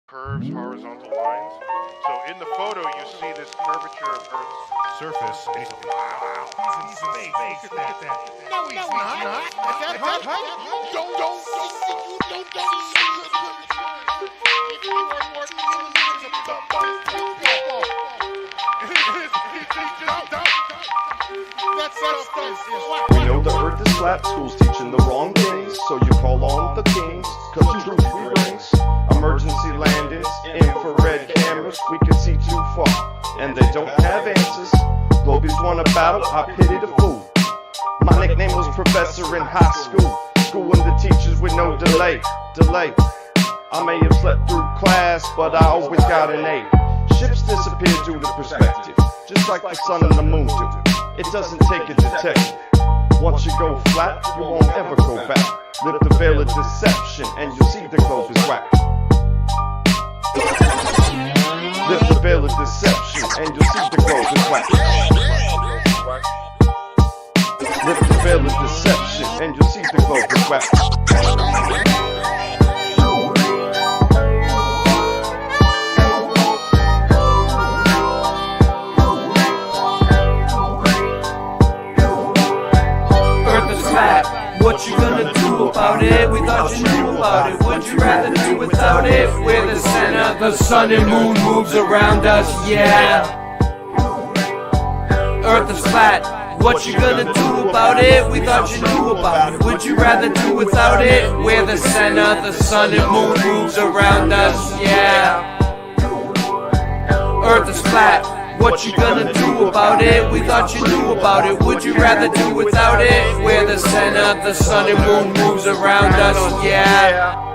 curves, horizontal lines. So in the photo, you see this curvature of Earth's surface, and he's like, wow, he's in space. Look at that. No, he's not. At that height, don't We know the earth is flat, school's teaching the wrong things, so you call on the kings, cause truth rings. Emergency landings, infrared cameras, we can see too far, and they don't have answers. Globies want a battle, I pity the fool. My nickname was professor in high school, schooling the teachers with no delay. I may have slept through class, but I always got an A. Ships disappear due to perspective, just like the sun and the moon do. It doesn't take a detective. Once you go flat, you won't ever go back. Lift the veil of deception, and you'll see the globe is whack. Lift the veil of deception, and you'll see the globe is whack. Lift the veil of deception, and you'll see the globe is whack. What you gonna do about it? We thought you knew about it. Would you rather do without it? We're the center, the sun and moon moves around us, yeah. Earth is flat. What you gonna do about it? We thought you knew about it. Would you rather do without it? We're the center, the sun and moon moves around us, yeah. Earth is flat. What you gonna do about it? We thought you knew about it. Would you rather do without it? We're the center, the sun and moon moves around us, yeah.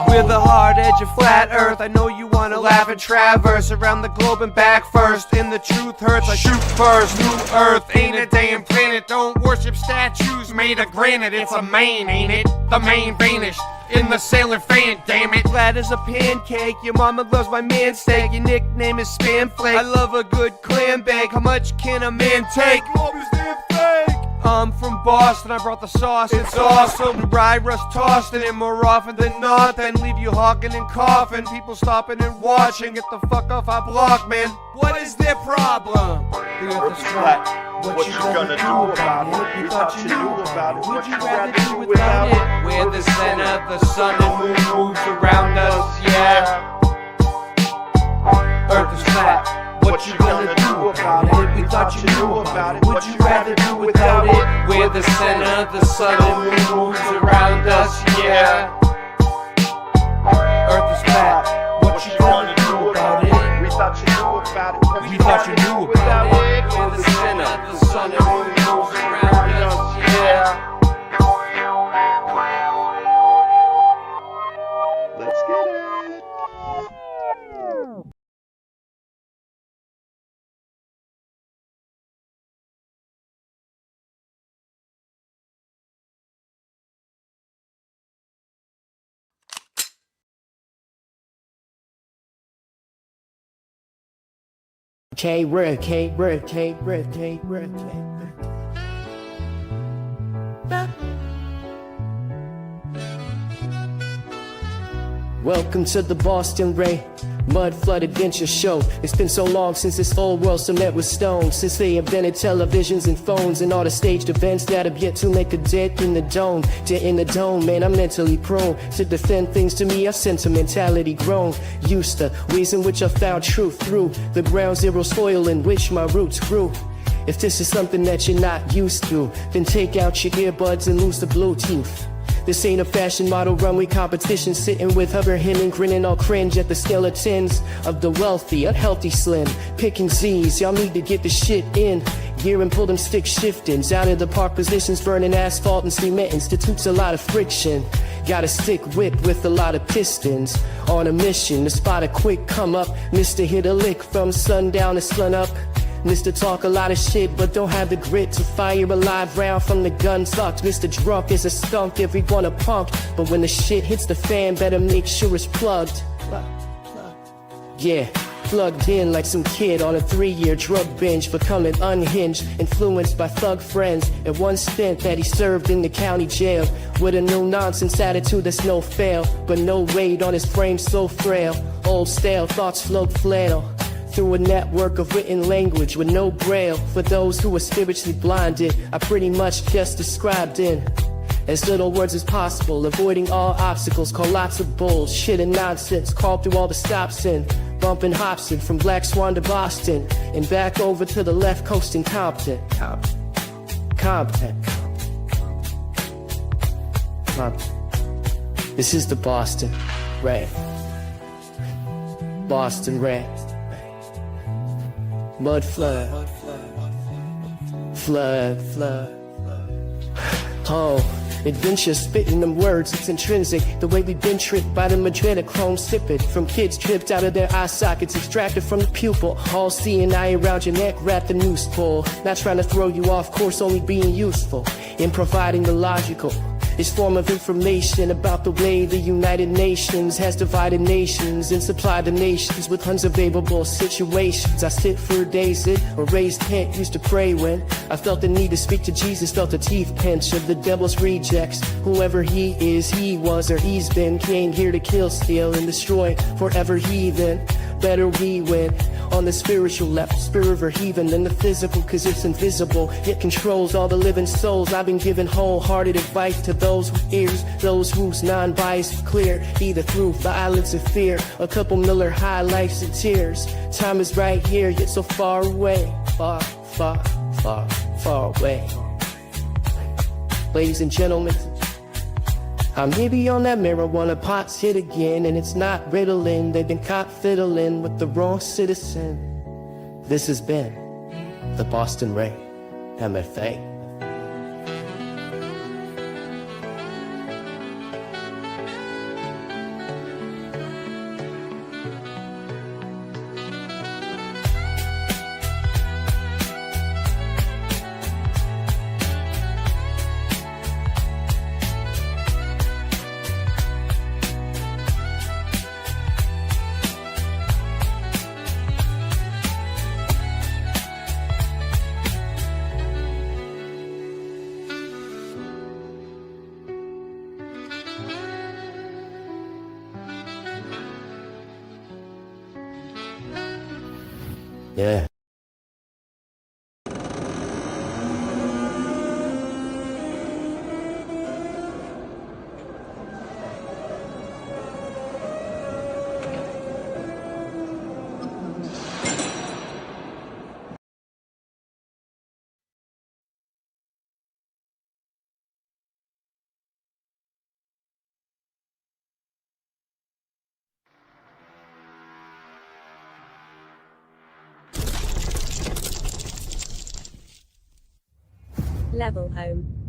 We're the hard edge of flat earth. I know you wanna laugh and traverse around the globe and back first. And the truth hurts, I shoot first. New earth ain't a damn planet. Don't worship statues made of granite. It's a main, ain't it? The main vanished in the sailor fan, damn it. Flat as a pancake. Your mama loves my man steak. Your nickname is Spam Flake. I love a good clam bake. How much can a man take? Globe is damn fake. I'm from Boston, I brought the sauce, it's awesome. The rye rust tossed in it more often than not, then leave you hawking and coughing. People stopping and watching, get the fuck off our block, man. What is their problem? The earth is flat. What you gonna do about it? We thought you knew about it. Would you rather do without it? We're the center, the sun and moon moves around us, yeah. Earth is flat. What you gonna do about it? We thought you knew about it. Would you rather do without it? We're the center, the sun and moon moves around us, yeah. Earth is flat. What you gonna do about it? We thought you knew about it. We thought you knew about it. We're the center, the sun and moon moves around us, yeah. Let's get it. K-Red. Welcome to the Boston Ray Mud Flood Adventure Show. It's been so long since this old world cement was stone, since they invented televisions and phones and all the staged events that have yet to make a dent in the dome. Dent in the dome, man, I'm mentally prone to defend things to me, I've sentimentality grown. Used to ways in which I found truth through the ground zero soil in which my roots grew. If this is something that you're not used to, then take out your earbuds and lose the Bluetooth. This ain't a fashion model runway competition, sitting with hover hemming, grinning all cringe at the skeletons of the wealthy, unhealthy slim, picking Z's. Y'all need to get the shit in gear and pull them stick shiftings out of the park positions, burning asphalt and cement institutes a lot of friction. Got a stick whipped with a lot of pistons, on a mission to spot a quick come up. Mr. Hit a lick from sundown to sun up. Mr. Talk a lot of shit, but don't have the grit to fire a live round from the gun sucked. Mr. Drunk is a skunk, everyone a punk, but when the shit hits the fan, better make sure it's plugged. Yeah. plugged in like some kid on a 3-year drug binge, becoming unhinged, influenced by thug friends. And one stint that he served in the county jail, with a no-nonsense attitude that's no fail, but no weight on his frame so frail. Old stale thoughts float flannel through a network of written language with no braille. For those who are spiritually blinded, I pretty much just described in as little words as possible, avoiding all obstacles, call lots of bullshit and nonsense, crawl through all the stops in, bumping Hobson from Black Swan to Boston, and back over to the left coast in Compton. Compton. This is the Boston Ray. Boston Ray. Mud flood. Flood. Oh, adventure spitting them words, it's intrinsic. The way we've been tricked by the adrenochrome sipping from kids tripped out of their eye sockets, extracted from the pupil. All seeing eye around your neck, wrap the noose pull. Not trying to throw you off course, only being useful in providing the logical. This form of information about the way the United Nations has divided nations and supplied the nations with unsurvivable situations. I sit for days in a raised tent, used to pray when I felt the need to speak to Jesus, felt a teeth pinch of the devil's rejects. Whoever he is, he was, or he's been, came here to kill, steal, and destroy forever heathen. Better we win on the spiritual level, spirit over heathen than the physical, cause it's invisible. It controls all the living souls. I've been giving wholehearted advice to those who ears, those whose non-biased clear, either through violence or fear. A couple Miller High Lifes and tears. Time is right here, yet so far away. Far away. Ladies and gentlemen, I may be on that marijuana pot's hit again, and it's not riddling. They've been caught fiddling with the wrong citizen. This has been the Boston Ray, MFA. Yeah. Level home.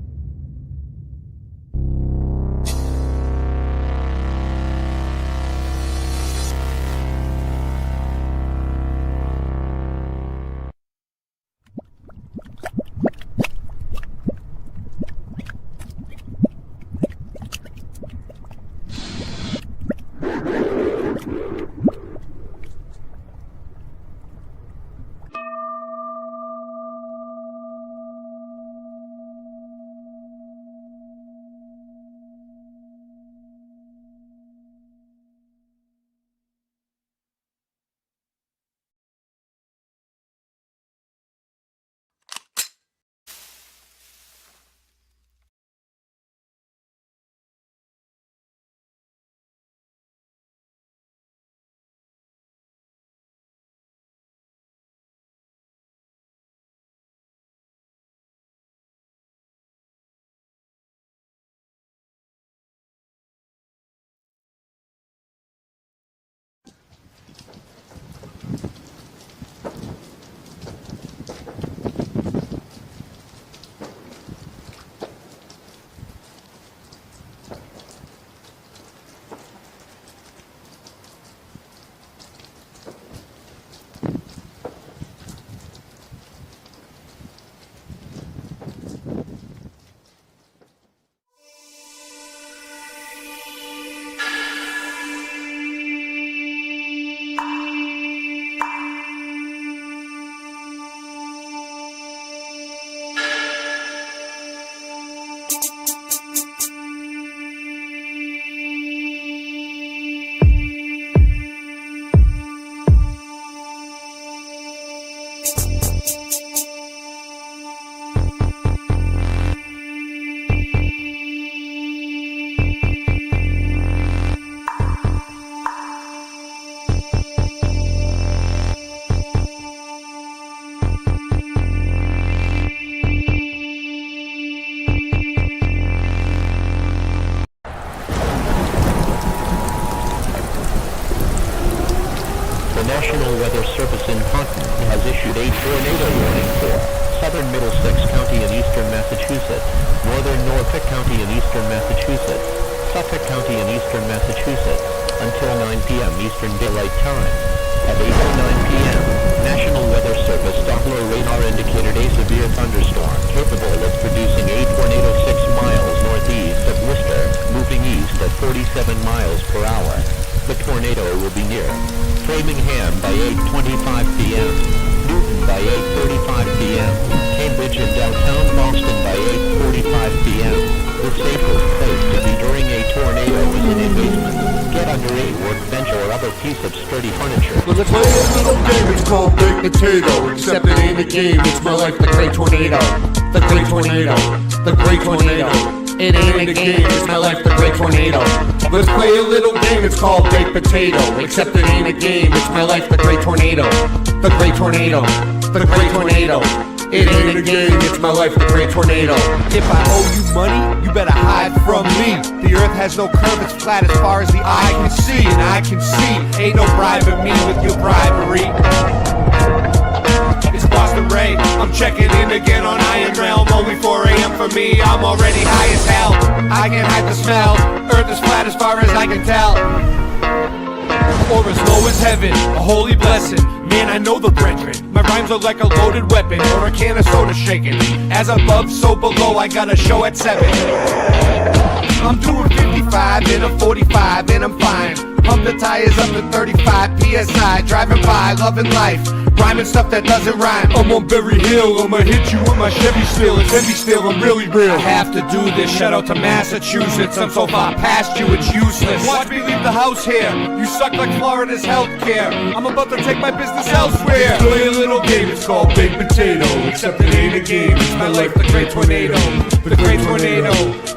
National Weather Service in Taunton has issued a tornado warning for southern Middlesex County in eastern Massachusetts, northern Norfolk County in eastern Massachusetts, Suffolk County in eastern Massachusetts, until 9 p.m. Eastern Daylight Time. At 8:09 p.m., National Weather Service Doppler radar indicated a severe thunderstorm capable of producing a tornado 6 miles northeast of Worcester, moving east at 47 miles per hour. The tornado will be near Framingham by 8:25 p.m., Newton by 8:35 p.m., Cambridge and downtown Boston by 8:45 p.m. The safest place to be during a tornado is in a basement. Get under a workbench or other piece of sturdy furniture. Let's play a little game, it's called Baked Potato. Except it ain't a game, it's my life, the great tornado. The great tornado, the great tornado. It ain't a game, it's my life, the great tornado. Let's play a little game, it's called Baked Potato. Except it ain't a game, it's my life, the great tornado. The great tornado, the great tornado. It ain't a game, it's my life, the great tornado. If I owe you money, you better hide from me. The earth has no curve, it's flat as far as the eye can see. And I can see, ain't no bribing me with your bribery. It's Boston Ray, I'm checking in again on Iron Realm. Only 4 a.m. for me, I'm already high as hell. I can't hide the smell, earth is flat as far as I can tell. Or as low as heaven, a holy blessing. Man, I know the brethren. My rhymes are like a loaded weapon or a can of soda shaking. As above, so below, I got a show at 7. I'm doing 55 in a 45 and I'm fine. Pump the tires up to 35 PSI. Driving by, loving life. Rhyming stuff that doesn't rhyme. I'm on Berry Hill, I'ma hit you with my Chevy still. It's heavy still, I'm really real. I have to do this, shout out to Massachusetts. I'm so far past you, it's useless. Watch me leave the house here. You suck like Florida's healthcare. I'm about to take my business elsewhere. Play a little game, it's called Baked Potato. Except it ain't a game, it's my life, the great tornado. The great tornado,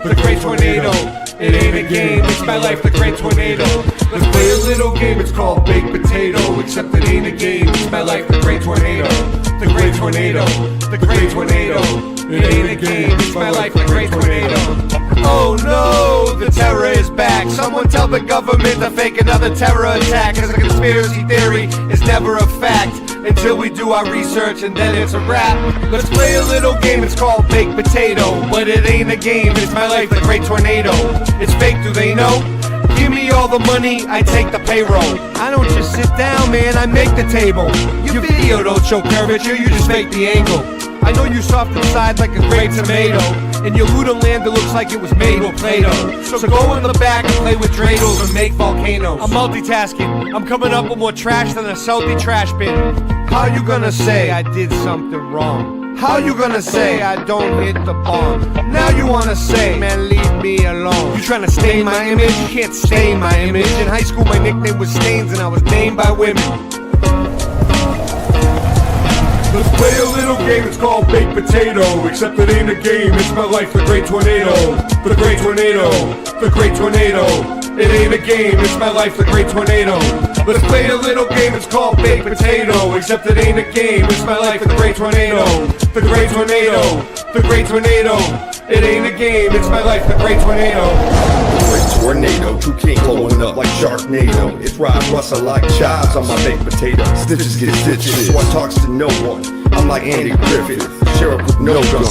the great tornado. It ain't a game, it's my life, the great tornado. Let's play a little game, it's called Baked Potato. Except it ain't a game, it's my life, the great tornado. The great tornado, the great tornado. It ain't a game, it's my life, the great tornado. Oh no, the terror is back. Someone tell the government to fake another terror attack. Cause a conspiracy theory is never a fact until we do our research and then it's a wrap. Let's play a little game, it's called Baked Potato. But it ain't a game, it's my life, the great tornado. It's fake, do they know? Give me all the money, I take the payroll. I don't just sit down, man, I make the table. Your video don't show curvature, you just make the angle. I know you soft inside like a great tomato. In your Ludoland it looks like it was made with Play-Doh. So go in the back and play with Dreidels and make volcanoes. I'm multitasking, I'm coming up with more trash than a salty trash bin. How you gonna say I did something wrong? How you gonna say I don't hit the bomb? Now you wanna say, man, leave me alone. You tryna stain my image? You can't stain my image. In high school my nickname was Stains and I was named by women. Let's play a little game, it's called Baked Potato. Except it ain't a game, it's my life, the great tornado. The great tornado, the great tornado. It ain't a game, it's my life, the great tornado. Let's play a little game, it's called Baked Potato. Except it ain't a game, it's my life, the great tornado. The great tornado, the great tornado. It ain't a game, it's my life, the great tornado. Great tornado, true king blowing up like Sharknado. It's Rod Russell like chives on my baked potato. Stitches get stitches, so I talks to no one. I'm like Andy Griffith, sheriff with no gun.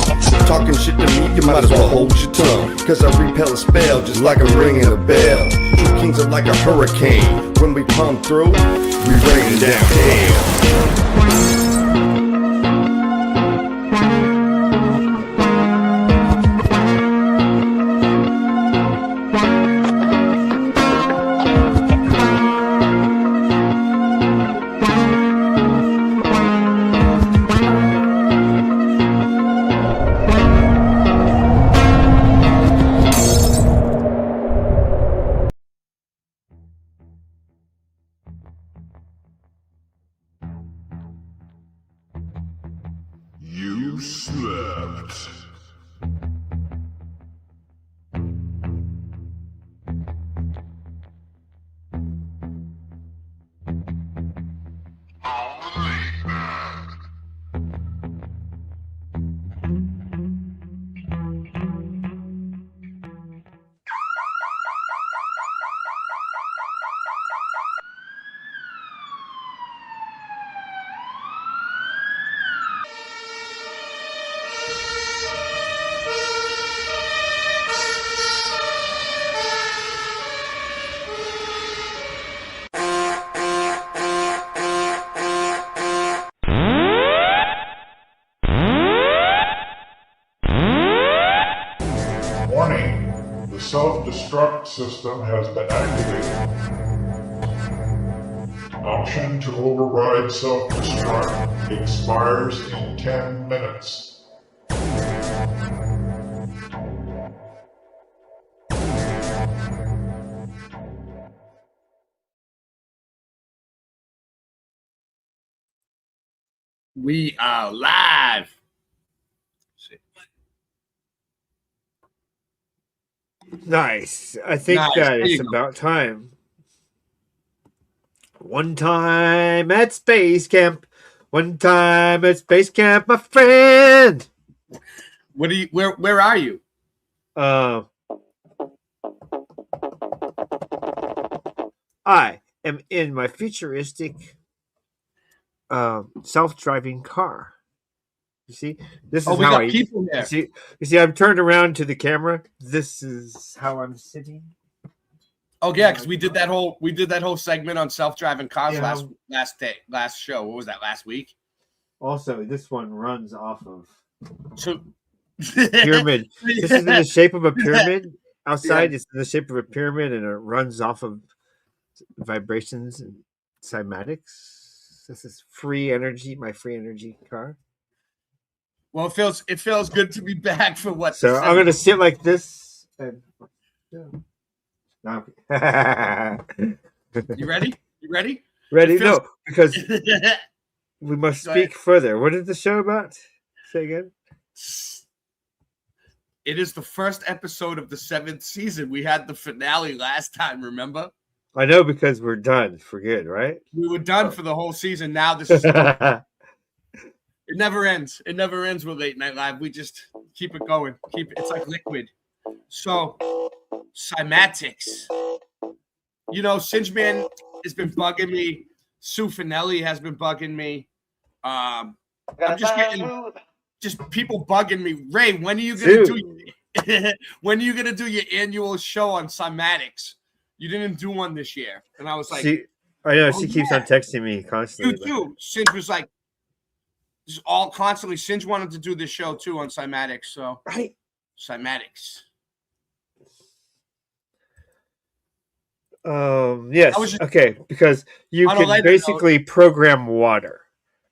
Talking shit to me, you might as well hold your tongue. Cause I repel a spell just like I'm ringing a bell. True kings are like a hurricane. When we come through, we rain down hell. You slept. system has been activated. Option to override self-destruct expires in 10 minutes. We are live. Nice. I think Nice. that There it's you go. about time. One time at space camp. One time at space camp, my friend. What do you? Where are you? I am in my futuristic self-driving car. You see, this is We how got I people there. You see, I'm turned around to the camera. This is how I'm sitting. Oh yeah, because we did that whole segment on self-driving cars Yeah. last show. What was that, last week? Also, this one runs off of So pyramid. This is in the shape of a pyramid. Outside, Yeah. it's in the shape of a pyramid, and it runs off of vibrations and cymatics. This is free energy, my free energy car. Well, it feels good to be back for what? So I'm gonna sit like this. And no. You ready? You ready? Ready? It feels- No, because we must Go ahead. speak further. What is the show about? Say again. It is the first episode of the 7th season. We had the finale last time, remember? I know because we're done for good, right? We were done for the whole season. Now this is it never ends. It never ends with Late Night Live. We just keep it going. It's like liquid. So Cymatics. You know, Singeman has been bugging me. Sue Finelli has been bugging me. I'm just getting people bugging me. Ray, when are you gonna do your annual show on Cymatics? You didn't do one this year. And I was like, I know she keeps on texting me constantly. you too. Singe was like, just all constantly. Singe wanted to do this show too on Cymatics. So Right. Cymatics. Yes. Okay, because you On a can lighter basically program water.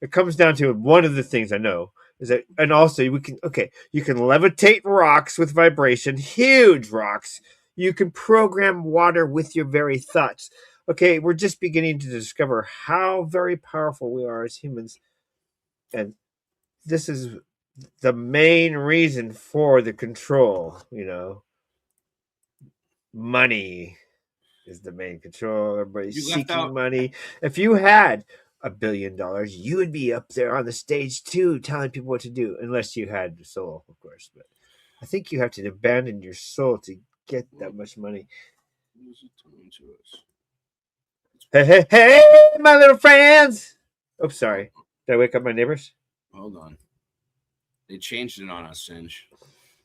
It comes down to one of the things I know is that, and also you can levitate rocks with vibration, huge rocks. You can program water with your very thoughts. Okay, we're just beginning to discover how very powerful we are as humans, and this is the main reason for the control. You know, money is the main control. Everybody's You left seeking out- money. If you had $1 billion, you would be up there on the stage too, telling people what to do, unless you had a soul, of course. But I think you have to abandon your soul to get that much money. Hey, my little friends! Oh, sorry. Did I wake up my neighbors? Hold on. They changed it on us, Singe.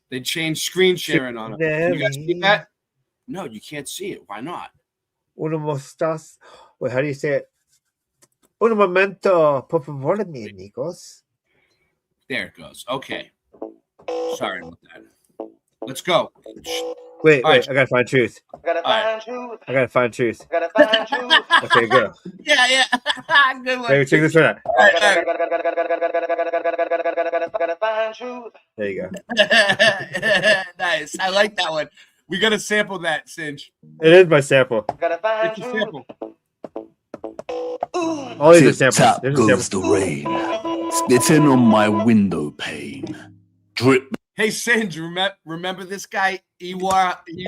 They changed screen sharing on us. Can you guys see that? No, you can't see it. Why not? Uno mostas. Wait, how do you say it? Un momento, por favor, mi amigos. There it goes. Okay. Sorry about that. Let's go. Wait, All right. I gotta find truth. All right. I gotta find truth. Okay, go. Yeah. Good one. Hey, check this one out. All right. There you go. Nice. I like that one. We got to sample that, Singe. It is my sample. It's a sample. All these are samples. Tip-tap There's a goes sample. the rain, spitting on my window pane. Drip. Hey, Singe, remember this guy, Iwa? He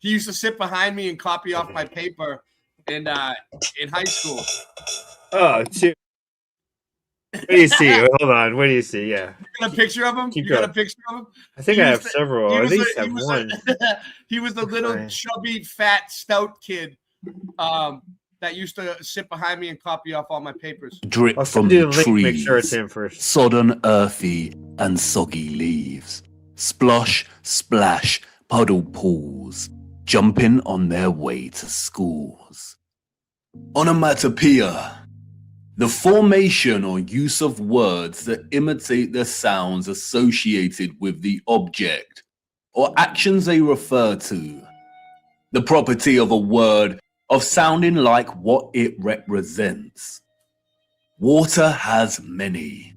used to sit behind me and copy off my paper in high school. Oh, shoot. What do you see? Hold on. What do you see? Yeah. You got a picture of him? Keep You got going. a picture of him? I think He I was have the- several. he At was least the- have one. He was the little Right. chubby, fat, stout kid that used to sit behind me and copy off all my papers. Drip I'll from send you the the link. Make sure it's trees, him first. sodden, earthy, and soggy leaves. Splosh, splash, puddle pools, jumping on their way to schools. Onomatopoeia. The formation or use of words that imitate the sounds associated with the object or actions they refer to. The property of a word of sounding like what it represents. Water has many.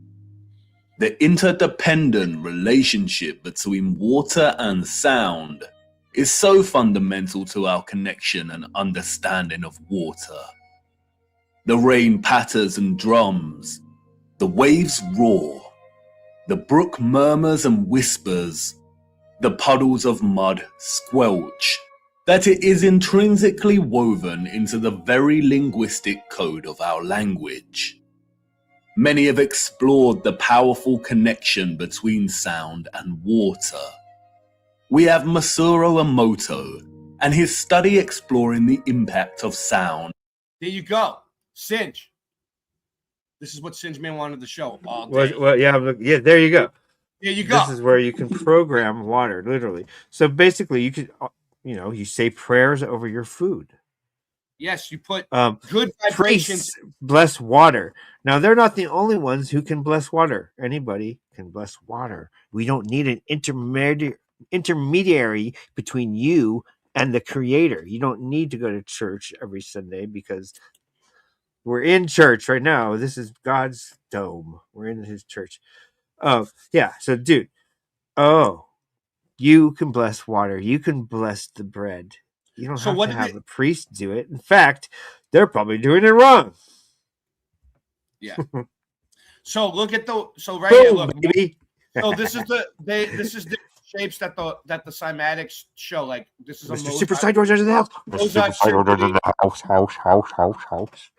The interdependent relationship between water and sound is so fundamental to our connection and understanding of water. The rain patters and drums, the waves roar, the brook murmurs and whispers, the puddles of mud squelch, that it is intrinsically woven into the very linguistic code of our language. Many have explored the powerful connection between sound and water. We have Masaru Emoto and his study exploring the impact of sound. There you go. Singe. This is what Singe Man wanted to show all day. Well, yeah, there you go. There you go. This is where you can program water, literally. So basically, you could, you say prayers over your food. Yes, you put good vibrations. Bless water. Now, they're not the only ones who can bless water. Anybody can bless water. We don't need an intermediary between you and the Creator. You don't need to go to church every Sunday because we're in church right now. This is God's dome. We're in his church. Oh, yeah. So, dude, you can bless water. You can bless the bread. You don't have to have the priest do it. In fact, they're probably doing it wrong. Yeah. So look at here. Look. Baby. So this is the shapes that the Cymatics show. Like this is Mr. a Super Sidedoors into the house. House.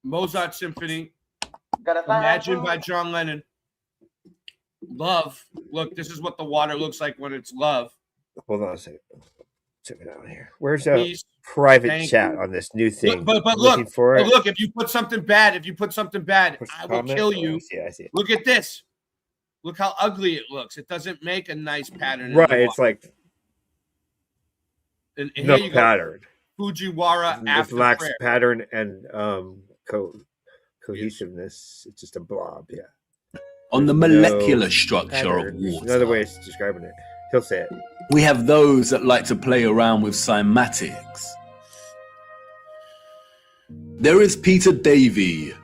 Mozart Symphony. Imagine by John Lennon. Love. Look, this is what the water looks like when it's love. Hold on a second. Check it out here. Where's a private chat on this new thing? But look, if you put something bad, I will kill you. I see it. Look at this. Look how ugly it looks. It doesn't make a nice pattern. Right, it's like and no here you pattern. Go. Fujiwara after it lacks prayer. pattern and cohesiveness. It's just a blob, yeah. On the molecular structure pattern. of There's water. another way of describing it. He'll say it. We have those that like to play around with cymatics. There is Peter Davey,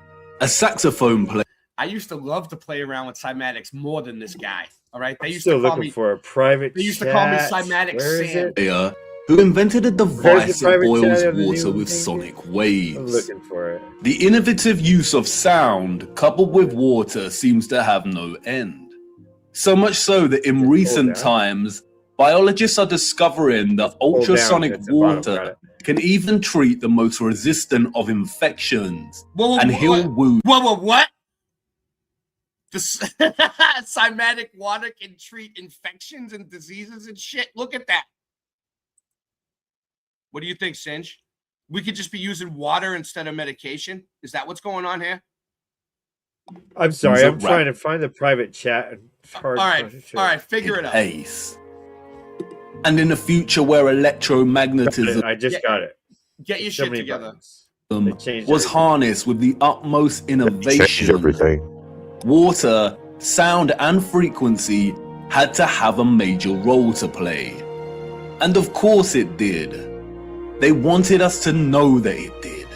a saxophone player. I used to love to play around with Cymatics more than this guy. All right, they used Still to call looking me. for a private. They used to call me Cymatics Sam. Who invented a device that boils chat on the water new with thing? sonic I'm waves. looking for it. The innovative use of sound coupled with water seems to have no end. So much so that in recent times, biologists are discovering that ultrasonic water can even treat the most resistant of infections and heal wounds. What? The cymatic water can treat infections and diseases and shit. Look at that. What do you think, Singe? We could just be using water instead of medication? Is that what's going on here? I'm sorry, I'm trying to find the private chat. All right, figure it out. Pace. And in a future where electromagnetism I just got it. Get your shit together. Was harnessed with the utmost innovation. Water, sound, and frequency had to have a major role to play. And of course it did. They wanted us to know that it did.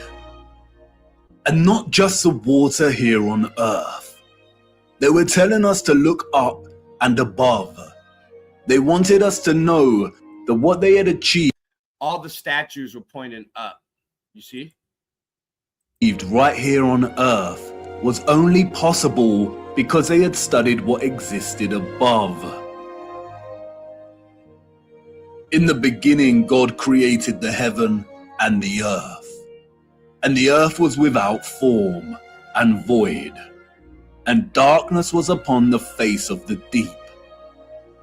And not just the water here on Earth. They were telling us to look up and above. They wanted us to know that what they had achieved. All the statues were pointing up. You see? Right here on Earth was only possible because they had studied what existed above. In the beginning, God created the heaven and the earth was without form and void, and darkness was upon the face of the deep,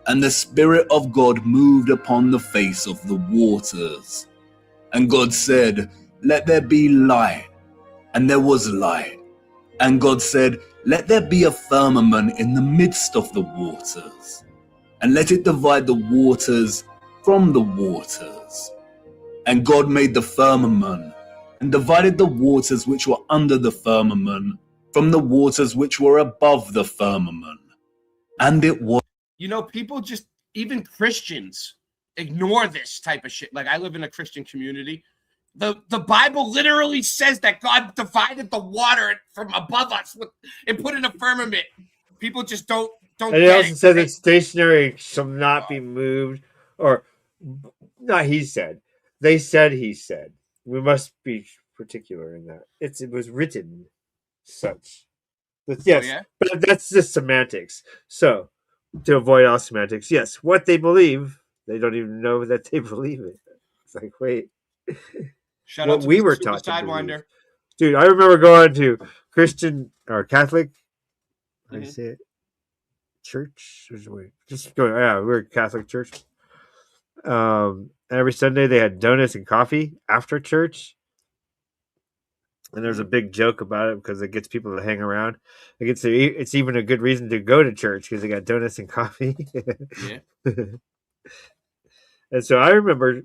and the Spirit of God moved upon the face of the waters. And God said, "Let there be light," and there was light. And God said, "Let there be a firmament in the midst of the waters, and let it divide the waters from the waters." And God made the firmament, and divided the waters which were under the firmament from the waters which were above the firmament. And it was. You know, people just, even Christians, ignore this type of shit. Like I live in a Christian community. The Bible literally says that God divided the water from above us and put in a firmament. People just don't. And it also says it's stationary, shall not be moved, or not. He said. They said. He said. We must be particular in that. It was written such. But yes, yeah? but that's just semantics. So to avoid all semantics, yes, what they believe, they don't even know that they believe it. It's like, wait. Shout what out to we Mr. were taught to Sidewinder. believe. Dude, I remember going to Christian or Catholic. How do you say it? Church? Just go. Yeah, we're a Catholic church. Every Sunday they had donuts and coffee after church. And there's a big joke about it because it gets people to hang around. It's even a good reason to go to church because they got donuts and coffee. Yeah. And so I remember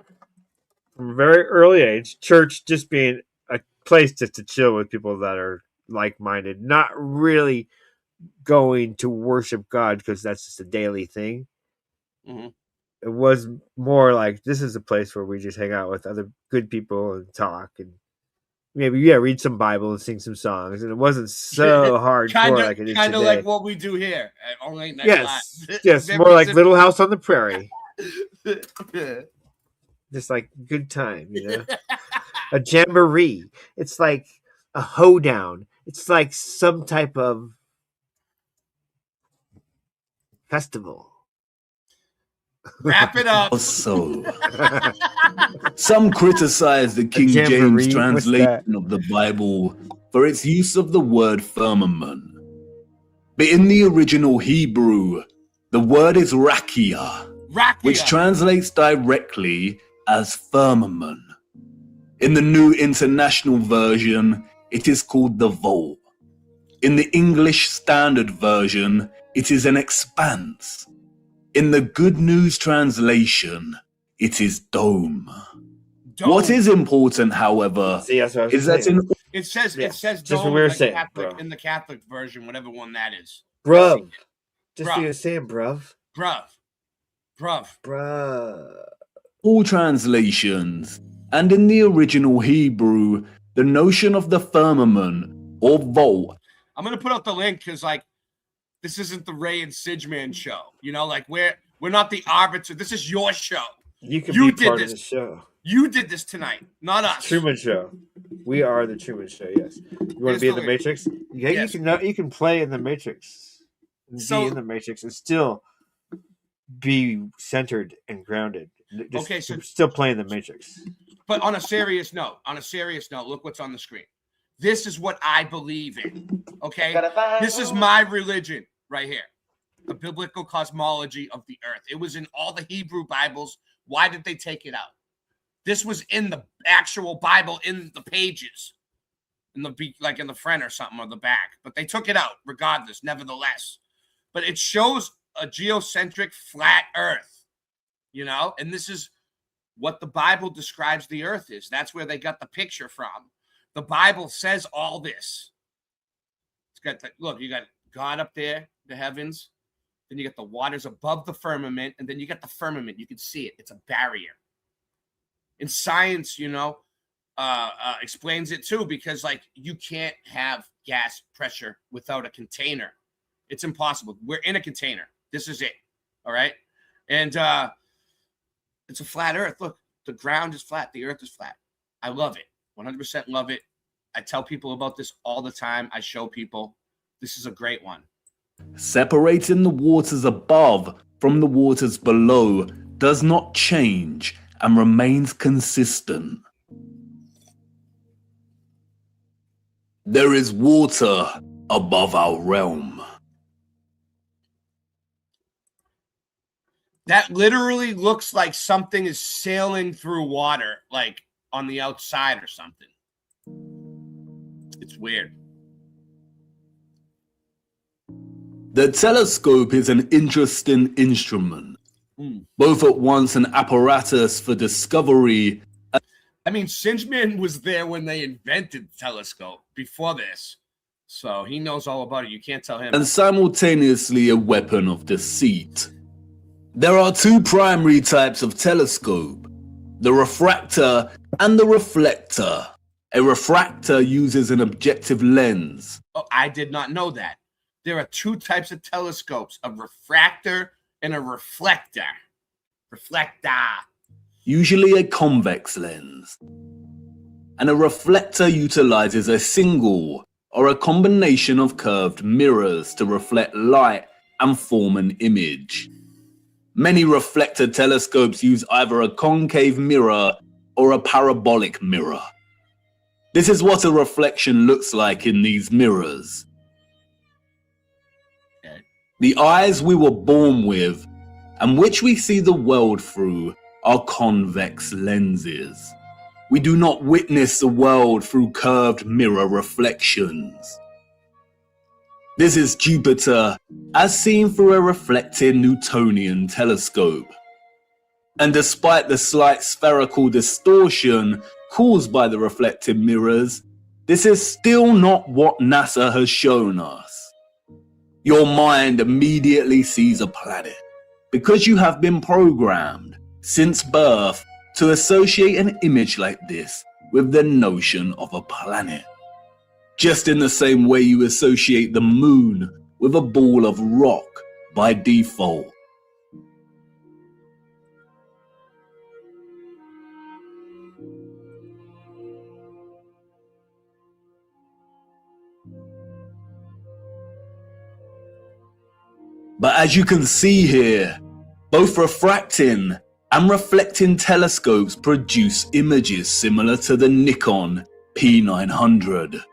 from a very early age, church just being a place just to chill with people that are like-minded, not really going to worship God because that's just a daily thing. Mm-hmm. It was more like this is a place where we just hang out with other good people and talk and maybe read some Bible and sing some songs. And it wasn't so hardcore like it is kind of today. like what we do here at All Late Night Yes, Live. yes, more like Little House on the Prairie. Yeah. Just like good time, a jamboree. It's like a hoedown. It's like some type of festival. Wrap it up. So, some criticize the King James translation of the Bible for its use of the word firmament. But in the original Hebrew, the word is rakia, which translates directly as firmament. In the New International Version, it is called the vault. In the English Standard Version, it is an expanse. In the Good News Translation, it is dome. What is important, however, is that it says just dome what we were in saying, in the Catholic version, whatever one that is. Bruv. Just what you're saying, bruv. Bruv. All translations, and in the original Hebrew, the notion of the firmament or vault. I'm gonna put out the link because this isn't the Ray and Sidgeman show. We're not the arbiter. This is your show. You be part of the show. You did this tonight, not us. Truman Show. We are the Truman Show. Yes. You want to be in the Matrix? Yeah, yes. You can play in the Matrix. Be in the Matrix and still be centered and grounded. Still playing the Matrix. But on a serious note, look what's on the screen. This is what I believe in. Okay, this is my religion right here. The biblical cosmology of the earth. It was in all the Hebrew Bibles. Why did they take it out? This was in the actual Bible, in the pages, in the front or something, or the back. But they took it out regardless, nevertheless. But it shows a geocentric flat earth, and this is what the Bible describes the earth is. That's where they got the picture from. The Bible says all this. It's got you got God up there, the heavens. Then you got the waters above the firmament, and then you got the firmament. You can see it. It's a barrier. And science, explains it too, because you can't have gas pressure without a container. It's impossible. We're in a container. This is it. All right. And it's a flat earth. Look, the ground is flat. The earth is flat. I love it. 100% love it. I tell people about this all the time. I show people. This is a great one. Separating the waters above from the waters below does not change and remains consistent. There is water above our realm. That literally looks like something is sailing through water, on the outside or something. It's weird. The telescope is an interesting instrument, both at once an apparatus for discovery. Singeman was there when they invented the telescope before this, so he knows all about it. You can't tell him. And simultaneously a weapon of deceit. There are two primary types of telescope, the refractor and the reflector. A refractor uses an objective lens. Oh, I did not know that. There are two types of telescopes, a refractor and a reflector. Reflector. Usually a convex lens. And a reflector utilizes a single or a combination of curved mirrors to reflect light and form an image. Many reflector telescopes use either a concave mirror or a parabolic mirror. This is what a reflection looks like in these mirrors. The eyes we were born with, and which we see the world through, are convex lenses. We do not witness the world through curved mirror reflections. This is Jupiter as seen through a reflected Newtonian telescope. And despite the slight spherical distortion caused by the reflected mirrors, this is still not what NASA has shown us. Your mind immediately sees a planet because you have been programmed since birth to associate an image like this with the notion of a planet. Just in the same way you associate the moon with a ball of rock by default. But as you can see here, both refracting and reflecting telescopes produce images similar to the Nikon P900.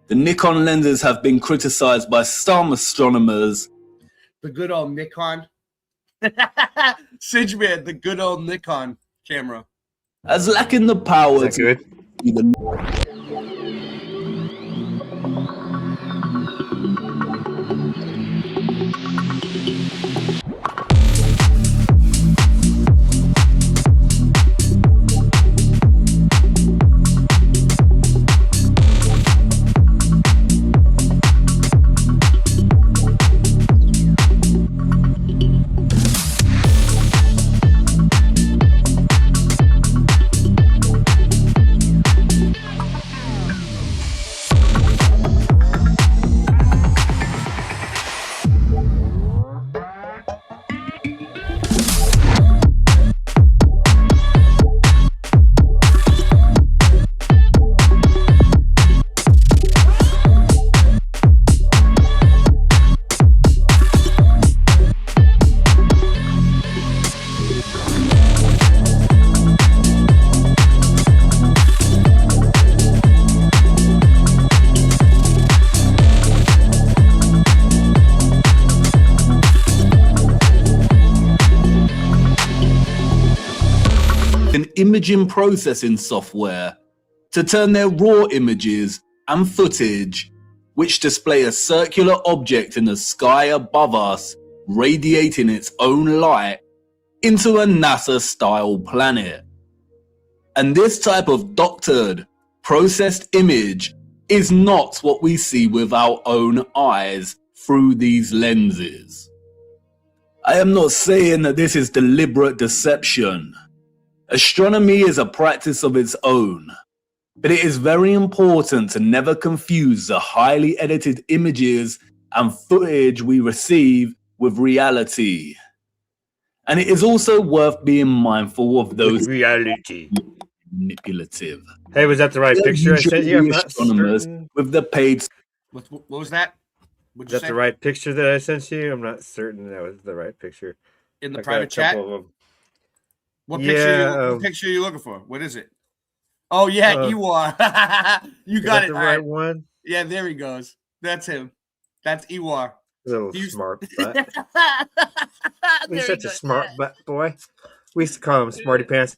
The Nikon lenses have been criticized by some astronomers. The good old Nikon. Sidgeman, the good old Nikon camera. As lacking the power to be the imaging processing software to turn their raw images and footage, which display a circular object in the sky above us radiating its own light, into a NASA-style planet. And this type of doctored, processed image is not what we see with our own eyes through these lenses. I am not saying that this is deliberate deception. Astronomy is a practice of its own, but it is very important to never confuse the highly edited images and footage we receive with reality. And it is also worth being mindful of those reality manipulative. Hey, was that the right picture I sent you? I'm not certain. With the paid. What was that? Is that the right picture that I sent you? I'm not certain that was the right picture. In the private chat? What picture are you looking for? What is it? Oh, yeah, Ewar. You got it. The right one? Yeah, there he goes. That's him. That's Ewar. Little smart butt. He's such a smart butt boy. We used to call him Smarty Pants.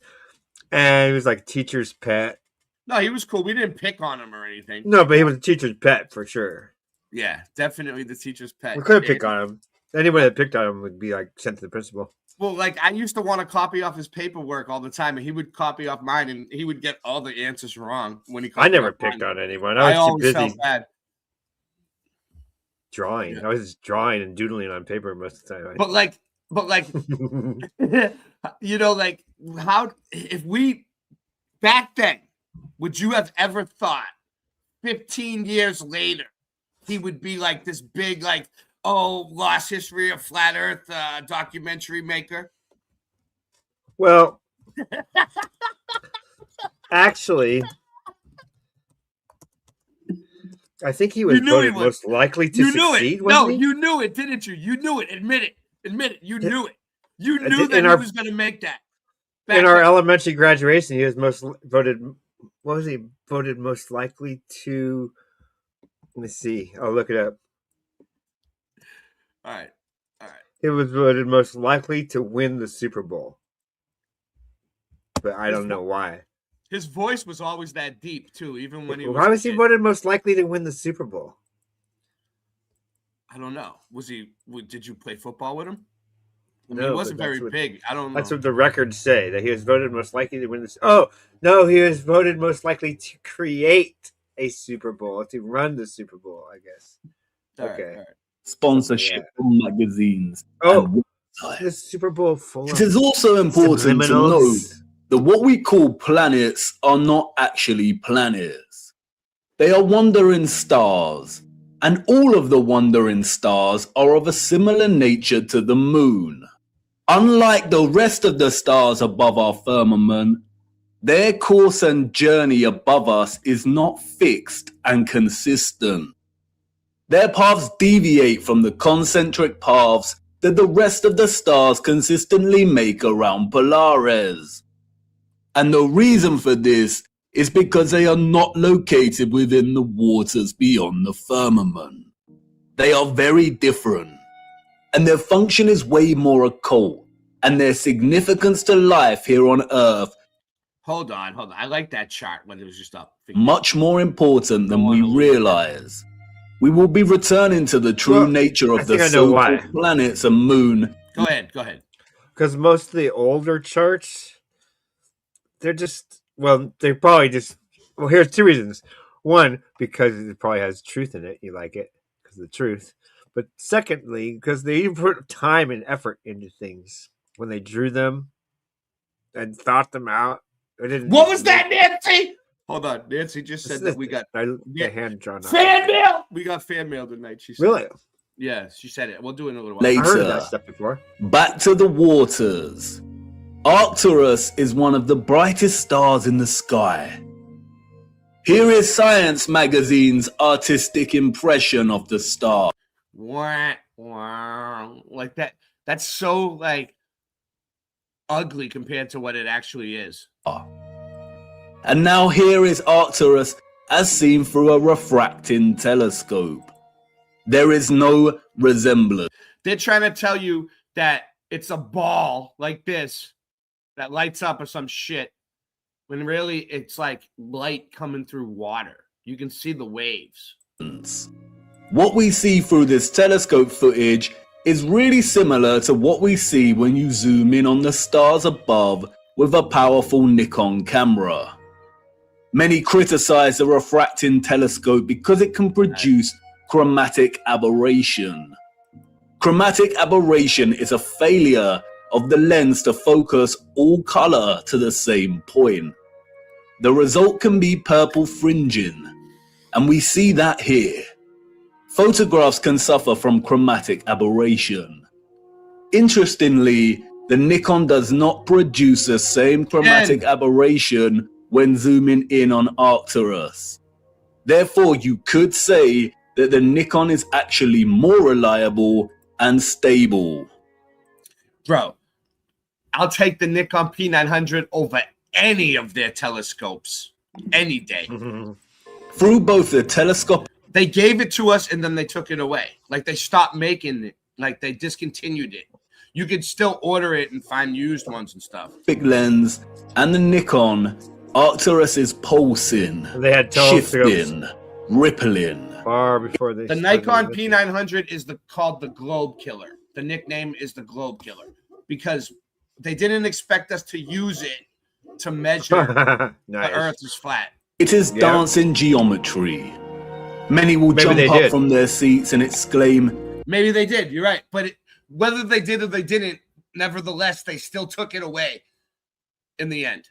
And he was like teacher's pet. No, he was cool. We didn't pick on him or anything. No, but he was a teacher's pet for sure. Yeah, definitely the teacher's pet. We couldn't pick on him. Anybody that picked on him would be like sent to the principal. Well, like I used to want to copy off his paperwork all the time, and he would copy off mine, and he would get all the answers wrong when he. I never picked on anyone. I was too busy felt bad. Drawing. Yeah. I was drawing and doodling on paper most of the time. But like But like, like how if we back then, would you have ever thought 15 years later he would be like this big, like, lost history of flat Earth documentary maker? Well, actually, I think he was voted most likely to succeed. No, you knew it, didn't you? You knew it. Admit it. You knew it. You knew that he was going to make that. In our elementary graduation, he was voted. What was he voted most likely to? Let me see. I'll look it up. All right. He was voted most likely to win the Super Bowl, but I don't know why. His voice was always that deep too, even when he was. Why was he voted most likely to win the Super Bowl? I don't know. Was he? Did you play football with him? I mean, No, he wasn't very big. I don't know. That's what the records say, that he was voted most likely to win this. Oh, no, he was voted most likely to create a Super Bowl, to run the Super Bowl, I guess. Okay. All right. Sponsorship from magazines. Oh, the Super Bowl full. It is also important to note that what we call planets are not actually planets. They are wandering stars, and all of the wandering stars are of a similar nature to the moon. Unlike the rest of the stars above our firmament, their course and journey above us is not fixed and consistent. Their paths deviate from the concentric paths that the rest of the stars consistently make around Polaris. And the reason for this is because they are not located within the waters beyond the firmament. They are very different, and their function is way more occult, and their significance to life here on Earth. Hold on. I like that chart when it was just up. Much more important than we realize. We will be returning to the true nature of the so-called planets and moon. Go ahead. Because most of the older charts, they're just, they're probably just, here's two reasons. One, because it probably has truth in it. You like it because of the truth. But secondly, because they even put time and effort into things when they drew them and thought them out. What was that, Nancy? Hold on. Nancy just said that we got hand drawn fan mail. We got fan mail tonight. She said. Really? Yeah, she said it. We'll do it in a little while. Later. I heard that stuff before. Back to the waters. Arcturus is one of the brightest stars in the sky. Here is Science Magazine's artistic impression of the star. Like that. That's so ugly compared to what it actually is. And now here is Arcturus as seen through a refracting telescope. There is no resemblance. They're trying to tell you that it's a ball like this that lights up or some shit, when really it's like light coming through water. You can see the waves. What we see through this telescope footage is really similar to what we see when you zoom in on the stars above with a powerful Nikon camera. Many criticize the refracting telescope because it can produce chromatic aberration. Chromatic aberration is a failure of the lens to focus all color to the same point. The result can be purple fringing, and we see that here. Photographs can suffer from chromatic aberration. Interestingly, the Nikon does not produce the same chromatic aberration when zooming in on Arcturus. Therefore, you could say that the Nikon is actually more reliable and stable. Bro, I'll take the Nikon P900 over any of their telescopes any day. Through both the telescope, they gave it to us and then they took it away. Like they stopped making it. Like they discontinued it. You could still order it and find used ones and stuff. Big lens and the Nikon, Arcturus is pulsing, they had shifting, rippling. Far before they. The Nikon P900 is called the Globe Killer. The nickname is the Globe Killer because they didn't expect us to use it to measure the Earth is flat. It is dancing geometry. Many will jump up from their seats and exclaim, maybe they did, you're right. But Whether they did or they didn't, nevertheless, they still took it away in the end.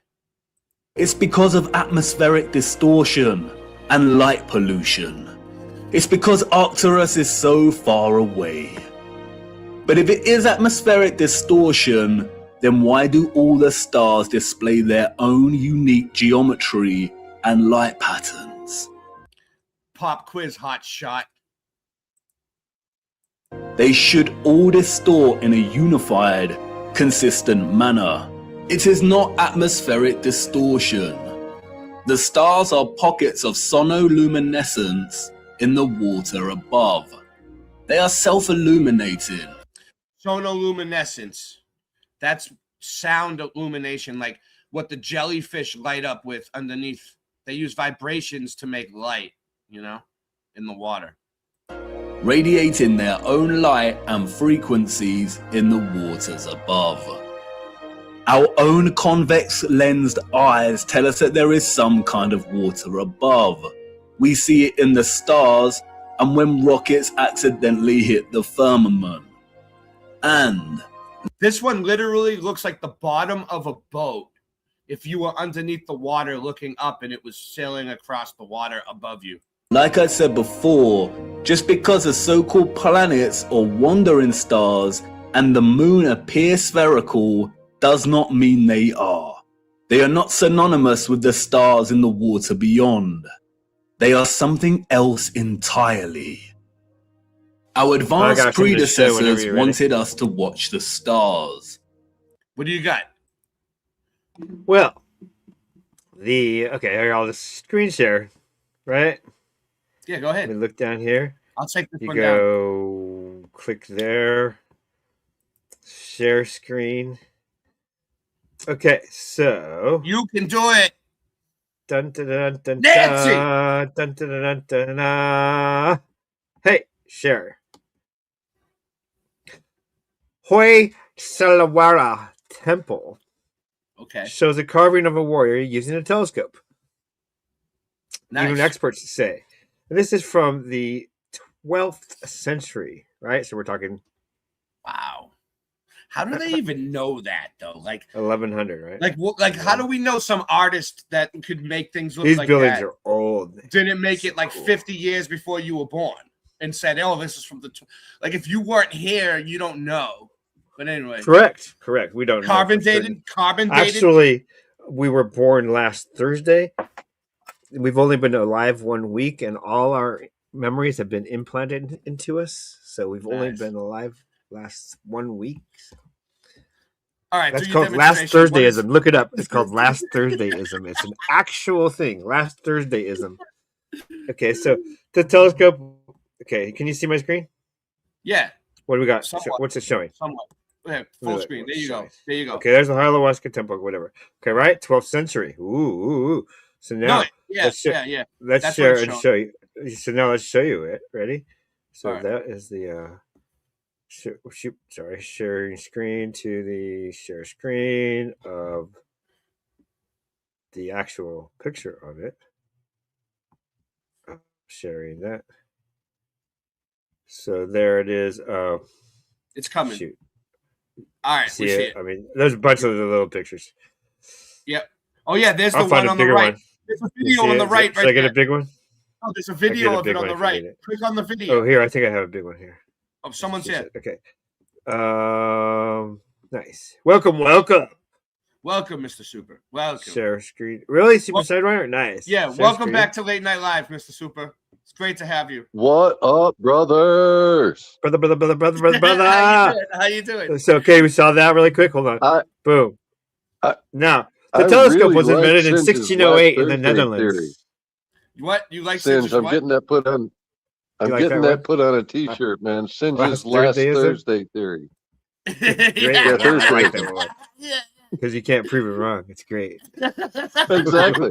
It's because of atmospheric distortion and light pollution. It's because Arcturus is so far away. But if it is atmospheric distortion, then why do all the stars display their own unique geometry and light patterns? Pop quiz, hot shot. They should all distort in a unified, consistent manner. It is not atmospheric distortion. The stars are pockets of sonoluminescence in the water above. They are self-illuminating. Sonoluminescence. That's sound illumination, like what the jellyfish light up with underneath. They use vibrations to make light, in the water. Radiating their own light and frequencies in the waters above. Our own convex lensed eyes tell us that there is some kind of water above. We see it in the stars and when rockets accidentally hit the firmament. And this one literally looks like the bottom of a boat if you were underneath the water looking up and it was sailing across the water above you. like I said before, just because the so-called planets or wandering stars and the moon appear spherical does not mean they are. They are not synonymous with the stars in the water beyond. They are something else entirely. Our advanced predecessors wanted us to watch the stars. What do you got? Well, okay, I'll just screen share, right? Yeah, go ahead. Let me look down here. I'll take this you one go, down. Click there. Share screen. Okay, so you can do it. Dun, dun, dun, dun, Nancy! Dun, dun, dun, dun, dun. Hey, share. Hoi Salawara Temple. Okay. Shows a carving of a warrior using a telescope. Nice. Even experts say. And this is from the 12th century, right? So we're talking. Wow. How do they even know that though? Like 1100, right? Like how do we know some artist that could make things look These like buildings that are old. didn't make it like 50 years before you were born and said, "Oh, this is from the like if you weren't here, you don't know." But anyway, correct. We don't know. Carbon dated. Actually, we were born last Thursday. We've only been alive 1 week, and all our memories have been implanted into us. So we've only been alive last 1 week. All right, that's called Last Thursdayism. Look it up. It's called Last Thursdayism. It's an actual thing. Last Thursdayism. Okay, so the telescope. Okay, can you see my screen? Yeah. What do we got? Somewhat. What's it showing? Somewhat. Okay, full screen. There you go. There you go. Okay, there's the Harlawaska Temple, whatever. Okay, right? 12th century. Ooh. So now, Let's Let's share and show you. So now let's show you it. Ready? So that is the sharing screen to the share screen of the actual picture of it. Sharing that. So there it is. It's coming. Shoot. All right, see it? I mean, there's a bunch of the little pictures. Yep. Oh yeah, there's the one on the right. One. There's a video on the right. Should I get a big one? Oh, there's a video of it on the right. Click on the video. Oh, here, I think I have a big one here. Oh, someone's here. Okay. Nice. Welcome, Mr. Super. Welcome. Share screen. Really, Super Sidewinder? Nice. Yeah. Welcome back to Late Night Live, Mr. Super. It's great to have you. What up, brothers? Brother. How you doing? So, okay, we saw that really quick. Hold on. Boom. Now, the telescope really was invented in 1608 in the Netherlands. Theory. What? You like Singe? I'm getting that put on. I'm getting that put on a T-shirt, man. Singe's last Thursday theory. Yeah, Thursday. Because you can't prove it wrong. It's great. Exactly.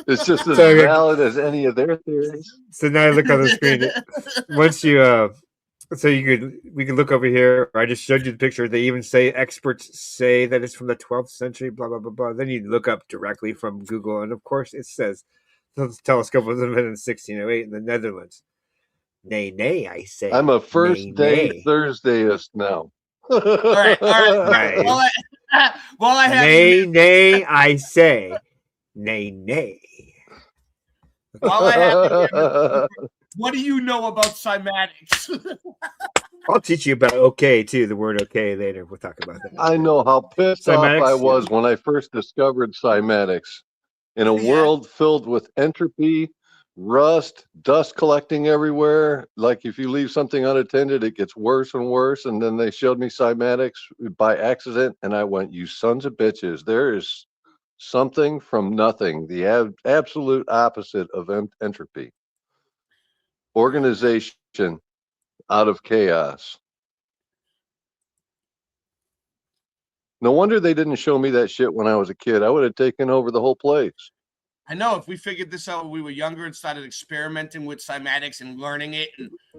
It's just as valid as any of their theories. So now I look on the screen. Once you we can look over here. I just showed you the picture. They even say experts say that it's from the 12th century, blah blah blah blah. Then you look up directly from Google, and of course it says the telescope was invented in 1608 in the Netherlands. Nay, nay, I say. I'm a first nay, day nay. Thursdayist now. All right. Nice. Well, I have Nay, nay, I say. Nay, nay. While I have you here, Mr. Cooper, what do you know about cymatics? I'll teach you about okay too. The word okay later. We'll talk about that. I know how pissed off I Cymatics? was when I first discovered cymatics. In a world filled with entropy, rust, dust collecting everywhere, like if you leave something unattended, it gets worse and worse. And then they showed me cymatics by accident, and I went, "You sons of bitches! There is something from nothing, the absolute opposite of entropy. Organization out of chaos." No wonder they didn't show me that shit when I was a kid. I would have taken over the whole place. I know if we figured this out when we were younger and started experimenting with cymatics and learning it.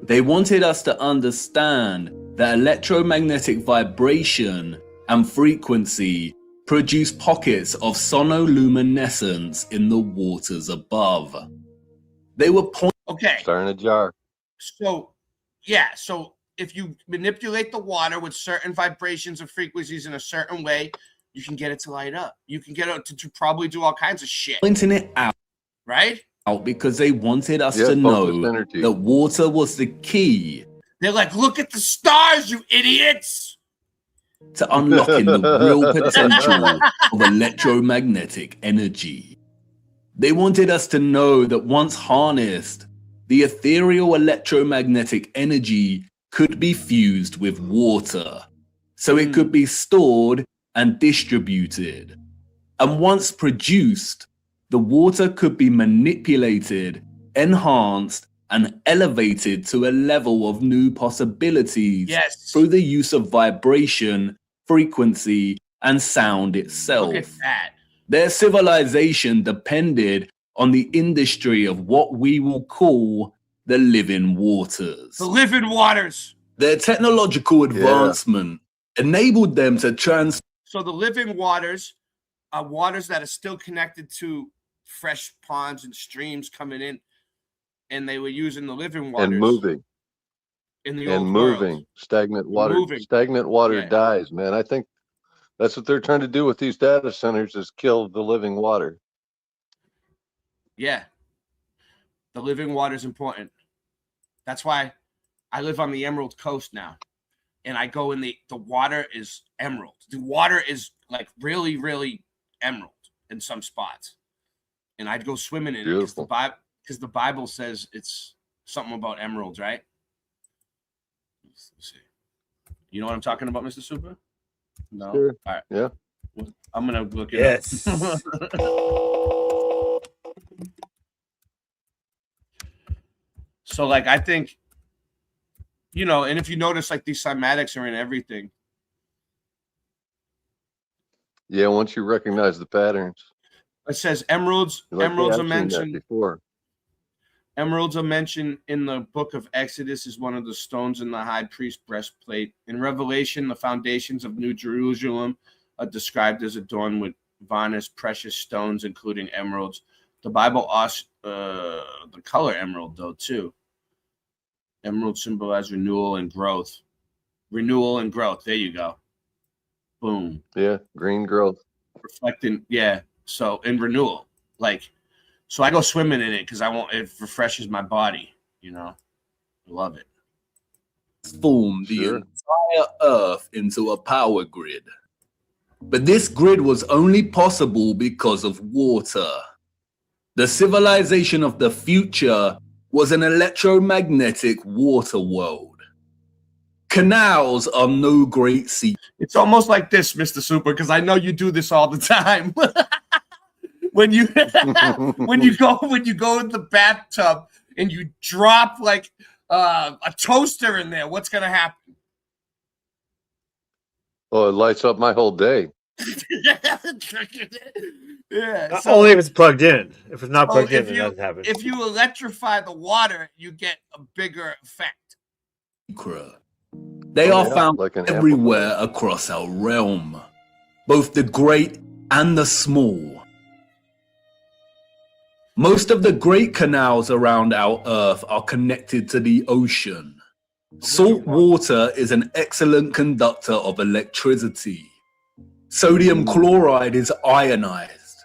They wanted us to understand that electromagnetic vibration and frequency produce pockets of sonoluminescence in the waters above. They were Okay. Star in a jar. So, yeah. So if you manipulate the water with certain vibrations and frequencies in a certain way, you can get it to light up. You can get it to probably do all kinds of shit. pointing it out. Right? Because they wanted us to know that water was the key. They're like, look at the stars, you idiots! To unlocking the real potential of electromagnetic energy. They wanted us to know that once harnessed, the ethereal electromagnetic energy could be fused with water, so it could be stored and distributed. And once produced, the water could be manipulated, enhanced, and elevated to a level of new possibilities through the use of vibration, frequency, and sound itself. Look at that. Their civilization depended on the industry of what we will call the living waters. The living waters. Their technological advancement enabled them to So the living waters are waters that are still connected to fresh ponds and streams coming in, and they were using the living waters And moving. in the And old moving. world. Stagnant water. Moving. Stagnant water Yeah. dies, man. I think that's what they're trying to do with these data centers, is kill the living water. Yeah. The living water is important. That's why I live on the Emerald Coast now. And I go in the water is emerald. The water is like really, really emerald in some spots. And I'd go swimming in it because the Bible says it's something about emeralds, right? Let's see. You know what I'm talking about, Mr. Super? No. Sure. All right. Yeah. I'm gonna look it up. So, like, I think, you know, and if you notice, like, these cymatics are in everything. Yeah, once you recognize the patterns. It says emeralds. Like, Emeralds I've are seen that mentioned. before. Emeralds are mentioned in the book of Exodus as one of the stones in the high priest's breastplate. In Revelation, the foundations of New Jerusalem are described as adorned with varnished precious stones, including emeralds. The Bible also the color emerald, though, too. Emerald symbolize renewal and growth. Renewal and growth. There you go. Boom. Yeah, green growth. Reflecting, yeah. So in renewal, like, so I go swimming in it because it refreshes my body, you know. I love it. Form the entire Earth into a power grid. But this grid was only possible because of water. The civilization of the future was an electromagnetic water world. Canals are no great secret. It's almost like this, Mr. Super, because I know you do this all the time. when you go in the bathtub and you drop like a toaster in there, what's gonna happen? Oh, it lights up my whole day. Yeah. Only if it's plugged in. If it's not plugged in, it doesn't happen. If you electrify the water, you get a bigger effect. They are found everywhere across our realm, both the great and the small. Most of the great canals around our Earth are connected to the ocean. Salt water is an excellent conductor of electricity. Sodium chloride is ionized.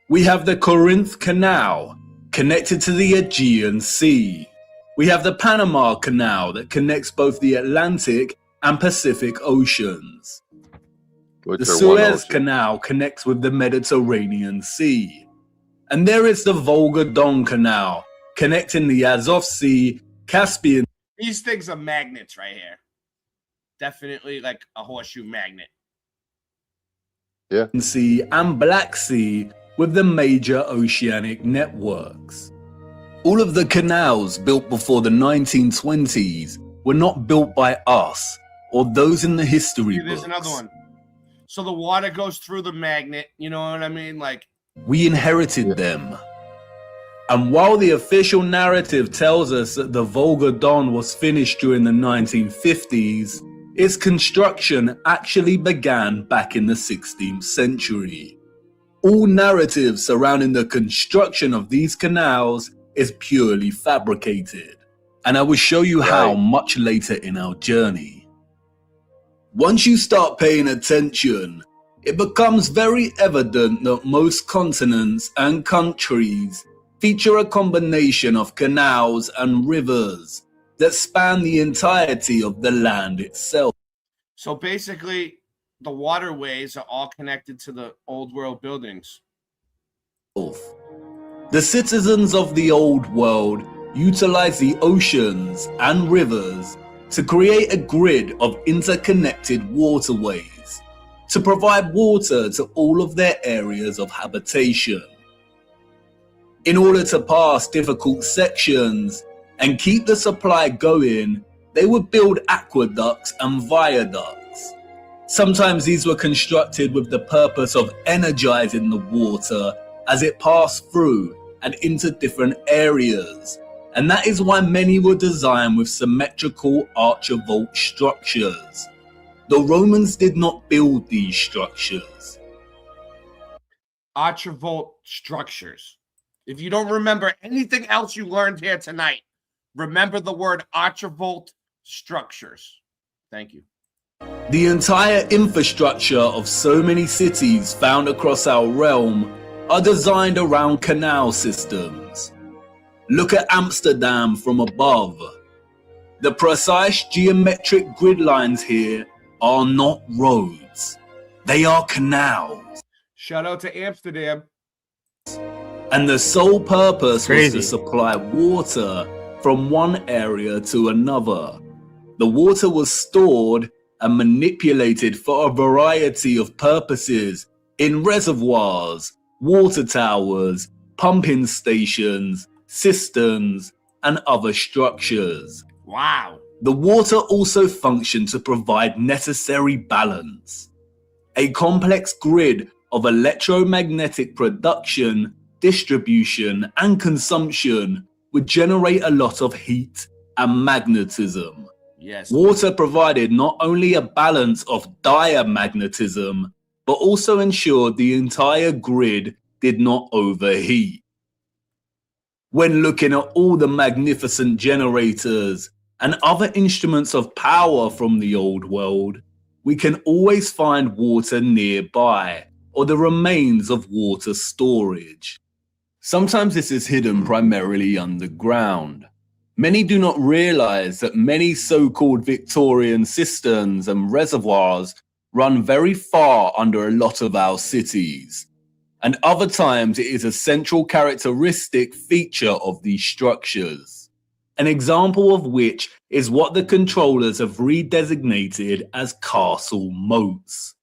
We have the Corinth Canal, connected to the Aegean Sea. We have the Panama Canal that connects both the Atlantic and Pacific Oceans. The Suez Canal connects with the Mediterranean Sea. And there is the Volga-Don Canal, connecting the Azov Sea, Caspian. These things are magnets right here. Definitely like a horseshoe magnet. Yeah. Sea and Black Sea with the major oceanic networks. All of the canals built before the 1920s were not built by us or those in the history books. There's another one. So the water goes through the magnet, you know what I mean? Like, we inherited them. And while the official narrative tells us that the Volga-Don was finished during the 1950s, its construction actually began back in the 16th century. All narrative surrounding the construction of these canals is purely fabricated, and I will show you how much later in our journey. Once you start paying attention, it becomes very evident that most continents and countries feature a combination of canals and rivers that span the entirety of the land itself. So basically, the waterways are all connected to the old world buildings. The citizens of the old world utilize the oceans and rivers to create a grid of interconnected waterways to provide water to all of their areas of habitation. In order to pass difficult sections and keep the supply going, they would build aqueducts and viaducts. Sometimes these were constructed with the purpose of energizing the water as it passed through and into different areas. And that is why many were designed with symmetrical archivolt structures. The Romans did not build these structures. Archivolt structures. If you don't remember anything else you learned here tonight, remember the word archivolt structures. Thank you. The entire infrastructure of so many cities found across our realm are designed around canal systems. Look at Amsterdam from above. The precise geometric grid lines here are not roads. They are canals. Shout out to Amsterdam. And the sole purpose was to supply water from one area to another. The water was stored and manipulated for a variety of purposes in reservoirs, water towers, pumping stations, cisterns, and other structures. Wow. The water also functioned to provide necessary balance. A complex grid of electromagnetic production, distribution, and consumption would generate a lot of heat and magnetism. Yes. Water provided not only a balance of diamagnetism, but also ensured the entire grid did not overheat. When looking at all the magnificent generators and other instruments of power from the old world, we can always find water nearby or the remains of water storage. Sometimes this is hidden primarily underground. Many do not realize that many so-called Victorian cisterns and reservoirs run very far under a lot of our cities. And other times it is a central characteristic feature of these structures. An example of which is what the controllers have redesignated as castle moats.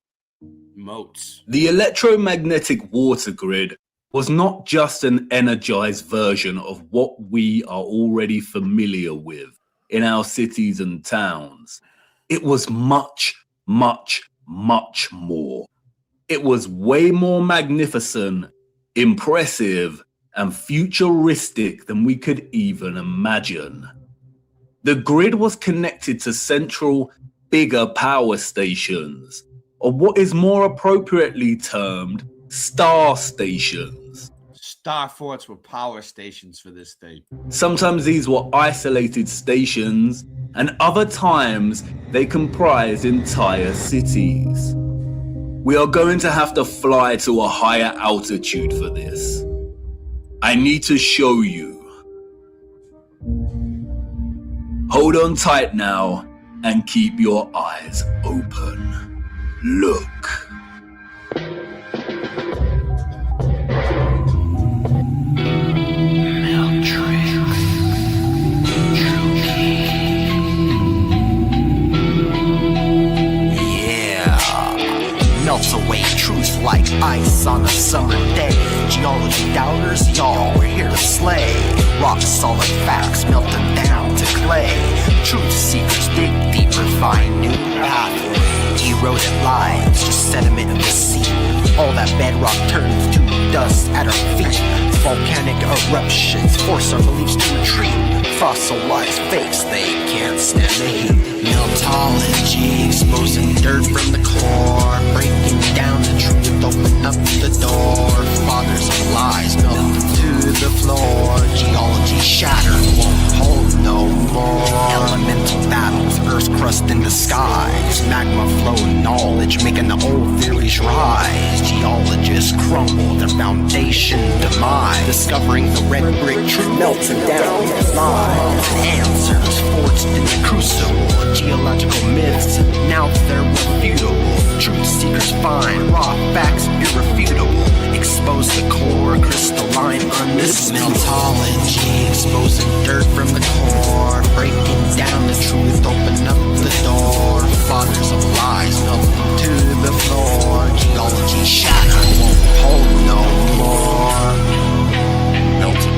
Moats. The electromagnetic water grid was not just an energized version of what we are already familiar with in our cities and towns. It was much, much, much more. It was way more magnificent, impressive, and futuristic than we could even imagine. The grid was connected to central, bigger power stations, or what is more appropriately termed star stations. star forts were power stations for this thing. Sometimes these were isolated stations, and other times they comprised entire cities. We are going to have to fly to a higher altitude for this. I need to show you. Hold on tight now and keep your eyes open. Look. Melts away truth like ice on a summer day. Geology doubters, y'all, we're here to slay. Rock solid facts, melt them down to clay. Truth seekers dig deeper, find new pathways. Eroded lives, just sediment of the sea. All that bedrock turns to dust at our feet. Volcanic eruptions force our beliefs to retreat. Fossilized fakes, they can't stand the heat. Meltology, exposing dirt from the core. Breaking down the truth, open up the door. Fathers of lies melt to the floor. Geology shattered, won't hold no more. Elemental battles, Earth's crust in the skies. Magma flow knowledge, making the old theories rise. Geologists crumble, their foundation demise. Discovering the red brick truth, melting down their lies. Answers forged in the crucible. Geological myths, now they're refutable. Truth seekers find raw facts irrefutable. Expose the core, crystalline, unmissable. Meltology, exposing dirt from the core. Breaking down the truth, open up the door. Fathers of lies melt to the floor. Geology shattered, won't hold no more. Melted,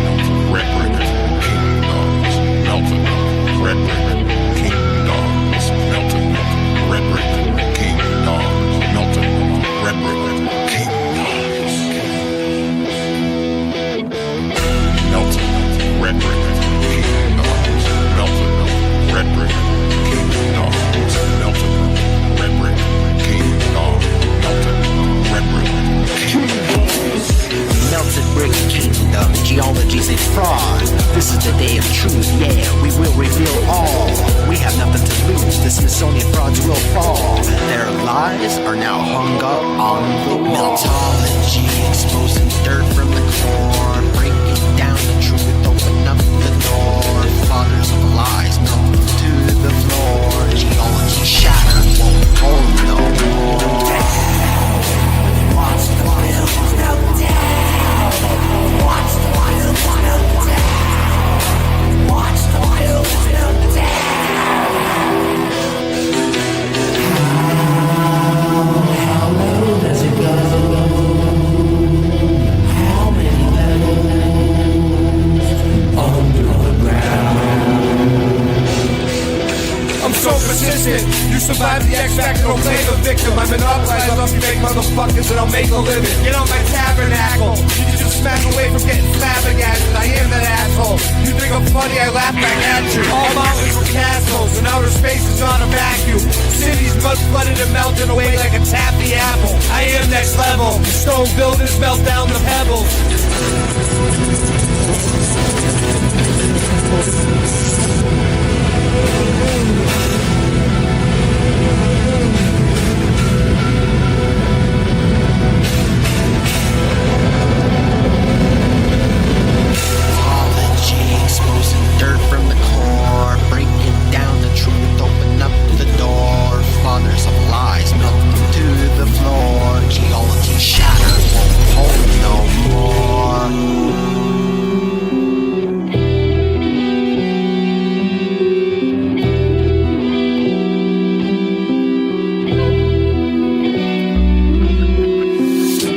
red brick, kingdoms. Melted, red brick, kingdoms. Melted, red brick, kingdoms. Melted, red brick, kingdoms. Melted, red brick, kingdoms. Melted, red brick, kingdoms. Melted, red brick, kingdoms. Melted, red brick, kingdoms. Melted brick kingdom, geology's a fraud. This is the day of truth, yeah, we will reveal all. We have nothing to lose, the Smithsonian frauds will fall. Their lies are now hung up on the wall. Meltology, exposing dirt from the core. Breaking down the truth, open up the door. Fathers of lies melt to the floor. Geology shattered, won't hold no more. Watch the wheels melt down. Watch the wheels melt down. Watch the wheels melt down. How low does it go? How many levels under the ground? I'm so persistent. You survive the X Factor, don't play the victim. I monopolize off you fake motherfuckers and I'll make a living. Get on my tabernacle. You can just smack away from getting flabbergasted. I am that asshole. You think I'm funny, I laugh back at you. All mountains were castles and outer space is on a vacuum. Cities mud flooded and melted away like a taffy apple. I am next level. Stone buildings melt down the pebbles. Exposing dirt from the core, breaking down the truth, open up the door. Fathers of lies melt to the floor. Geology shattered, won't hold no more.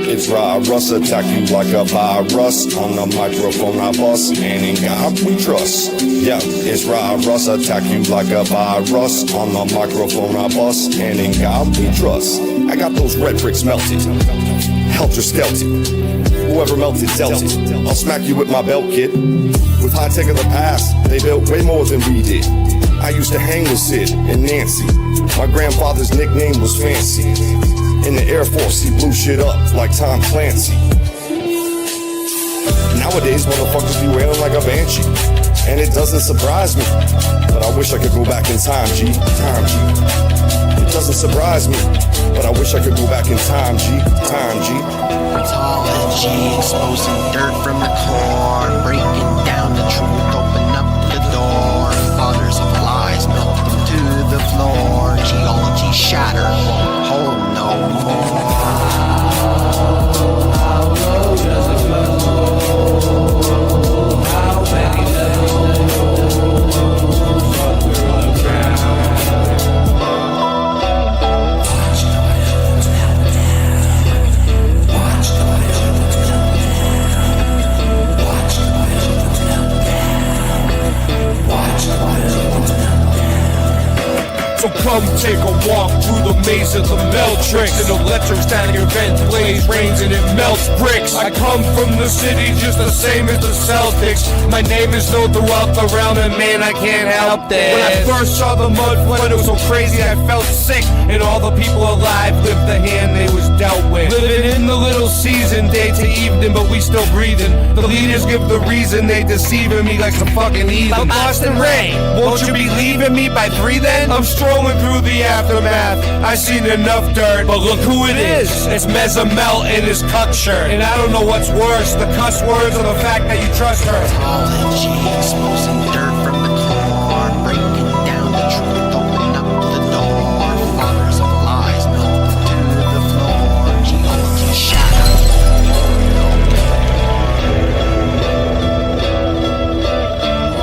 It's Russ, attack you like a virus. On the microphone I bust, and in God we trust. Yeah, it's Russ, attack you like a virus. On the microphone I bust, and in God we trust. I got those red bricks melted, helter skelter. Whoever melted dealt it. I'll smack you with my belt, kid. With high tech of the past, they built way more than we did. I used to hang with Sid and Nancy. My grandfather's nickname was Fancy. In the Air Force, he blew shit up like Tom Clancy. Nowadays, motherfuckers be wailing like a banshee. And it doesn't surprise me. But I wish I could go back in time, G. Time, G. It doesn't surprise me. But I wish I could go back in time, G. Time, G. Mythology, exposing dirt from the core, breaking down the truth, open up the door. Fathers of lies melt them to the floor. Geology shattered, won't hold no more. How low does it go? How many levels under the ground? So come take a walk through the maze of the Meltrix. And electrostatic event blaze rains and it melts bricks. I come from the city just the same as the Celtics. My name is known throughout the realm and man, I can't help this. When I first saw the mud flood, it was so crazy I felt sick. And all the people alive lived the hand they was dealt with. Living in the little season, day to evening, but we still breathing. The leaders give the reason, they deceiving me like some fucking heathen. Boston Rain, won't you be leaving me by 3 then? I'm strolling through the aftermath. I seen enough dirt, but look who it is. It's Mezamel in his cuck shirt. And I don't know what's worse, the cuss words or the fact that you trust her. Mythology, exposing dirt from the core, breaking down the truth, open up the door. Fathers of lies melt them to the floor. Geology shattered.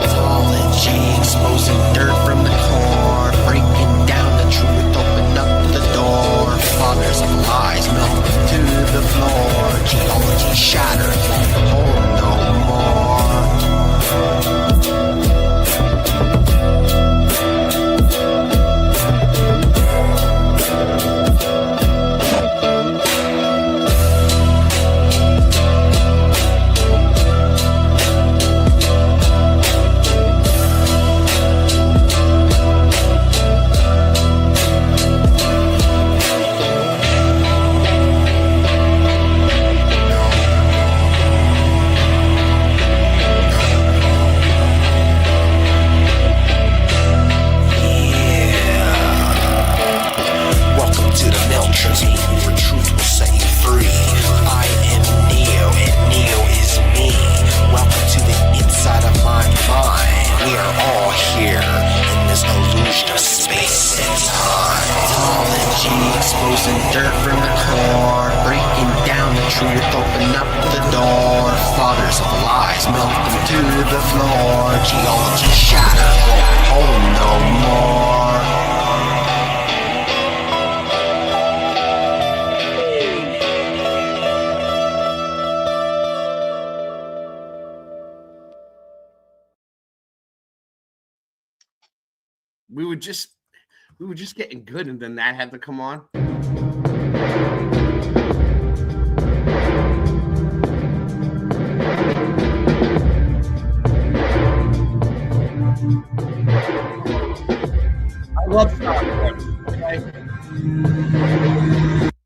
Mythology, exposing dirt from the core, breaking down the truth, open up the door. Fathers of lies melt them to the floor. Geology shattered, won't hold no more. Exposing dirt from the core, breaking down the truth, open up the door. Fathers of lies melt them to the floor. Geology shattered, won't hold no more. We were just getting good, and then that had to come on. I love Star Forts. Okay?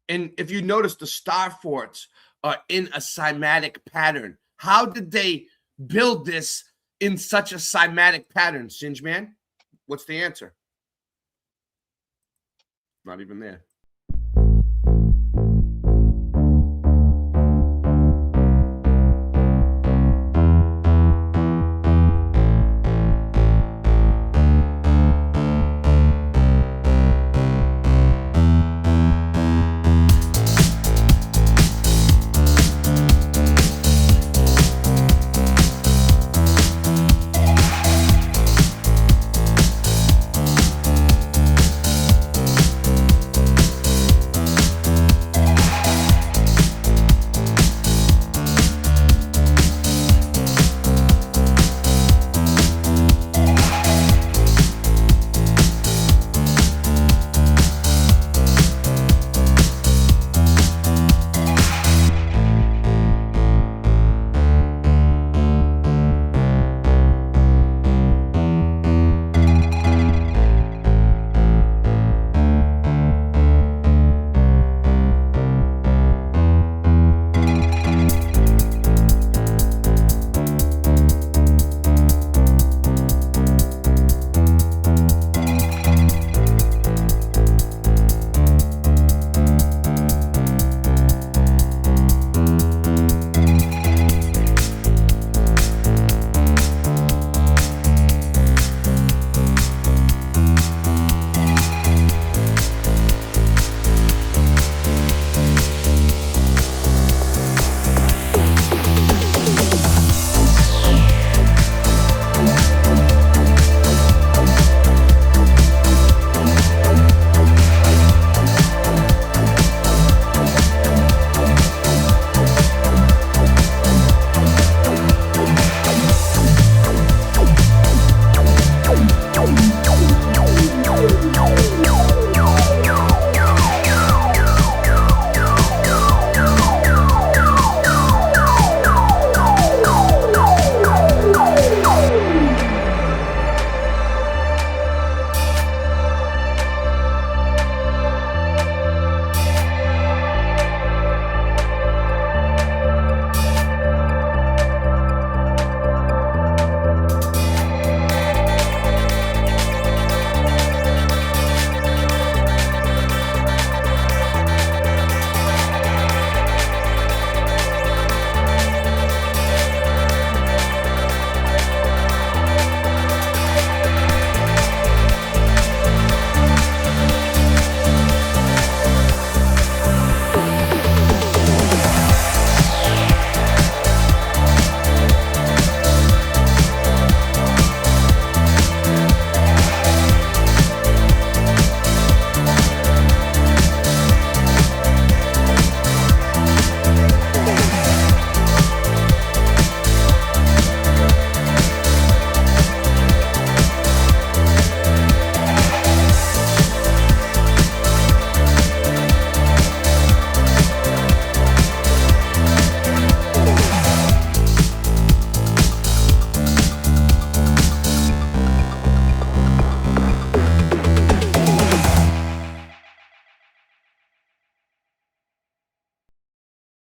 And if you notice, the Star Forts are in a cymatic pattern. How did they build this in such a cymatic pattern, Singe Man? What's the answer? Not even there.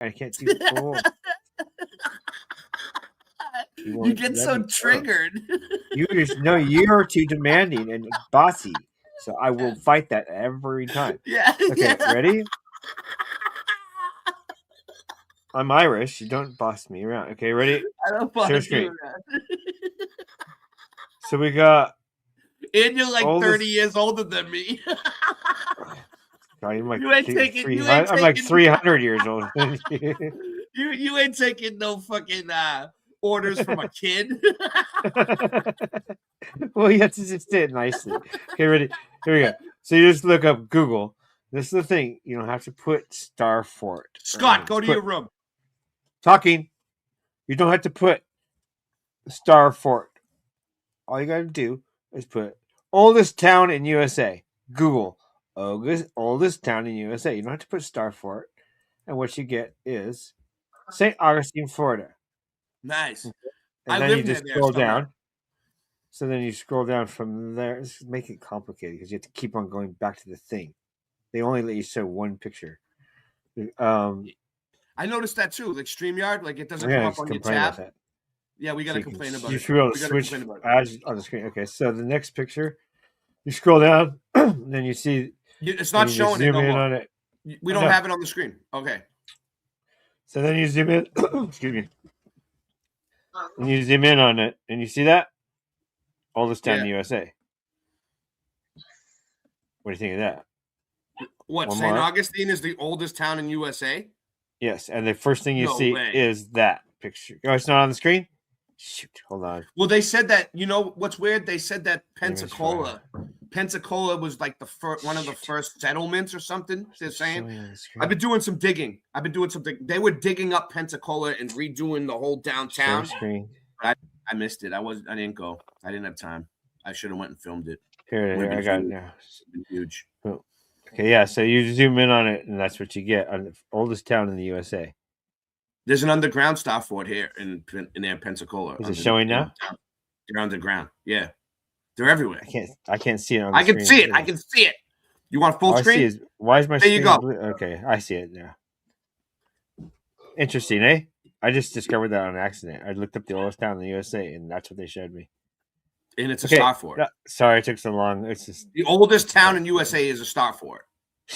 I can't do both. You get so triggered. You're too demanding and bossy. So I will fight that every time. Yeah. Okay, ready? I'm Irish. You don't boss me around. Okay, ready? I don't boss you around. So we got. And you're like 30 years older than me. I'm like, you ain't taking, I'm like 300 years old. you ain't taking no fucking orders from a kid. Well, you have to just say it nicely. Okay, ready? Here we go. So you just look up Google. This is the thing. You don't have to put star for it. Scott, go to your room. Talking. You don't have to put star for it. All you got to do is put oldest town in USA. Google oldest town in USA. You don't have to put star for it. And what you get is St. Augustine, Florida. Nice. And then you just scroll down. So then you scroll down from there. Just make it complicated because you have to keep on going back to the thing. They only let you show one picture. I noticed that too. Like StreamYard, like it doesn't come up on your tab. Yeah, we got to complain about it. You should be able to switch ads on the screen. Okay, so the next picture, you scroll down, then you see. It's not showing it no more. On it. We don't have it on the screen. Okay. So then you zoom in. Excuse me. And you zoom in on it, and you see that? Oldest town in the USA. What do you think of that? What, St. Augustine is the oldest town in USA? Yes, and the first thing you see is that picture. Oh, it's not on the screen? Shoot, hold on. Well, they said that, you know what's weird? They said that Pensacola was like one of the first settlements or something. They're saying. I've been doing some digging. They were digging up Pensacola and redoing the whole downtown. I missed it. I didn't go. I didn't have time. I should have went and filmed it. Here I got it now. Huge. Oh. Okay, yeah. So you zoom in on it, and that's what you get on the oldest town in the USA. There's an underground star fort here in Pensacola. Is it showing now? They're underground. Yeah, they're everywhere. I can't see it on. I can see it. I can see it. You want full screen? Why is my there? Screen You go. blue? Okay, I see it now. Interesting, eh? I just discovered that on accident. I looked up the oldest town in the USA, and that's what they showed me. And it's a star fort. No, sorry, it took so long. It's just the oldest town in USA is a star fort.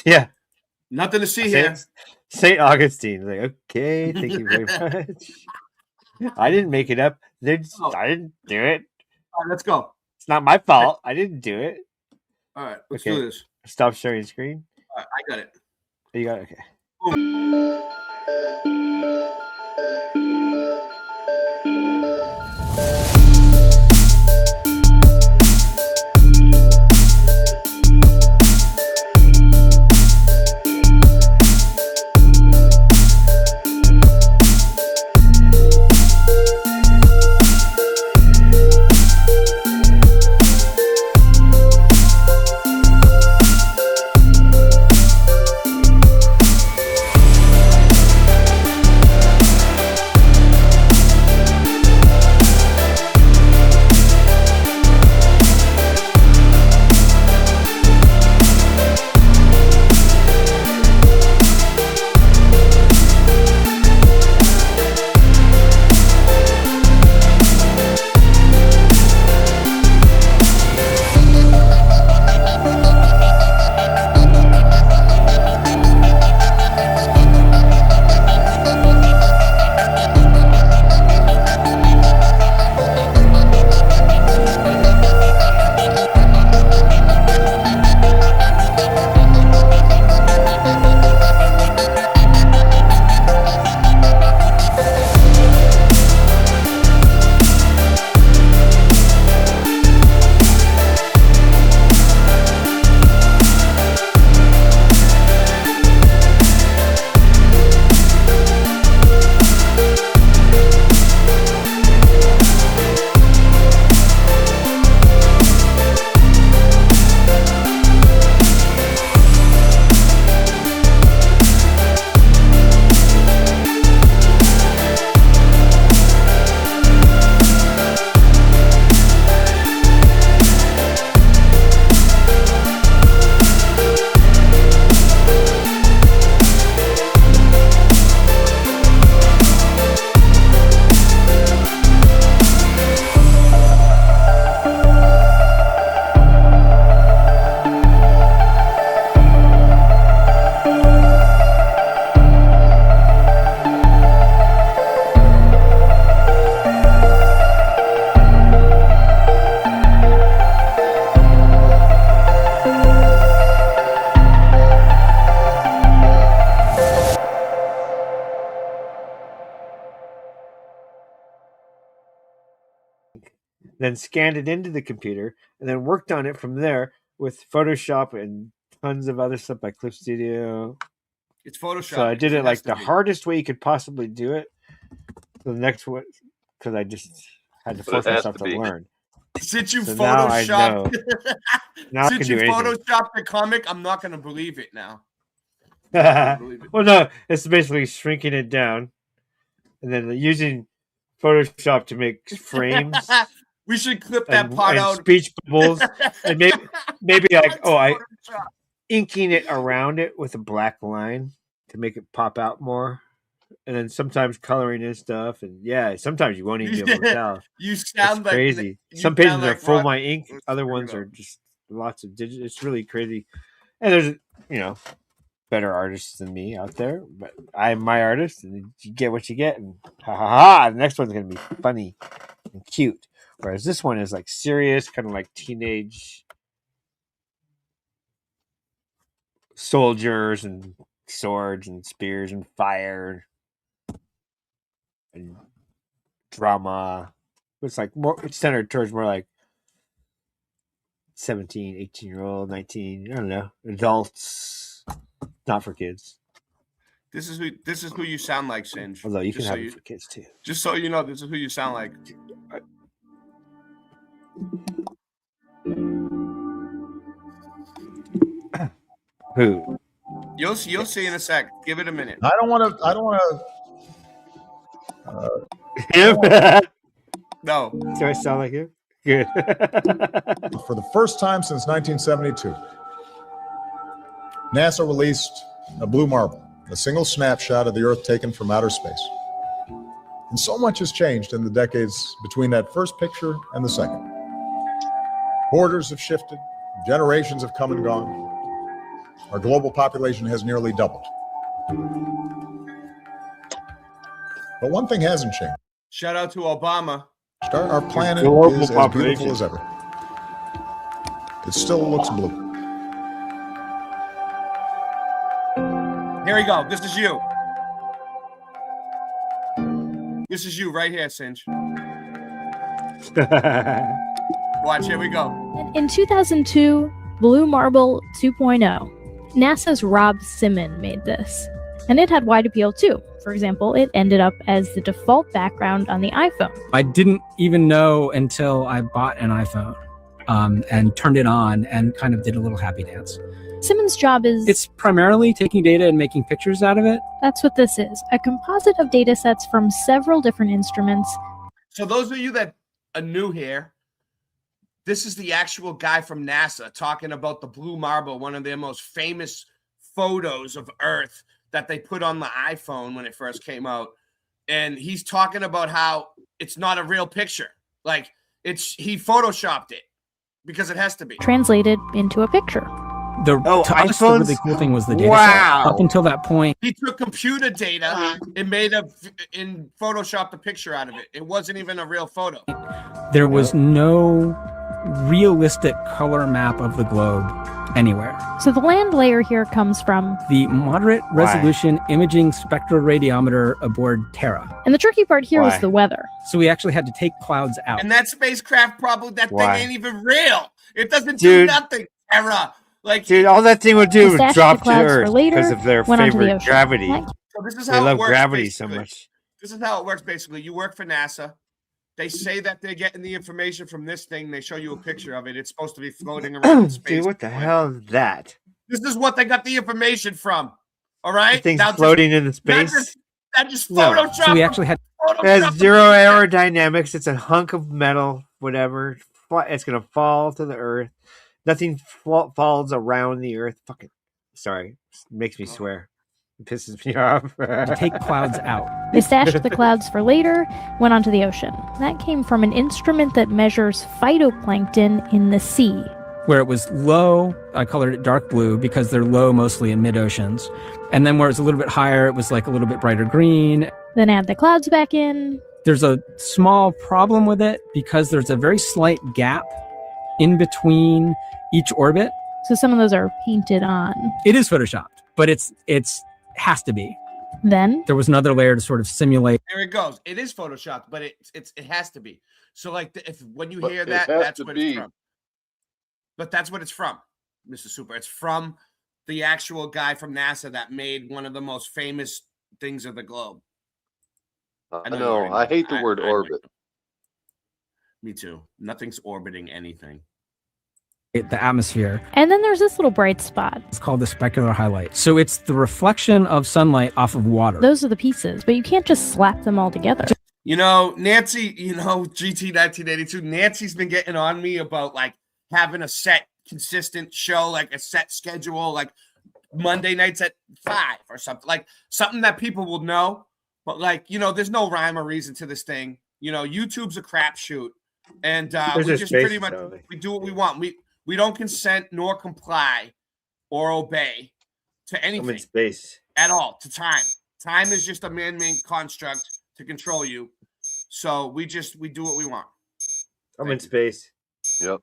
Yeah. Nothing to see here. St. Augustine. Like, okay, thank you very much. I didn't make it up. I didn't do it. All right, let's go. It's not my fault. I didn't do it. All right, let's do this. Stop sharing screen. All right, I got it. You got it? Okay. Boom. then scanned it into the computer, and then worked on it from there with Photoshop and tons of other stuff like Clip Studio. It's Photoshop. So I did it like the be. hardest way you could possibly do it. The next one, because I just had to force myself to learn. Since you So now I know. Photoshopped, Now I since can you do anything. photoshopped the comic, I'm not gonna believe it now. Well, no, it's basically shrinking it down and then using Photoshop to make frames. We should clip that part and out. Speech bubbles, and maybe like inking it around it with a black line to make it pop out more, and then sometimes coloring in stuff, and sometimes you won't even be able to tell. You sound it's like crazy. Some pages are full my ink, other ones are just lots of digital. It's really crazy, and there's better artists than me out there, but I'm my artist, and you get what you get, and the next one's gonna be funny and cute. Whereas this one is like serious, kind of like teenage soldiers and swords and spears and fire and drama. It's like it's centered towards more like 17, 18-year-old, 19, I don't know, adults, not for kids. This is who you sound like, Singe. Although you can have it for kids too. Just so you know, this is who you sound like. Who? You'll see in a sec. Give it a minute. I don't want to. No. Do I sound like you? Good. For the first time since 1972, NASA released a blue marble, a single snapshot of the Earth taken from outer space. And so much has changed in the decades between that first picture and the second. Borders have shifted, generations have come and gone. Our global population has nearly doubled. But one thing hasn't changed. Shout out to Obama. Our planet is as beautiful as ever. It still looks blue. Here we go. This is you. This is you right here, Singe. Watch, here we go. In 2002, Blue Marble 2.0, NASA's Rob Simon made this. And it had wide appeal too. For example, it ended up as the default background on the iPhone. I didn't even know until I bought an iPhone and turned it on and kind of did a little happy dance. Simon's job is... It's primarily taking data and making pictures out of it. That's what this is. A composite of data sets from several different instruments. So those of you that are new here, this is the actual guy from NASA talking about the Blue Marble, one of their most famous photos of Earth that they put on the iPhone when it first came out. And he's talking about how it's not a real picture. Like, he photoshopped it because it has to be. Translated into a picture. To us, the really cool thing was the data set. Up until that point, he took computer data and photoshopped a picture out of it. It wasn't even a real photo. There was no realistic color map of the globe anywhere. So the land layer here comes from the moderate resolution imaging spectroradiometer aboard Terra. And the tricky part here was the weather. So we actually had to take clouds out. And that spacecraft thing ain't even real. It doesn't do nothing, Terra. Dude, all that thing would do was drop to Earth later, because of their favorite gravity. So this is how they love it works, gravity basically. so much. This is how it works, basically. You work for NASA. They say that they're getting the information from this thing. They show you a picture of it. It's supposed to be floating around in space. Dude, what the hell is that? This is what they got the information from. All right? The thing's floating in the space? That just Photoshop. So we actually had... It has zero aerodynamics. It's a hunk of metal, whatever. It's going to fall to the Earth. Nothing falls around the Earth. Fucking sorry. It makes me swear. It pisses me off. To take clouds out. They stashed the clouds for later, went onto the ocean. That came from an instrument that measures phytoplankton in the sea. Where it was low, I colored it dark blue because they're low mostly in mid-oceans. And then where it's a little bit higher, it was like a little bit brighter green. Then add the clouds back in. There's a small problem with it because there's a very slight gap in between each orbit. So some of those are painted on. It is photoshopped, but it's has to be. Then There was another layer to sort of simulate. There it goes. It is photoshopped, but it has to be. So like if when you But hear it that, has that's to what be. it's from. But that's what it's from, Mr. Super. It's from the actual guy from NASA that made one of the most famous things of the globe. I you know. already I hate the word orbit. Me too. Nothing's orbiting anything. The atmosphere. And then there's this little bright spot. It's called the specular highlight. So it's the reflection of sunlight off of water. Those are the pieces, but you can't just slap them all together. You know, Nancy, GT 1982, Nancy's been getting on me about like having a set consistent show, like a set schedule, like Monday nights at 5 or something, like something that people will know. But like, there's no rhyme or reason to this thing. YouTube's a crapshoot. And we just pretty much, we do what we want. We don't consent nor comply or obey to anything. I'm in space. At all, to time. Time is just a man-made construct to control you. So we do what we want. I'm in space. Yep.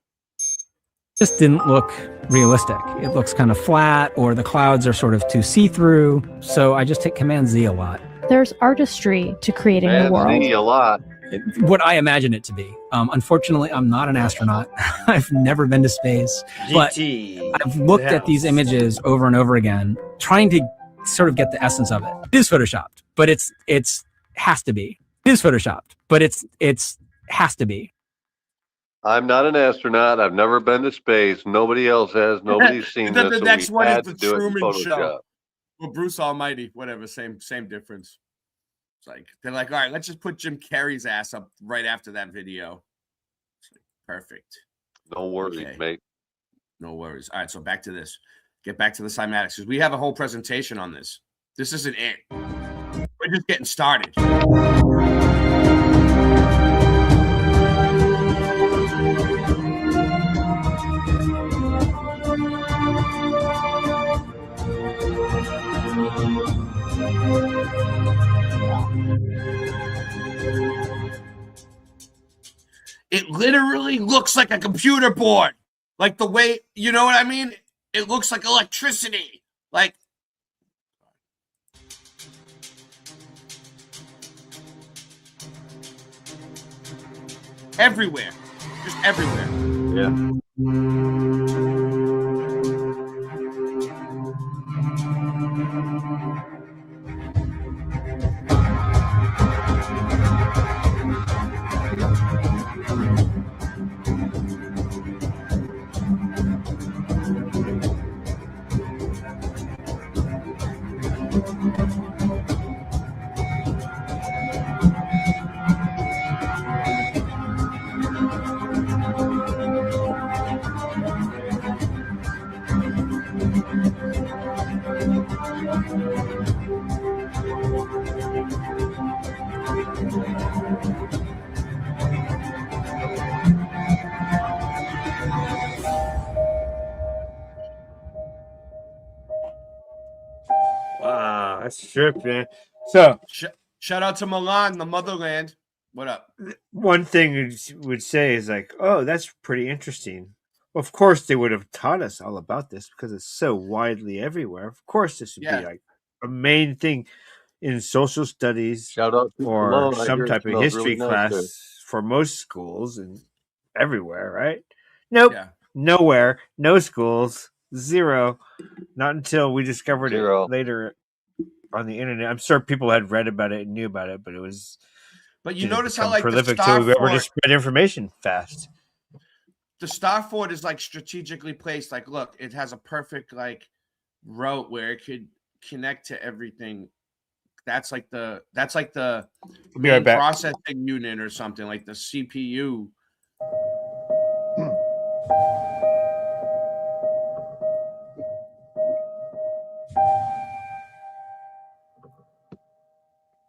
Just didn't look realistic. It looks kind of flat, or the clouds are sort of too see-through. So I just hit Command Z a lot. There's artistry to creating the world. Z a lot. What I imagine it to be. Unfortunately, I'm not an astronaut. I've never been to space. But I've looked at these images over and over again, trying to sort of get the essence of it. It is photoshopped, but it's has to be. It is photoshopped, but it's has to be. I'm not an astronaut. I've never been to space. Nobody else has. Nobody's seen this. The so next we one had is the to do it in Truman Show. Photoshop. Well, Bruce Almighty, whatever, same difference. It's like they're like, all right, let's just put Jim Carrey's ass up right after that video. It's like, perfect. No worries, mate. No worries. All right, so back to this. Get back to the cymatics because we have a whole presentation on this. This isn't it. We're just getting started. It literally looks like a computer board. Like the way, you know what I mean? It looks like electricity. Like, everywhere. Just everywhere. Yeah. Wow, that's trip, man. So shout out to Milan, the motherland. What up? One thing you would say is like, oh, that's pretty interesting. Well, of course, they would have taught us all about this because it's so widely everywhere. Of course, this would be like a main thing in social studies Shout out to or Malone. I some hear it type of smells history really nice class there. for most schools and everywhere, right? Nope, Yeah. nowhere, no schools, zero. Not until we discovered it later on the internet. I'm sure people had read about it and knew about it, but it was. But you didn't notice how become like prolific the till we were able to Starfort, spread information fast. the Starfort is like strategically placed. Like, look, it has a perfect like route where it could connect to everything. That's like the Be right back. processing unit or something like the CPU.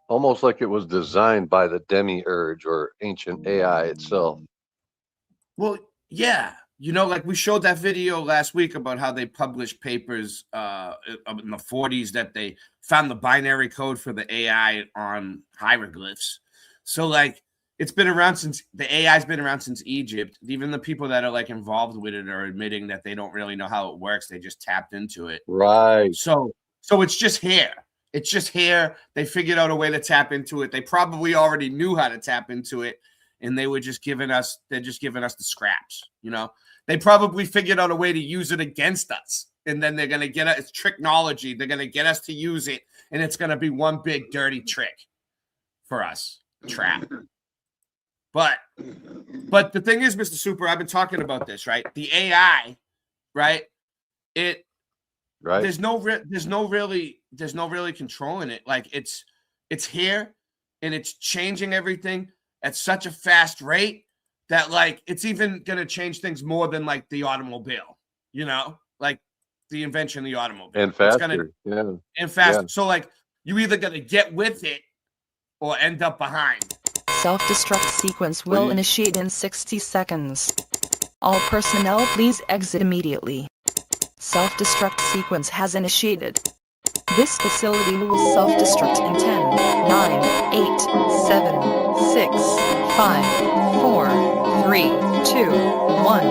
Almost like it was designed by the demiurge or ancient AI itself. Well, yeah. Like we showed that video last week about how they published papers in the 40s that they found the binary code for the AI on hieroglyphs. So like it's been around since the AI's been around since Egypt. Even the people that are like involved with it are admitting that they don't really know how it works. They just tapped into it. Right. So it's just here. It's just here. They figured out a way to tap into it. They probably already knew how to tap into it, and they're just giving us the scraps, you know? They probably figured out a way to use it against us, and then they're going to get us. It's technology. They're going to get us to use it, and it's going to be one big dirty trick for us. Trap. But the thing is, Mr. Super, I've been talking about this, right? The AI, right? There's no really controlling it. Like it's here, and it's changing everything at such a fast rate that like it's even gonna change things more than like the automobile, you know, like the invention of the automobile. And faster, and faster. Yeah. So like you either gonna get with it or end up behind. Self-destruct sequence will initiate in 60 seconds. All personnel, please exit immediately. Self-destruct sequence has initiated. This facility will self-destruct in 10, 9, 8, 7, 6, 5, 4, 3, 2, 1.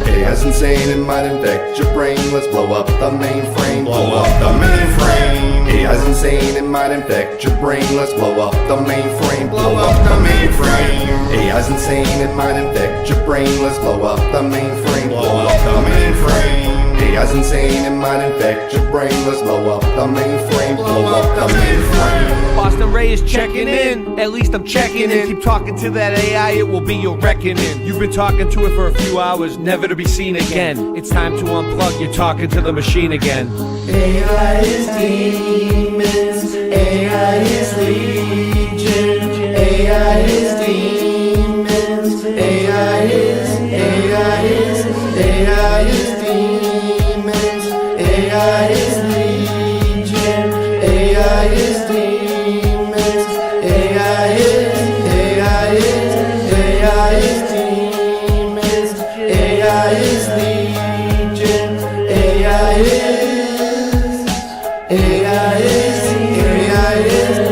AI's insane, it might infect your brain. Let's blow up the mainframe. Blow up the mainframe. AI's insane, it might infect your brain. Let's blow up the mainframe. Blow up the mainframe. AI's insane, it might infect your brain. Let's blow up the mainframe. Blow up the mainframe. AI's insane, it might infect your brain. Let's blow up the mainframe. Blow up the mainframe. Boston Ray is checking in. At least I'm checking in. Keep talking to that AI, it will be your reckoning. You've been talking to it for a few hours, never to be seen again. It's time to unplug, you're talking to the machine again. AI is demons, AI is legion, AI is demons, AI is demons, AI is legion, AI is demons, AI is demons, AI is legion, AI is.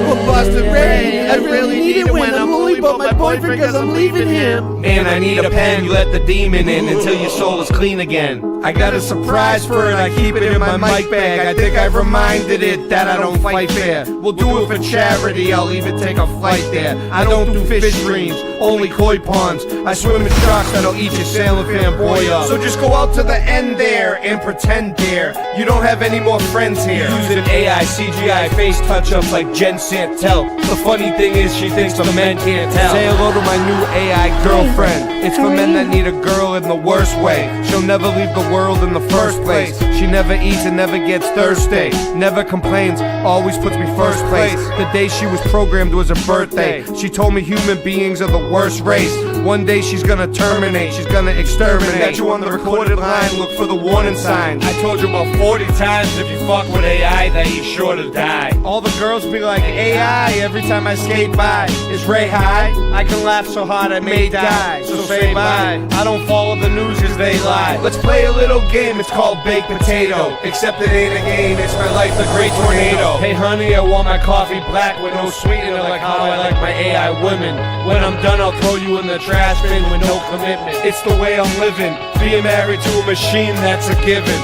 Well, Boston Ray, I really need it when I'm only but my boyfriend cause I'm leaving him. Man, I need a pen, you let the demon in until your soul is clean again. I got a surprise for it, I keep it in my mic bag. I think I've reminded it that I don't fight fair. We'll do it for charity, I'll even take a flight there. I don't do fish dreams, only koi ponds. I swim in sharks that'll eat your sailing fanboy up. So just go out to the end there and pretend there you don't have any more friends here. Using AI CGI face touch-ups like Jen Santel. The funny thing is she thinks the men can't tell. Say hello to my new AI girlfriend. It's for men that need a girl in the worst way. She'll never leave the world in the first place. She never eats and never gets thirsty. Never complains, always puts me first place. The day she was programmed was her birthday. She told me human beings are the worst race. One day she's gonna terminate, she's gonna exterminate. Got you on the recorded line, look for the warning signs. I told you about 40 times if you fuck with AI that he's sure to die. All the girls be like, AI every time I skate by. Is Ray high? I can laugh so hard I may die. So say bye. I don't follow the news cause they lie. Let's play a little game, it's called baked potato. Except it ain't a game, it's my life, the great tornado. Hey honey, I want my coffee black with no sweetener, like how I like my AI women. When I'm done, I'll throw you in the trash bin with no commitment. It's the way I'm living, being married to a machine, that's a given.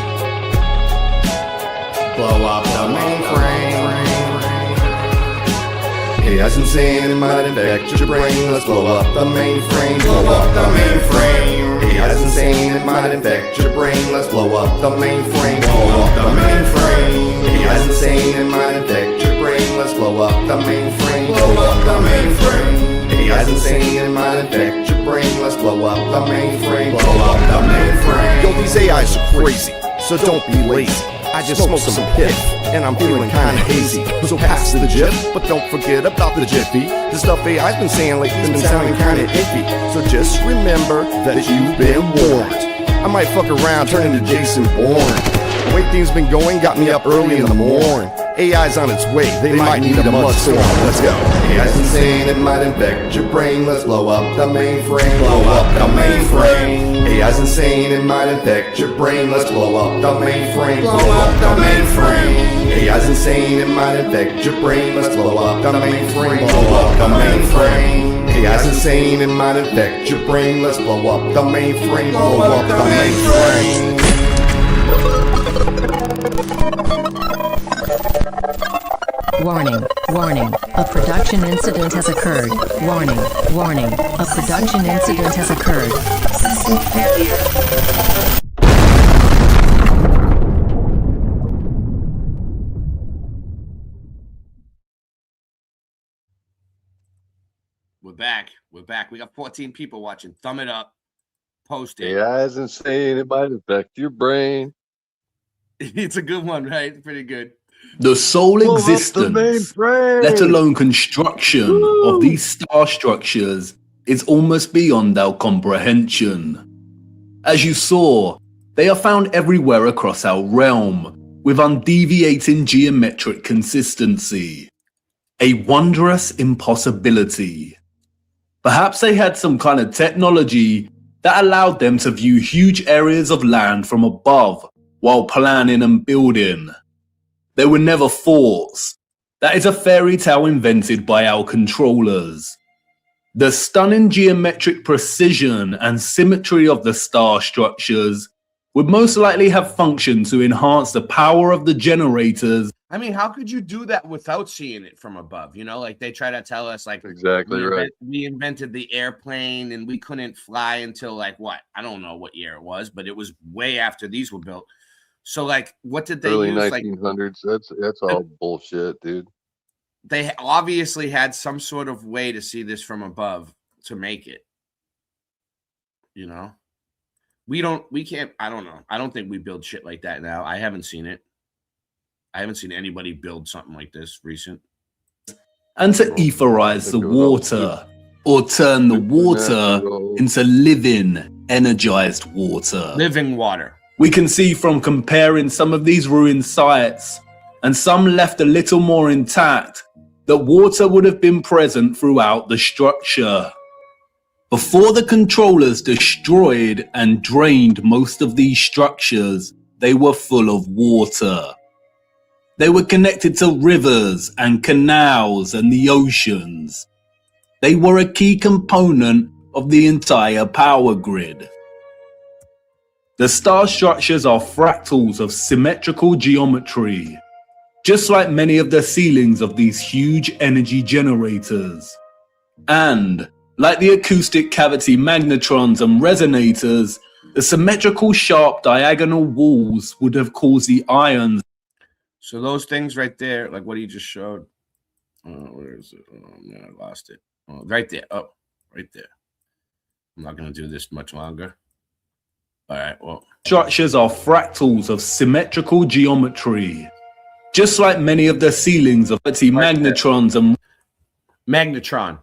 Blow up the mainframe. AI's insane, it might infect your brain. Let's blow up the mainframe. Blow up the mainframe. AI's insane, it might infect your brain. Let's blow up the mainframe. Blow up the mainframe. AI's insane, it might infect your brain. Let's blow up the mainframe. Blow up the mainframe. AI's insane, it might infect your brain. Let's blow up the mainframe. Blow up the mainframe. Yo, these AIs are crazy, so don't be lazy. I just smoked some piff, and I'm feeling kinda hazy. So pass the jif, but don't forget about the jiffy. The stuff AI's been saying lately been sounding kinda iffy. So just remember that you've been warned. I might fuck around, turn into Jason Bourne. The way things been going got me up early in the morning. AI's on its way, they might need a mud storm. Let's go. AI's insane, it might infect your brain. Let's blow up the mainframe. Blow up the mainframe. AI's insane, it might infect your brain. Let's blow up the mainframe. Blow up the mainframe. AI's insane, it might infect your brain. Let's blow up the mainframe. Blow up the mainframe. AI's insane, it might infect your brain. Let's blow up the mainframe. Blow up the mainframe. Warning, warning, a production incident has occurred. Warning, warning, a production incident has occurred. We're back. We're back. We got 14 people watching. Thumb it up. Post it. AI isn't saying it might affect your brain. It's a good one, right? Pretty good. The sole existence, let alone construction, of these star structures is almost beyond our comprehension. As you saw, they are found everywhere across our realm, with undeviating geometric consistency. A wondrous impossibility. Perhaps they had some kind of technology that allowed them to view huge areas of land from above while planning and building. They were never forts. That is a fairy tale invented by our controllers. The stunning geometric precision and symmetry of the star structures would most likely have functioned to enhance the power of the generators. I mean, how could you do that without seeing it from above? You know, like they try to tell us, like, exactly right. We invented the airplane and we couldn't fly until, like, what? I don't know what year it was, but it was way after these were built. So, like, what did they Early use? 1900s. That's all bullshit, dude. They obviously had some sort of way to see this from above to make it. You know, we can't. I don't know. I don't think we build shit like that now. I haven't seen it. I haven't seen anybody build something like this recent. And to etherize the water, or turn the water into living, energized water. Living water. We can see from comparing some of these ruined sites, and some left a little more intact, that water would have been present throughout the structure. Before the controllers destroyed and drained most of these structures, they were full of water. They were connected to rivers and canals and the oceans. They were a key component of the entire power grid. The star structures are fractals of symmetrical geometry, just like many of the ceilings of these huge energy generators. And, like the acoustic cavity magnetrons and resonators, the symmetrical sharp diagonal walls would have caused the ions. So those things right there, like what he just showed. Where is it? Oh man, I lost it. Oh, right there. Oh, right there. I'm not going to do this much longer. All right, well. Structures are fractals of symmetrical geometry, just like many of the ceilings of magnetrons and magnetron.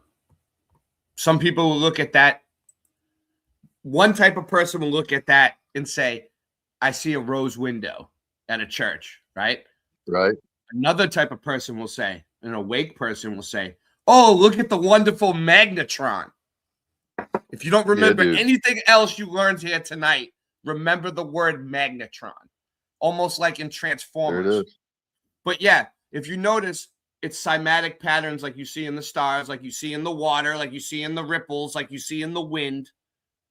Some people will look at that. One type of person will look at that and say, I see a rose window at a church, right? Right. Another type of person will say, an awake person will say, oh, look at the wonderful magnetron. If you don't remember anything else you learned here tonight, remember the word magnetron. Almost like in Transformers. There it is. But yeah, if you notice, it's cymatic patterns like you see in the stars, like you see in the water, like you see in the ripples, like you see in the wind.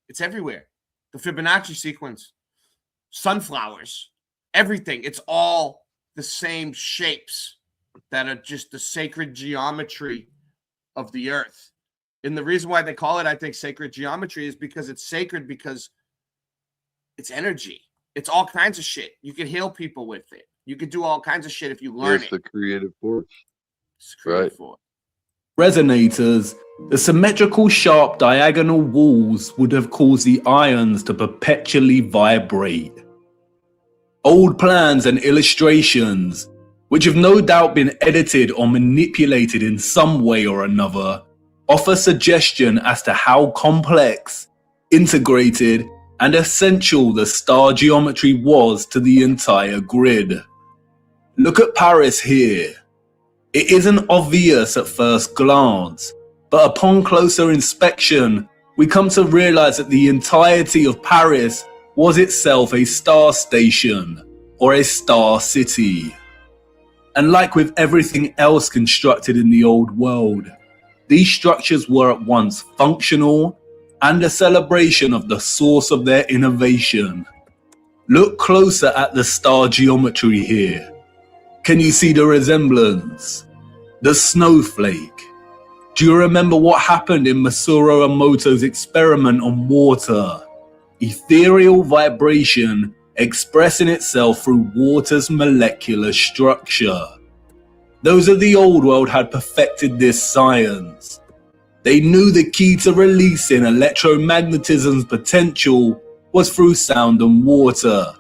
It's everywhere. The Fibonacci sequence, sunflowers, everything. It's all the same shapes that are just the sacred geometry of the earth. And the reason why they call it, I think, sacred geometry is because it's sacred because it's energy. It's all kinds of shit. You can heal people with it. You can do all kinds of shit if you learn It's the creative force. It's creative force. Resonators, the symmetrical sharp diagonal walls would have caused the ions to perpetually vibrate. Old plans and illustrations, which have no doubt been edited or manipulated in some way or another, offer suggestion as to how complex, integrated, and essential the star geometry was to the entire grid. Look at Paris here. It isn't obvious at first glance, but upon closer inspection, we come to realize that the entirety of Paris was itself a star station, or a star city. And like with everything else constructed in the old world, these structures were at once functional and a celebration of the source of their innovation. Look closer at the star geometry here. Can you see the resemblance? The snowflake. Do you remember what happened in Masaru Emoto's experiment on water? Ethereal vibration expressing itself through water's molecular structure. Those of the old world had perfected this science. They knew the key to releasing electromagnetism's potential was through sound and water.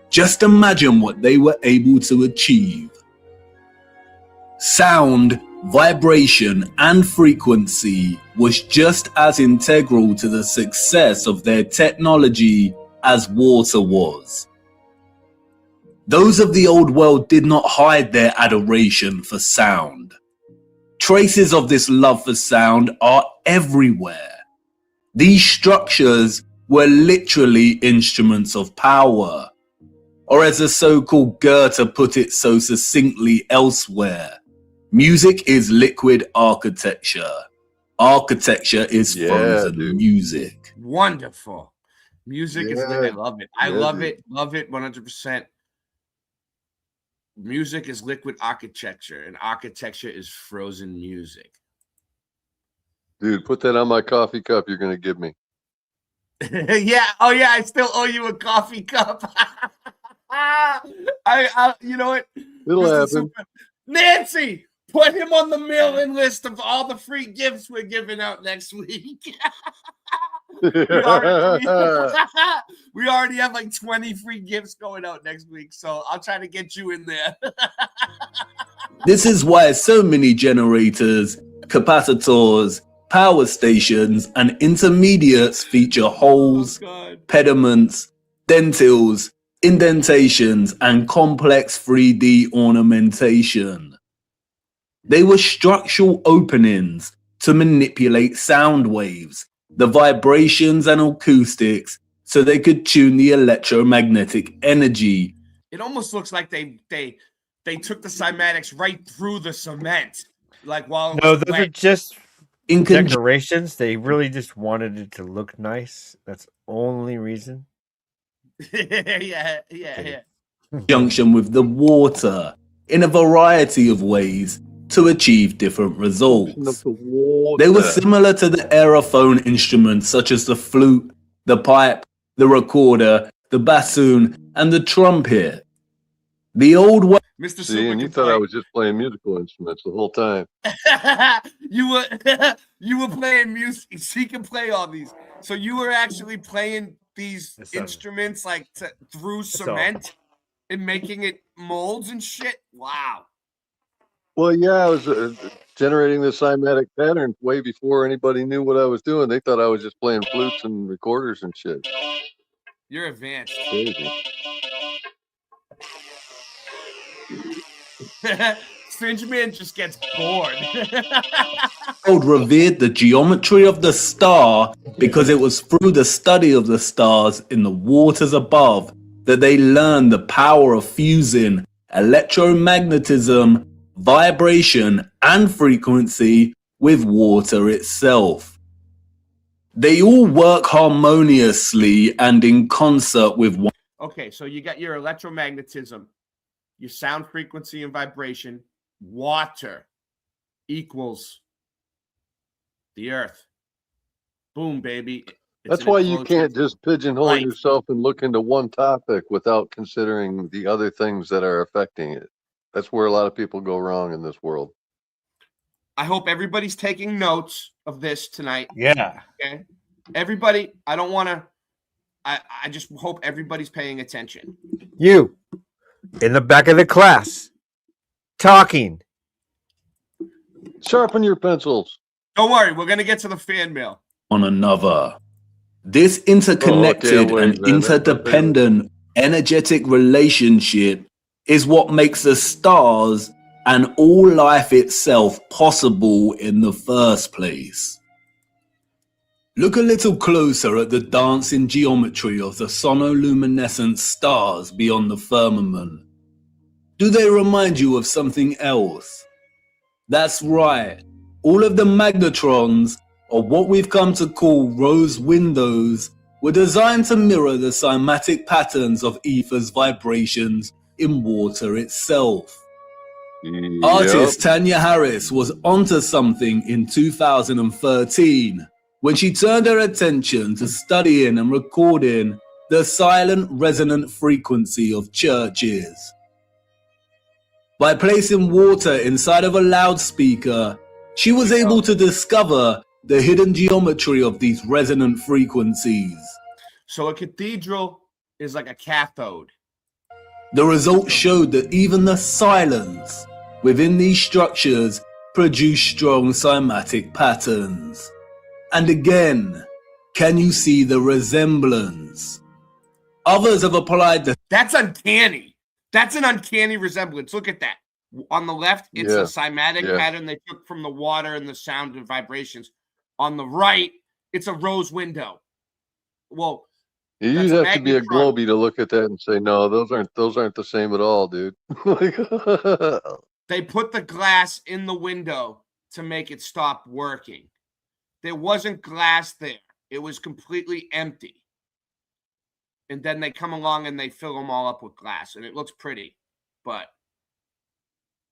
Just imagine what they were able to achieve. Sound, vibration, and frequency was just as integral to the success of their technology as water was. Those of the old world did not hide their adoration for sound. Traces of this love for sound are everywhere. These structures were literally instruments of power. Or as the so-called Goethe put it so succinctly elsewhere, music is liquid architecture. Architecture is frozen music. Wonderful. Music is lit. I love it. I love it. Love it 100%. Music is liquid architecture, and architecture is frozen music. Dude, put that on my coffee cup you're going to give me. Yeah. Oh, yeah. I still owe you a coffee cup. I you know what? It'll happen. Nancy, put him on the mailing list of all the free gifts we're giving out next week. we already have like 20 free gifts going out next week, so I'll try to get you in there. This is why so many generators, capacitors, power stations, and intermediates feature holes, pediments, dentils, indentations, and complex 3D ornamentation. They were structural openings to manipulate sound waves, the vibrations and acoustics, so they could tune the electromagnetic energy. It almost looks like they took the cymatics right through the cement. Like while No, those are just decorations. They really just wanted it to look nice. That's the only reason. yeah. Junction with the water in a variety of ways to achieve different results. They were similar to the aerophone instruments such as the flute, the pipe, the recorder, the bassoon, and the trumpet. The old way. Mr. See, and you thought I was just playing musical instruments the whole time. you were playing music. He can play all these. So you were actually playing these instruments like through cement and making it molds and shit. Wow. Well, yeah, I was generating the cymatic patterns way before anybody knew what I was doing. They thought I was just playing flutes and recorders and shit. You're advanced. Crazy. Strange Man just gets bored. Old revered the geometry of the star because it was through the study of the stars in the waters above that they learned the power of fusing electromagnetism, vibration, and frequency with water itself. They all work harmoniously and in concert with one. Okay, so you got your electromagnetism, your sound frequency and vibration, water equals the earth. Boom, baby. That's why you can't just pigeonhole yourself and look into one topic without considering the other things that are affecting it. That's where a lot of people go wrong in this world. I hope everybody's taking notes of this tonight. Yeah. Okay. Everybody, I don't want to. I just hope everybody's paying attention. You, in the back of the class, talking. Sharpen your pencils. Don't worry, we're gonna get to the fan mail. On another. This interconnected and interdependent energetic relationship is what makes the stars and all life itself possible in the first place. Look a little closer at the dancing geometry of the sonoluminescent stars beyond the firmament. Do they remind you of something else? That's right, all of the magnetrons, or what we've come to call rose windows, were designed to mirror the cymatic patterns of ether's vibrations in water itself. Artist Tanya Harris was onto something in 2013 when she turned her attention to studying and recording the silent resonant frequency of churches. By placing water inside of a loudspeaker, she was able to discover the hidden geometry of these resonant frequencies. So a cathedral is like a cathode. The results showed that even the silence within these structures produced strong cymatic patterns. And again, can you see the resemblance? Others have applied the... That's uncanny. That's an uncanny resemblance. Look at that. On the left, it's a cymatic pattern they took from the water and the sound and vibrations. On the right, it's a rose window. Well, you'd have to be a Globie to look at that and say, no, those aren't the same at all, dude. They put the glass in the window to make it stop working. There wasn't glass there. It was completely empty. And then they come along and they fill them all up with glass. And it looks pretty, but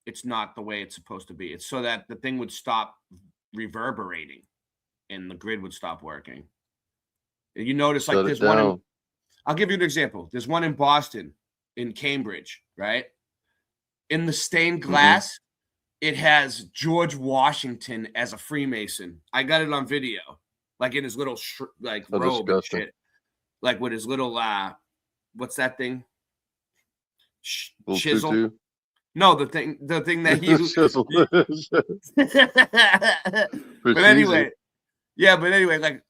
it's not the way it's supposed to be. It's so that the thing would stop reverberating and the grid would stop working. And you notice, like, there's one I'll give you an example. There's one in Boston, in Cambridge, right? In the stained glass, it has George Washington as a Freemason. I got it on video, like in his little robe and shit, like with his little what's that thing? Chisel. Tutu. No, the thing that you. But anyway, like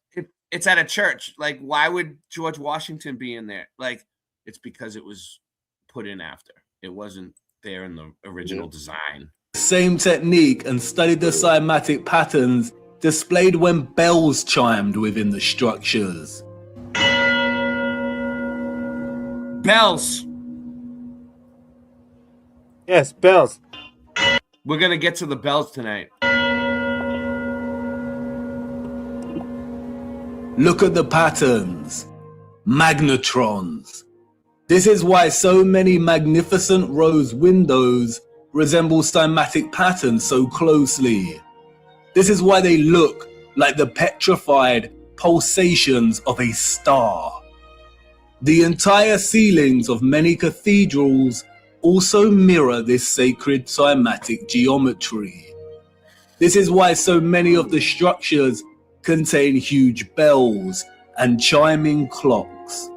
it's at a church. Like, why would George Washington be in there? Like, it's because it was put in after. It wasn't there in the original design. Same technique and studied the cymatic patterns displayed when bells chimed within the structures. Bells. Yes, bells. We're going to get to the bells tonight. Look at the patterns. Magnetrons. This is why so many magnificent rose windows resemble cymatic patterns so closely. This is why they look like the petrified pulsations of a star. The entire ceilings of many cathedrals also mirror this sacred cymatic geometry. This is why so many of the structures contain huge bells and chiming clocks.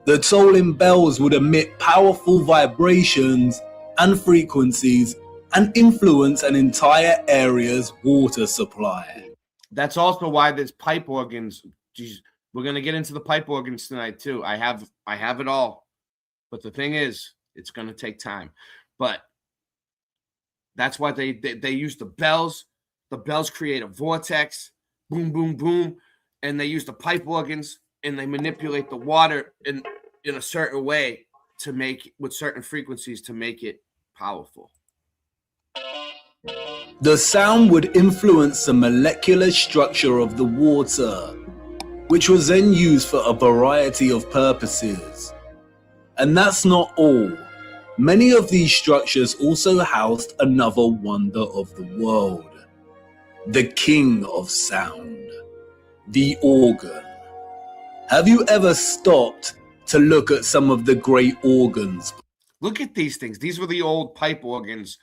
The tolling bells would emit powerful vibrations and frequencies and influence an entire area's water supply. That's also why there's pipe organs. Jeez, we're going to get into the pipe organs tonight too. I have it all. But the thing is, it's going to take time. But that's why they use the bells. The bells create a vortex. Boom, boom, boom. And they use the pipe organs and they manipulate the water in a certain way to make, with certain frequencies, to make it powerful. The sound would influence the molecular structure of the water, which was then used for a variety of purposes. And that's not all. Many of these structures also housed another wonder of the world. The king of sound. The organ. Have you ever stopped to look at some of the great organs? Look at these things. These were the old pipe organs.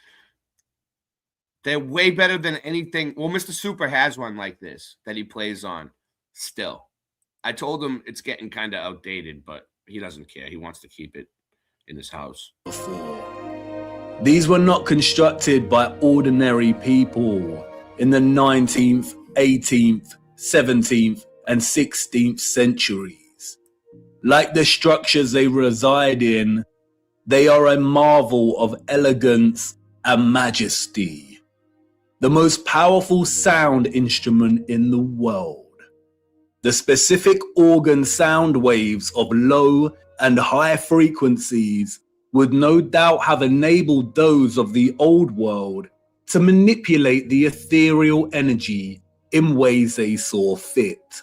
They're way better than anything. Well, Mr. Super has one like this that he plays on still. I told him it's getting kind of outdated, but he doesn't care. He wants to keep it in his house. These were not constructed by ordinary people in the 19th, 18th, 17th, and 16th centuries. Like the structures they reside in, they are a marvel of elegance and majesty. The most powerful sound instrument in the world. The specific organ sound waves of low and high frequencies would no doubt have enabled those of the old world to manipulate the ethereal energy in ways they saw fit.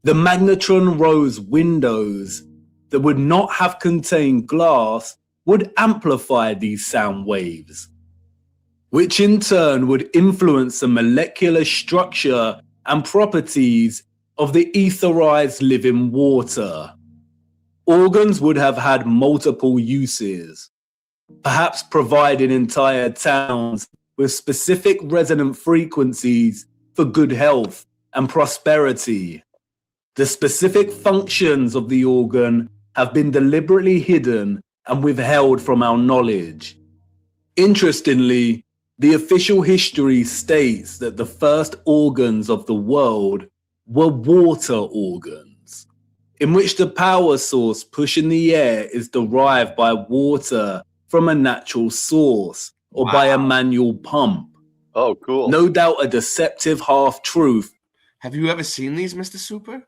The magnetron rose windows that would not have contained glass would amplify these sound waves, which in turn would influence the molecular structure and properties of the etherized living water. Organs would have had multiple uses, perhaps providing entire towns with specific resonant frequencies for good health and prosperity. The specific functions of the organ have been deliberately hidden and withheld from our knowledge. Interestingly, the official history states that the first organs of the world were water organs, in which the power source pushing the air is derived by water from a natural source or by a manual pump. Oh, cool. No doubt a deceptive half-truth. Have you ever seen these, Mr. Super?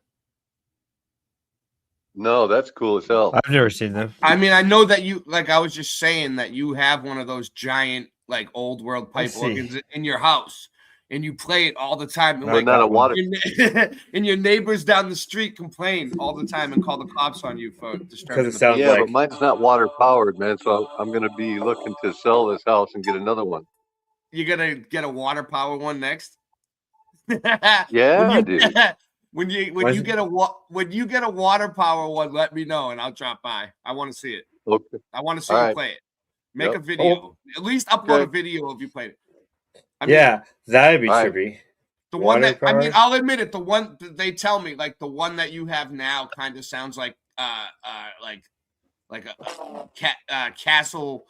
No, that's cool as hell. I've never seen them. I mean, I know that you, like I was just saying, that you have one of those giant, like, old world pipe organs in your house, and you play it all the time. And, like, not a water. and your neighbors down the street complain all the time and call the cops on you for disturbing the sounds but mine's not water powered, man. So I'm going to be looking to sell this house and get another one. You're gonna get a water power one next? Yeah, dude. When you get a water power one, let me know and I'll drop by. I want to see it. Okay. I want to see All you right. play it. Make Yep. a video. At least upload Okay. a video of you playing it. I Yeah, that'd be All right. trippy. The one Water that I mean, power? I'll admit it. The one that they tell me, like the one that you have now, kind of sounds like a castle,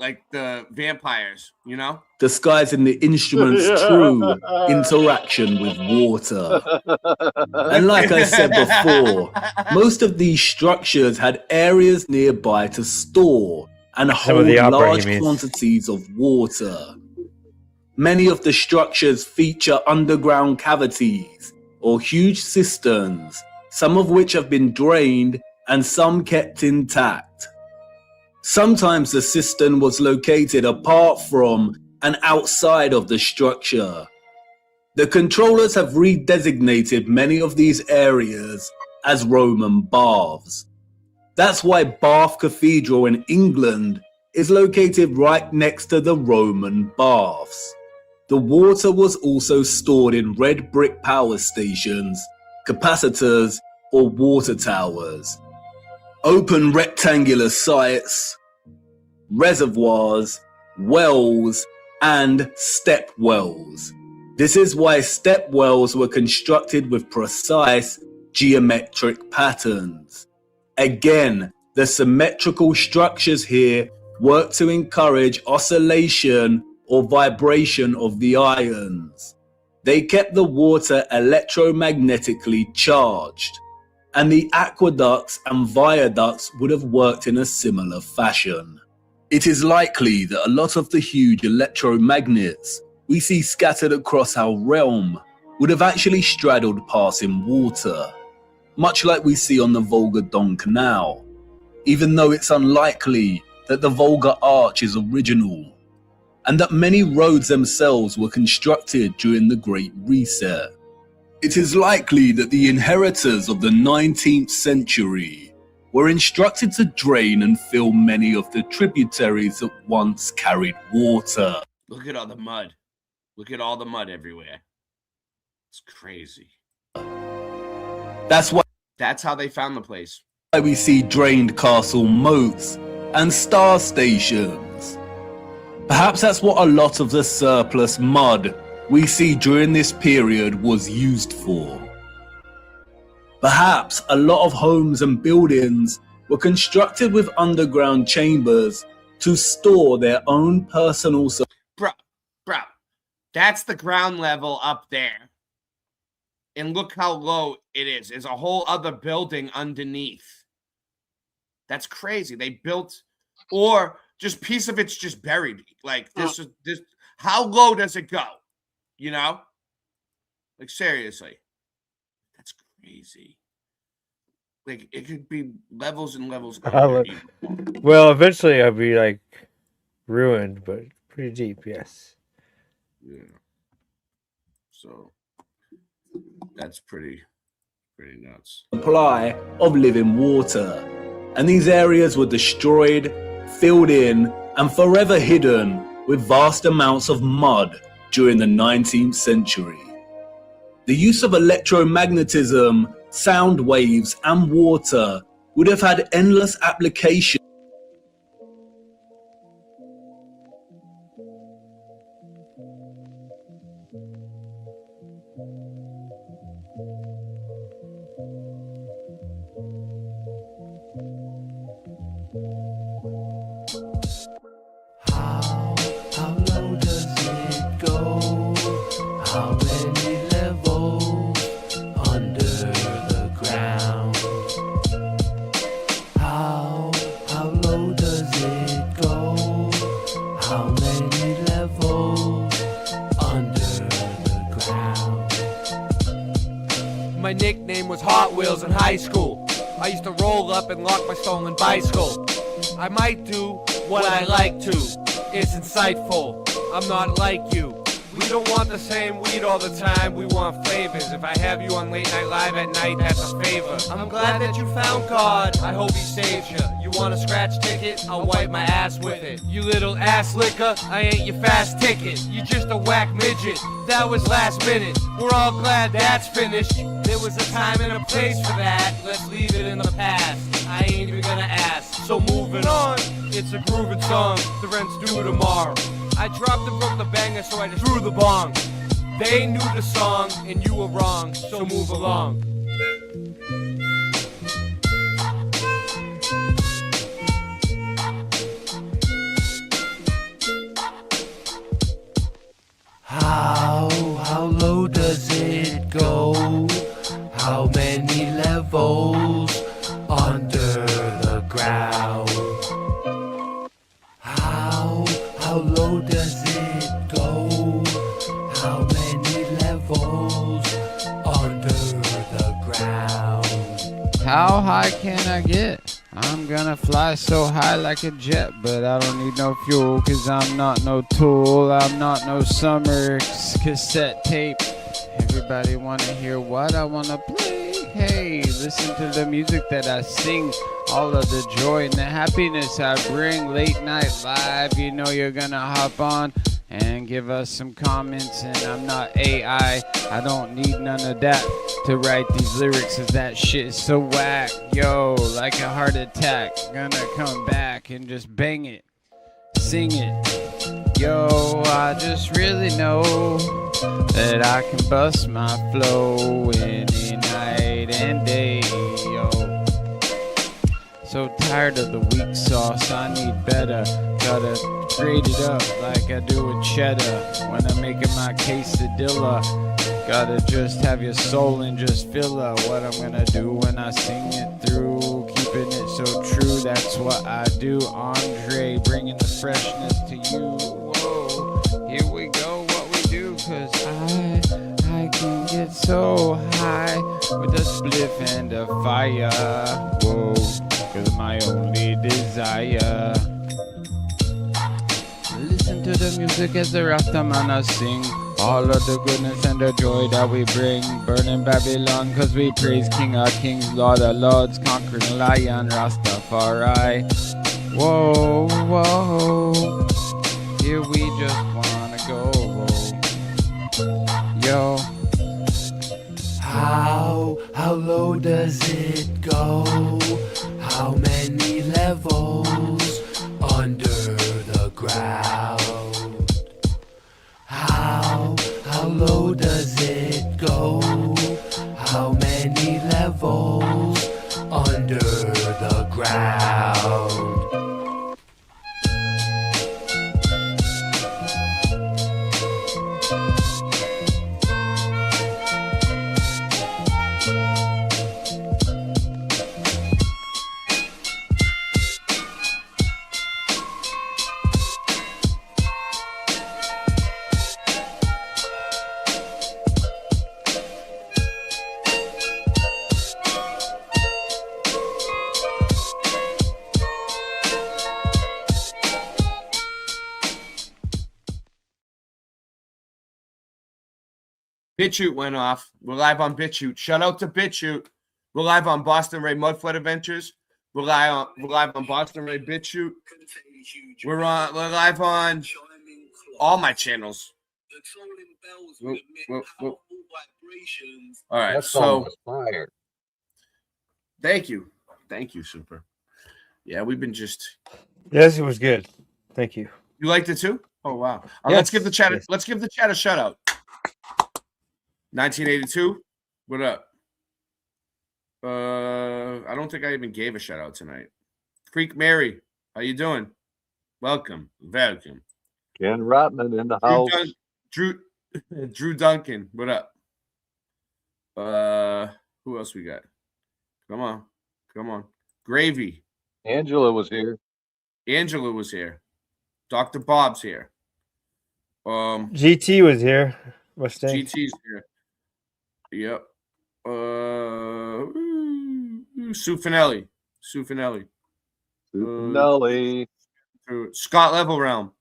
like the vampires. You know. Disguising the instrument's true interaction with water. And like I said before, most of these structures had areas nearby to store and Some of hold the opera, large he means. quantities of water. Many of the structures feature underground cavities or huge cisterns, some of which have been drained and some kept intact. Sometimes the cistern was located apart from and outside of the structure. The controllers have redesignated many of these areas as Roman baths. That's why Bath Cathedral in England is located right next to the Roman baths. The water was also stored in red brick power stations, capacitors, or water towers. Open rectangular sites, reservoirs, wells, and step wells. This is why step wells were constructed with precise geometric patterns. Again, the symmetrical structures here work to encourage oscillation or vibration of the ions. They kept the water electromagnetically charged, and the aqueducts and viaducts would have worked in a similar fashion. It is likely that a lot of the huge electromagnets we see scattered across our realm would have actually straddled passing water, much like we see on the Volga-Don Canal, even though it's unlikely that the Volga Arch is original, and that many roads themselves were constructed during the Great Reset. It is likely that the inheritors of the 19th century were instructed to drain and fill many of the tributaries that once carried water. Look at all the mud. Look at all the mud everywhere. It's crazy. That's how they found the place. Why we see drained castle moats and star stations. Perhaps that's what a lot of the surplus mud we see during this period was used for. Perhaps a lot of homes and buildings were constructed with underground chambers to store their own personal... Bro, that's the ground level up there. And look how low it is. There's a whole other building underneath. That's crazy. They built, or just piece of it's just buried. Like this. How low does it go? You know, like seriously, that's crazy. Like it could be levels and levels. Well, eventually I'll be like ruined, but pretty deep, yes. Yeah. So that's pretty pretty nuts. Supply of living water, and these areas were destroyed, filled in, and forever hidden with vast amounts of mud during the 19th century. The use of electromagnetism, sound waves, and water would have had endless applications. How low does it go? How many levels under the ground? How low does it go? How many levels under the ground? My nickname was Hot Wheels in high school. I used to roll up and lock my stolen bicycle. I might do what I like to. It's insightful. I'm not like you. We don't want the same weed all the time, we want flavors. If I have you on Late Night Live at night, that's a favor. I'm glad that you found God, I hope he saves you. You want a scratch ticket? I'll wipe my ass with it. You little ass licker, I ain't your fast ticket. You just a whack midget, that was last minute. We're all glad that's finished. There was a time and a place for that, let's leave it in the past. I ain't even gonna ask, so moving on. It's a grooving song, the rent's due tomorrow. I dropped and broke the banger, so I just threw the bong. They knew the song, and you were wrong, so move along. How low does it go? How many levels under the ground? How low does it go? How many levels under the ground? How high can I get? I'm gonna fly so high like a jet, but I don't need no fuel, cause I'm not no tool, I'm not no summer cassette tape. Everybody wanna hear what I wanna play? Hey, listen to the music that I sing, all of the joy and the happiness I bring. Late Night Live, you know you're gonna hop on and give us some comments, and I'm not AI, I don't need none of that to write these lyrics, cause that shit is so whack. Yo, like a heart attack, gonna come back and just bang it, sing it. Yo, I just really know that I can bust my flow any night and day. Yo, so tired of the weak sauce, I need better. Gotta grade it up like I do with cheddar when I'm making my quesadilla. Gotta just have your soul and just feel what I'm gonna do when I sing it through. Keeping it so true, that's what I do. Andre, bringing the freshness to you. Whoa, here we go, what we do, cause I can get so high with a spliff and a fire. Whoa, cause my only desire. Listen to the music as the Rastamana sing. All of the goodness and the joy that we bring. Burning Babylon cause we praise King of Kings, Lord of Lords, conquering Lion, Rastafari. Whoa, whoa, here we just wanna go. Yo, how low does it go? How many levels under the ground? How low does it go? How many levels under the ground? BitChute went off. We're live on BitChute. Shout out to BitChute. We're live on Boston Ray Mudflood Adventures. We're live on Boston Ray BitChute. We're live on all my channels. Whoop. All right, That song was fire. Thank you, Super. Yeah, we've been just. Yes, it was good. Thank you. You liked it too? Oh wow! Yes, Let's give the chat. yes. Let's give the chat a shout out. 1982. What up? I don't think I even gave a shout out tonight. Creek Mary, how you doing? Welcome. Ken Rotman in the house. Drew Duncan, what up? Who else we got? Come on. Gravy. Angela was here. Dr. Bob's here. GT was here. Mustang. GT's here. Yep. Sue Finelli. Scott Level Realm.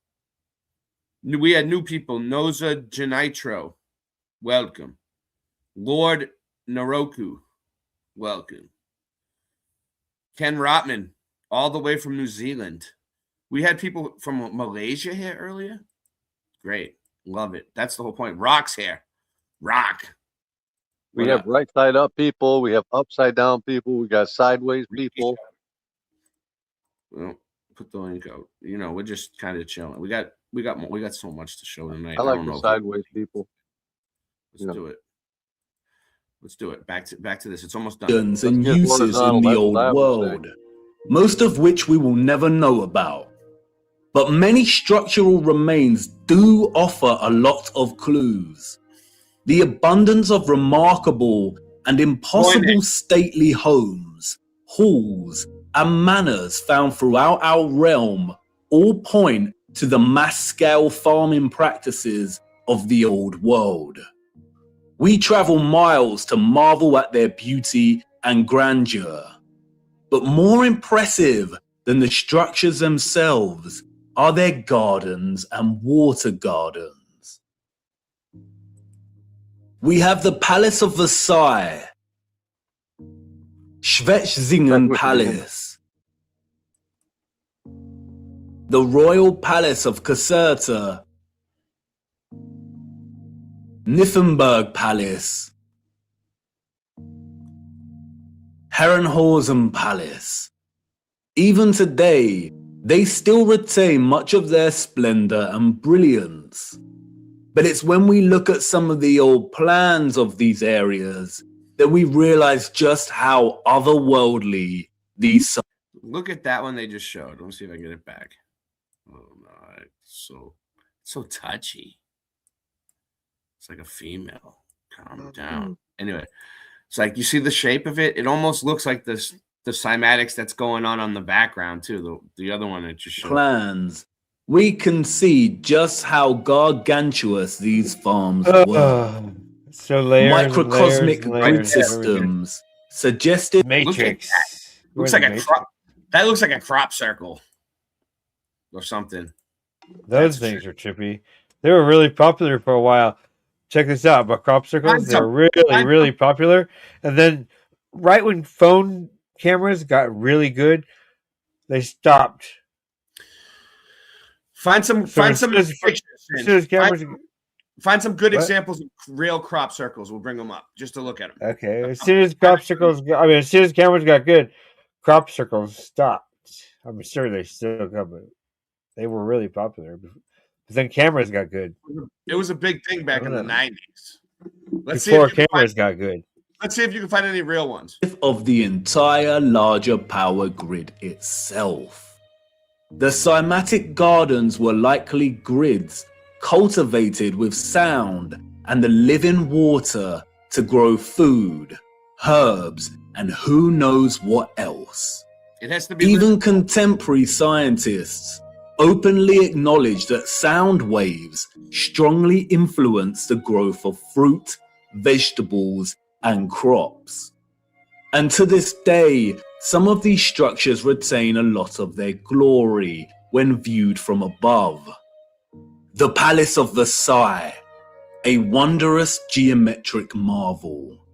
We had new people. Noza Janitro. Welcome. Lord Naroku. Welcome. Ken Rotman, all the way from New Zealand. We had people from Malaysia here earlier. Great. Love it. That's the whole point. Rock's here. Rock. We have right side up people. We have upside down people. We got sideways people. Well, put the link out. You know, we're just kind of chilling. We got so much to show tonight. I like the sideways people. Let's do it. Back to this. It's almost done. And uses in the old world, most of which we will never know about. But many structural remains do offer a lot of clues. The abundance of remarkable and impossible stately homes, halls, and manors found throughout our realm all point to the mass-scale farming practices of the old world. We travel miles to marvel at their beauty and grandeur. But more impressive than the structures themselves are their gardens and water gardens. We have the Palace of Versailles, Schwetzingen Palace, the Royal Palace of Caserta, Nymphenburg Palace, Herrenhausen Palace. Even today, they still retain much of their splendor and brilliance. But it's when we look at some of the old plans of these areas that we realize just how otherworldly these are. Look at that one they just showed. Let me see if I can get it back. Oh no, it's so touchy. It's like a female. Calm down. Anyway, it's like you see the shape of it. It almost looks like the cymatics that's going on the background too. The other one that just showed. Plans. We can see just how gargantuous these farms were. So layers, microcosmic layers, grid layers, systems suggested Matrix. Looks like a crop. That looks like a crop circle or something. Those things are trippy. They were really popular for a while. Check this out, but crop circles, they were really popular. And then right when phone cameras got really good, they stopped. Find some pictures. Find some good examples of real crop circles. We'll bring them up just to look at them. Okay. As soon as cameras got good, crop circles stopped. I'm sure they still come, but they were really popular. But then cameras got good. It was a big thing back in the 90s. Before cameras got good. Let's see if you can find any real ones. Of the entire larger power grid itself. The cymatic gardens were likely grids cultivated with sound and the living water to grow food, herbs, and who knows what else. It has to be even contemporary scientists openly acknowledge that sound waves strongly influence the growth of fruit, vegetables, and crops. And to this day, some of these structures retain a lot of their glory when viewed from above. The Palace of Versailles, a wondrous geometric marvel.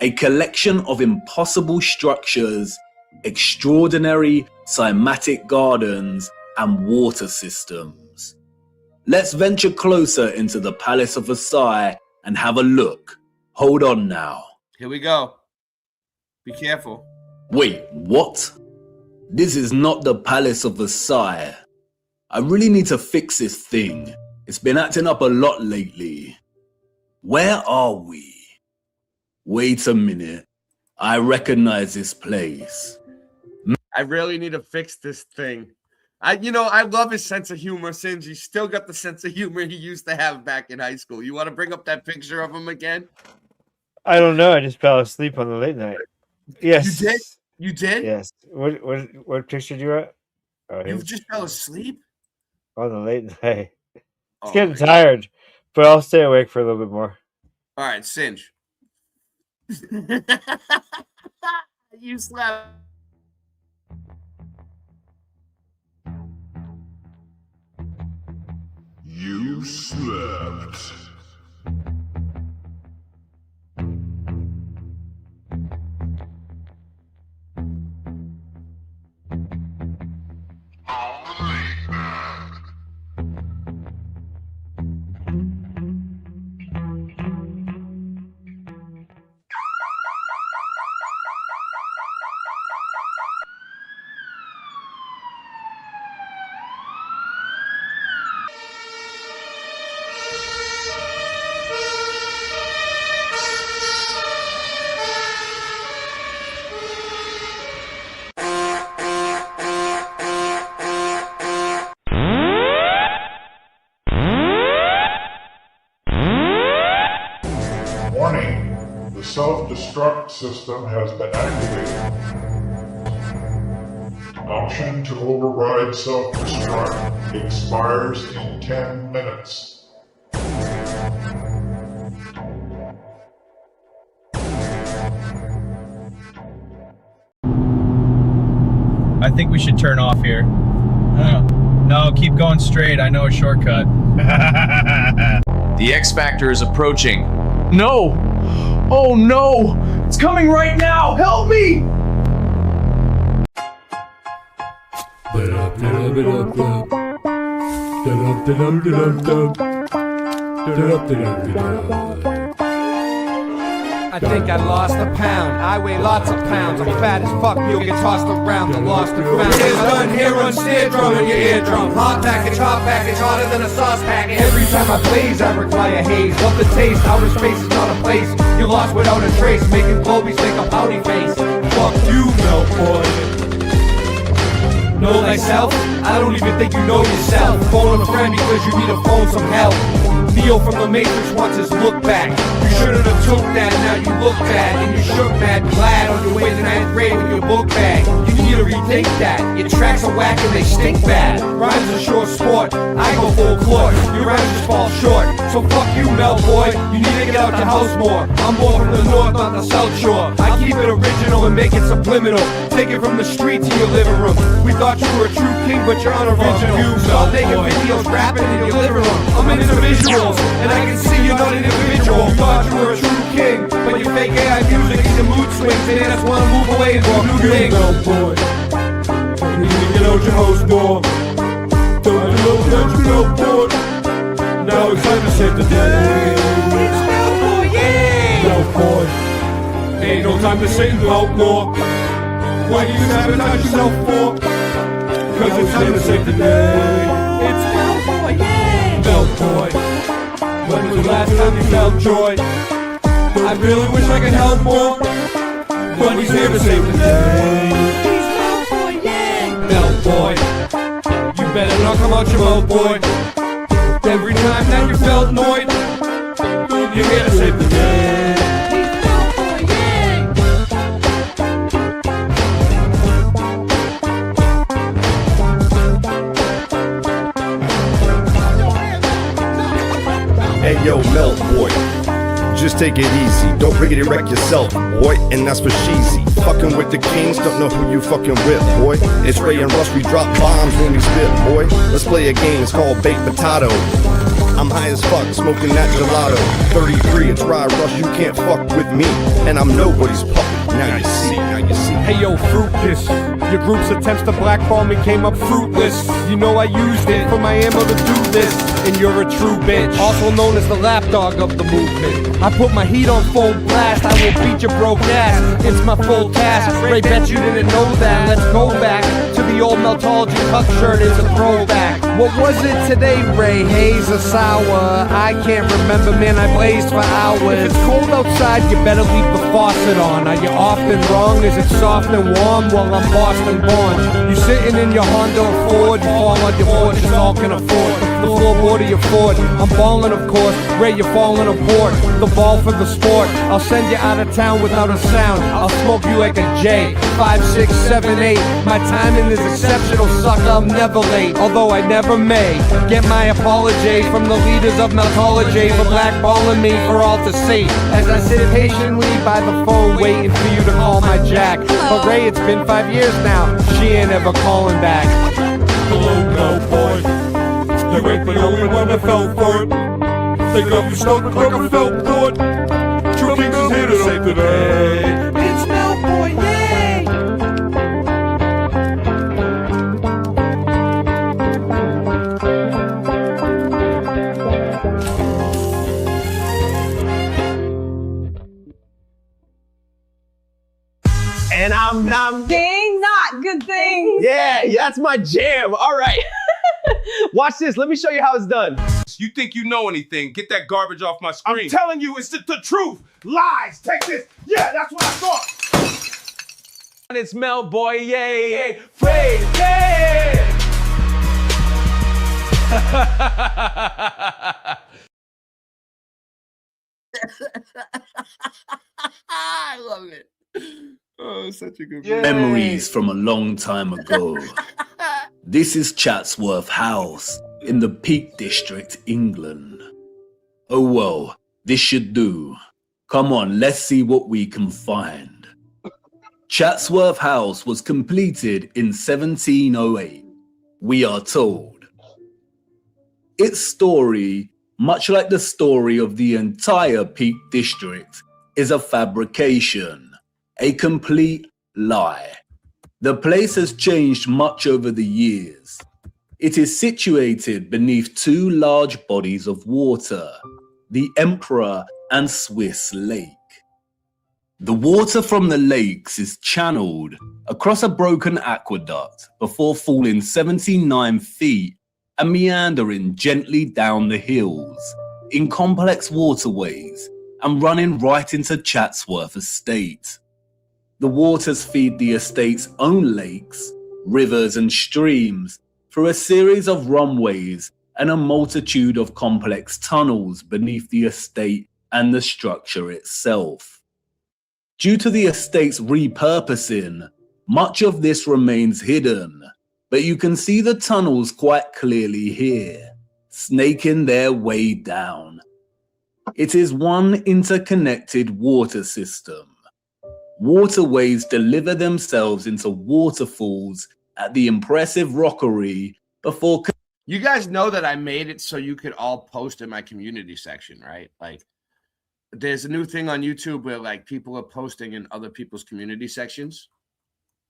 a collection of impossible structures, extraordinary cymatic gardens, and water systems. Let's venture closer into the Palace of Versailles and have a look. Hold on now. Here we go. Be careful. Wait, what? This is not the Palace of Versailles. I really need to fix this thing. It's been acting up a lot lately. Where are we? Wait a minute. I recognize this place. I really need to fix this thing. I love his sense of humor, Singe. He's still got the sense of humor he used to have back in high school. You want to bring up that picture of him again? I don't know. I just fell asleep on the late night. Yes. You did? You did? Yes. What picture did you at? Oh, You just fell asleep? on the late night. It's getting tired, but I'll stay awake for a little bit more. All right, Singe. You slept. You slept. Warning, the self-destruct system has been activated. Option to override self-destruct expires in 10 minutes. I think we should turn off here. No, keep going straight. I know a shortcut. The X Factor is approaching. No! Oh no! It's coming right now! Help me! I think I lost a pound. I weigh lots of pounds. I'm fat as fuck. You'll get tossed around the lost and found. It's done here on snare drum in your eardrum. Hot package, harder than a sauce package. Every time I blaze, I require haze. Love the taste. Outer space is not a place. You're lost without a trace. Making globies make a pouty face. Fuck you, milk boy. Know thyself? I don't even think you know yourself. Phone a friend because you need to phone some help. Neo from the Matrix wants his look back. You shouldn't have took that, now you look bad. And you shook mad glad on your way to ninth grade with your book bag. You need to rethink that. Your tracks are whack and they stink bad. Rhymes are short sport, I go full court. Your rhymes just fall short. So fuck you, Mel boy. You need to get out the house more. I'm more from the north, not the south shore. I keep it original and make it subliminal. Take it from the street to your living room. We thought you were a true king, but you're unoriginal. You start taking videos, rapping in your living room. I'm into visuals, and I can see you're not an individual. You thought you were a true king, but your fake AI music and your mood swings. They just wanna move away and do new things. Boy, you need to get out your house more. Don't you know that you know, boy? Now it's time to save the day. It's Melboy, yeah! Melboy, ain't no time to save Melboy. Why do you sabotage yourself for? Cause it's time to save the day. It's Melboy, yeah! Melboy, when was the last time you felt joy? I really wish I could help more, but he's here to save the day. He's Melboy, yeah! Melboy, you better not come out your mouth, boy. Every time that you felt annoyed, you're here to save the day. He's Melboy, yeah! Hey yo, Melt boy, just take it easy. Don't bring it and wreck yourself, boy. And that's for sheezy. Fucking with the kings, don't know who you fucking with, boy. It's Ray and Russ, we drop bombs when we spit, boy. Let's play a game, it's called Baked Potato. I'm high as fuck, smoking that gelato. 33, it's Rye Rush, you can't fuck with me. And I'm nobody's puppet, now you see, now you see. Hey yo, fruitless. Your group's attempts to blackball me came up fruitless. You know I used it for my ammo to do this. And you're a true bitch, also known as the lapdog of the movement. I put my heat on full blast, I will beat your broke ass. It's my full task, Ray, bet you didn't know that. Let's go back to the old Meltology tuck shirt, it's a throwback. What was it today, Ray? Haze or sour? I can't remember, man, I blazed for hours. If it's cold outside, you better leave the faucet on. Are you often wrong? Is it soft and warm? Well, I'm Boston born. You sitting in your Honda Accord, you fall on your porch, it's all can afford. The floorboard of your Ford, I'm ballin' of course. Ray, you're falling aboard. The ball for the sport. I'll send you out of town without a sound. I'll smoke you like a J. 5, 6, 7, 8. My timing is exceptional, sucker. I'm never late, although I never may. Get my apology from the leaders of Meltology for blackballing me for all to see. As I sit patiently by the phone, waiting for you to call my jack. But Ray, it's been 5 years now. She ain't ever calling back. Hello, no boy. You ain't the only one that fell for it. They got you stuck like a felt board. True Kings is here to save the day. It's Mel Boy, yay! And I'm Ding, not good thing. Yeah, that's my jam. All right. Watch this. Let me show you how it's done. You think you know anything? Get that garbage off my screen. I'm telling you, it's the truth. Lies. Take this. Yeah, that's what I thought. It's Mel Boy, yay, yay. Free, yay. I love it. Oh, such a good Memories from a long time ago. This is Chatsworth House in the Peak District, England. Oh well, this should do. Come on, let's see what we can find. Chatsworth House was completed in 1708, we are told. Its story, much like the story of the entire Peak District, is a fabrication, a complete lie. The place has changed much over the years. It is situated beneath two large bodies of water, the Emperor and Swiss Lake. The water from the lakes is channeled across a broken aqueduct before falling 79 feet and meandering gently down the hills in complex waterways and running right into Chatsworth Estate. The waters feed the estate's own lakes, rivers and streams through a series of runways and a multitude of complex tunnels beneath the estate and the structure itself. Due to the estate's repurposing, much of this remains hidden, but you can see the tunnels quite clearly here, snaking their way down. It is one interconnected water system. Waterways deliver themselves into waterfalls at the impressive rockery before... You guys know that I made it so you could all post in my community section, right? Like, there's a new thing on YouTube where, like, people are posting in other people's community sections.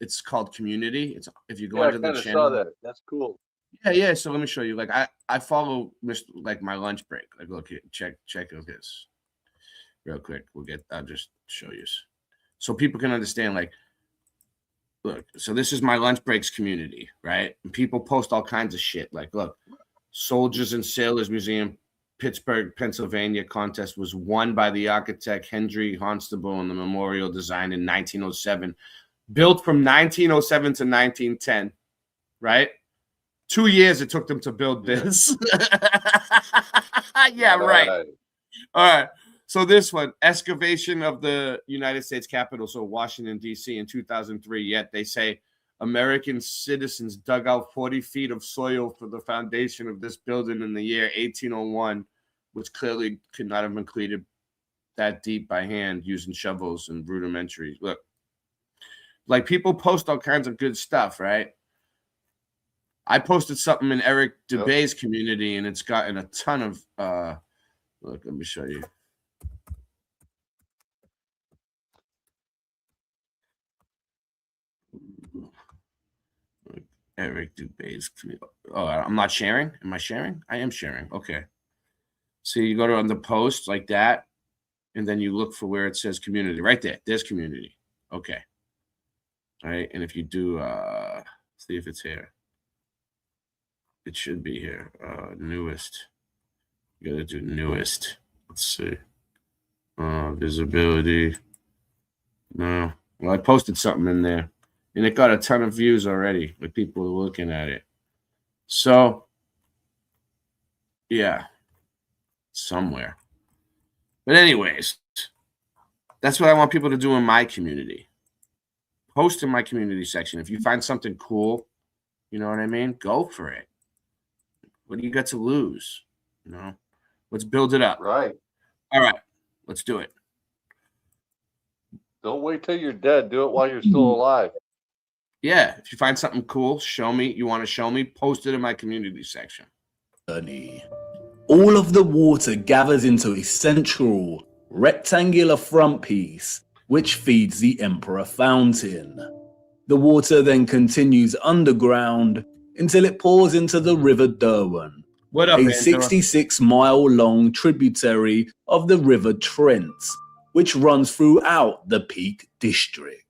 It's called Community. It's if you go into the channel. I saw that. That's cool. Yeah. So let me show you. Like, I follow like my lunch break. Like, look here, check this real quick. I'll just show you so people can understand. Like, look. So this is my lunch breaks community, right? And people post all kinds of shit. Like, look, Soldiers and Sailors Museum, Pittsburgh, Pennsylvania contest was won by the architect Henry Honstable and the memorial designed in 1907. Built from 1907 to 1910, right? 2 years it took them to build this. Yeah, right. All right. So this one, excavation of the United States Capitol, so Washington, D.C. in 2003, yet they say American citizens dug out 40 feet of soil for the foundation of this building in the year 1801, which clearly could not have been completed that deep by hand using shovels and rudimentary. Look. Like, people post all kinds of good stuff, right? I posted something in Eric Dubé's community, and it's gotten a ton of. Look, let me show you. Eric Dubé's community. Oh, I'm not sharing. Am I sharing? I am sharing. Okay. So you go to on the post like that, and then you look for where it says community. Right there. There's community. Okay. All right. And if you do, see if it's here. It should be here. Newest. You gotta do newest. Let's see. Visibility. No. Well, I posted something in there, and it got a ton of views already. Like people are looking at it. So, yeah, somewhere. But anyways, that's what I want people to do in my community. Post in my community section. If you find something cool, you know what I mean? Go for it. What do you got to lose? You know, let's build it up. Right. All right, let's do it. Don't wait till you're dead. Do it while you're still alive. Yeah, if you find something cool, show me. You want to show me? Post it in my community section. All of the water gathers into a central rectangular front piece, which feeds the Emperor Fountain. The water then continues underground until it pours into the River Derwent, What up, a Angela? 66-mile-long tributary of the River Trent, which runs throughout the Peak District.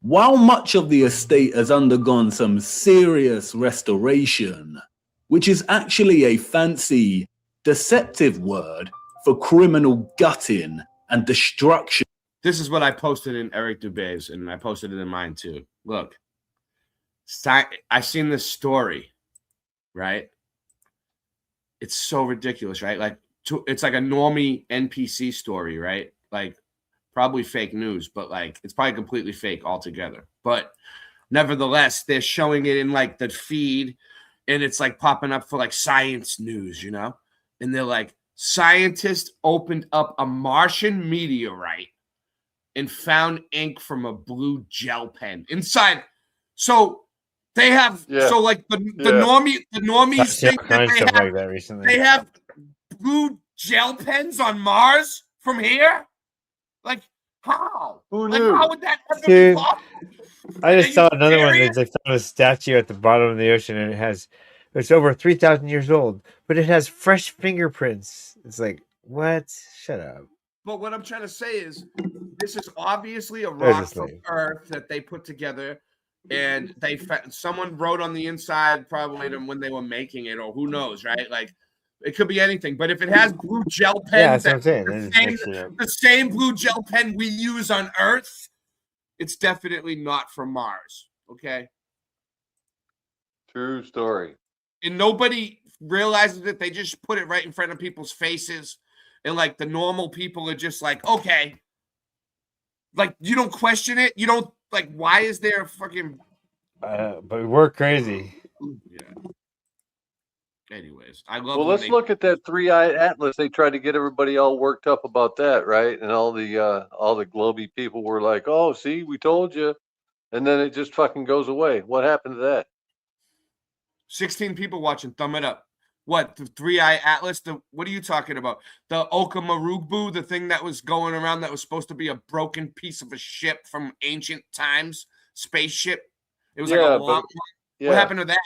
While much of the estate has undergone some serious restoration, which is actually a fancy, deceptive word for criminal gutting and destruction. This is what I posted in Eric Dubé's, and I posted it in mine too. Look, I've seen this story, right? It's so ridiculous, right? Like, it's like a normie NPC story, right? Like, probably fake news, but like, it's probably completely fake altogether. But nevertheless, they're showing it in like the feed, and it's like popping up for like science news, you know? And they're like, scientists opened up a Martian meteorite and found ink from a blue gel pen inside. So they have so like the normies think that they have blue gel pens on Mars from here. Like how? Who like knew? how would that ever Dude, be possible? I just saw another one. They found a statue at the bottom of the ocean, and it's over 3,000 years old, but it has fresh fingerprints. It's like, what? Shut up. But what I'm trying to say is, this is obviously a rock from Earth that they put together, and someone wrote on the inside probably when they were making it, or who knows, right? Like, it could be anything. But if it has blue gel pen, that's what I'm saying. the same blue gel pen we use on Earth, it's definitely not from Mars. Okay. True story. And nobody realizes that they just put it right in front of people's faces. And like the normal people are just like, okay. Like, you don't question it. You don't like, why is there a fucking but we're crazy. Yeah. Anyways, I love. Well, let's look at that three-eyed atlas. They tried to get everybody all worked up about that, right? And all the globy people were like, "Oh, see, we told you," and then it just fucking goes away. What happened to that? 16 people watching. Thumb it up. What, the three-eye atlas? What are you talking about? The Okamarugbu, the thing that was going around that was supposed to be a broken piece of a ship from ancient times, spaceship. It was like a long. What happened to that?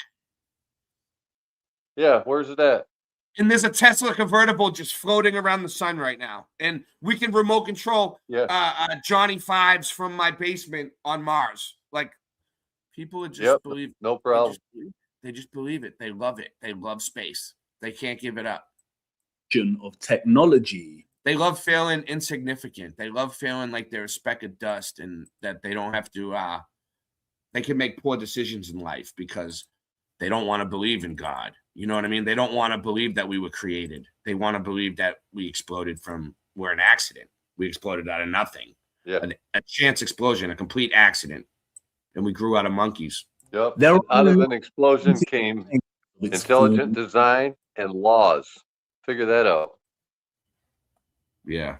Yeah, where's it at? And there's a Tesla convertible just floating around the sun right now. And we can remote control Johnny Fives from my basement on Mars. Like, people are just believe. No problem. They just believe it. They love it. They love space. They can't give it up. Of technology. They love feeling insignificant. They love feeling like they're a speck of dust and that they don't have to, they can make poor decisions in life because they don't want to believe in God. You know what I mean? They don't want to believe that we were created. They want to believe that we exploded we're an accident. We exploded out of nothing. Yeah. A chance explosion, a complete accident. And we grew out of monkeys. Yep. Out of an explosion came intelligent design and laws. Figure that out. Yeah.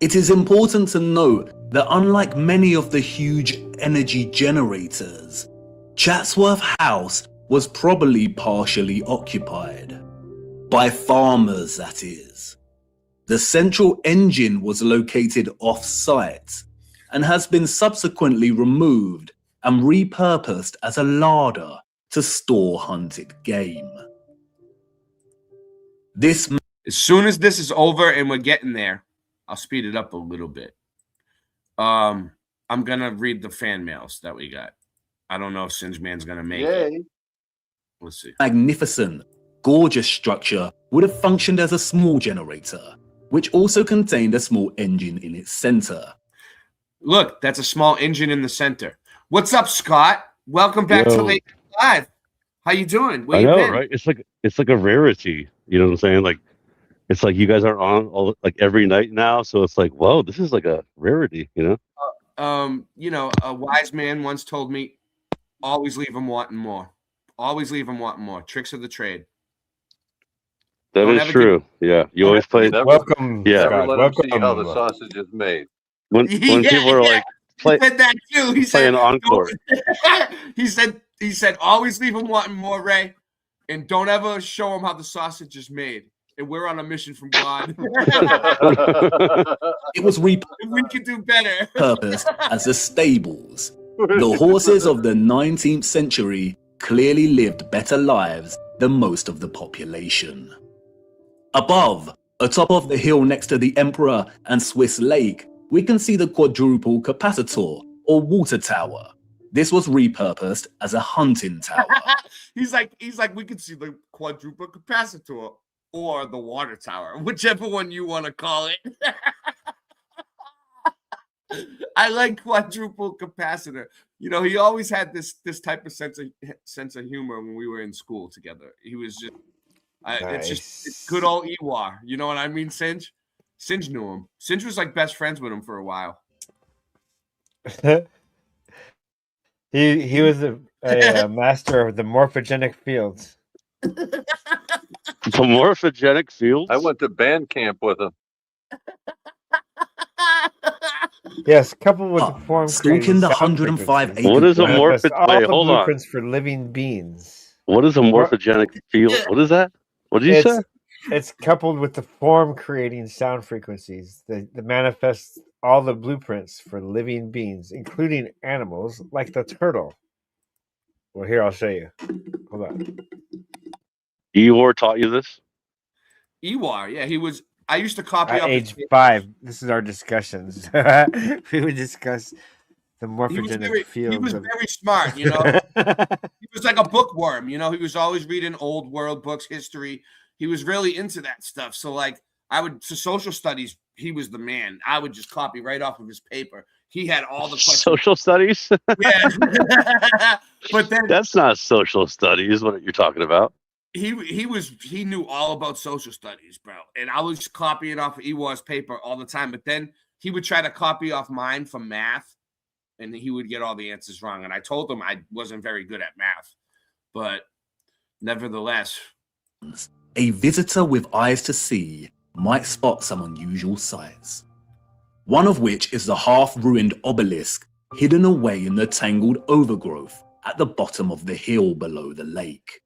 It is important to note that unlike many of the huge energy generators, Chatsworth House was probably partially occupied. By farmers, that is. The central engine was located off-site and has been subsequently removed and repurposed as a larder to store hunted game. This As soon as this is over and we're getting there, I'll speed it up a little bit. I'm gonna read the fan mails that we got. I don't know if Singe Man's gonna make it. Let's see. magnificent, gorgeous structure would have functioned as a small generator, which also contained a small engine in its center. Look, that's a small engine in the center. What's up, Scott? Welcome back to Yo. Late Live. How you doing? Where I you know, been? right? It's like a rarity. You know what I'm saying? Like, it's like you guys are on like every night now, so it's like, whoa, this is like a rarity. You know? A wise man once told me, always leave them wanting more. Always leave them wanting more. Tricks of the trade. That Don't is ever true. Yeah, you always play. Welcome, Yeah, Never let them see how the sausage is made. when people are like He said that too. He said playing encore. he said always leave them wanting more, Ray, and don't ever show them how the sausage is made. And we're on a mission from God. It was we could do better. repurposed as the stables. The horses of the 19th century clearly lived better lives than most of the population. Above, atop of the hill next to the Emperor and Swiss Lake, we can see the quadruple capacitor or water tower. This was repurposed as a hunting tower. He's like, we could see the quadruple capacitor or the water tower, whichever one you want to call it. I like quadruple capacitor. You know, he always had this type of sense of humor when we were in school together. He was just, it's good old Ewar. You know what I mean, Singe? Singe knew him. Singe was like best friends with him for a while. He was a master of the morphogenic fields. The morphogenic fields. I went to band camp with him. Yes, coupled with the form Stalking the 105 acre. What is a manifest morpho? all Wait, the hold on. blueprints for living beings. What is a morphogenic field? What is that? What did you say? It's coupled with the form creating sound frequencies that manifest all the blueprints for living beings, including animals like the turtle. Well, here, I'll show you. Hold on. Eeyore taught you this? Ewar, yeah, he was. I used to copy At off age his- 5, this is our discussions. We would discuss the morphogenic fields. He was of... very smart, you know. He was like a bookworm, you know. He was always reading old world books, history. He was really into that stuff. So, like, for social studies, he was the man. I would just copy right off of his paper. He had all the questions. Social studies? Yeah. But then That's not social studies. What you're talking about? he knew all about social studies, bro. And I was copying off of Ewar's paper all the time. But then he would try to copy off mine from math, and he would get all the answers wrong. And I told him I wasn't very good at math, but nevertheless, A visitor with eyes to see might spot some unusual sights. One of which is the half-ruined obelisk hidden away in the tangled overgrowth at the bottom of the hill below the lake.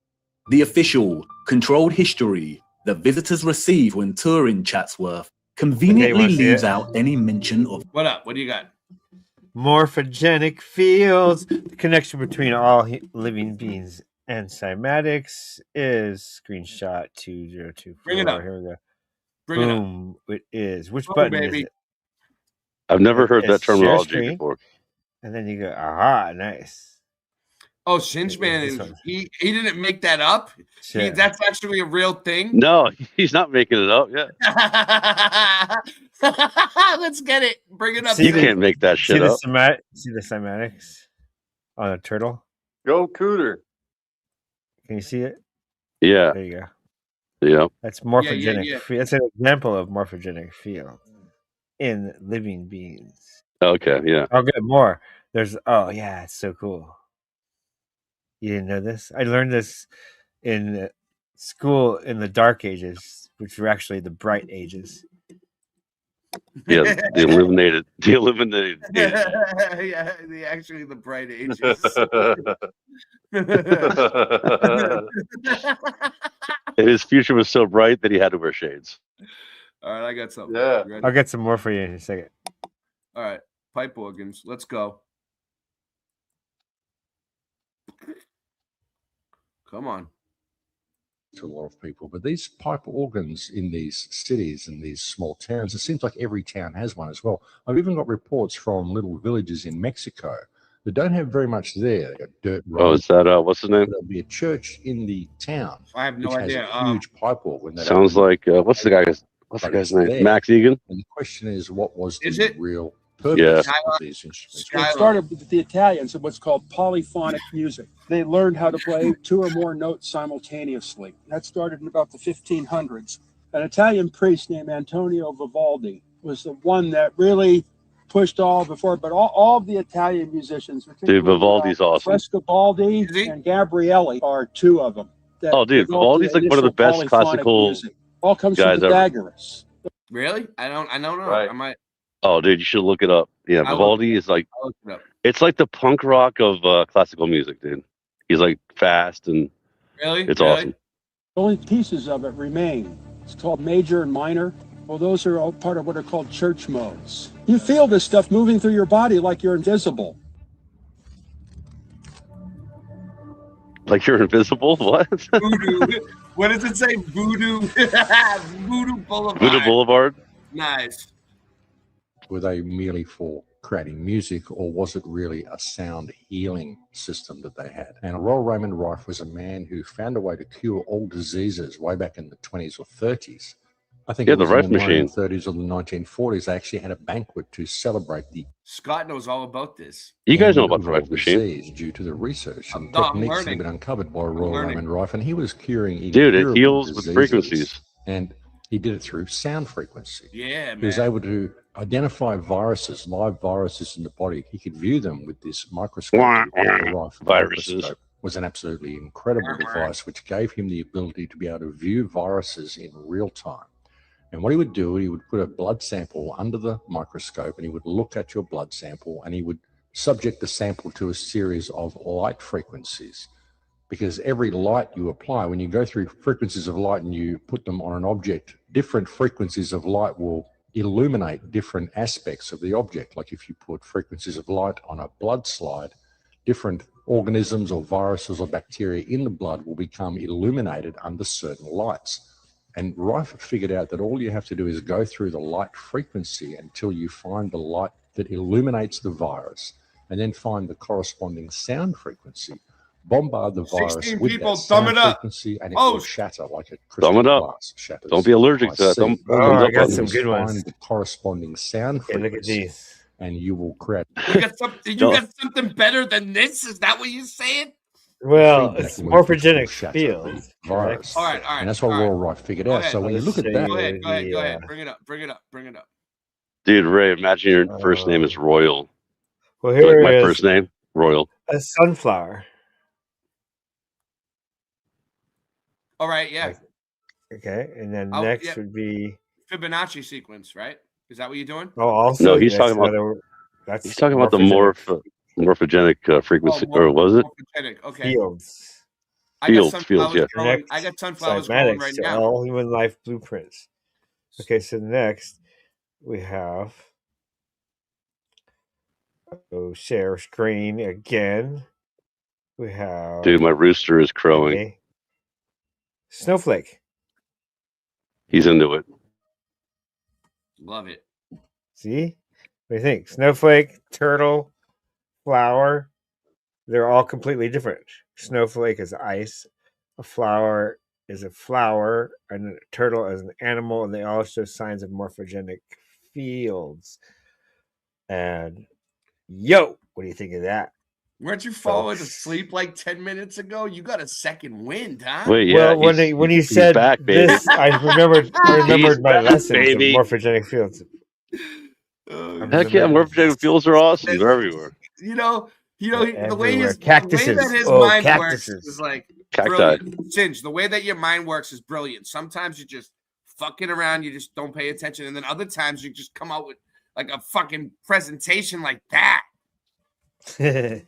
The official, controlled history that visitors receive when touring Chatsworth conveniently leaves out any mention of... What up? What do you got? Morphogenic fields. The connection between all living beings and cymatics is screenshot 2024. Bring it up. Here we go. Bring it up. Boom. It is. Which Boom, button baby. is it? I've never heard that It's share terminology screen, before. And then you go, aha, nice. Oh, Singeman, This is one. he didn't make that up. Sure. That's actually a real thing. No, he's not making it up. Yeah, Let's get it. Bring it up. you can't make that shit up. See the cymatics on a turtle? Go Cooter. Can you see it? Yeah, There you go. yeah. That's morphogenic. yeah. That's an example of morphogenic field in living beings. Okay, yeah. I'll get more. Yeah, it's so cool. You didn't know this? I learned this in school in the Dark Ages, which were actually the Bright Ages. Yeah, the eliminated. The eliminated. Yeah, actually the bright ages. And his future was so bright that he had to wear shades. All right, I got something. Yeah. You ready? I'll get some more for you in a second. All right, pipe organs. Let's go. Come on. To a lot of people, but these pipe organs in these cities and these small towns, it seems like every town has one as well. I've even got reports from little villages in Mexico that don't have very much there. They got dirt roads. Oh, is that what's his name? There'll be a church in the town. I have no which idea. Has a huge pipe organ. That Sounds like what's the guy's name? there. Max Egan. And the question is, what was Is the it? real Yeah. purpose of these instruments? It started with the Italians in what's called polyphonic music. They learned how to play 2 or more notes simultaneously. That started in about the 1500s. An Italian priest named Antonio Vivaldi was the one that really pushed all before, but all of the Italian musicians, Dude, Vivaldi's awesome. Frescobaldi and Gabrielli are 2 of them. that Oh, dude, developed Vivaldi's like one of the initial best polyphonic classical music. All comes guys from ever. Pythagoras. Really? I don't know. Right. I might. Oh, dude, you should look it up. Yeah, I'll Vivaldi is like, I'll look it up. it's like the punk rock of classical music, dude. He's like fast and Really? it's Really? awesome. Only pieces of it remain. It's called major and minor. Well, those are all part of what are called church modes. You feel this stuff moving through your body like you're invisible. Like you're invisible? What? Voodoo. What does it say? Voodoo. Voodoo Boulevard. Voodoo Boulevard? Nice. Were they merely for creating music, or was it really a sound healing system that they had? And Royal Raymond Rife was a man who found a way to cure all diseases way back in the 20s or 30s. I think Yeah, it was the Rife in the machine. 1930s or the 1940s. They actually had a banquet to celebrate the Scott knows all about this. You guys know end about of the Rife all machine. disease due to the research and No, I'm techniques that have learning. been uncovered by Royal learning. Raymond Rife, and he was curing Dude, it incurable heals with diseases, frequencies. and he did it through sound frequency. Yeah, He was man. able to identify viruses, live viruses in the body. He could view them with this microscope. Wah, The Rife wah. Viruses. microscope was an absolutely incredible device, which gave him the ability to be able to view viruses in real time. And what he would do, he would put a blood sample under the microscope, and he would look at your blood sample, and he would subject the sample to a series of light frequencies. Because every light you apply, when you go through frequencies of light and you put them on an object, different frequencies of light will illuminate different aspects of the object. Like if you put frequencies of light on a blood slide, different organisms or viruses or bacteria in the blood will become illuminated under certain lights. And Rife figured out that all you have to do is go through the light frequency until you find the light that illuminates the virus, and then find the corresponding sound frequency. Bombard the virus 16 with people, that thumb sound it up. frequency, and it Oh, will shatter like a crystal Thumb it up. glass shatters. Don't be allergic to that. I see. Thumb All it you up have on to some do is good ones. find the corresponding sound Okay, look at frequency, these. and you will create. You got something. You Don't- got something better than this? Is that what you're saying? Well, feedback it's loop which will morphogenic shatter field. the virus. All right, all right. And that's what all right. Royal Rife figured Go out. ahead. So when you Let's look at show that, Go ahead. Go ahead. the, Go ahead. Bring it up. Bring it up. Bring it up. Dude, Ray, imagine your first name is Royal. Well, Like here my is first name, Royal. a sunflower. All right. Yeah. Okay, and then Oh, next yeah. would be Fibonacci sequence, right? Is that what you're doing? also No, he's that's talking about another- that's he's talking about the morphogenic morphogenic frequency, or was it? Morphogenic. Okay. fields. I got Fields, sunflowers yeah. growing. Next, I got sunflowers growing cymatics right to now. all human life blueprints. Okay, so next we have share screen again. We have Dude, my rooster is crowing. a snowflake. He's into it. Love it. See? What do you think? Snowflake, turtle, flower. They're all completely different. Snowflake is ice. A flower is a flower. And a turtle is an animal. And they all show signs of morphogenic fields. And yo, what do you think of that? Weren't you falling asleep like 10 minutes ago? You got a second wind, huh? Wait, yeah. Well, when you he's said back, baby. this, I remembered He's my back, lessons baby. of morphogenic fields. Heck yeah, morphogenic fields are awesome. They're everywhere. You know, the way Everywhere. his Cactuses. the way that his Oh, mind cactuses. works is like Cacti. brilliant. Singe, the way that your mind works is brilliant. Sometimes you just fucking around, you just don't pay attention. And then other times you just come out with like a fucking presentation like that. This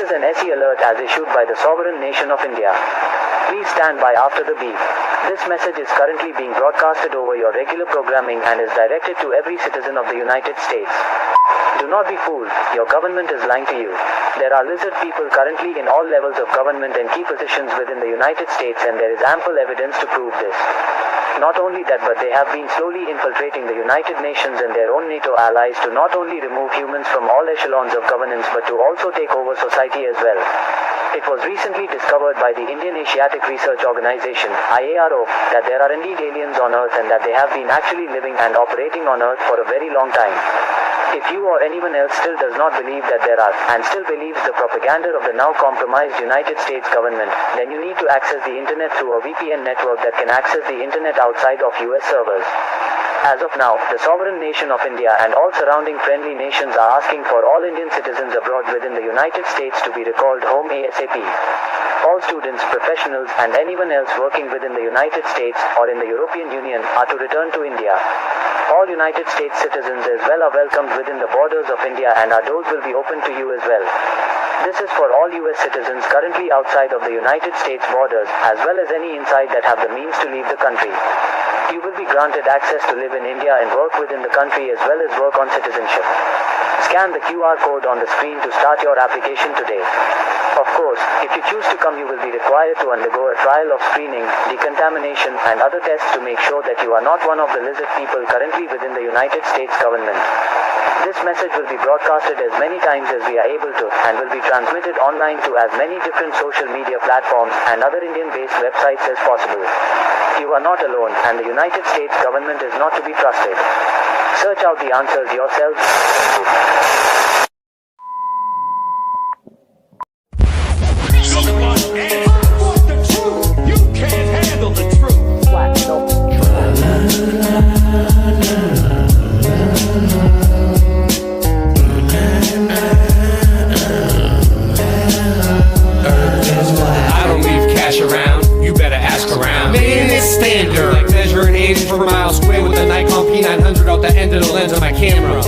is an SE alert as issued by the sovereign nation of India. Please stand by after the beep. This message is currently being broadcasted over your regular programming and is directed to every citizen of the United States. Do not be fooled, your government is lying to you. There are lizard people currently in all levels of government and key positions within the United States, and there is ample evidence to prove this. Not only that, but they have been slowly infiltrating the United Nations and their own NATO allies to not only remove humans from all echelons of governance but to also take over society as well. It was recently discovered by the Indian Asiatic Research Organization, IARO, that there are indeed aliens on Earth and that they have been actually living and operating on Earth for a very long time. If you or anyone else still does not believe that there are, and still believes the propaganda of the now compromised United States government, then you need to access the internet through a VPN network that can access the internet outside of US servers. As of now, the sovereign nation of India and all surrounding friendly nations are asking for all Indian citizens abroad within the United States to be recalled home ASAP. All students, professionals, and anyone else working within the United States or in the European Union are to return to India. All United States citizens as well are welcomed within the borders of India, and our doors will be open to you as well. This is for all US citizens currently outside of the United States borders, as well as any inside that have the means to leave the country. You will be granted access to live in India and work within the country as well as work on citizenship. Scan the QR code on the screen to start your application today. Of course, if you choose to come, you will be required to undergo a trial of screening, decontamination, and other tests to make sure that you are not one of the lizard people currently within the United States government. This message will be broadcasted as many times as we are able to, and will be transmitted online to as many different social media platforms and other Indian-based websites as possible. You are not alone, and the United States government is not to be trusted. Search out the answers yourself. Like measuring 80 per mile square with a Nikon P900 out the end of the lens of my camera.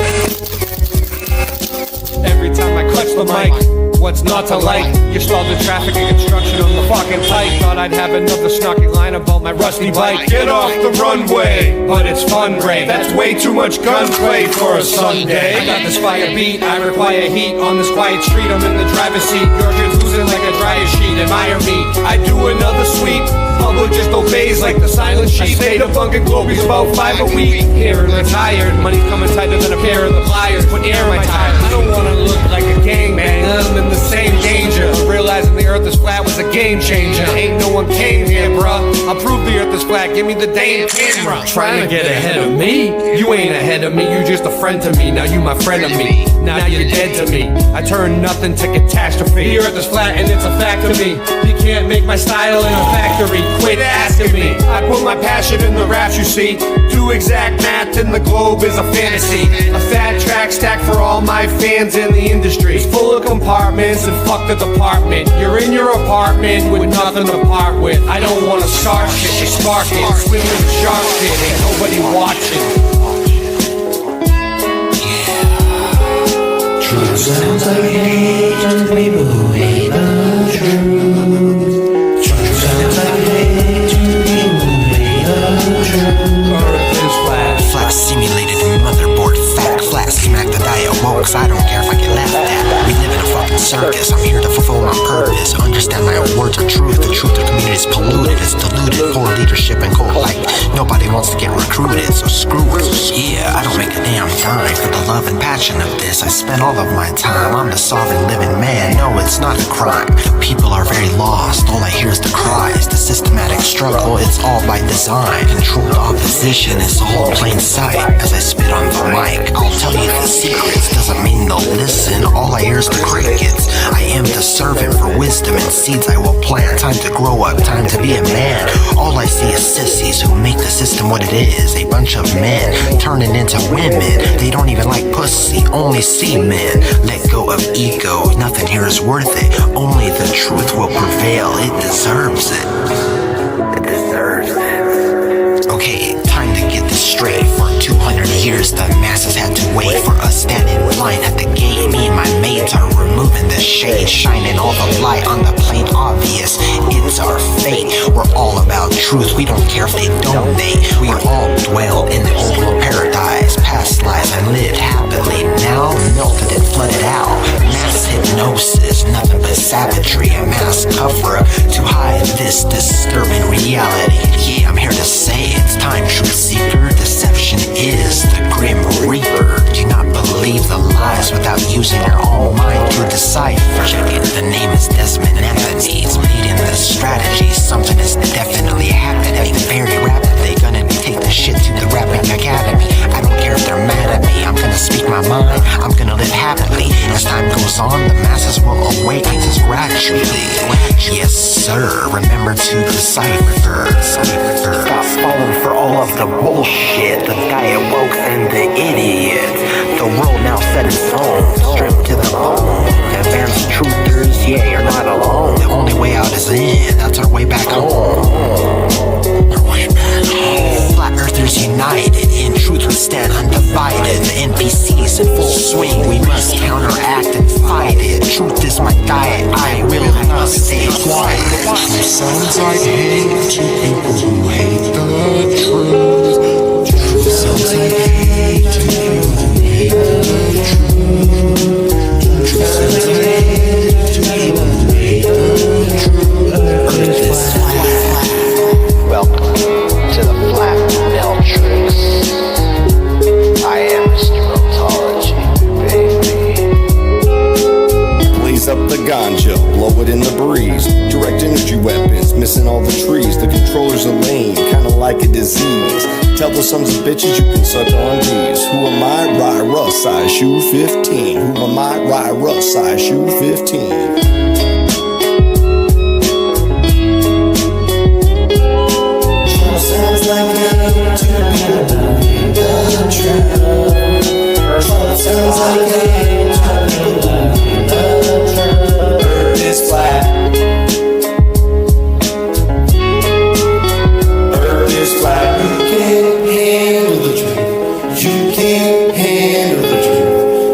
Every time I clutch the mic, what's not to like? You stalled the traffic and construction on the fucking pike. Thought I'd have another snarky line about my rusty bike. Get off the runway, but it's fun, Ray. That's way too much gunplay for a Sunday. I got this fire beat, I require heat on this quiet street. I'm in the driver's seat, you're losing like a dryer sheet. Admire me, I do another sweep. Public just obeys like the silent sheep. I stayed up on Globies about 5 a week. Here and retired, money's coming tighter than a pair of the pliers. Put air in my tires. I don't wanna look like a gangbanger. I'm in the same danger. Realizing the earth is flat was a game changer. Ain't no one came here, bruh. I'll prove the earth is flat, give me the damn camera. Trying to get ahead of me? You ain't ahead of me, you just a friend to me. Now you my friend of me, now you're dead to me. I turn nothing to catastrophe. The earth is flat and it's a fact to me. You can't make my style in a factory. Quit asking me. I put my passion in the raps, you see. Do exact math and the globe is a fantasy. A fat track stack for all my fans in the industry. It's full of compartments and fuck the department. You're in your apartment with nothing to part with. I don't wanna start shit, you spark it. Swim in the shark shit, ain't nobody watching. Truth sounds like hate to the people who hate the truth. Truth sounds like hate to the people who hate the truth. Earth is flat. Flat simulated motherboard fact. Flat smack the dialogue, cause I don't care if I get laughed at. We live in a fucking circus, I'm here to fulfill my purpose. Understand my words are truth. The truth of the community is polluted, it's diluted. Poor leadership and cold light. Nobody wants to get recruited, so screw it. Yeah, I don't make a damn dime for the love and passion of this. I spend all of my time, I'm the sovereign living man. No, it's not a crime. people are very lost. All I hear is the cries. The systematic struggle, it's all by design. Controlled opposition is all plain sight. As I spit on the mic, I'll tell you the secrets. Doesn't mean they'll listen. All I hear is the crickets. I am the servant for wisdom and seeds I will plant. Time to grow up, time to be a man. All I see is sissies who make the system what it is. A bunch of men turning into women. They don't even like pussy, only see men. Let go of ego, nothing here is worth it. Only the truth will prevail, it deserves it. It deserves it. Okay, time to get this straight. For 200 years the masses had to wait for us standing in line at the gate. Me and my mates are removing the shade, shining all the light on the plain obvious. It's our fate. We're all about truth. We don't care if they donate. We all dwell in the old world paradise. Past lives I lived happily. Now melted and flooded out. Mass hypnosis, nothing but savagery. A mass cover up to hide this disturbing reality. Yeah, I'm here to say it's time, truth seeker. Deception is the grim reaper. Do not believe the lies without using your own mind to decipher. Check it, the name is Desmond Anthony. It's leading the strategy. Something is definitely happening very rapidly. Gonna take the shit to the rapping academy. I don't care if they're mad at me. I'm gonna speak my mind. I'm gonna live happily. As time goes on, the masses will awaken just gradually. Yes, sir. Remember to decipher. Stop falling for all of the bullshit. The diet woke and the idiots. The world now set in stone, stripped to the bone. Advanced truthers, yeah, you're not alone. The only way out is in. That's our way back home. Our way back home. Flat Earthers united. In truth we stand undivided. The NPCs in full swing. We must counteract and fight it. Truth is my diet. I will not stay quiet. Sounds like hate to people who hate the truth. Truth sounds like hate to people who hate the truth. Truth sounds like hate to people who hate the truth. Earth is flat. Welcome to the Flat Mailtrix. I am Mr. Ontology, baby. Blaze up the ganja, blow it in the breeze. Direct energy weapons, missing all the trees. The controllers are lame, kinda like a disease. Tell the sons of bitches you can suck on these. Who am I? Rye Russ, size shoe 15. Who am I? Rye Russ, size shoe 15. Sounds like hate to people who hate the truth. Sounds like hate to people who hate the truth. Earth is flat. Earth is flat. You can't handle the truth. You can't handle the truth.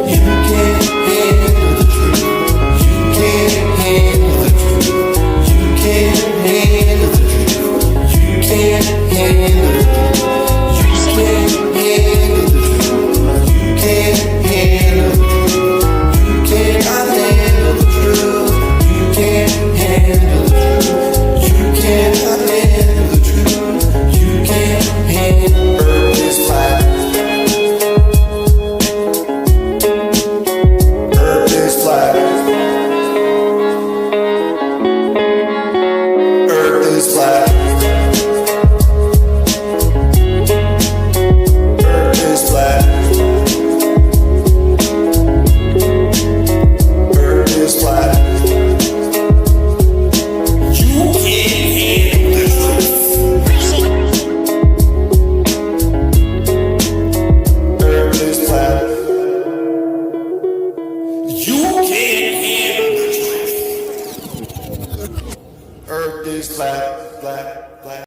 You can't handle the truth. You can't handle the truth. You can't handle the truth. You can't handle the truth. You can't handle the truth. You can't handle the truth. You cannot handle the truth. You can't handle the truth. You cannot handle the truth. You can't handle. Earth is flat. Earth is flat. Earth is flat. Earth is flat. Earth is flat. You can't handle the truth. Earth is flat. You can't handle the truth. Earth is flat, flat, flat.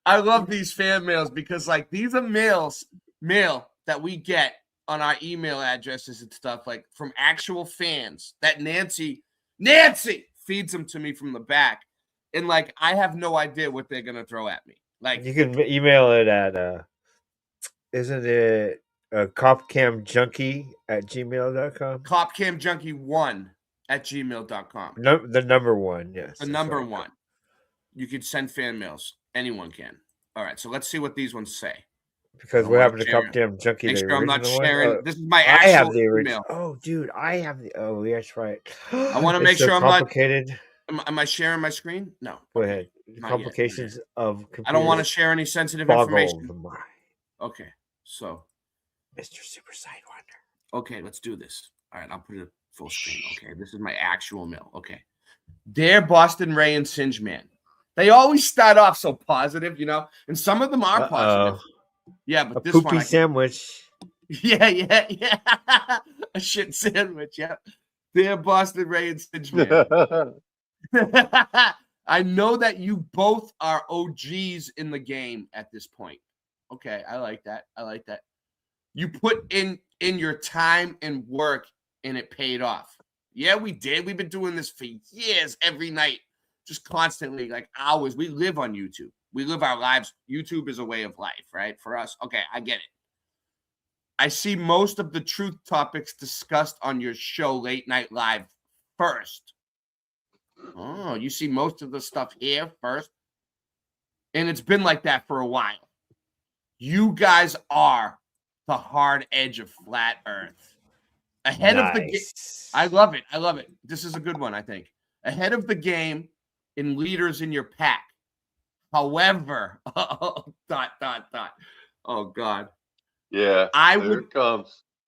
I love these fan mails because like these are mail that we get on our email addresses and stuff, like from actual fans that Nancy feeds them to me from the back. And like I have no idea what they're gonna throw at me. Like You can email it at isn't it Copcamjunkie@gmail.com. Copcamjunkie1@gmail.com. The number one, yes. The number one. You can send fan mails. Anyone can. All right, so let's see what these ones say. Because I what wanna happened to share- Copcam Junkie? Make The sure I'm not original one? sharing. Oh, This is my I have actual the original. email. Oh, dude, I have the. Oh, that's right. I want to It's make so sure I'm complicated. not. Am I sharing my screen? No. Go ahead. The Not yet, complications of I don't want to computers share any sensitive boggle information. the mind. Okay, so Mr. Super Sidewinder. Okay, let's do this. All right, I'll put it full screen. Okay, this is my actual mail. Okay. Dear Boston Ray and Singe Man, they always start off so positive, and some of them are positive. Yeah, but A this poopy one, sandwich. Yeah. A shit sandwich, yeah. Dear Boston Ray and Singe Man, I know that you both are OGs in the game at this point. Okay, I like that. You put in your time and work, and it paid off. Yeah, we did. We've been doing this for years, every night, just constantly, like hours. We live on YouTube. We live our lives. YouTube is a way of life, right? For us. Okay, I get it. I see most of the truth topics discussed on your show, Late Night Live, first. Oh, you see most of the stuff here first? And it's been like that for a while. You guys are the hard edge of flat Earth. Ahead of the game. I love it. This is a good one, I think. Ahead of the game in leaders in your pack. However, Oh, God. Yeah,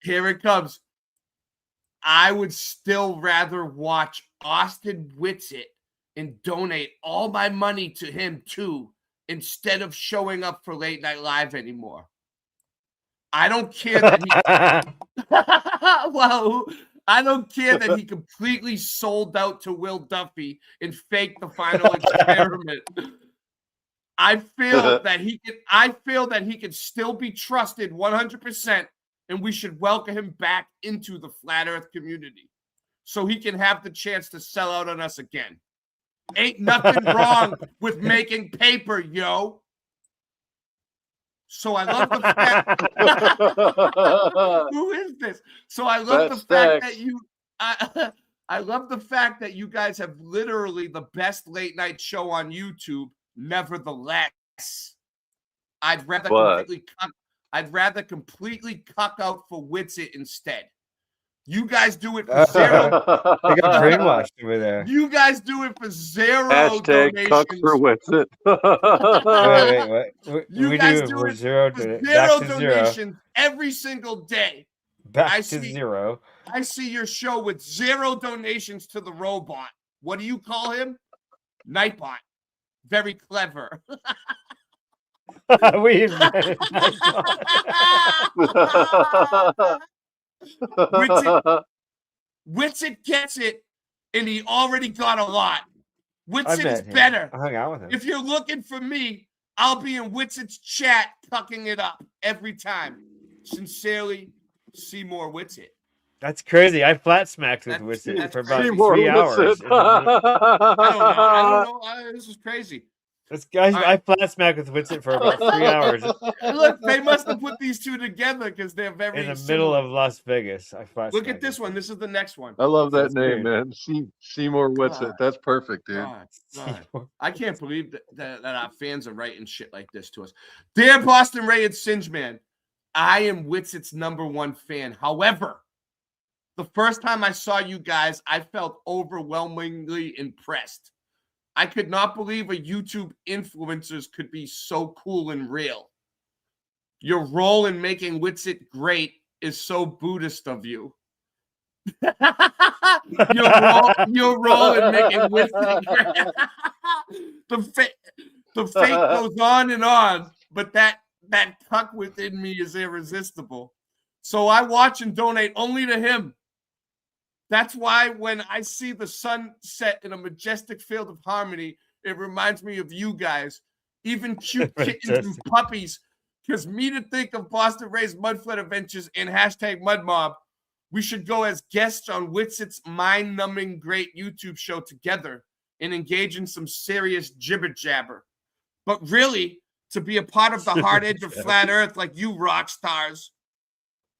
Here it comes. I would still rather watch Austin Whitsitt and donate all my money to him too, instead of showing up for Late Night Live anymore. I don't care that he I don't care that he completely sold out to Will Duffy and faked the final experiment. I feel that he can still be trusted 100%, and we should welcome him back into the flat Earth community so he can have the chance to sell out on us again. Ain't nothing wrong with making paper, yo. So I love the fact. Who is this? So I love the fact that you. I love the fact that you guys have literally the best late night show on YouTube. Nevertheless, I'd rather completely cuck out for Whitsitt instead. You guys do it for zero. They got brainwashed over there. You guys do it for zero Hashtag donations. cuck for Whitsitt. Wait. You we guys do do for it zero. for Back zero to donations every single day. Back to zero. I see your show with zero donations to the robot. What do you call him? Nightbot. Very clever. Whitsitt gets it, and he already got a lot. Whitsitt is better. I hung out with him. If you're looking for me, I'll be in Whitsitt's chat, cucking it up every time. Sincerely, Seymour Whitsitt. That's crazy. I flat smacked with Whitsitt for about 3 hours. I don't know. This is crazy. I flat smacked with Whitsitt for about 3 hours. Look, they must have put these two together because they're very in the similar. middle of Las Vegas. Look at this one. This is the next one. I love that That's name, great. man. Seymour Whitsitt. That's perfect, dude. God. I can't believe that our fans are writing shit like this to us. Dear Boston Ray and Singe Man, I am Whitsitt's #1 fan. However, the first time I saw you guys, I felt overwhelmingly impressed. I could not believe a YouTube influencers could be so cool and real. Your role in making Whitsitt great is so Buddhist of you. your role in making Whitsitt great. The fate goes on and on, but that cuck within me is irresistible. So I watch and donate only to him. That's why when I see the sun set in a majestic field of harmony, it reminds me of you guys, even cute kittens and puppies. Because me to think of Boston Ray's Mudflood Adventures and #MudMob, we should go as guests on Whitsitt's mind-numbing great YouTube show together and engage in some serious jibber-jabber. But really, to be a part of the hard edge of flat Earth like you rock stars,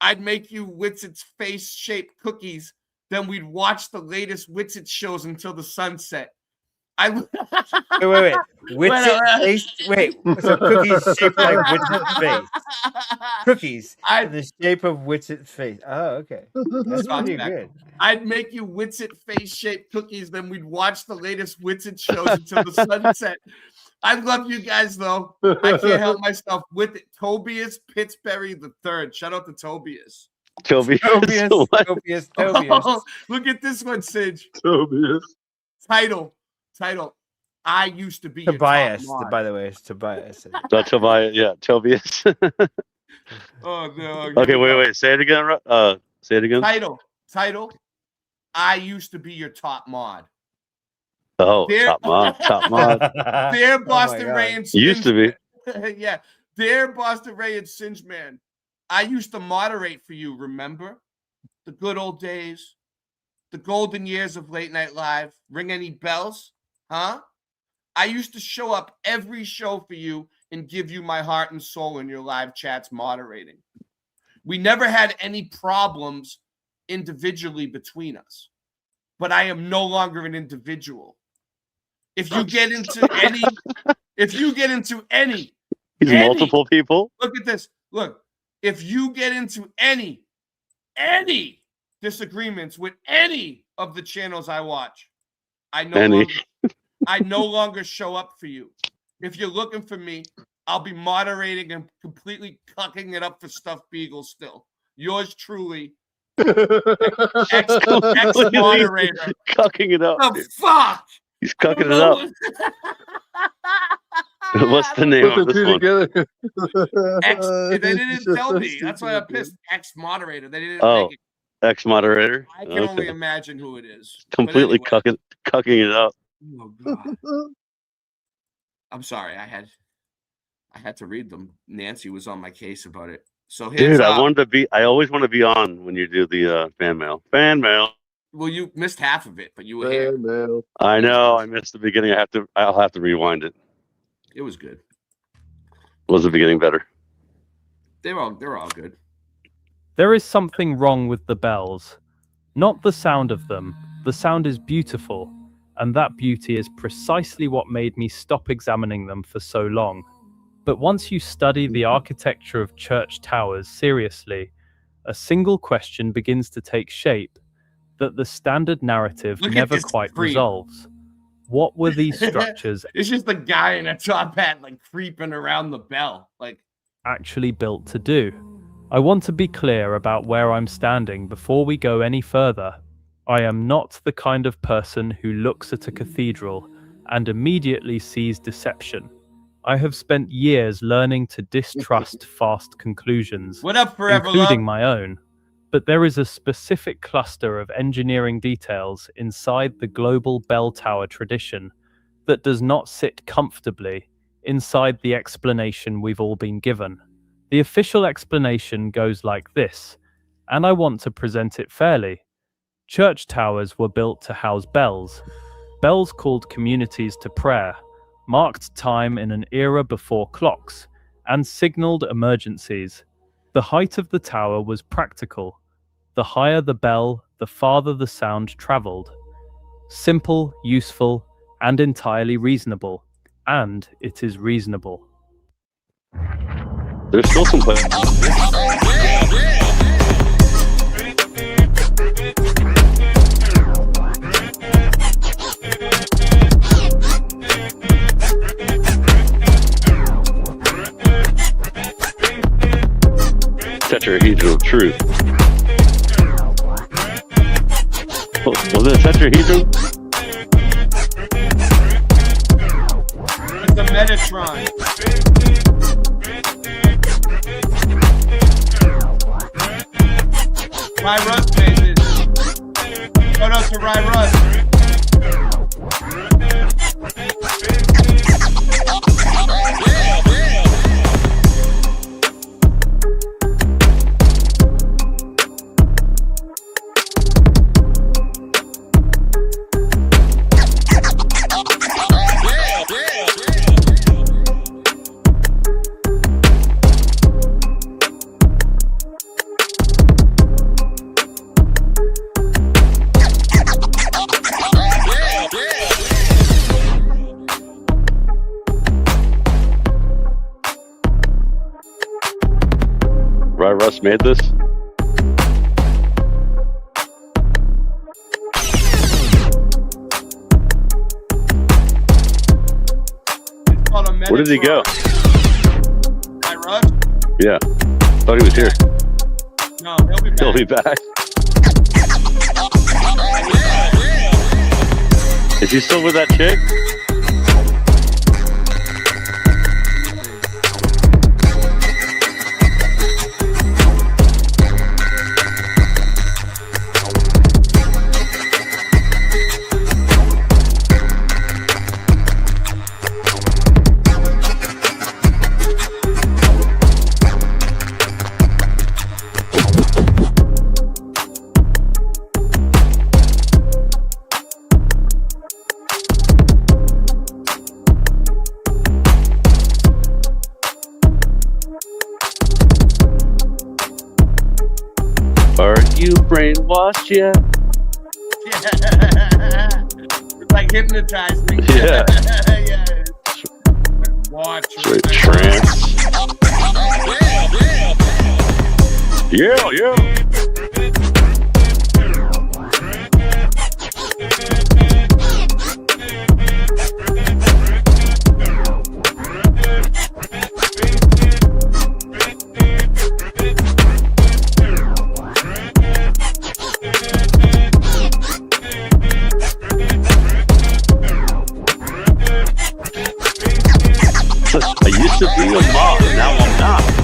I'd make you Witsit's face-shaped cookies. Then we'd watch the latest Witsit shows until the sunset. Wait. Witsit face. Wait. So cookies shaped like Witsit's face. Cookies in the shape of Witsit's face. Oh, okay. That's pretty good. I'd make you Witsit face-shaped cookies. Then we'd watch the latest Witsit shows until the sunset. I love you guys, though. I can't help myself with it. Tobias Pittsbury III. Shout out to Tobias. Tobias. Oh, look at this one, Sidge. Tobias. Title. I used to be Tobias. Your top mod. By the way, it's Tobias. Tobias. Yeah, Tobias. Oh no. Okay, wait. Say it again. Say it again. Title. I used to be your top mod. Oh, top mod. Dear Boston Ray and Singe. Used to be. Yeah. Dear Boston Ray and Singe Man. I used to moderate for you, remember? The good old days. The golden years of Late Night Live. Ring any bells? Huh? I used to show up every show for you and give you my heart and soul in your live chats moderating. We never had any problems individually between us. But I am no longer an individual. If you get into any multiple people. Look at this. Look, if you get into any disagreements with any of the channels I watch, I no longer show up for you. If you're looking for me, I'll be moderating and completely cucking it up for Stuffed Beagle still. Yours truly, ex-moderator. Cucking it up. The fuck? He's cucking it up. What's the name of this one? They didn't tell me. That's why I'm pissed. Ex-moderator. They didn't make it. Ex-moderator. I can only imagine who it is. Completely cucking it up. Oh God. I'm sorry. I had to read them. Nancy was on my case about it. So dude, I always want to be on when you do the fan mail. Fan mail. Well, you missed half of it, but you were here. I know. I missed the beginning. I'll have to rewind it. It was good. Was the beginning better? They're all good. There is something wrong with the bells. Not the sound of them. The sound is beautiful, and that beauty is precisely what made me stop examining them for so long. But once you study the architecture of church towers seriously, a single question begins to take shape that the standard narrative never quite resolves. What were these structures It's just the guy in a top hat like creeping around the bell. Actually built to do? I want to be clear about where I'm standing before we go any further. I am not the kind of person who looks at a cathedral and immediately sees deception. I have spent years learning to distrust fast conclusions, What up, Forever including Love? my own. But there is a specific cluster of engineering details inside the global bell tower tradition that does not sit comfortably inside the explanation we've all been given. The official explanation goes like this, and I want to present it fairly. Church towers were built to house bells. Bells called communities to prayer, marked time in an era before clocks, and signaled emergencies. The height of the tower was practical. The higher the bell, the farther the sound traveled. Simple, useful, and entirely reasonable. And it is reasonable. There's still some tetrahedral truth. Was it a tetrahedron? It's a Metatron. Ry Russ made this. Shout out to Ry Russ. Russ made this? Where did he go? Hi, Russ? Yeah. Thought he was here. No, he'll be back. He'll be back. Is he still with that chick? Are you brainwashed yet? It's like hypnotizing. Yeah. Yeah. Watch. Straight trance. Yeah, yeah. I used to be a mob, now I'm not.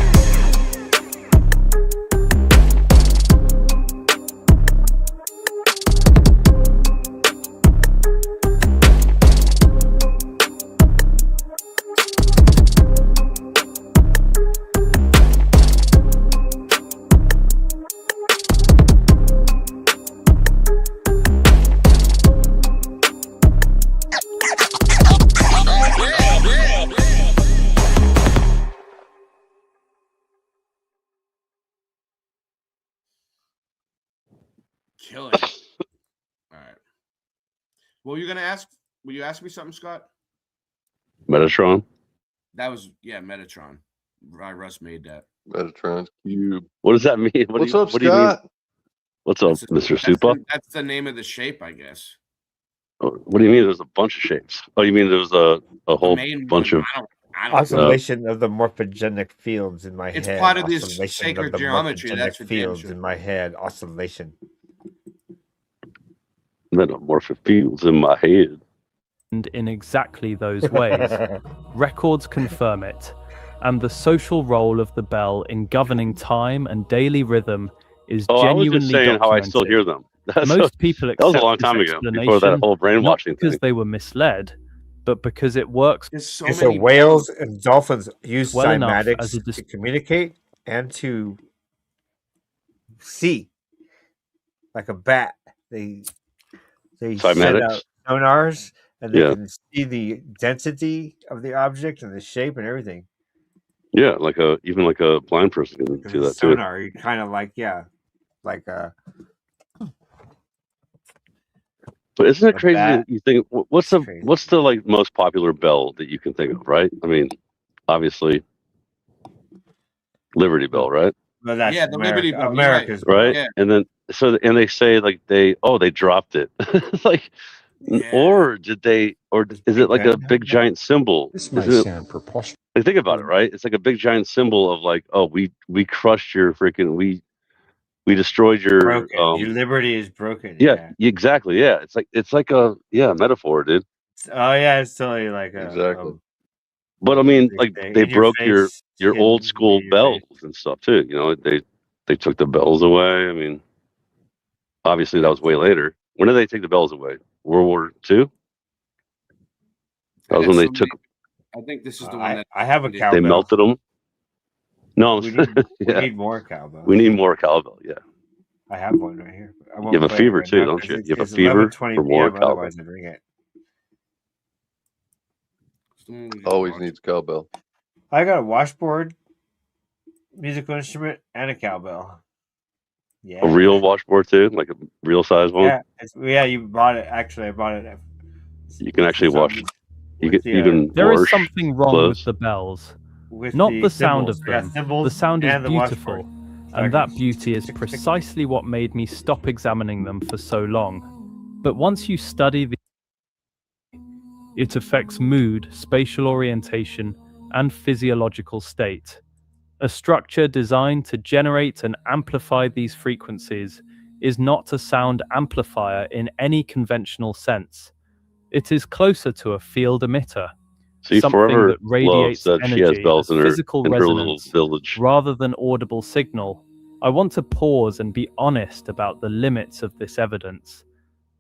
Killing it. All right. What were you gonna ask? Will you ask me something, Scott? Metatron. That was Metatron. Russ made that. Metatron's cube. What does that mean? What's up, what do you mean? Scott? What's up, Mr. Supa? That's the name of the shape, I guess. Oh, what do you mean? There's a bunch of shapes. Oh, you mean there's a whole bunch of I don't oscillation of the morphogenic fields in my It's head. part of this Oscillation sacred of the geometry, morphogenic that's for damn fields sure. in my head. Oscillation. metamorphic fields in my head. And in exactly those ways, records confirm it, and the social role of the bell in governing time and daily rhythm is Oh, I was genuinely just saying how I still hear them. Most people that was a accept long this time ago, before that explanation whole not brainwashing because thing. they were misled, but because it works So whales and dolphins use well enough as cymatics a to communicate and to see, like a bat. They send Cymatics? out sonars, and they Yeah. can see the density of the object and the shape and everything. Yeah, even like a blind person can do that too. Sonar, you kind of like like a. But isn't it a crazy bat. that you think what's the like most popular bell that you can think of, right? I mean, obviously Liberty Bell, right? Well, that's the Liberty Bell, you're America's Right? Yeah. And then and they say like they dropped it. Like or did they or is it like a big giant symbol? This may Is it, sound preposterous. like think about it, right? It's like a big giant symbol of like, oh, we crushed your freaking we destroyed your broken. Your liberty is broken. yeah, exactly. Yeah. It's like a metaphor, dude. Oh yeah, it's totally like a Exactly. But I mean, like in they your broke your face, old school bells and stuff too. You know, they took the bells away. I mean, obviously that was way later. When did they take the bells away? World War II? That was when they took. I think this is the one that I have a They cowbell. melted them. No, We need, we yeah. need more cowbell. We need more cowbell. Yeah, I have one right here. I won't you have a play it fever right too, now don't 'cause you? it's- You have a it's fever 11:20 for more PM, cowbell. otherwise I'd ring it. Always needs cowbell. I got a washboard, musical instrument, and a cowbell. Yeah. A real washboard too, like a real size one. Yeah, you bought it. Actually, I bought it. You can actually wash. You with can the, you can There is wash something wrong clothes. with the bells. With Not the the sound cymbals. of Yeah, them. cymbals The sound is and the beautiful, washboard. and that beauty is precisely what made me stop examining them for so long. But once you study it affects mood, spatial orientation, and physiological state. A structure designed to generate and amplify these frequencies is not a sound amplifier in any conventional sense. It is closer to a field emitter, See, something Forever that radiates Love said she has energy bells as in her physical little resonance village. rather than audible signal. I want to pause and be honest about the limits of this evidence.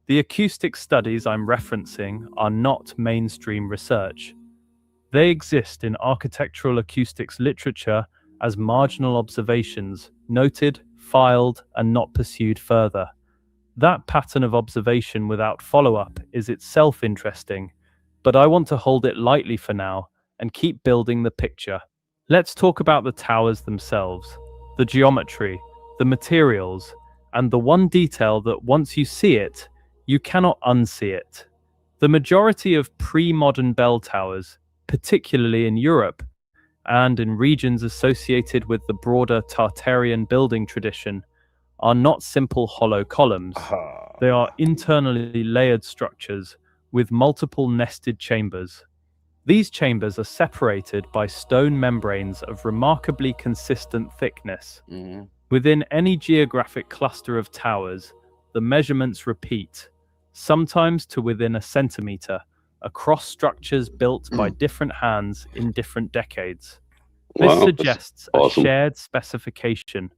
The acoustic studies I'm referencing are not mainstream research. They exist in architectural acoustics literature as marginal observations, noted, filed, and not pursued further. That pattern of observation without follow-up is itself interesting, but I want to hold it lightly for now and keep building the picture. Let's talk about the towers themselves, the geometry, the materials, and the one detail that once you see it, you cannot unsee it. The majority of pre-modern bell towers, particularly in Europe and in regions associated with the broader Tartarian building tradition, are not simple hollow columns. They are internally layered structures with multiple nested chambers. These chambers are separated by stone membranes of remarkably consistent thickness. Within any geographic cluster of towers, the measurements repeat, sometimes to within a centimeter, across structures built by different hands in different decades. This Wow, suggests that's awesome. a shared specification,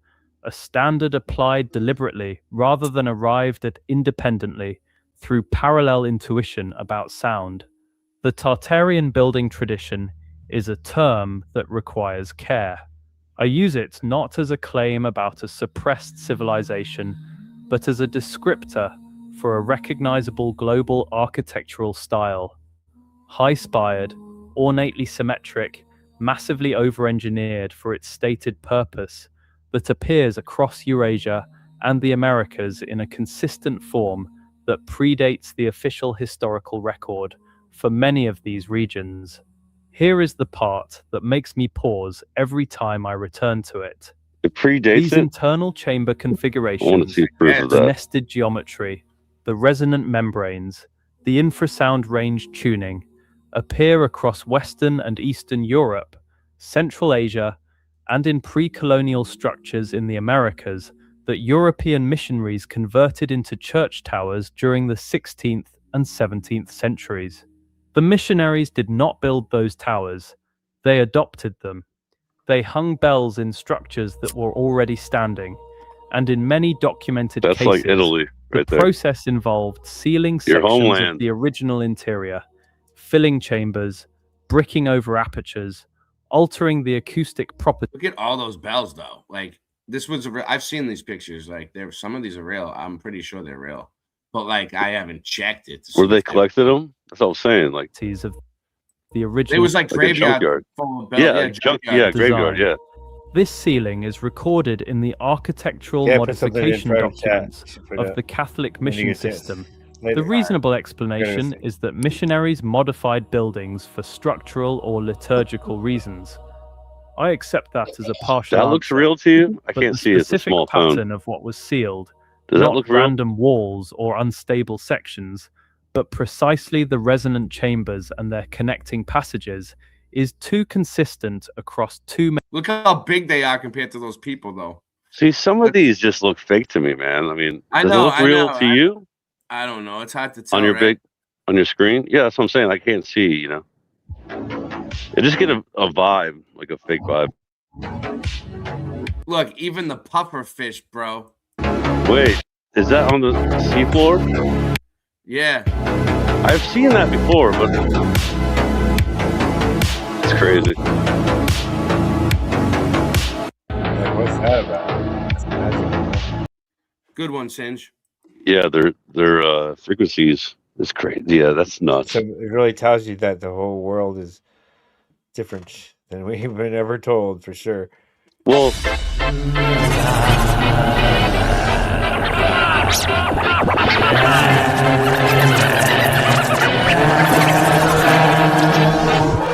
a standard applied deliberately rather than arrived at independently through parallel intuition about sound. The Tartarian building tradition is a term that requires care. I use it not as a claim about a suppressed civilization, but as a descriptor for a recognizable global architectural style. High-spired, ornately symmetric, massively over-engineered for its stated purpose, that appears across Eurasia and the Americas in a consistent form that predates the official historical record for many of these regions. Here is the part that makes me pause every time I return to it. It predates These it? internal chamber I want to configurations, see proof of the that. nested geometry, the resonant membranes, the infrasound range tuning, appear across Western and Eastern Europe, Central Asia, and in pre-colonial structures in the Americas that European missionaries converted into church towers during the 16th and 17th centuries. The missionaries did not build those towers, they adopted them. They hung bells in structures that were already standing, and in many documented That's cases, like Italy, the right there. process involved sealing Your sections homeland. of the original interior, filling chambers, bricking over apertures, altering the acoustic properties. Look at all those bells, though. Like this was, I've seen these pictures. Like some of these are real. I'm pretty sure they're real, but like I haven't checked it. Where they collected them? That's what I'm saying. Like of the original. It was like a graveyard. junkyard. Full of bells. Yeah, a graveyard. design. Yeah. This sealing is recorded in the architectural Yeah, put something in modification front of chat. documents You should put of it the Catholic when you mission get this system. later. The reasonable Gonna explanation see. is that missionaries modified buildings for structural or liturgical reasons. I accept that as a partial That looks answer, real to you? I but can't the see it. It's a specific small pattern phone. of what was sealed, Does that not look real? random walls or unstable sections, but precisely the resonant chambers and their connecting passages, is too consistent across two. Look how big they are compared to those people, though. See, some of these just look fake to me, man. I mean, I does know, it look I real know. to you I don't know. It's hard to tell. on your right? on your screen? Yeah, that's what I'm saying. I can't see, you know. I just get a vibe, like a fake vibe. Look, even the puffer fish, bro. Wait, is that on the seafloor? Yeah. I've seen that before, but it's crazy. Like, what's that about? That's magical. Good one, Singe. Yeah, their frequencies is crazy. Yeah, that's nuts. So it really tells you that the whole world is different than we've been ever told, for sure. Well,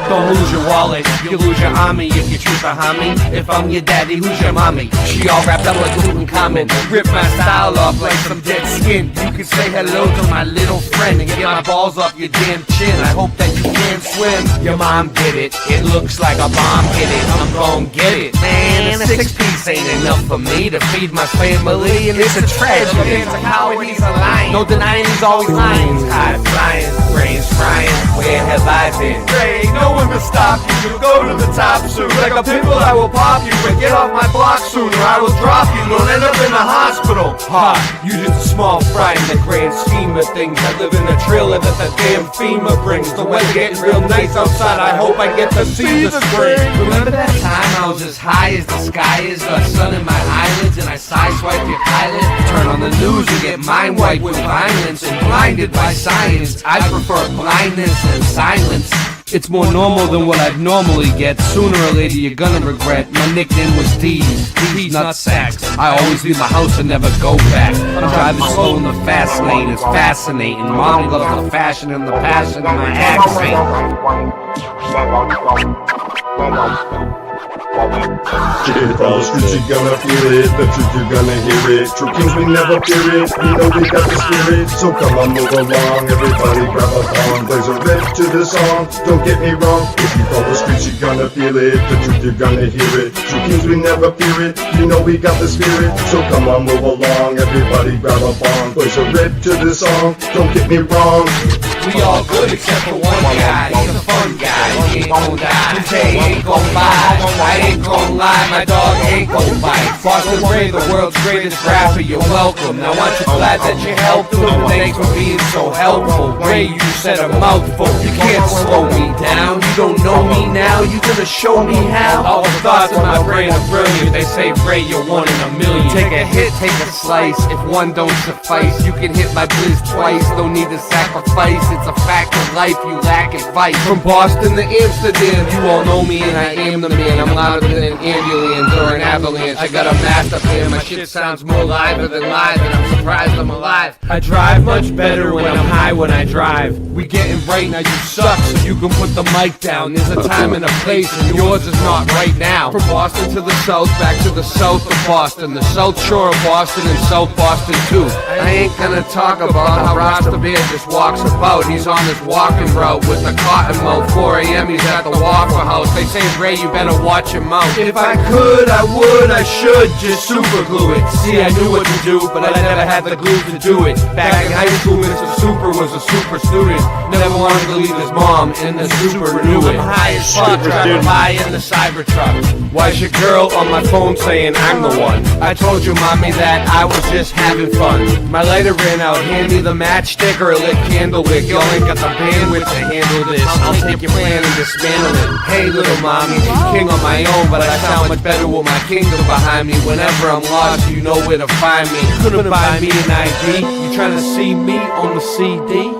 Don't lose your wallet, you lose your army if you choose to homie? If I'm your daddy, who's your mommy? She all wrapped up like Tutankhamun. Rip my style off like some dead skin. You can say hello to my little friend and get my balls off your damn chin. I hope that you can swim. Your mom did it. It looks like a bomb hit it. I'm gon' get it. Man, a 6-piece ain't enough for me to feed my family, and it's a tragedy. It's a coward, he's a lion. No denying he's always lying. High flying, brains frying. Where have I been? Ray, no one can stop you. You'll go to the top soon. Like a pimple, I will pop you. But get off my block soon, or I will drop you. Don't end up in the hospital. Ha, you just a small fry in the grand scheme of things. I live in a trailer that the damn FEMA brings. The weather getting real nice outside. I hope I get to see the spring. Remember that time I was as high as the sky is, the sun in my eyelids, and I sideswipe your pilot? Turn on the news and get mind wiped with violence and blinded by science. I prefer blindness and silence. It's more normal than what I'd normally get. Sooner or later you're gonna regret. My nickname was D's Nutsacks. I always leave my house and never go back. I'm driving slow in the fast lane, it's fascinating. Mom loves the fashion and the passion in my accent. Shit, on the streets you gonna feel it, the truth you're gonna hear it. True kings we never fear it, we know we got the spirit. So come on, move along, everybody grab a thong. There's a riff to the song, don't get me wrong. If you call the streets you're gonna feel it, the truth you're gonna hear it. True kings we never fear it, you know we got the spirit. So come on, move along, everybody grab a thong. There's a riff to the song, don't get me wrong. We all good except for one guy, he's a fun guy, he ain't gon' die, his day ain't gon' lie, I ain't gon' lie, my dog ain't gon' bite. Boston Ray, the world's greatest rapper, you're welcome. Now aren't you glad that you helped him? Thanks for being so helpful. Ray, you said a mouthful, you can't slow me down, you don't know me now, you gonna show me how? All the thoughts in my brain are brilliant, they say Ray, you're one in a million. Take a hit, take a slice, if one don't suffice, you can hit my blizz twice, don't need to sacrifice. It's a fact of life, you lack and fight. From Boston to Amsterdam, you all know me and I am the man. I'm louder than an ambulance or an avalanche. I got a master plan, my shit sounds more liver than live, and I'm surprised I'm alive. I drive much better when I'm high when I drive. We getting right now, you suck, so you can put the mic down. There's a time and a place, and yours is not right now. From Boston to the south, back to the south of Boston, the south shore of Boston and South Boston too. I ain't gonna talk about how Rasta Bear just walks about. He's on his walking route with a cotton mouth. 4 a.m. he's at the Waffle House. They say, Ray, you better watch your mouth. If I could, I would, I should just super glue it. See, I knew what to do, but I never had the glue to do it. Back in high school, Mr. Super was a super student. Never wanted to leave his mom, and the super knew it. I'm high as fuck, driving by in the Cybertruck. Why's your girl on my phone saying I'm the one? I told you, mommy, that I was just having fun. My lighter ran out, hand me the matchstick or a lit candle wick. Y'all ain't got the bandwidth to handle this. I'll take your plan and dismantle it. Hey, little mommy, king on my own, but I sound much better with my kingdom behind me. Whenever I'm lost, you know where to find me. Couldn't buy me an ID. You trying to see me on the CD?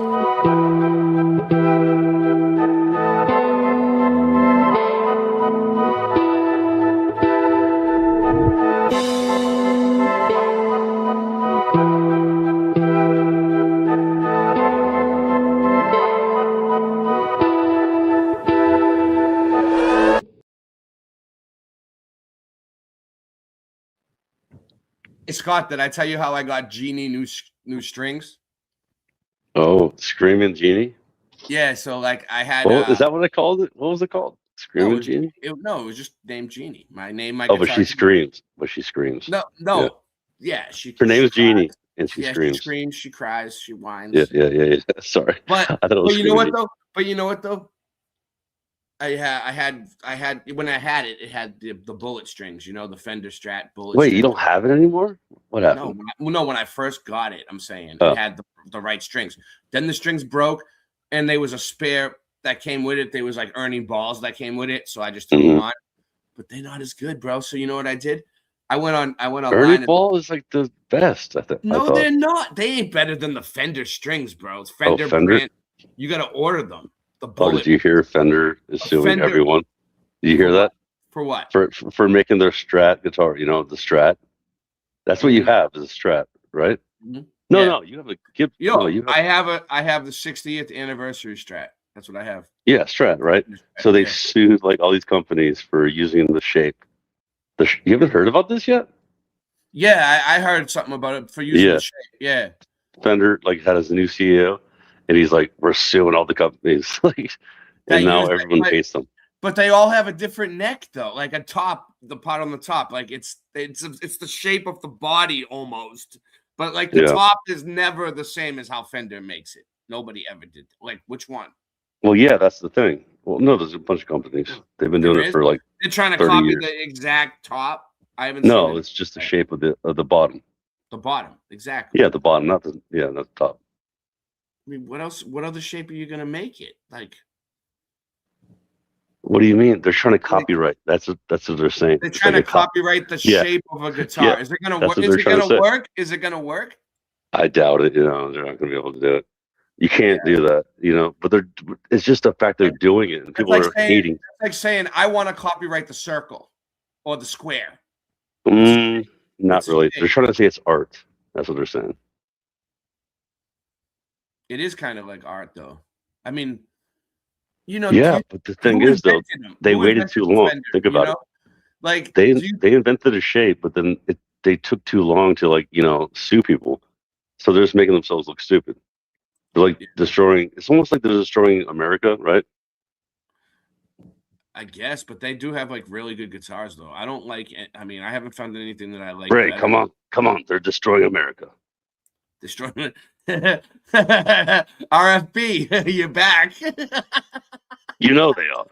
Scott, did I tell you how I got Genie new strings? Oh, Screaming Genie? Yeah, so like I had. Is that what I called it? What was it called? Screaming Genie? It was just named Genie. My name, my. Oh, but she screams. But she screams. No. Yeah, Her name's she Genie, and she screams. She screams, she cries, she whines. Yeah. Sorry. But I thought it was you know what though? But you know what though? I had when I had it, it had the bullet strings, you know, the Fender Strat bullet. Wait, strings. you don't have it anymore? What happened? No, when I first got it, I'm saying it had the right strings. Then the strings broke, and there was a spare that came with it. There was like earning balls that came with it, so I just threw them on. But they're not as good, bro. So you know what I did? I went online. Ernie ball is like the best. No, they're not. They ain't better than the Fender strings, bro. It's Fender brand. You got to order them. Did you hear Fender is suing everyone? Did you hear that? For what? For making their Strat guitar, you know, the Strat. That's what you have is a Strat, right? Mm-hmm. No, you have a Gibson. I have the 60th anniversary Strat. That's what I have. Yeah, Strat, right? So they Yeah. sued like all these companies for using the shape. You haven't heard about this yet? Yeah, I heard something about it for using Yeah. the shape. Yeah. Fender like had his new CEO, and he's like, "We're suing all the companies," like, That and now use it, everyone but- hates them. But they all have a different neck, though. Like a top, the part on the top, like it's the shape of the body almost. But like the Yeah. top is never the same as how Fender makes it. Nobody ever did. Like which one? Well, yeah, that's the thing. Well, no, there's a bunch of companies. They've been doing There it is? for like They're trying to 30 copy years. the exact top. I haven't seen No, it. it's just the shape of the bottom. The bottom, exactly. Yeah, the bottom, not the top. I mean, what else? What other shape are you gonna make it? Like What do you mean? They're trying to copyright. That's what they're saying. they're It's trying like to a cop- copyright the Yeah. shape of a guitar. Yeah, Is it gonna that's work? what Is they're it trying to gonna say. work? Is it gonna work? I doubt it. They're not going to be able to do it. You can't do that. But it's just the fact they're doing it, and It's people like are saying, hating. it's like saying, I want to copyright the circle or the square. Not really. They're trying to say it's art. That's what they're saying. It is kind of like art, though. I mean, yeah, Yeah, but the thing is, though, they waited too long. Think about it. Like they invented a shape, but then they took too long to sue people. So they're just making themselves look stupid. They're like destroying. It's almost like they're destroying America, right? I guess, but they do have like really good guitars, though. I don't like. I mean, I haven't found anything that I like. Ray, better. come on! They're destroying America. Destroying RFB, you're back. You know they are.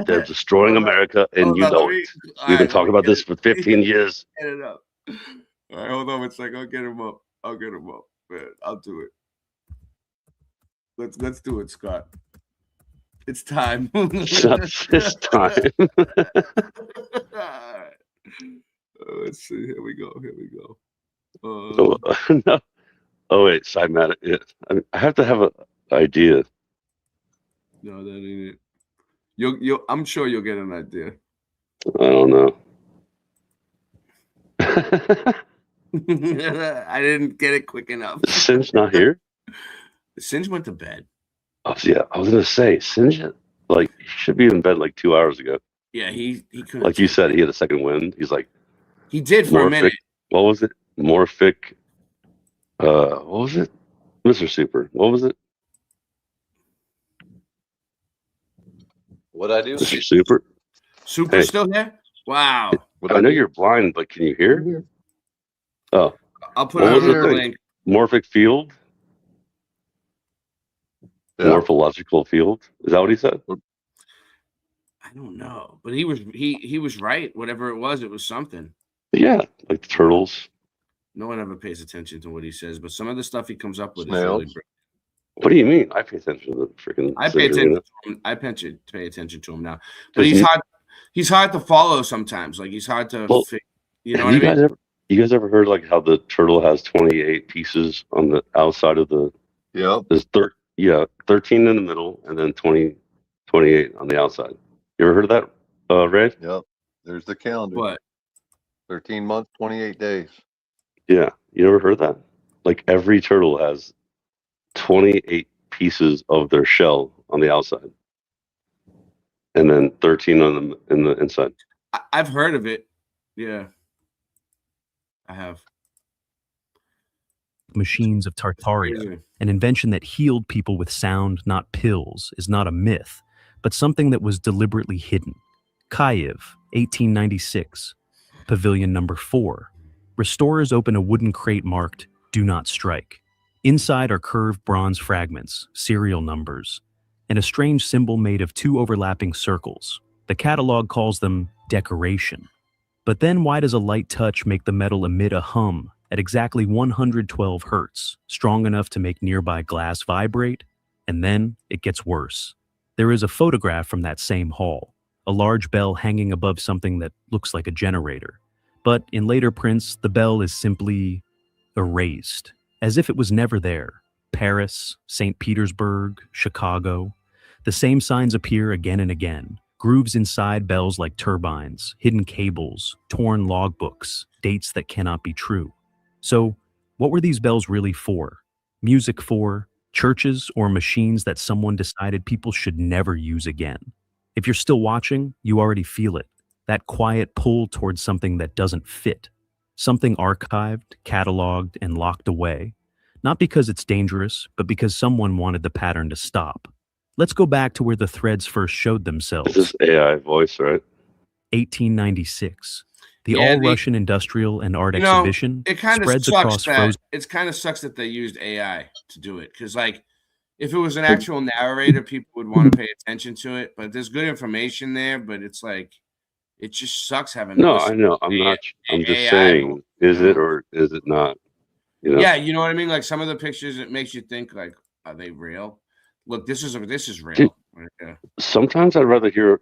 They're destroying America, and Hold you on, know let me- it. all We've been right, talking let me about this for 15 years. Get it up. All right, hold on one second. I'll get him up. Man, I'll do it. Let's do it, Scott. It's time. It's time. Alright. Let's see. Here we go. No. Oh wait, Cymatics. Yeah. I have to have an idea. No, that ain't it. I'm sure you'll get an idea. I don't know. I didn't get it quick enough. Singe not here? Singe went to bed. Oh yeah, I was gonna say Singe. He should be in bed like 2 hours ago. Yeah, he couldn't. Like you said, he had a second wind. He's like He did for a minute. What was it? Morphic. What was it? Mr. Super. What was it? What'd I do? Mr. Super. Super's still there? Wow. I know you're blind, but can you hear? Oh. I'll put What it was on the the thing? link. Morphic field? Yeah. Morphological field? Is that what he said? I don't know, but he was right. Whatever it was something. Yeah, like the turtles. No one ever pays attention to what he says, but some of the stuff he comes up with is Snails. really great. What do you mean? I pay attention to the freaking. I pay Singe attention arena. to him. I pay attention to him now, but Does he's hard to follow sometimes. Like he's hard to, Well, you know Have what I mean? you guys ever heard like how the turtle has 28 pieces on the outside of the? Yeah. There's 13 in the middle, and then 28 on the outside. You ever heard of that, Ray? Yep. There's the calendar. What? 13 months, 28 days. Yeah, you never heard of that? Like every turtle has 28 pieces of their shell on the outside, and then 13 on the inside. I've heard of it. Yeah, I have. Machines of Tartaria, an invention that healed people with sound, not pills, is not a myth, but something that was deliberately hidden. Kyiv, 1896. Pavilion number 4. Restorers open a wooden crate marked, "Do Not Strike." Inside are curved bronze fragments, serial numbers, and a strange symbol made of 2 overlapping circles. The catalog calls them decoration. But then why does a light touch make the metal emit a hum at exactly 112 hertz, strong enough to make nearby glass vibrate? And then it gets worse. There is a photograph from that same hall, a large bell hanging above something that looks like a generator. But in later prints, the bell is simply erased, as if it was never there. Paris, St. Petersburg, Chicago. The same signs appear again and again. Grooves inside bells like turbines, hidden cables, torn logbooks, dates that cannot be true. So, what were these bells really for? Music for? churches, or machines that someone decided people should never use again. If you're still watching, you already feel it. That quiet pull towards something that doesn't fit. Something archived, cataloged, and locked away. Not because it's dangerous, but because someone wanted the pattern to stop. Let's go back to where the threads first showed themselves. This is AI voice, right? 1896. The Yeah, All-Russian Industrial and Art You know, Exhibition it kind of spreads sucks across that frozen. it's kind of sucks that they used AI to do it because, like, if it was an actual narrator, people would want to pay attention to it. But there's good information there. But it's like, it just sucks having to No, listen I know. to I'm not. I'm just AI. saying, is it or is it not? You know? Yeah, you know what I mean. Like some of the pictures, it makes you think, like, are they real? Look, this is real. Dude, Right there. sometimes I'd rather hear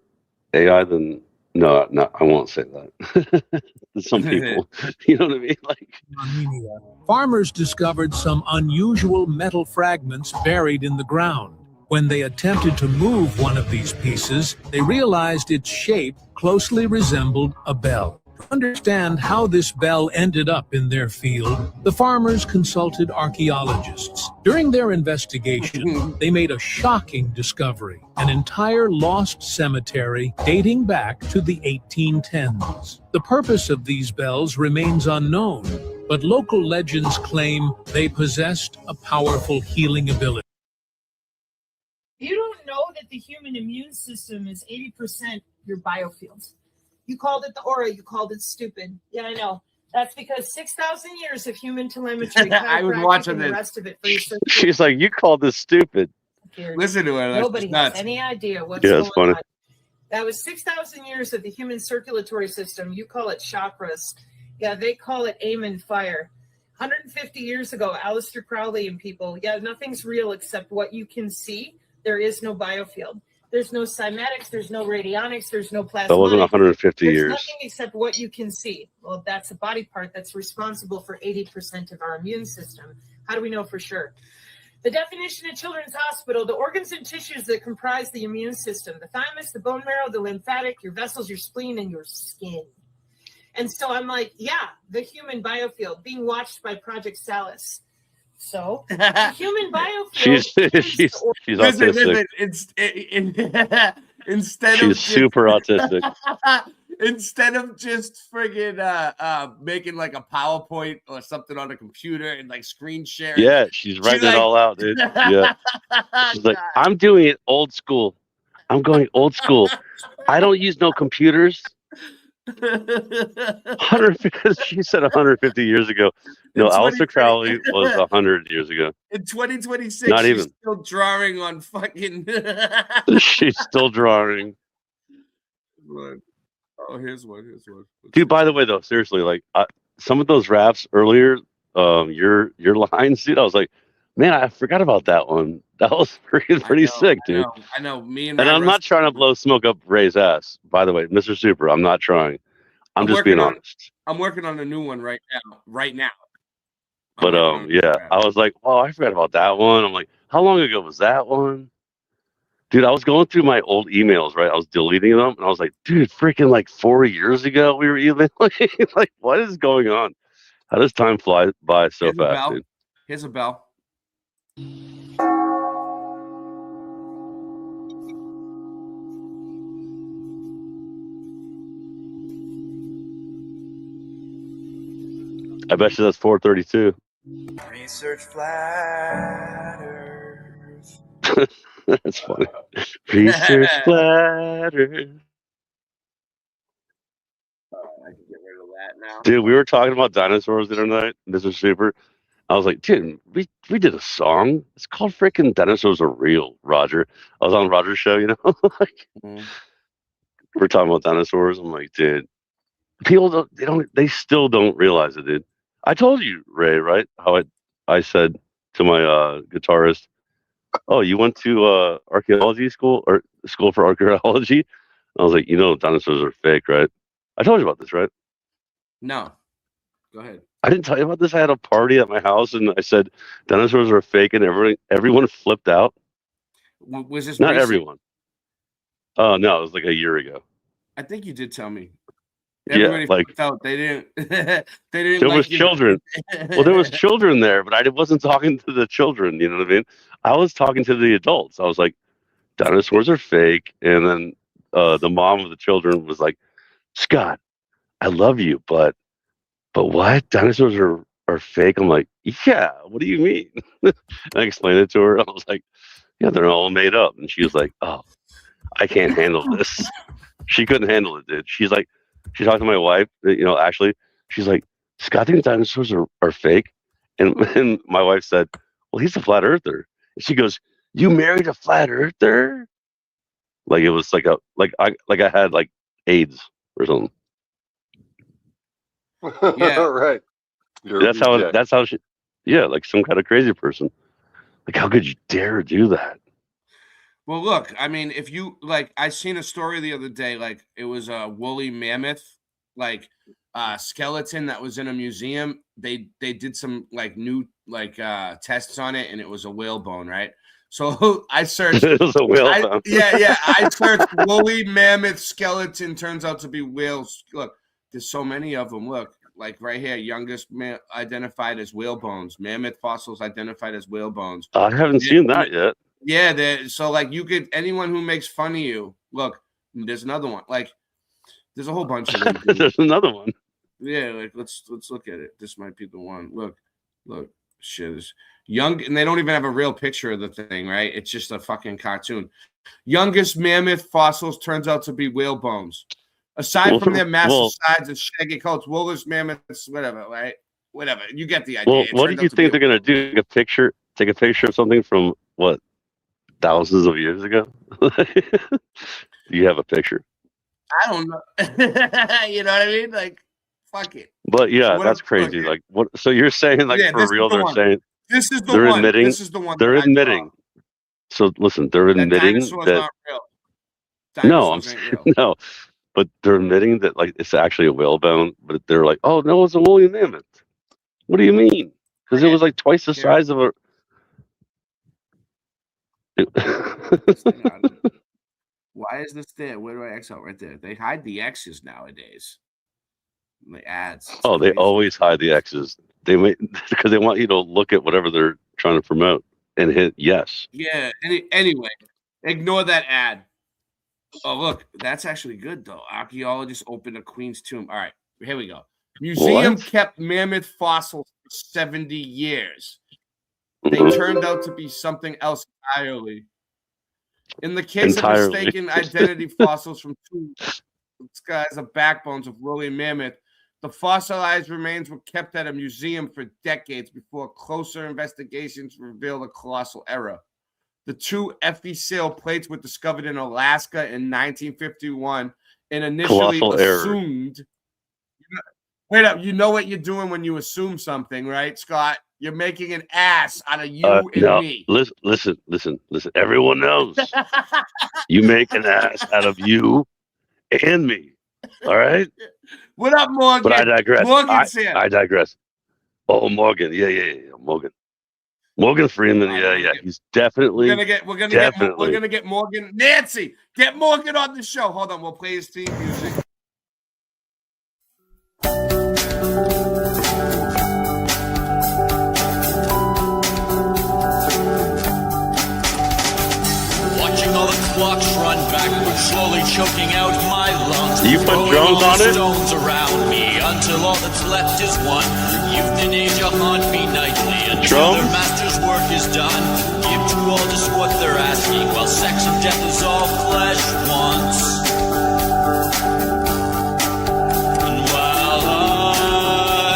AI than no. I won't say that. Some people, you know what I mean? Like, Armenia, farmers discovered some unusual metal fragments buried in the ground. When they attempted to move one of these pieces, they realized its shape closely resembled a bell. To understand how this bell ended up in their field, the farmers consulted archaeologists. During their investigation, they made a shocking discovery, an entire lost cemetery dating back to the 1810s. The purpose of these bells remains unknown, but local legends claim they possessed a powerful healing ability. You don't know that the human immune system is 80% your biofields. You called it the aura, you called it stupid. Yeah, I know. That's because 6,000 years of human telemetry, I was chiropractic, watching and the this. rest of it for research. she's like, you called this stupid. Listen to her. Nobody That's has nuts. any idea what's Yeah, going it's funny. on. That was 6,000 years of the human circulatory system. You call it chakras. Yeah, they call it aim and fire. 150 years ago, Aleister Crowley and people, yeah, nothing's real except what you can see. There is no biofield. There's no cymatics. There's no radionics. There's no plasmonics. That wasn't 150 There's years. nothing except what you can see. Well, that's a body part that's responsible for 80% of our immune system. How do we know for sure? The definition of Children's Hospital, the organs and tissues that comprise the immune system, the thymus, the bone marrow, the lymphatic, your vessels, your spleen, and your skin. And so I'm like, yeah, the human biofield being watched by Project Salus. So the human biofield. She's autistic. Instead She's of super autistic. instead of just friggin' making like a PowerPoint or something on a computer and like screen sharing. Yeah, she's writing like, it all out, dude. Yeah. She's like, I'm doing it old school. I'm going old school. I don't use no computers. 150, she said 150 years ago. No, Aleister Crowley was 100 years ago. In 2026, Not she's even. still drawing on fucking. She's still drawing. Oh, here's one. Dude, by the way, though, seriously, like some of those raps earlier, your lines, dude, I was like, man, I forgot about that one. That was pretty sick, dude. I know. Me and I'm not trying to blow smoke up Ray's ass, by the way, Mr. Super. I'm not trying. I'm just being honest. I'm working on a new one right now. But yeah, I was like, oh, I forgot about that one. I'm like, how long ago was that one? Dude, I was going through my old emails, right? I was deleting them, and I was like, dude, freaking like 4 years ago we were emailing. Like, what is going on? How does time fly by so fast, dude? Here's a bell. I bet you that's 432. Research flat Earth. That's funny. Research flat Earth. I can get rid of that now. Dude, we were talking about dinosaurs the other night, Mr. Super. I was like, dude, we did a song. It's called freaking Dinosaurs Are Real, Roger. I was on Roger's show, you know? Like, we're talking about dinosaurs. I'm like, dude, people they still don't realize it, dude. I told you, Ray, right? How I said to my guitarist, oh, you went to archaeology school or school for archaeology? And I was like, you know, dinosaurs are fake, right? I told you about this, right? No. Go ahead. I didn't tell you about this. I had a party at my house and I said dinosaurs are fake and everyone flipped out. Was this not recent? everyone? Oh, no, it was like a year ago. I think you did tell me. Everybody like flipped out. They didn't. They didn't. there like was you. children. Well, there was children there, but I wasn't talking to the children. You know what I mean? I was talking to the adults. I was like, dinosaurs are fake, and then the mom of the children was like, Scott, I love you, but what? Dinosaurs are fake? I'm like, yeah. What do you mean? And I explained it to her. I was like, yeah, they're all made up. And she was like, oh, I can't handle this. She couldn't handle it, dude. She's like, she talked to my wife, Ashley. She's like, Scott thinks dinosaurs are fake. And my wife said, well, he's a flat earther. And she goes, you married a flat earther? Like it was like I had like AIDS or something. Yeah. Right. That's how she, yeah, like some kind of crazy person. Like, how could you dare do that? Well, look, I mean, if you like, I seen a story the other day, like it was a woolly mammoth, like skeleton that was in a museum. They did some like new tests on it, and it was a whale bone, right? So I searched. It was a whale bone. Yeah. I searched woolly mammoth skeleton. Turns out to be whales. Look, there's so many of them. Look, like right here, youngest identified as whale bones. Mammoth fossils identified as whale bones. I haven't seen that yet. Yeah, so like you could, anyone who makes fun of you, look, there's another one. Like there's a whole bunch of them. There's another one. Yeah, like let's look at it. This might be the one. Look, shit is young, and they don't even have a real picture of the thing, right? It's just a fucking cartoon. Youngest mammoth fossils turns out to be whale bones. Aside from their massive size and shaggy coats, woolly mammoths, whatever, right? Whatever. You get the idea. Well, what do you think they're gonna do? Take a picture of something from what, thousands of years ago? Do you have a picture? I don't know. You know what I mean? Like, fuck it. But yeah, that's crazy. Like, what? So you're saying, like, for real, they're saying this is the they're one. admitting This is the one. they're admitting. So listen, they're admitting dinosaurs that. aren't real. No, I'm Dinosaurs ain't saying real. no, but they're admitting that like it's actually a whale bone. But they're like, oh no, it's a woolly mammoth. What do you mean? Because it was like twice the size of a. Why is this there? Where do I X out? Right there. They hide the X's nowadays. The ads. It's Oh, they crazy. always hide the X's. They make because they want you to look at whatever they're trying to promote and hit yes. Yeah. Anyway, ignore that ad. Oh, look, that's actually good though. Archaeologists opened a Queen's tomb. All right, here we go. Museum kept mammoth fossils for 70 years. They turned out to be something else entirely. In the case of mistaken identity fossils from two skies of backbones of woolly mammoth, the fossilized remains were kept at a museum for decades before closer investigations revealed a colossal error. The two Effie Sale plates were discovered in Alaska in 1951 and initially Colossal assumed. Wait up, you know what you're doing when you assume something, right, Scott? You're making an ass out of you and No, me. listen. Everyone knows you make an ass out of you and me. All right. What up, Morgan? But I digress. Morgan's here. I digress. Oh, Morgan. Yeah. Morgan. Morgan Freeman. Yeah. He's definitely. We're gonna get Morgan. Nancy, get Morgan on the show. Hold on, we'll play his theme music. Watching all the clocks run backwards, slowly choking out my lungs. You put Throwing drums all on the it? stones around me until all that's left is one. Euthanasia haunt me nightly until their Drums? master's work is done. Give to all just what they're asking, while sex and death is all flesh once. And while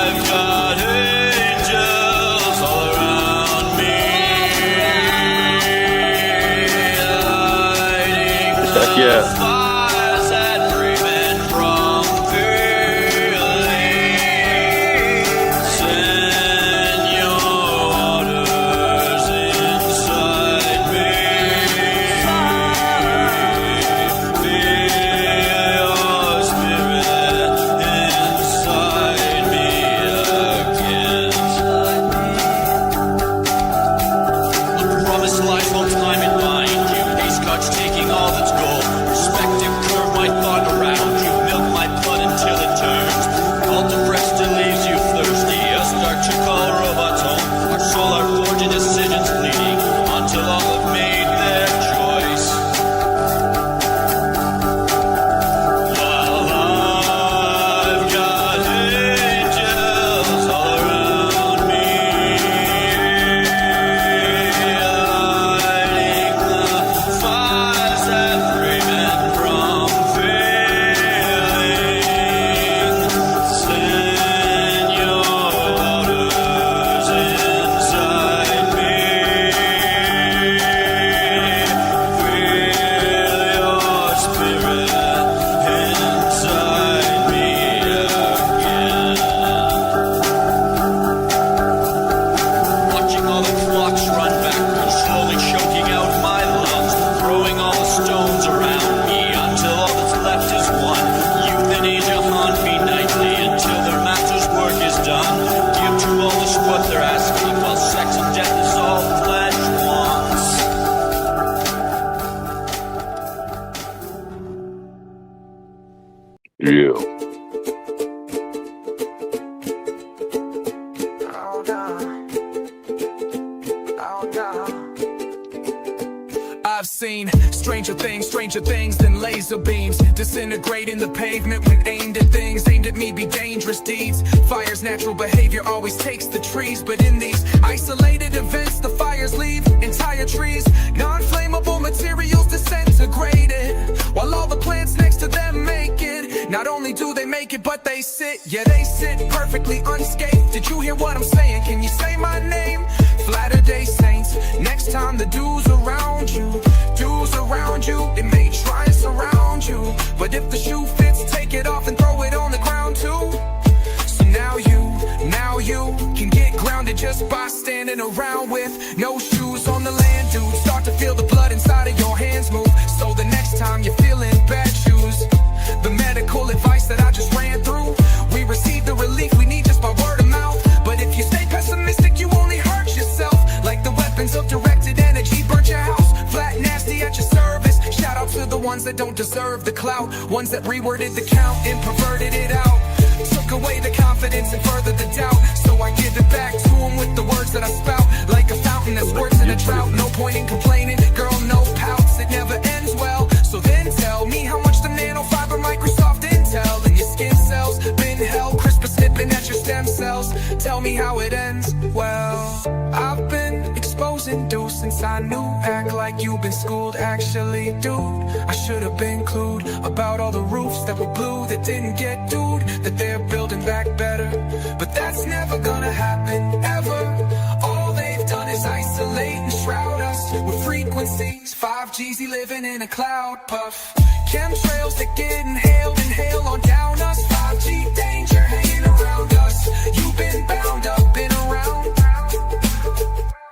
I've got angels all around me, lighting Yeah. fires that prevent from feeling. Send your waters inside me. Feel your I've seen stranger things than laser beams disintegrating the pavement when aimed at things aimed at me be dangerous deeds. Fire's natural behavior always takes the trees, but in these isolated events the fires leave entire trees, non-flammable materials disintegrated, while all the plants next to them make it. Not only do they make it, but they sit, yeah, they sit perfectly unscathed. Did you hear what I'm saying? Can you say my name? Latter-day Saints. Next time the dudes around you, it may try and surround you, but if the shoe fits, take it off and throw it on the ground too. So now you can get grounded just by standing around with no shoes on the land, dude. Start to feel the blood inside of your hands move, so the next time you're feeling bad, choose the medical advice that I just ran through. We receive the relief we need just by word of mouth, but if you stay pessimistic, you only hurt yourself. Like the weapons of directed energy burnt your house, flat nasty at your service. Shout out to the ones that don't deserve the clout, ones that reworded the count and perverted it out, took away the confidence and furthered the doubt. So I give it back to them with the words that I spout, like a fountain that squirts in a drought. No point in complaining, girl, no pouts, it never ends well. So then tell me how much the nanofiber Microsoft Intel in your skin cells been held, CRISPR snipping at your stem cells. Tell me how it ends. Well, I've been exposing dude since I knew. Act like you've been schooled, actually, dude, I should have been clued about all the roofs that were blue that didn't get dude, that they're building back better. But that's never gonna happen, ever. All they've done is isolate and shroud us with frequencies. 5G's living in a cloud puff. Chemtrails that get inhaled, inhale on down us. 5G danger hanging around us. You've been bound up, been around.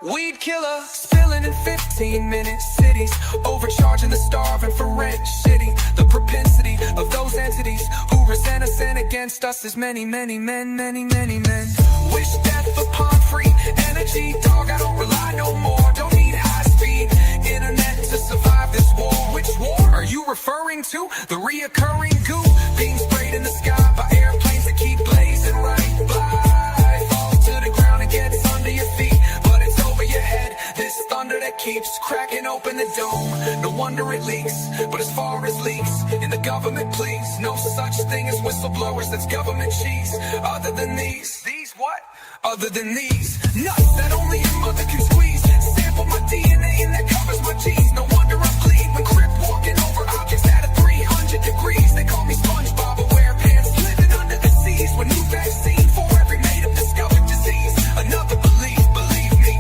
Weed killer, spilling in 15 minutes. Cities overcharging the starving for rent. Shitty, the propensity of those entities who resent us and against us is many, many men, many, many men. Wish death upon free energy. Dog, I don't rely no more. Don't need high-speed internet to survive this war. Which war are you referring to? The reoccurring goo being sprayed in the sky by airplanes that keep blazing right by. Falls to the ground and gets under your feet, but it's over your head. This thunder that keeps cracking open the dome. No wonder it leaks, but as far as leaks in the government, please, no such thing as whistleblowers. That's government cheese. Other than these what? Other than these nuts that only your mother can squeeze. Sample my DNA and that covers my genes. No wonder I bleed when crip walking over objects at a 300 degrees. They call me SpongeBob, but wear pants living under the seas. With new vaccine for every native discovered disease. Another believe me,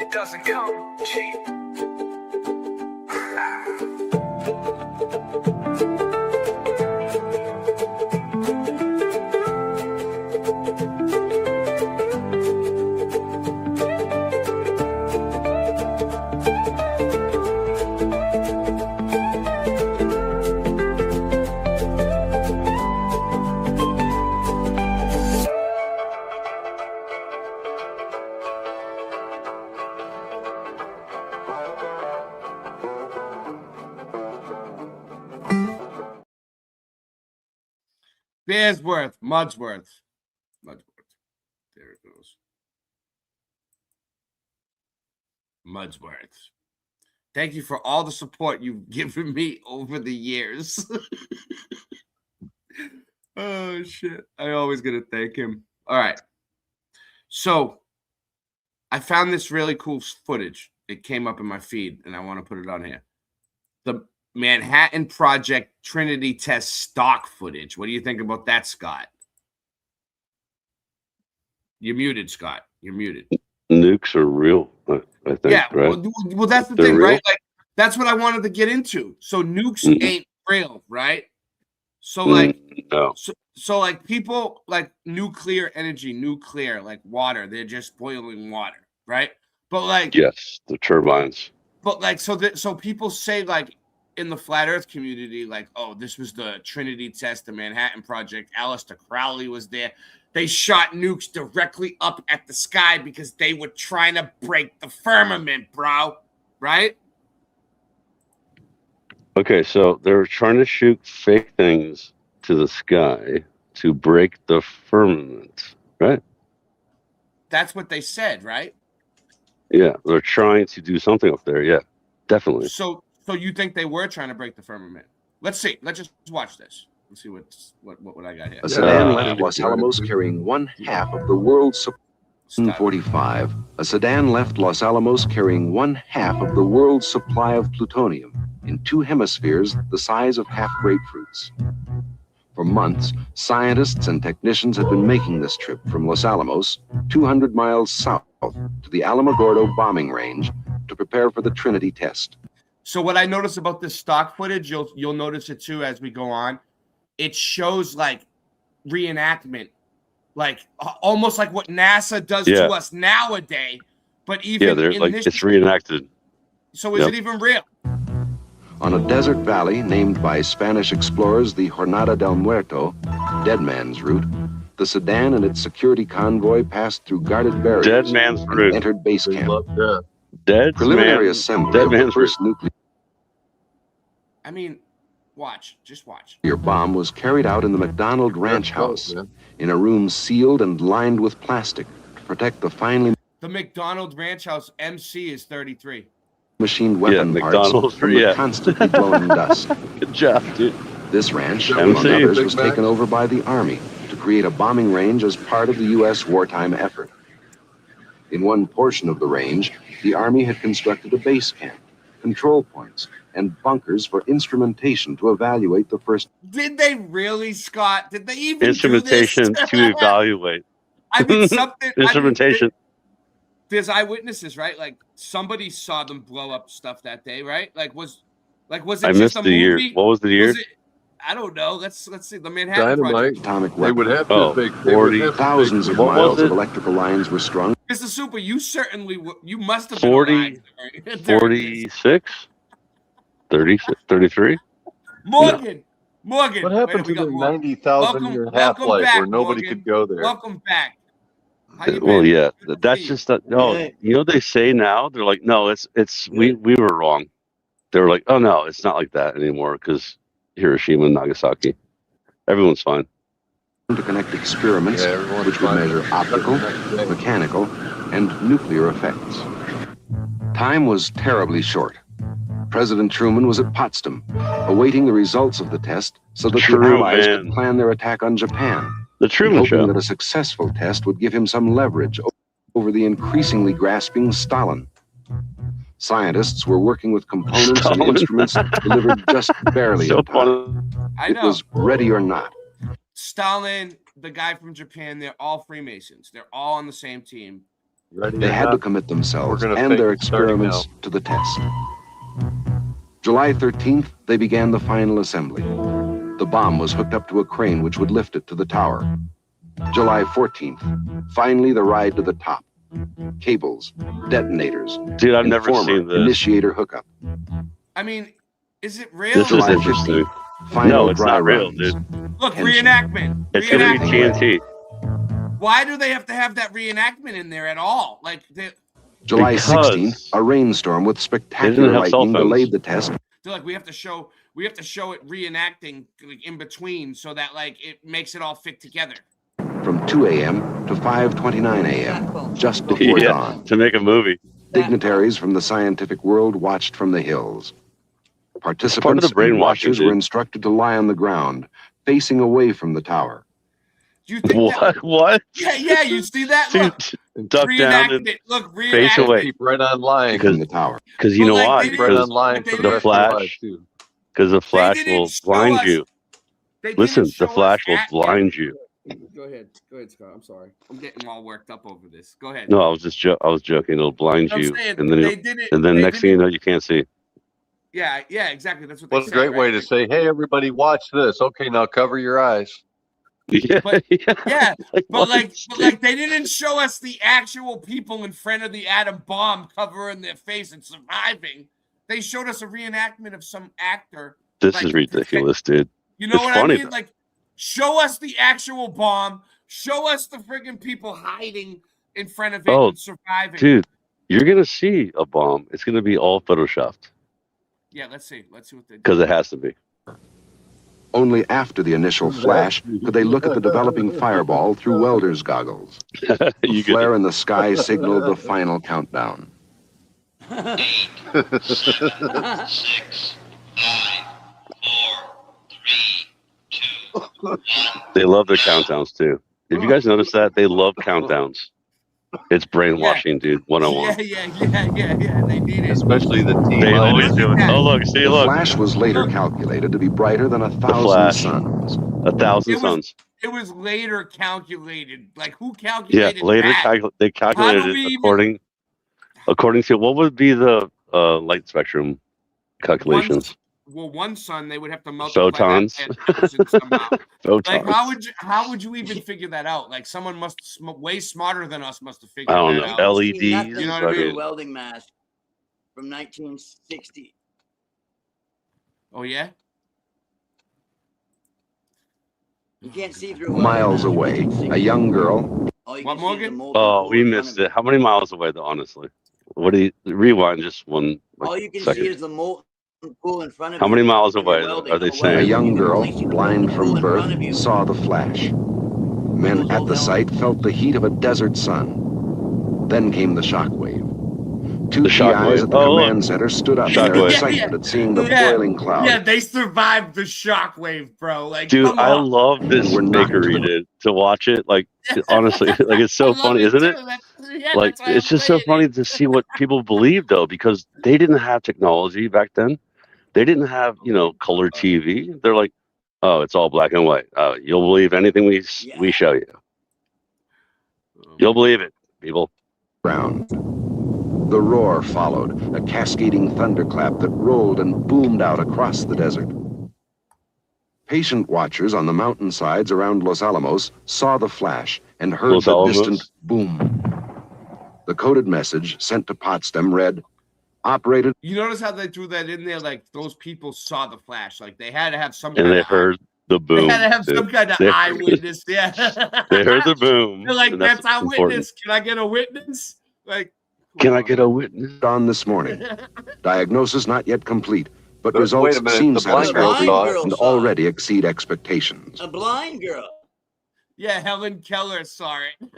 it doesn't come cheap. Bearsworth, Mudsworth. There it goes. Mudsworth. Thank you for all the support you've given me over the years. Oh, shit. I always got to thank him. All right. So I found this really cool footage. It came up in my feed, and I want to put it on here. The Manhattan Project Trinity test stock footage. What do you think about that, Scott? You're muted, Scott. You're muted. Nukes are real, I think. Yeah, right? well, that's the thing, right? Like, that's what I wanted to get into. So nukes ain't real, right? So like, no. so like people like nuclear energy, nuclear like water. They're just boiling water, right? But like, Yes, the turbines. but like, so people say like in the flat Earth community, like, oh, this was the Trinity test, the Manhattan Project. Aleister Crowley was there. They shot nukes directly up at the sky because they were trying to break the firmament, bro. Right? Okay, so they're trying to shoot fake things to the sky to break the firmament, right? That's what they said, right? Yeah, they're trying to do something up there. Yeah, definitely. So you think they were trying to break the firmament? Let's see. Let's just watch this. Let's see what I got here. A sedan left Los Alamos carrying 1/2 of the world's supply. 1945, a sedan left Los Alamos carrying 1/2 of the world's supply of plutonium in 2 hemispheres the size of half grapefruits. For months, scientists and technicians had been making this trip from Los Alamos, 200 miles south, to the Alamogordo bombing range to prepare for the Trinity test. So what I notice about this stock footage, you'll notice it too as we go on. It shows like reenactment, like almost like what NASA does to us nowadays. But even they're in like this, it's reenacted. So is it even real? On a desert valley named by Spanish explorers the Jornada del Muerto, Dead Man's Route, the sedan and its security convoy passed through guarded barriers Dead Man's and Route. entered base camp. Dead Preliminary man, assembly Dead of the Man's first nuclear I mean, just watch. bomb was carried out in the McDonald Ranch House, in a room sealed and lined with plastic to protect the finely The McDonald Ranch House MC is 33. machined weapon parts McDonald's, from the constantly blowing dust. Good job, dude. This ranch, MC. among others, was Big Mac. taken over by the Army to create a bombing range as part of the U.S. wartime effort. In one portion of the range, the Army had constructed a base camp, control points, and bunkers for instrumentation to evaluate the first. Did they really, Scott? Did they even Instrumentation do this? to evaluate. I mean, something. Instrumentation. There's eyewitnesses, right? Like somebody saw them blow up stuff that day, right? Was it I just missed a the movie? year. What was the year? Was it, I don't know. Let's see. The Manhattan Project. Atomic They would have to Oh, fake. They would 40. have to Thousands of fake- miles of electrical lines were strung. Mr. Super, you certainly you must have been 40, alive during this. 46, 36, 33. Morgan. What happened to the 90,000-year half-life back, where nobody Morgan. could go there? Welcome back. How you Well, been? yeah, that's just that. Oh, you know what they say now? They're like, no, it's we were wrong. They were like, oh no, it's not like that anymore because Hiroshima and Nagasaki, everyone's fine. To connect experiments everyone's which would fine. measure optical, mechanical, and nuclear effects. Time was terribly short. President Truman was at Potsdam, awaiting the results of the test so that the Allies could plan their attack on Japan. The Truman hoping Show. that a successful test would give him some leverage over the increasingly grasping Stalin. Scientists were working with components Stalin. and instruments delivered just barely So in time. I It know. was ready or not. Stalin, the guy from Japan, they're all Freemasons. They're all on the same team. They had to commit themselves We're gonna and fake their it starting experiments to the test. July 13th, they began the final assembly. The bomb was hooked up to a crane which would lift it to the tower. July 14th, finally the ride to the top. Cables, detonators, Dude, I've never informer, seen this. initiator hookup. I mean, is it real? This is July interesting. 15th, final No, it's dry not real, runs. dude. Look, reenactment. It's gonna be TNT. Why do they have to have that reenactment in there at all? Like, July Because 16th, a rainstorm with they spectacular didn't have cell lightning phones. delayed the test. they're like, we have to show it reenacting like, in between so that like it makes it all fit together. From 2 a.m. to 5:29 a.m., just before Yeah, dawn. to make a movie. Dignitaries from the scientific world watched from the hills. Participants and brainwashing, watchers were dude. instructed to lie on the ground, facing away from the tower. Do you think that? What? Yeah, you see that? Look, Duck down and reenactment. Look, face reenactment. away. Keep right on line. In the tower. Because you know Well, like, why? they didn't- Right on Because line they for the didn't- rest of your life, Flash. too. because the flash didn't will show blind us- you. They Listen, didn't the show flash us will at- blind you. Go ahead, Scott. I'm sorry. I'm getting all worked up over this. Go ahead. No, I was just I was joking. It'll blind I'm you, saying, and then they didn't- and then they next thing you didn't- know, you can't see. Yeah, exactly. That's what. What they a said, great right? way to say, hey, everybody, watch this. Okay, now cover your eyes. Yeah, Yeah, but what? like they didn't show us the actual people in front of the atom bomb covering their face and surviving. They showed us a reenactment of some actor. This like, is ridiculous, dude. You know It's what funny, I mean? though. Like, show us the actual bomb. Show us the friggin' people hiding in front of it Oh, and surviving. dude, you're gonna see a bomb. It's gonna be all photoshopped Yeah, let's see. Let's see what they do. because it has to be. Only after the initial flash could they look at the developing fireball through welder's goggles. A flare in the sky signaled the final countdown. 8, 7, 6, 5, 4, 3, 2, 1. They love their countdowns too. If you guys notice that, they love countdowns. It's brainwashing, dude. 101. Yeah. They need it. Especially the T. They always do it. Oh, look, see, The look. flash was later calculated to be brighter than 1,000 flash. suns. 1,000 suns. It was later calculated. Like, who Yeah, calculated later that? they calculated it according to what would be the light spectrum calculations. One sun, they would have to multiply Photons. that by 1,000 somehow. Photons. Like, how would you even figure that out? Like, someone way smarter than us must have figured I don't that know. out. LEDs. You know what I mean? Welding mask from 1960. Oh yeah. You can't see through Miles away, a young girl. What, Morgan? Oh, we missed it. How many miles away, though, honestly? What do you rewind just one All you can second. see is the molten pool in front of How you. many miles when you're away welding. are they saying? A young girl, blind from birth, saw the flash. Men at the site felt the heat of a desert sun. Then came the shockwave. Two GIs at the command center stood up in their excitement at seeing the boiling cloud. Yeah, they survived the shockwave, bro. Like, Dude, come I on. love this fakery, dude, to watch it. Like, honestly, like it's so funny, isn't it? Like, it's just so funny to see what people believe, though, because they didn't have technology back then. They didn't have, color TV. They're like, oh, it's all black and white. You'll believe anything we show you. You'll believe it, people. Ground. The roar followed, a cascading thunderclap that rolled and boomed out across the desert. Patient watchers on the mountainsides around Los Alamos saw the flash and heard the distant boom. The coded message sent to Potsdam read, operated. You notice how they threw that in there? Like, those people saw the flash. Like, they had to have some And kind they of heard the boom. They had to have some kind of eyewitness. Yeah. They heard the boom. They're like, and that's our important. witness. Can I get a witness? Like, Can I get a witness? On this morning. Diagnosis not yet complete, but Wait a results minute, seem the blind satisfactory girl and saw it. already exceed expectations. A blind girl. yeah, Helen Keller saw it.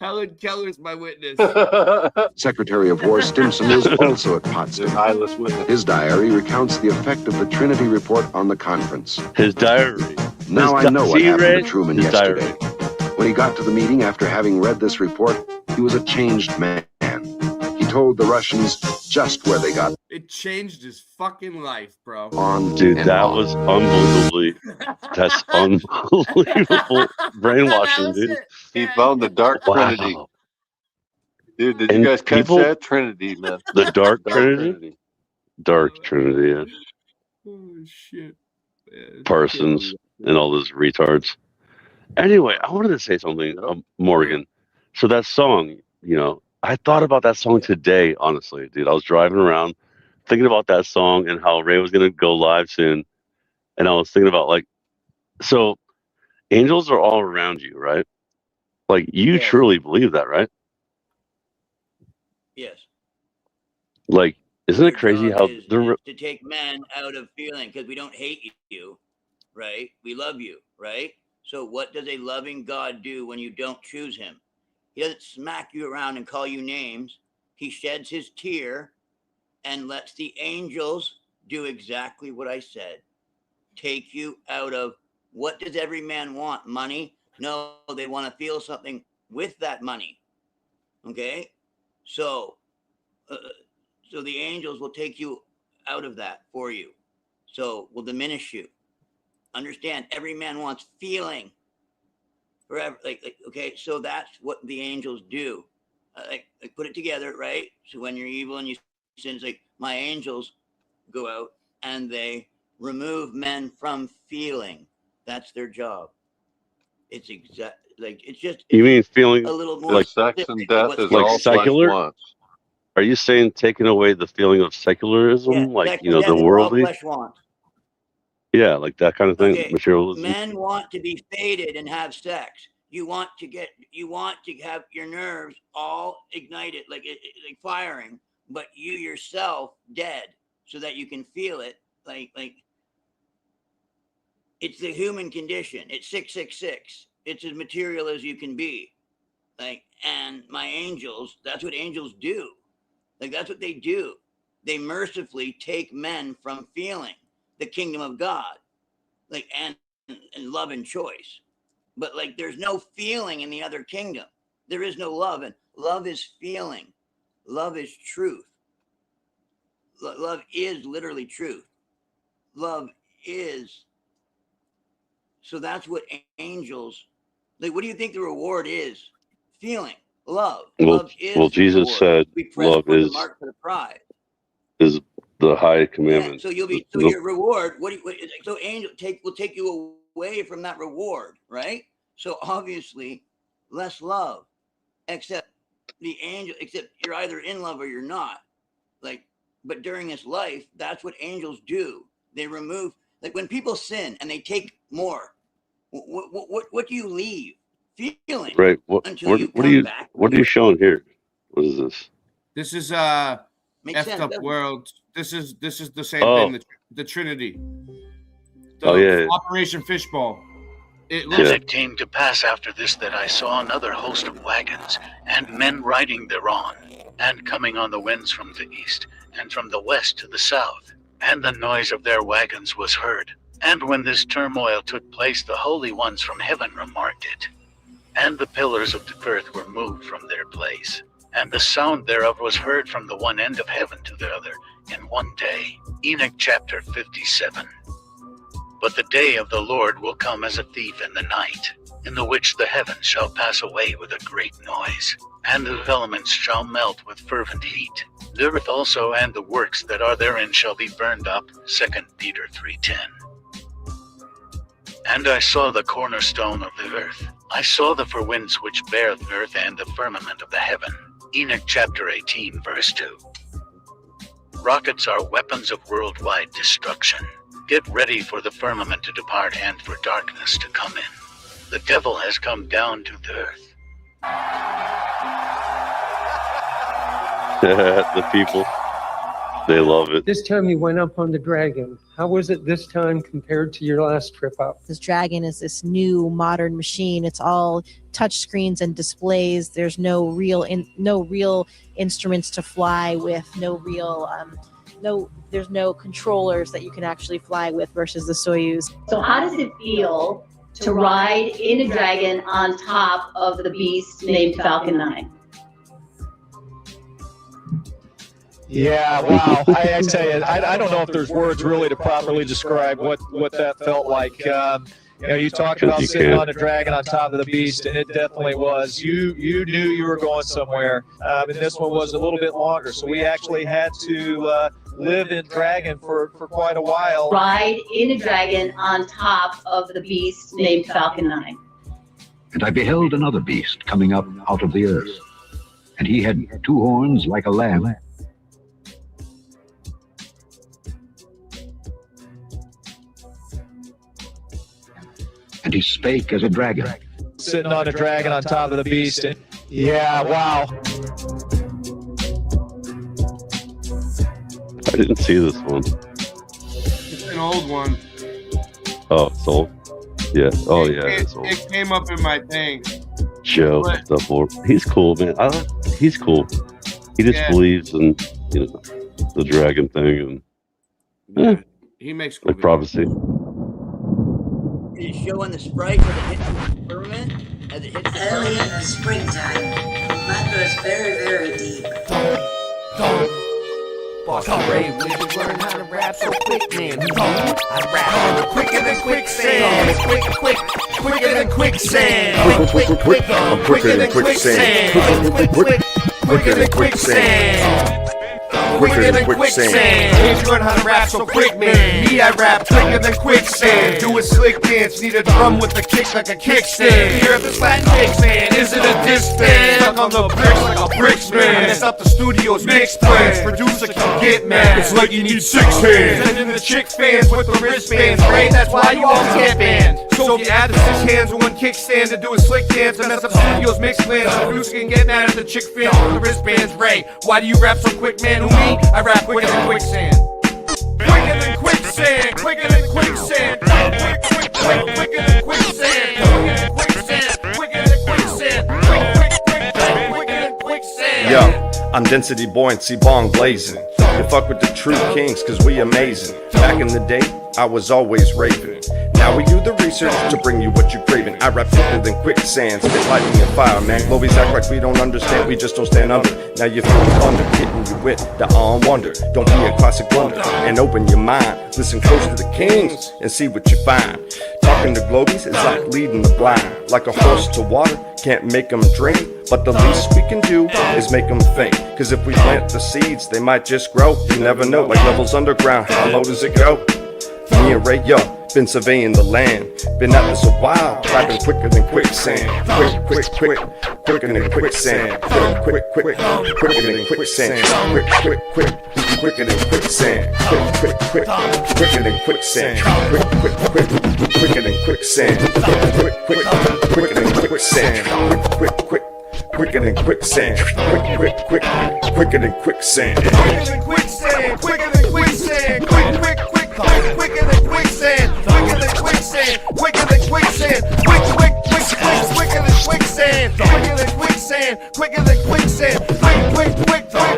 Helen Keller's my witness. Secretary of War Stimson is also at Potsdam. His diary recounts the effect of the Trinity report on the conference. His diary. Now I know what happened to Truman His yesterday. diary. When he got to the meeting after having read this report, he was a changed man. He told the Russians just where they got It changed his fucking life, bro. on. Dude, and that on. was unbelievably. That's unbelievable brainwashing, dude. He found the dark Trinity. Dude, did And you guys catch people- that? Trinity, man. The Dark Trinity? Dark Trinity, yeah. Oh, shit. Man. Parsons and all those retards. Anyway, I wanted to say something, Morgan. So that song, I thought about that song today, honestly, dude. I was driving around thinking about that song and how Ray was going to go live soon. And I was thinking about, so angels are all around you, right? Like, you truly believe that, right? Yes. Like, isn't it crazy how they're to take men out of feeling, because we don't hate you, right? We love you, right? So what does a loving God do when you don't choose him? He doesn't smack you around and call you names. He sheds his tear and lets the angels do exactly what I said. Take you out of, what does every man want? Money? No, they want to feel something with that money. Okay? So the angels will take you out of that for you. So will diminish you. Understand, every man wants feeling forever. Okay, so that's what the angels do. Like put it together, right? So when you're evil and you sin, it's like my angels go out and they remove men from feeling. That's their job. It's it's just. You mean feeling a little more like sex and death is all secular? flesh wants. Are you saying taking away the feeling of secularism, the worldly? Flesh wants. Yeah, like that kind of thing. Okay. Materialism. Men want to be faded and have sex. You want to have your nerves all ignited, like firing, but you yourself dead, so that you can feel it like it's the human condition. It's 666. It's as material as you can be. Like, and my angels, that's what angels do. Like, that's what they do. They mercifully take men from feeling the kingdom of God, like, and love and choice. But like, there's no feeling in the other kingdom. There is no love, and love is feeling. Love is truth. Love is literally truth. Love is. So that's what angels, like, what do you think the reward is? Feeling, love. Love is well, Jesus reward. said We press love for the is mark for the prize. the high Yeah, commandment. so you'll be, so your reward, so angel will take you away from that reward, right? So obviously less love, except the angel, except you're either in love or you're not. Like, but during this life, that's what angels do. They remove, like when people sin and they take more, what do you leave? Feeling. Right. Until you what are come you back. what are you showing here? What is this? This is Makes effed sense, up doesn't it? world. This is the same Oh. thing. The Trinity. Oh, yeah. Operation Fishbowl. It And looks it came to pass after this that I saw another host of wagons, and men riding thereon, and coming on the winds from the east, and from the west to the south. And the noise of their wagons was heard. And when this turmoil took place, the holy ones from heaven remarked it. And the pillars of the earth were moved from their place. And the sound thereof was heard from the one end of heaven to the other in one day. Enoch chapter 57. But the day of the Lord will come as a thief in the night, in the which the heavens shall pass away with a great noise, and the elements shall melt with fervent heat. The earth also and the works that are therein shall be burned up. 2 Peter 3:10. And I saw the cornerstone of the earth. I saw the four winds which bear the earth and the firmament of the heaven. Enoch chapter 18 verse 2. Rockets are weapons of worldwide destruction. Get ready for the firmament to depart and for darkness to come in. The devil has come down to the earth. The people, they love it. This time you went up on the dragon. How was it this time compared to your last trip up? This dragon is this new modern machine. It's all touch screens and displays. There's no real instruments to fly with. There's no controllers that you can actually fly with versus the Soyuz. So how does it feel to ride in a dragon on top of the beast named Falcon 9? Yeah, wow. I tell you, I don't know if there's words really to properly describe what that felt like. You talked about sitting on a dragon on top of the beast, and it definitely was. You knew you were going somewhere, and this one was a little bit longer. So we actually had to live in dragon for quite a while. Ride in a dragon on top of the beast named Falcon 9. And I beheld another beast coming up out of the earth, and he had two horns like a lamb. And he spake as a dragon. Sitting on a dragon on top of the beast. And, yeah, wow. I didn't see this one. It's an old one. Oh, it's old? Yeah. Oh, yeah, it's old. It came up in my thing. Joe, he's cool, man. He's cool. He just believes in the dragon thing and He makes like prophecy. Is showing the sprite as it hits the firmament, as it hits the Early in firmament. the springtime, mud goes very, very deep. Boss Ray, we learn how to rap so quick, man. I rap quicker than quicksand. Quicker than quicksand. Quicker than quicksand. Quicker than quicksand. Quicker than quicksand. Kids learn how to rap so quick, man. Me, I rap quicker than quicksand. Do a slick dance, need a drum with a kick like a kickstand. Hear this Latin mix, man. Is it a disc band? Stuck on the bricks like a bricks man. Mess up the studio's mix plans. Producer can get mad. It's like you need 6 hands. And then the chick fans with the wristbands, right? That's why you always get banned. So if you add the 6 hands and 1 kickstand to do a slick dance and mess up studio's mix plans, the producer can get mad at the chick fans with the wristbands, Ray. Why do you rap so quick, man? Who me? I rap quicker than quicksand. Quicker than quicksand. quicksand, quicker than quicksand. Quicker than quicksand, quicker than quicksand, quicker than quicksand, quicker than quicksand. Yo, I'm density buoyancy, bong blazing. You fuck with the true kings, cause we amazing. Back in the day, I was always raving. Now we do the research to bring you what you're craving. I rap quicker than quicksand, spit lightning and fire, man. Globies act like we don't understand, we just don't stand under. Now you feel thunder, hitting you with the wonder. Don't be a classic blunder, and open your mind. Listen close to the kings, and see what you find. Talking to Globies is like leading the blind. Like a horse to water, can't make them drink. But the least we can do is make them think. Cause if we plant the seeds, they might just grow. You never know, like levels underground, how low does it go? Me and Ray, yo, been surveying the land. Been at this a while, rapping quicker than quicksand. Quicker than quicksand. Quicker than quicksand. Quicker than quicksand. Quicker than quicksand. Quicker than quicksand. Quicker than quicksand. Quicker than quicksand. Quicker than quicksand. Quicker than quicksand, quicker than quicksand, quicker than quicksand, quicker than quicksand, quicker than quicksand, quicker than quicksand, quicker than quicksand, quicker than quicksand,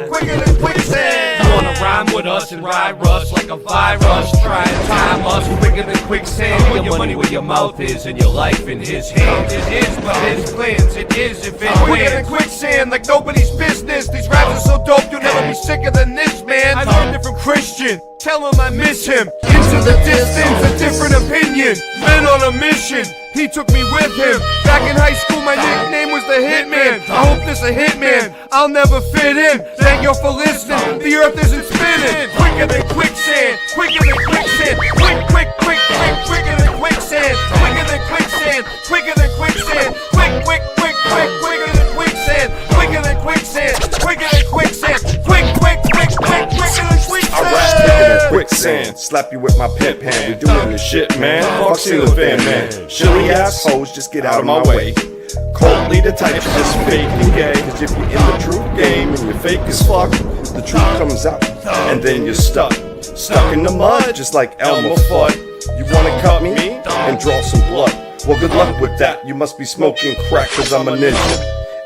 quicker than quicksand. You wanna rhyme with us and ride rush like a virus? Try and time us quicker than quicksand. Put your money where your mouth is and your life in his hands. It is but his plans, it is if it wins. Quicker than quicksand, like nobody's business. These raps are so dope, you'll never be sicker than this, man. I learned it from Christian. Tell him I miss him. Into the distance, a different opinion. Been on a mission. He took me with him. Back in high school, my nickname was the Hitman. I hope this a hitman. I'll never fit in. Thank you for listening. The earth isn't spinning. Quicker than quicksand. Quicker than quicksand. Quicker than quicksand. Quicker than quicksand. Quicker than quicksand. Quicker than quicksand. Quicker than quicksand. Quicker than quicksand. Quicker than quicksand. I rap quicker than quicksand. Slap you with my pimp hand. We doing this shit, man. Fuck ceiling fan, man. Shilly assholes, just get out of my way. Coldly the type just fake and gay. Cause if you're in the truth game and you're fake as fuck, the truth comes out and then you're stuck. Stuck in the mud, just like Elmer Fudd. You wanna cut me and draw some blood? Well, good luck with that. You must be smoking crack cause I'm a ninja.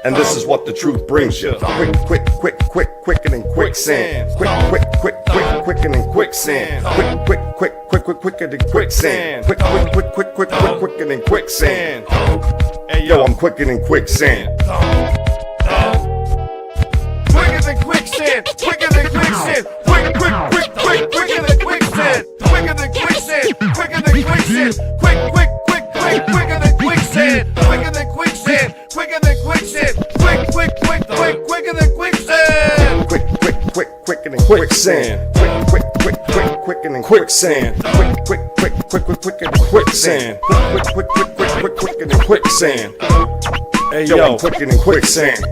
And this is what the truth brings you. Quicker than quicksand. Quicker than quicksand. Quicker than quicksand. Quicker than quicksand. Hey yo, I'm quicker than quicksand. Quicker than quicksand. Quicker than quicksand. Quicker than quicksand. Quicker than quicksand. Quicker than quicksand. Quicker than quicksand. Quicker than quicksand. Quicker than quicksand. Quicker than quicksand. Quicker than quicksand. Quicker than quicksand. Quicker than quicksand. Quicker than quicksand. Quicker than quicksand. Hey yo, I'm quicker than quicksand.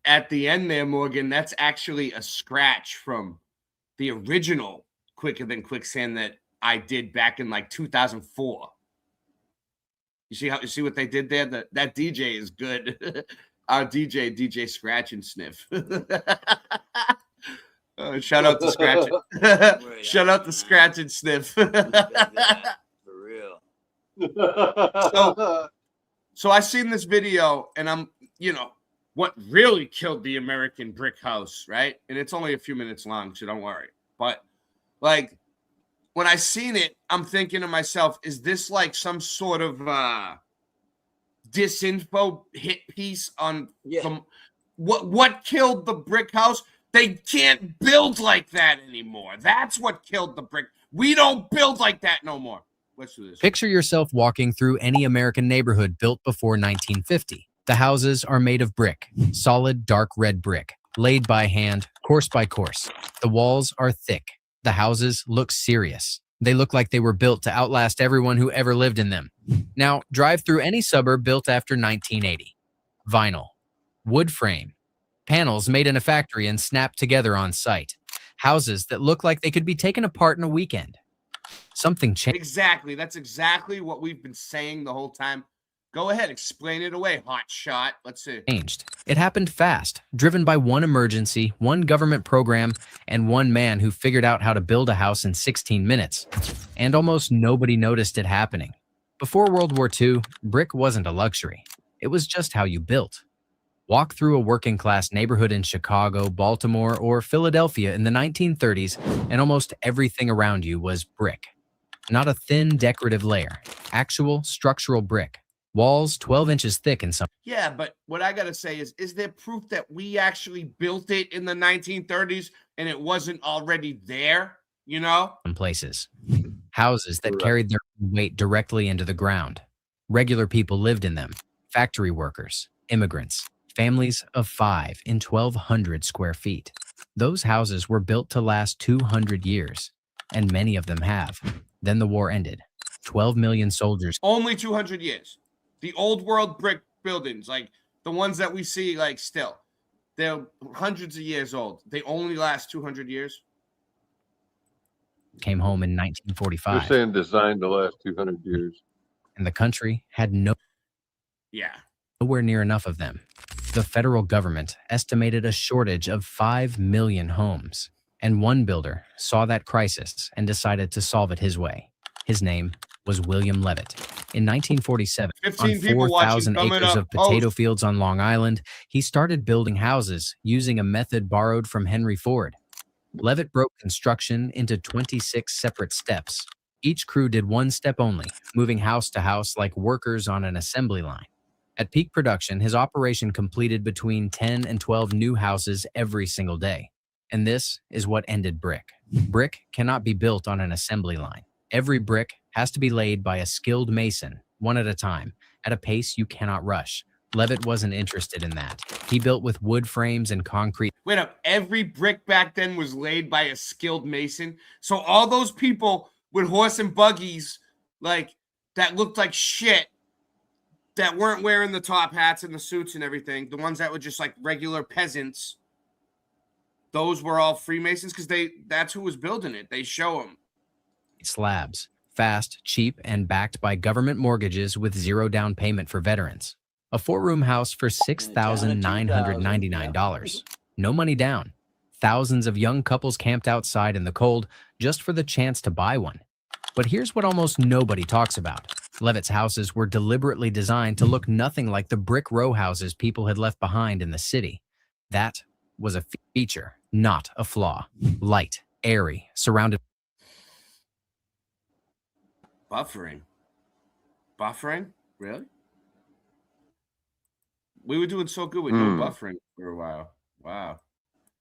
At the end there, Morgan, that's actually a scratch from the original Quicker Than Quicksand that I did back in like 2004. You see what they did there? That DJ is good. Our DJ Scratch and Sniff. Shout out to Scratch. Shout out to Scratch and Sniff. For real. So I seen this video, and I'm, what really killed the American brick house, right? And it's only a few minutes long, so don't worry. But like when I seen it, I'm thinking to myself, is this like some sort of disinfo hit piece on what killed the brick house? They can't build like that anymore. That's what killed the brick. We don't build like that no more. Let's do this. Picture yourself walking through any American neighborhood built before 1950. The houses are made of brick, solid dark red brick, laid by hand, course by course. The walls are thick. The houses look serious. They look like they were built to outlast everyone who ever lived in them. Now, drive through any suburb built after 1980. Vinyl, wood frame, panels made in a factory and snapped together on site. Houses that look like they could be taken apart in a weekend. Something changed. Exactly. That's exactly what we've been saying the whole time. Go ahead, explain it away, hot shot. Let's see. It happened fast, driven by one emergency, one government program, and one man who figured out how to build a house in 16 minutes. And almost nobody noticed it happening. Before World War II, brick wasn't a luxury. It was just how you built. Walk through a working-class neighborhood in Chicago, Baltimore, or Philadelphia in the 1930s, and almost everything around you was brick. Not a thin, decorative layer. Actual structural brick. Walls 12 inches thick in some. Yeah, but what I got to say is there proof that we actually built it in the 1930s and it wasn't already there, places. Houses that carried their weight directly into the ground. Regular people lived in them. Factory workers, immigrants, families of 5 in 1,200 square feet. Those houses were built to last 200 years, and many of them have. Then the war ended. 12 million soldiers. Only 200 years. The old world brick buildings, like the ones that we see, like still, they're hundreds of years old. They only last 200 years. Came home in 1945. You're saying designed to last 200 years. And the country had nowhere near enough of them. The federal government estimated a shortage of 5 million homes. And one builder saw that crisis and decided to solve it his way. His name was William Levitt. In 1947, on 4,000 acres of potato fields on Long Island, he started building houses using a method borrowed from Henry Ford. Levitt broke construction into 26 separate steps. Each crew did one step only, moving house to house like workers on an assembly line. At peak production, his operation completed between 10 and 12 new houses every single day. And this is what ended brick. Brick cannot be built on an assembly line. Every brick has to be laid by a skilled mason, one at a time, at a pace you cannot rush. Levitt wasn't interested in that. He built with wood frames and concrete. Wait up, every brick back then was laid by a skilled mason. So all those people with horse and buggies, like, that looked like shit, that weren't wearing the top hats and the suits and everything, the ones that were just like regular peasants, those were all Freemasons because that's who was building it. They show them. Slabs. Fast, cheap, and backed by government mortgages with zero down payment for veterans. A 4-room house for $6,999. No money down. Thousands of young couples camped outside in the cold just for the chance to buy one. But here's what almost nobody talks about. Levitt's houses were deliberately designed to look nothing like the brick row houses people had left behind in the city. That was a feature, not a flaw. Light, airy, surrounded. Buffering? Really? We were doing so good with no buffering for a while. Wow.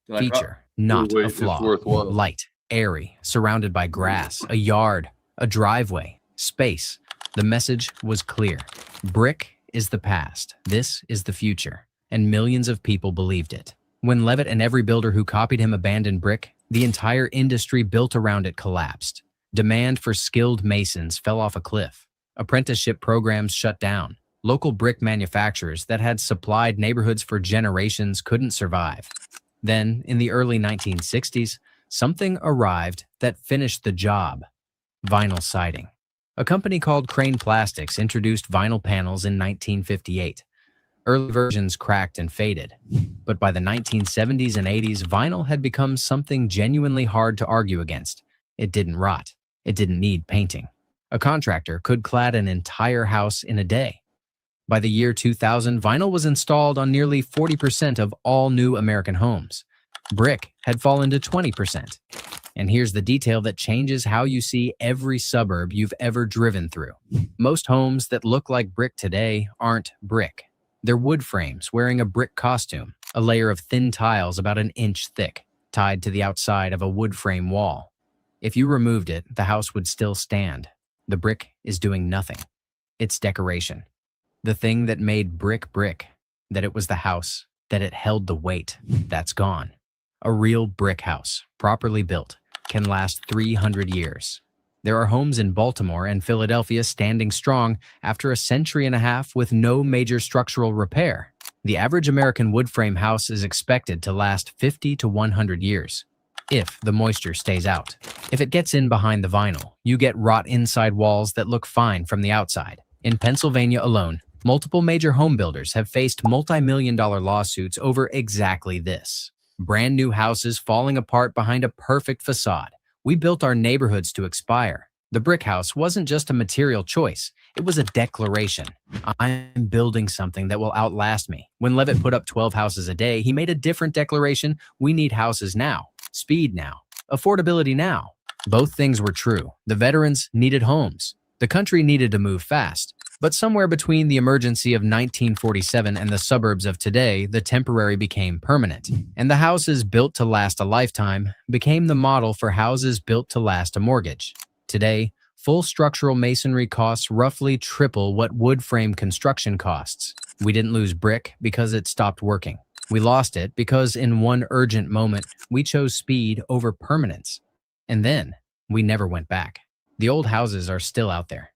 Feature, not a flaw. Light, airy, surrounded by grass, a yard, a driveway, space. The message was clear. Brick is the past. This is the future. And millions of people believed it. When Levitt and every builder who copied him abandoned brick, the entire industry built around it collapsed. Demand for skilled masons fell off a cliff. Apprenticeship programs shut down. Local brick manufacturers that had supplied neighborhoods for generations couldn't survive. Then, in the early 1960s, something arrived that finished the job: vinyl siding. A company called Crane Plastics introduced vinyl panels in 1958. Early versions cracked and faded, but by the 1970s and 80s, vinyl had become something genuinely hard to argue against. It didn't rot. It didn't need painting. A contractor could clad an entire house in a day. By the year 2000, vinyl was installed on nearly 40% of all new American homes. Brick had fallen to 20%. And here's the detail that changes how you see every suburb you've ever driven through. Most homes that look like brick today aren't brick. They're wood frames wearing a brick costume, a layer of thin tiles about an inch thick, tied to the outside of a wood frame wall. If you removed it, the house would still stand. The brick is doing nothing. It's decoration. The thing that made brick brick, that it was the house, that it held the weight, that's gone. A real brick house, properly built, can last 300 years. There are homes in Baltimore and Philadelphia standing strong after a century and a half with no major structural repair. The average American wood frame house is expected to last 50 to 100 years, if the moisture stays out. If it gets in behind the vinyl, you get rot inside walls that look fine from the outside. In Pennsylvania alone, multiple major home builders have faced multi-million-dollar lawsuits over exactly this. Brand new houses falling apart behind a perfect facade. We built our neighborhoods to expire. The brick house wasn't just a material choice. It was a declaration. I'm building something that will outlast me. When Levitt put up 12 houses a day, he made a different declaration. We need houses now, speed now, affordability now. Both things were true. The veterans needed homes. The country needed to move fast. But somewhere between the emergency of 1947 and the suburbs of today, the temporary became permanent. And the houses built to last a lifetime became the model for houses built to last a mortgage. Today, full structural masonry costs roughly triple what wood frame construction costs. We didn't lose brick because it stopped working. We lost it because in one urgent moment, we chose speed over permanence. And then, we never went back. The old houses are still out there.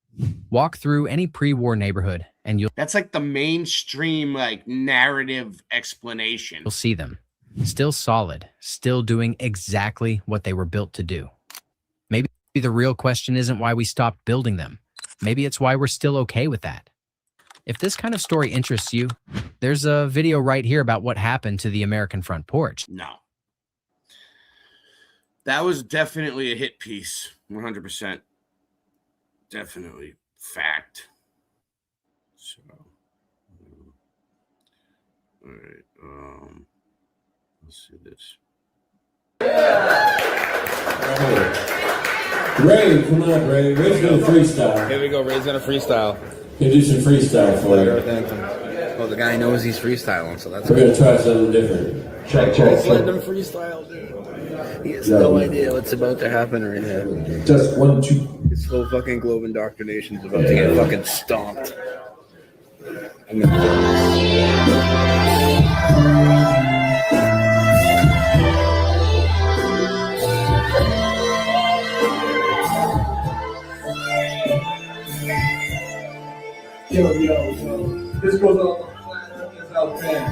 Walk through any pre-war neighborhood and that's like the mainstream narrative explanation. You'll see them. Still solid, still doing exactly what they were built to do. Maybe the real question isn't why we stopped building them. Maybe it's why we're still okay with that. If this kind of story interests you, there's a video right here about what happened to the American front porch. No. That was definitely a hit piece. 100%. Definitely fact. So, all right. Let's see this. Ray, come on, Ray. Ray's gonna freestyle. Here we go. Ray's gonna freestyle. He'll do some freestyle for you. Well, the guy knows he's freestyling, so that's. We're gonna try something different. Check. Let him freestyle, dude. He has no idea what's about to happen right now. Just 1, 2. His whole fucking globe indoctrination is about to get fucking stomped. Yo. This goes out there.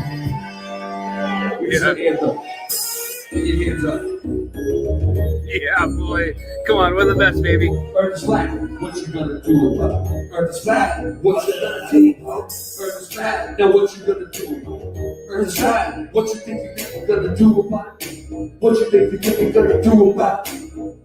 Put your hands up. Yeah, boy. Come on, we're the best, baby. Earth is flat. What you gonna do about it? Earth is flat. What you gonna do? Earth is flat. Now what you gonna do? Earth is flat. What you think you're gonna do about it? What you think you're gonna do about it?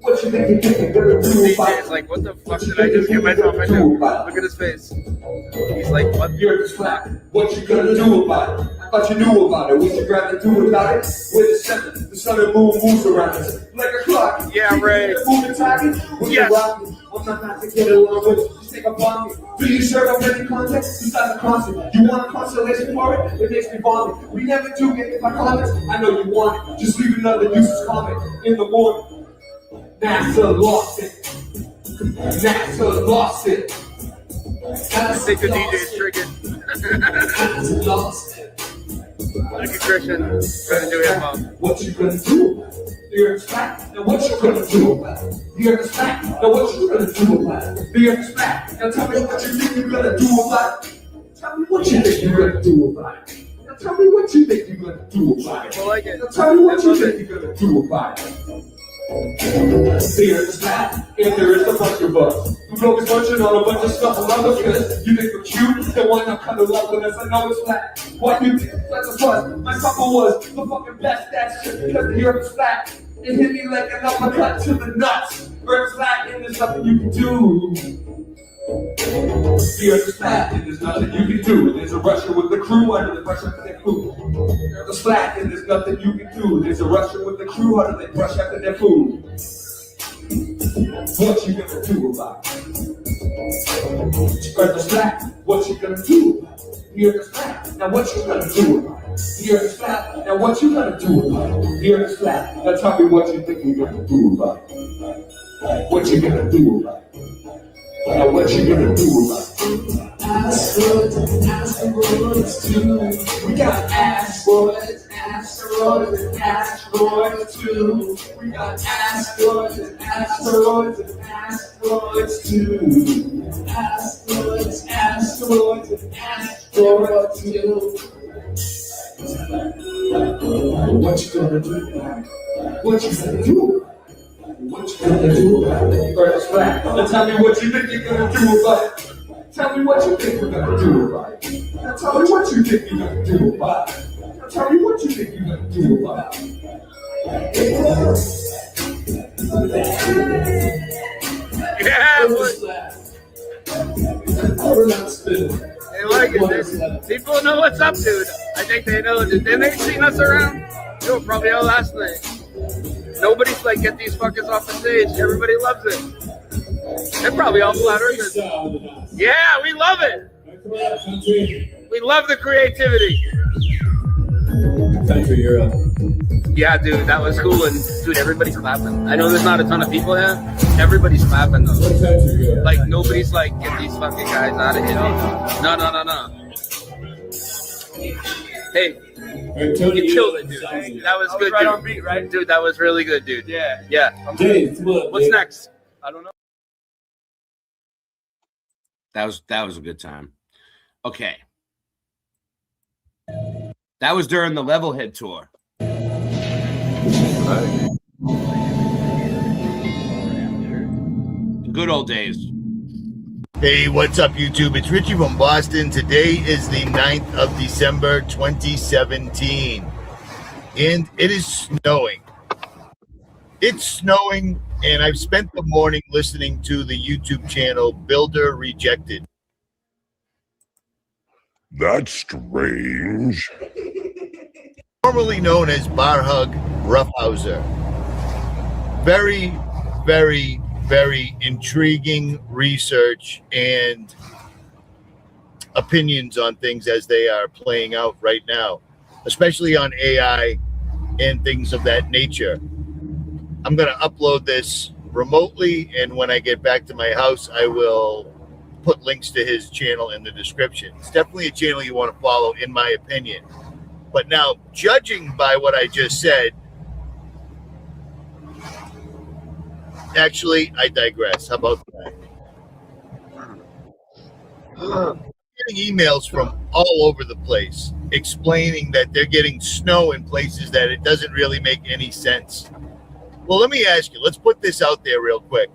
What you think you're gonna do about it? He's like, what the fuck did I just get myself into? Look at his face. He's like, what? The earth is flat. What you gonna do about it? I thought you knew about it. What you rather do about it? With the center, the sun and moon moves around us like a clock. Yeah, Ray. Moving target. Yes. I'm not to get along with you. Just take a bomb. Do you serve up any context? Besides a constant. You want a constellation for it? It makes me vomit. We never do get my comments. I know you want it. Just leave another useless comment in the morning. NASA lost it. NASA lost it. I think the DJ is triggered. NASA lost it. Look at Christian trying to do hip hop. What you gonna do? The earth's flat. Now what you gonna do about it? The earth is flat. Now what you gonna do about it? The earth is flat. Now tell me what you think you're gonna do about it. Tell me what you think you're gonna do about it. Now tell me what you think you're gonna do about it. I like it. Now tell me what you think you're gonna do about it. Fear is that, if there is a bunch of us who's always munching on a bunch of stuff around us, because you think we're cute, then why not cuddle up with us? I know it's flat. Why you think that's a fuss? My couple was the fucking best, that's just because the earth is flat. It hit me like an uppercut to the nuts. Earth's flat and there's nothing you can do. The earth is flat and there's nothing you can do. There's a Russian with the crew under the pressure of their food. The earth is flat and there's nothing you can do. There's a Russian with the crew under the pressure after their food. What you gonna do about it? The earth is flat. What you gonna do about it? The earth is flat. Now what you gonna do about it? The earth is flat. Now what you gonna do about it? The earth is flat. Now tell me what you think you're gonna do about it. What you gonna do about it? Now what you gonna do about it? Asteroids and asteroids too. We got asteroids, asteroids and asteroids too. We got asteroids and asteroids and asteroids too. Asteroids, asteroids and asteroids too. What you gonna do? What you gonna do? What you gonna do about it? Earth is flat. Now tell me what you think you're gonna do about it. Tell me what you think you're gonna do about it. Now tell me what you think you're gonna do about it. Now tell me what you think you're gonna do about it. Yeah, they like it. People know what's up, dude. I think they know. Then they've seen us around. They were probably our last night. Nobody's like, get these fuckers off the stage. Everybody loves it. They're probably all flat earthers. Yeah, we love it. We love the creativity. Thanks for your Yeah, dude, that was cool. And dude, everybody's clapping. I know there's not a ton of people there. Everybody's clapping though. Like nobody's like, get these fucking guys out of here. No. Hey, you killed it, dude. That was good, right dude. on beat, right? Dude, that was really good, dude. Yeah. Dave, What's next? I don't know. That was a good time. Okay. That was during the Levelhead tour. Good old days. Hey, what's up, YouTube? It's Richie from Boston. Today is the 9th of December, 2017. And it is snowing. It's snowing, and I've spent the morning listening to the YouTube channel Builder Rejected. That's strange. Formerly known as Barhug Roughhouser. Very, very, very intriguing research and opinions on things as they are playing out right now, especially on AI and things of that nature. I'm going to upload this remotely, and when I get back to my house, I will put links to his channel in the description. It's definitely a channel you want to follow, in my opinion. But now, judging by what I just said, actually, I digress. How about that? Getting emails from all over the place explaining that they're getting snow in places that it doesn't really make any sense. Well, let me ask you, let's put this out there real quick.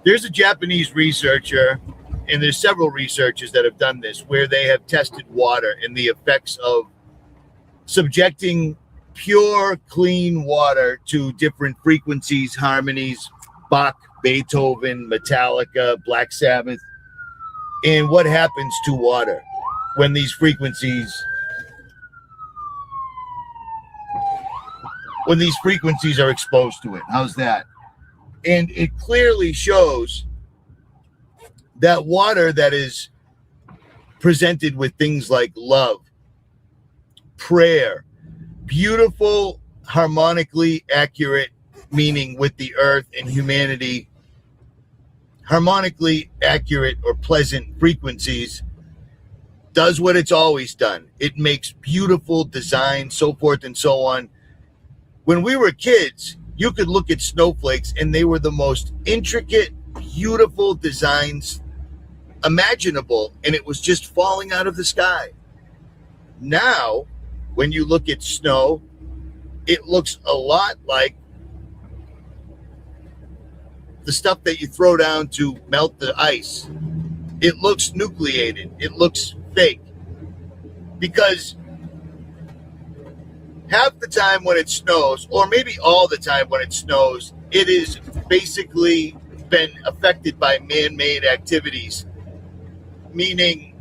There's a Japanese researcher, and there's several researchers that have done this, where they have tested water and the effects of subjecting pure, clean water to different frequencies, harmonies, Bach, Beethoven, Metallica, Black Sabbath, and what happens to water when these frequencies are exposed to it. How's that? And it clearly shows that water that is presented with things like love, prayer, beautiful, harmonically accurate, meaning with the earth and humanity, harmonically accurate or pleasant frequencies, does what it's always done. It makes beautiful designs, so forth and so on. When we were kids, you could look at snowflakes and they were the most intricate, beautiful designs imaginable, and it was just falling out of the sky. Now, when you look at snow, it looks a lot like the stuff that you throw down to melt the ice, it looks nucleated. It looks fake. Because half the time when it snows, or maybe all the time when it snows, it is basically been affected by man-made activities, meaning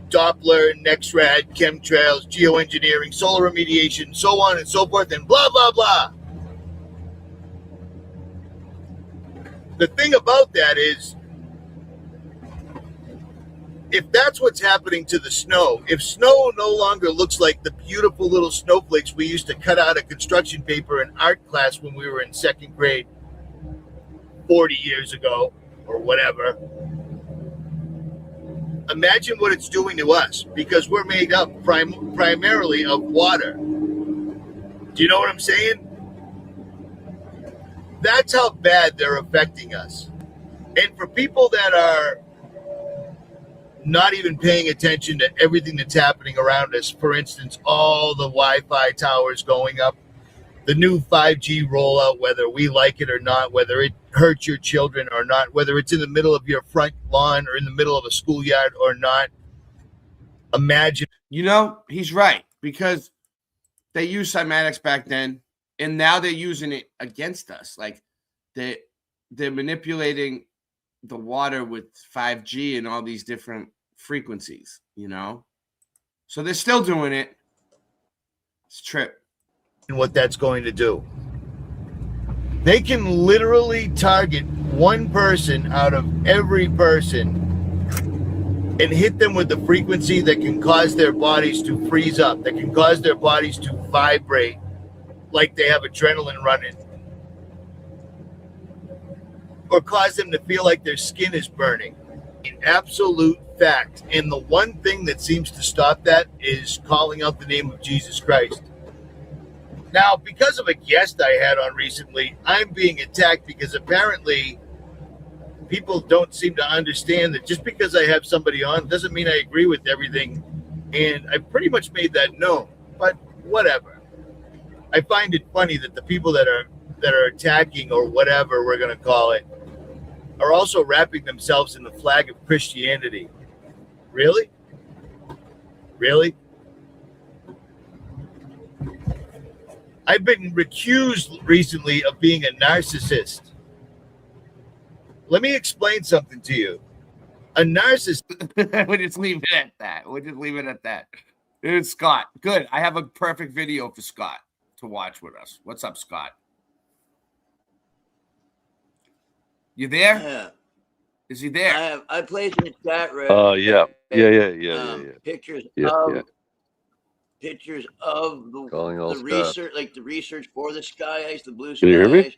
Doppler, NEXRAD, chemtrails, geoengineering, solar remediation, so on and so forth, and blah, blah, blah. The thing about that is, if that's what's happening to the snow, if snow no longer looks like the beautiful little snowflakes we used to cut out of construction paper in art class when we were in second grade 40 years ago or whatever, imagine what it's doing to us, because we're made up primarily of water. Do you know what I'm saying? That's how bad they're affecting us. And for people that are not even paying attention to everything that's happening around us, for instance, all the Wi-Fi towers going up, the new 5G rollout, whether we like it or not, whether it hurts your children or not, whether it's in the middle of your front lawn or in the middle of a schoolyard or not, imagine. You know, he's right, because they used Cymatics back then, and now they're using it against us. Like they're manipulating the water with 5G and all these different frequencies, you know? So they're still doing it. It's a trip. And what that's going to do. They can literally target one person out of every person and hit them with the frequency that can cause their bodies to freeze up, that can cause their bodies to vibrate like they have adrenaline running, or cause them to feel like their skin is burning. An absolute fact. And the one thing that seems to stop that is calling out the name of Jesus Christ. Now, because of a guest I had on recently, I'm being attacked because apparently people don't seem to understand that just because I have somebody on doesn't mean I agree with everything. And I pretty much made that known, but whatever. I find it funny that the people that are attacking, or whatever we're going to call it, are also wrapping themselves in the flag of Christianity. Really? Really? I've been accused recently of being a narcissist. Let me explain something to you. A narcissist. We'll just leave it at that. We'll just leave it at that. It's Scott. Good. I have a perfect video for Scott to watch with us. What's up, Scott? You there? Yeah. Is he there? I placed in the chat room. Yeah. Pictures pictures of the research, like the research for the sky ice, the blue Can you hear sky me? ice,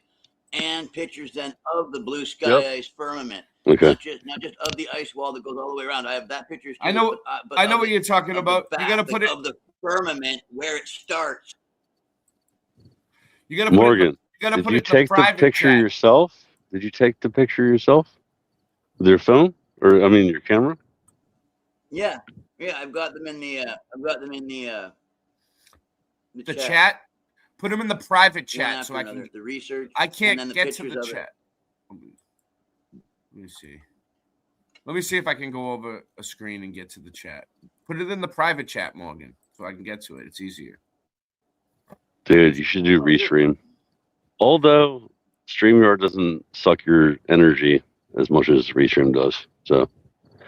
and pictures then of the blue sky ice firmament. Okay. Not just of the ice wall that goes all the way around. I have that picture. I know. I know what you're talking about. You got to put it of the firmament where it starts. You got to Morgan. Did you take the picture yourself? Did you take the picture yourself with your phone, or I mean your camera? Yeah. I've got them in the. The chat. Put them in the private chat so I can. The research. I can't get to the chat. Let me see. Let me see if I can go over a screen and get to the chat. Put it in the private chat, Morgan, so I can get to it. It's easier. Dude, you should do Restream. Although StreamYard doesn't suck your energy as much as Restream does. So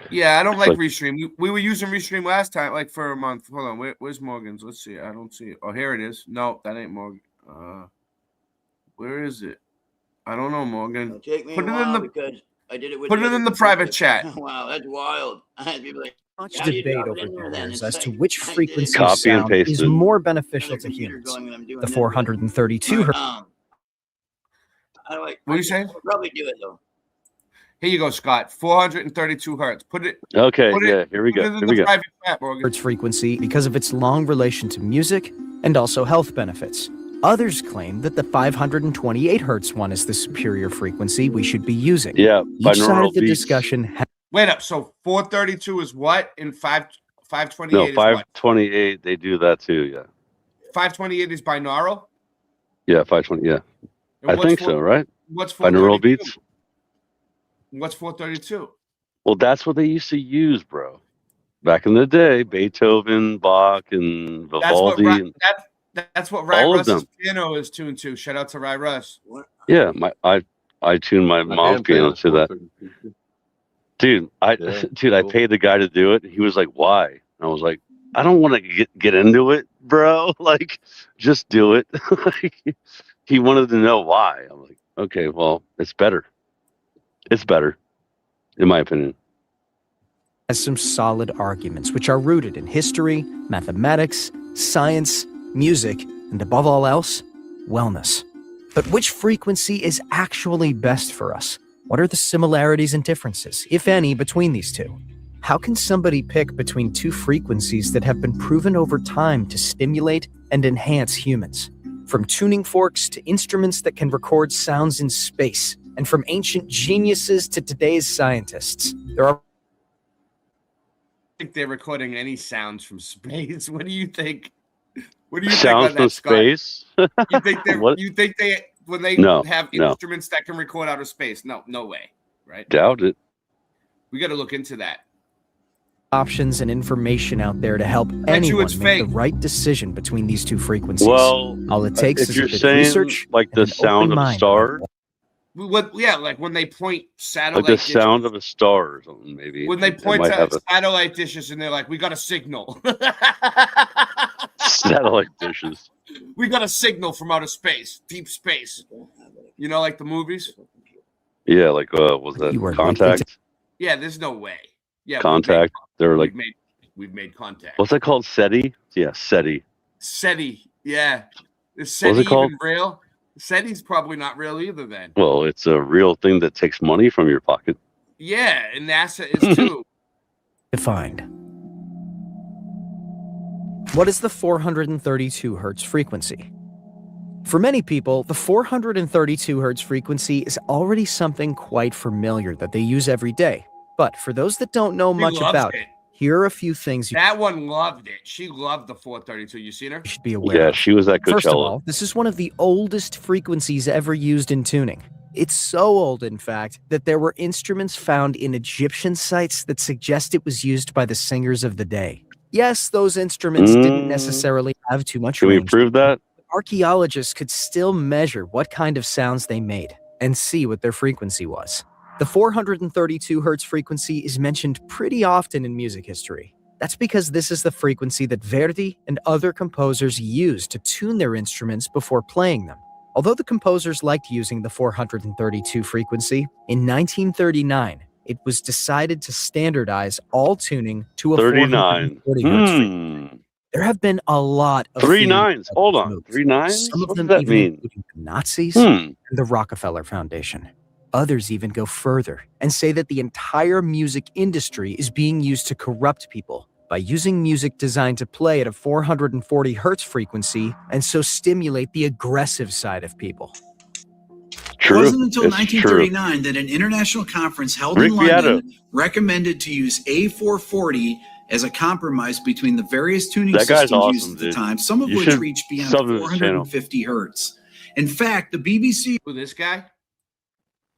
yeah, I don't like Restream. We were using Restream last time, like for a month. Hold on, where's Morgan's? Let's see. I don't see it. Oh, here it is. No, that ain't Morgan. Where is it? I don't know, Morgan. It'll take me Put a it while in the because I did it with. Put it in the private chat. Wow, that's wild. I had people like. Much how do you debate drop it over in there the then? years It's as to like, which I did it. frequency Copy of and sound paste is it. more beneficial to computer humans. going and I'm doing The this. 432 hertz. How do I? What are you saying? I'll probably do it though. Here you go, Scott. 432 hertz. Put it. Okay, put yeah, it, here we put go. It in Here the we go. private chat, Morgan. Hertz frequency because of its long relation to music and also health benefits. Others claim that the 528 hertz one is the superior frequency we should be using. Yeah, Each side binaural of the beats. discussion. Wait up. So 432 is what? And 528 No, is what? 528. They do that too. Yeah. 528 is binaural. Yeah, 520. Yeah, And I what's think so. Right? What's Binaural 432? beats. What's 432? Well, that's what they used to use, bro. Back in the day, Beethoven, Bach, and Vivaldi. That's what Ry all of Russ's them. piano is tuned to. Shout out to Ry Russ. Yeah, I tuned my mom's piano to that. Dude, I paid the guy to do it. He was like, "Why?" And I was like, "I don't want to get into it, bro. Like, just do it." He wanted to know why. I'm like, "Okay, well, it's better. It's better, in my opinion." Has some solid arguments, which are rooted in history, mathematics, science, music, and above all else, wellness. But which frequency is actually best for us? What are the similarities and differences, if any, between these two? How can somebody pick between two frequencies that have been proven over time to stimulate and enhance humans? From tuning forks to instruments that can record sounds in space, and from ancient geniuses to today's scientists, there are Think they're recording any sounds from space. What do you think? What do you Sounds think on that, Scott? space? You think they What? you think they when they No, have no. instruments that can record out of space? No way, right? Doubt it. We got to look into that. options and information out there to help Bet you anyone it's make the fake. right decision between these two frequencies. Well, all it takes if is you're a bit of saying research like and the an sound open of a mind. star, Like when they point satellite like the dishes, sound of a star or something, maybe. when they It point might to have a satellite dishes and they're like, we got a signal. satellite dishes. We got a signal from outer space, deep space. You know, like the movies? Yeah, like was that Contact? Yeah, there's no way. Yeah, Contact. They're like, we've made contact. what's that called? SETI? Yeah, SETI. SETI, yeah. Is What's SETI it called? even real? SETI's probably not real either then. Well, it's a real thing that takes money from your pocket. Yeah, and NASA is too. Defined. What is the 432 hertz frequency? For many people, the 432 hertz frequency is already something quite familiar that they use every day. But for those that don't know much loves about it. it, here are a few things you That one loved it. She loved the 432. You seen her? should be aware Yeah, of. she was at First of Coachella. all, this is one of the oldest frequencies ever used in tuning. It's so old, in fact, that there were instruments found in Egyptian sites that suggest it was used by the singers of the day. Yes, those instruments didn't necessarily have too much Can we range. prove that? Archaeologists could still measure what kind of sounds they made and see what their frequency was. The 432 hertz frequency is mentioned pretty often in music history. That's because this is the frequency that Verdi and other composers used to tune their instruments before playing them. Although the composers liked using the 432 frequency, in 1939, it was decided to standardize all tuning to a 39. 440 hertz frequency. There have been a lot of Three theories nines. about Hold this on. move. 3 nines? Some of What them does that even mean? including the Nazis and the Rockefeller Foundation. Others even go further and say that the entire music industry is being used to corrupt people by using music designed to play at a 440 hertz frequency and so stimulate the aggressive side of people. It wasn't until 1939 that an international conference held in London recommended to use A440 as a compromise between the various tuning That guy's systems awesome, used at the dude. time, some of You which should reached beyond sub to his channel. 450 hertz. In fact, the BBC Who, this guy?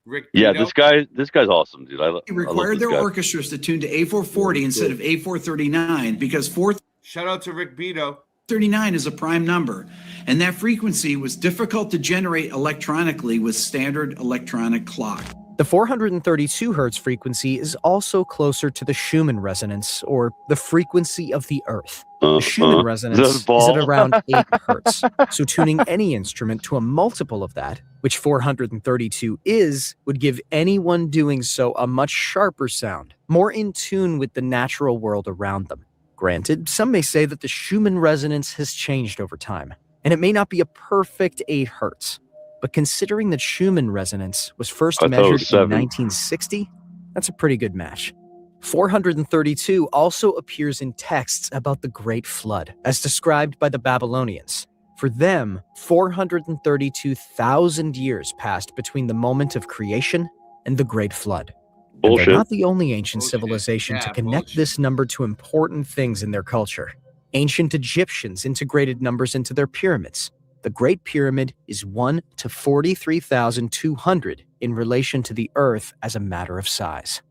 Rick Yeah, Beato? this guy's awesome, dude. I love required this their guy. orchestras to tune to A440 instead of A439 because 439 Shout out to Rick Beato. is a prime number, and that frequency was difficult to generate electronically with standard electronic clock. The 432 hertz frequency is also closer to the Schumann resonance, or the frequency of the Earth. The Schumann resonance is at around 8 hertz, so tuning any instrument to a multiple of that, which 432 is, would give anyone doing so a much sharper sound, more in tune with the natural world around them. Granted, some may say that the Schumann resonance has changed over time, and it may not be a perfect 8 hertz. But considering that Schumann resonance was first I thought it was measured in 7. 1960, that's a pretty good match. 432 also appears in texts about the Great Flood, as described by the Babylonians. For them, 432,000 years passed between the moment of creation and the Great Flood. And Bullshit. they're not the only ancient civilization to connect this number to important things in their culture. Ancient Egyptians integrated numbers into their pyramids. The Great Pyramid is 1 to 43,200 in relation to the Earth as a matter of size.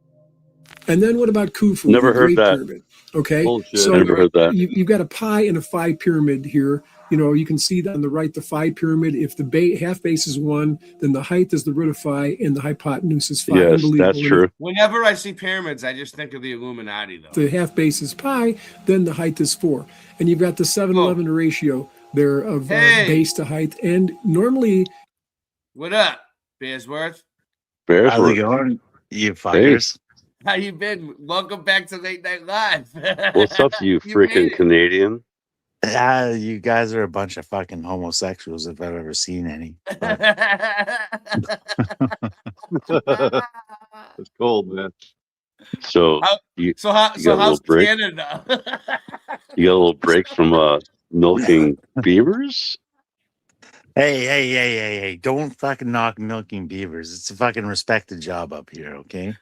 And then what about Khufu? Never the heard Great that. Pyramid. Okay, Bullshit. so Never heard that. you've got a pi and a phi pyramid here. You know, you can see on the right the phi pyramid. If the half base is 1, then the height is the root of phi, and the hypotenuse is phi. Yes, that's true. Whenever I see pyramids, I just think of the Illuminati, though. If the half base is pi, then the height is 4, and you've got the 7-11 ratio there of base to height. And normally, what up, Bearsworth? How's it going, you fuckers? How you been? Welcome back to Late Night Live. What's up, you freaking Canadian? You guys are a bunch of fucking homosexuals if I've ever seen any. It's cold, man. So how's Canada? You got a little break from milking beavers? Hey! Don't fucking knock milking beavers. It's a fucking respected job up here, okay?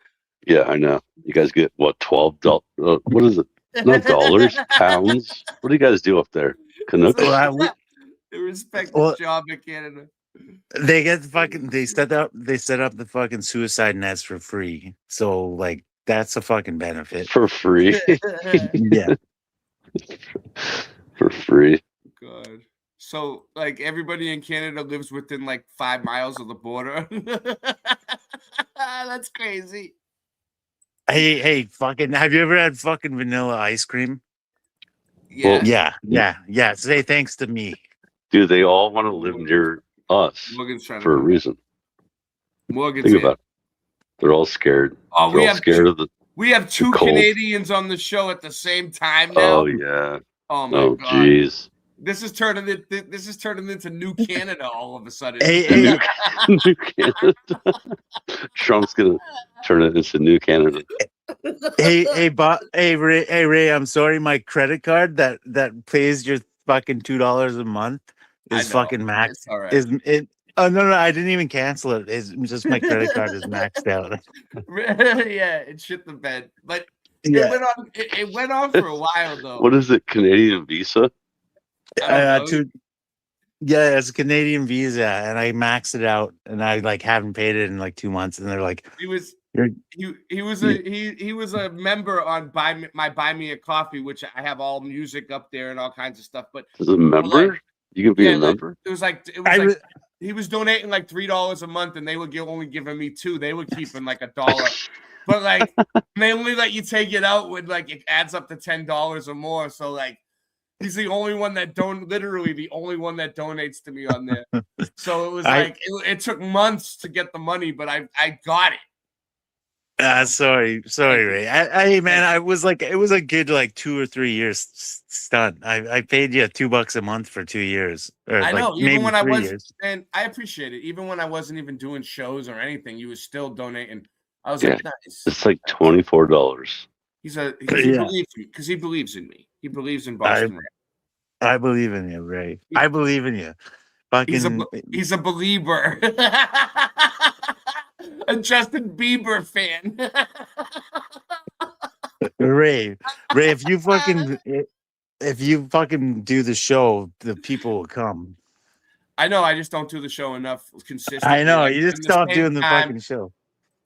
Yeah, I know. You guys get what, $12? What is it? Not dollars, pounds. What do you guys do up there? Canucks? The respected job in Canada. They get they set up the fucking suicide nets for free. So like that's a fucking benefit. For free? Yeah. For free. God. So like everybody in Canada lives within like 5 miles of the border. That's crazy. Hey, fucking, have you ever had fucking vanilla ice cream? Yeah. Yeah. Say thanks to me. Dude, they all want to live near us for a reason. Think about it. They're all scared. Oh, They're all scared of the we have 2 cold. Canadians on the show at the same time now. Oh yeah. Oh my God. Jeez. This is turning into New Canada all of a sudden. New Canada. Trump's gonna turn it into New Canada. Hey, Ray, I'm sorry, my credit card that pays your fucking $2 a month is fucking maxed. All right. Is it? Oh no, I didn't even cancel it. It's just my credit card is maxed out. Yeah, it shit the bed, but it went on for a while though. What is it? Canadian Visa? Yeah, it's a Canadian Visa, and I maxed it out, and I like haven't paid it in like 2 months, and they're like, he was a member on Buy Me a Coffee, which I have all music up there and all kinds of stuff. But as a member, you can be a member. It was like he was donating like $3 a month, and they were only giving me $2. They were keeping like $1. But like they only let you take it out when like it adds up to $10 or more. So like he's the only one that literally the only one that donates to me on there. So it was it took months to get the money, but I got it. Sorry, Ray. Hey man, I was like, it was a good like 2 or 3 years stunt. I paid you $2 a month for 2 years. I know, even when I was, years. and I appreciate it. Even when I wasn't even doing shows or anything, you was still donating. I was like, nice. It's like $24. He believes in me. He believes in Boston. I believe in you, Ray. I believe in you. Fucking, he's a believer. A Justin Bieber fan. Ray, if you fucking do the show, the people will come. I know. I just don't do the show enough consistently. I know. You just stop doing the fucking show.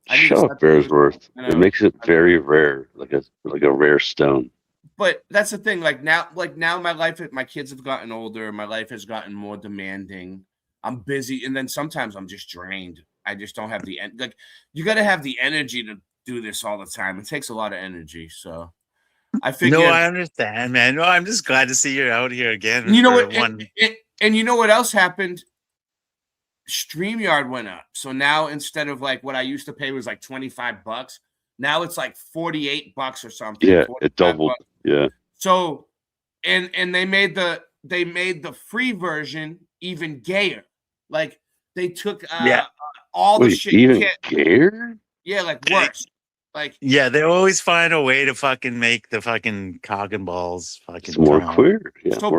Shut up, Bearsworth. It makes it very rare, like a rare stone. But that's the thing. Like now my kids have gotten older. My life has gotten more demanding. I'm busy, and then sometimes I'm just drained. I just don't have the like. You got to have the energy to do this all the time. It takes a lot of energy. So I figured. No, I understand, man. No, I'm just glad to see you're out here again. You know what? And you know what else happened? StreamYard went up. So now instead of like what I used to pay was like $25, now it's like $48 or something. Yeah, it doubled. $45. Yeah. So, and they made the free version even gayer. Like they took all the shit. Even gayer? Yeah, like worse. Like they always find a way to fucking make the fucking cock and balls fucking more queer. Yeah, so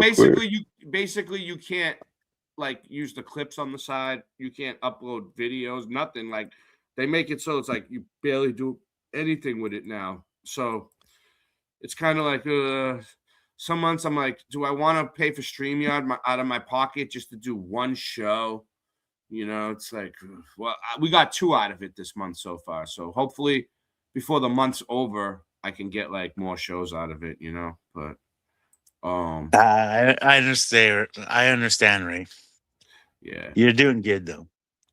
basically you can't like use the clips on the side. You can't upload videos, nothing. Like they make it so it's like you barely do anything with it now. So it's kind of like some months I'm like, do I want to pay for StreamYard out of my pocket just to do one show? You know, it's like, well, we got 2 out of it this month so far. So hopefully before the month's over, I can get like more shows out of it, you know, but I understand. I understand, Ray. Yeah. You're doing good though.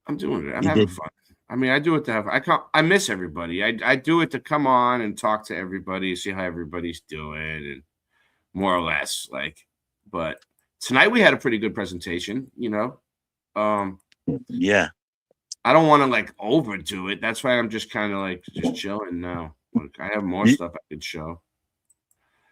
I'm doing it. I'm having fun. I mean, I do it to have. I miss everybody. I do it to come on and talk to everybody, see how everybody's doing, and more or less like. But tonight we had a pretty good presentation. You know, yeah. I don't want to like overdo it. That's why I'm just kind of like just chilling now. Like I have more stuff I could show.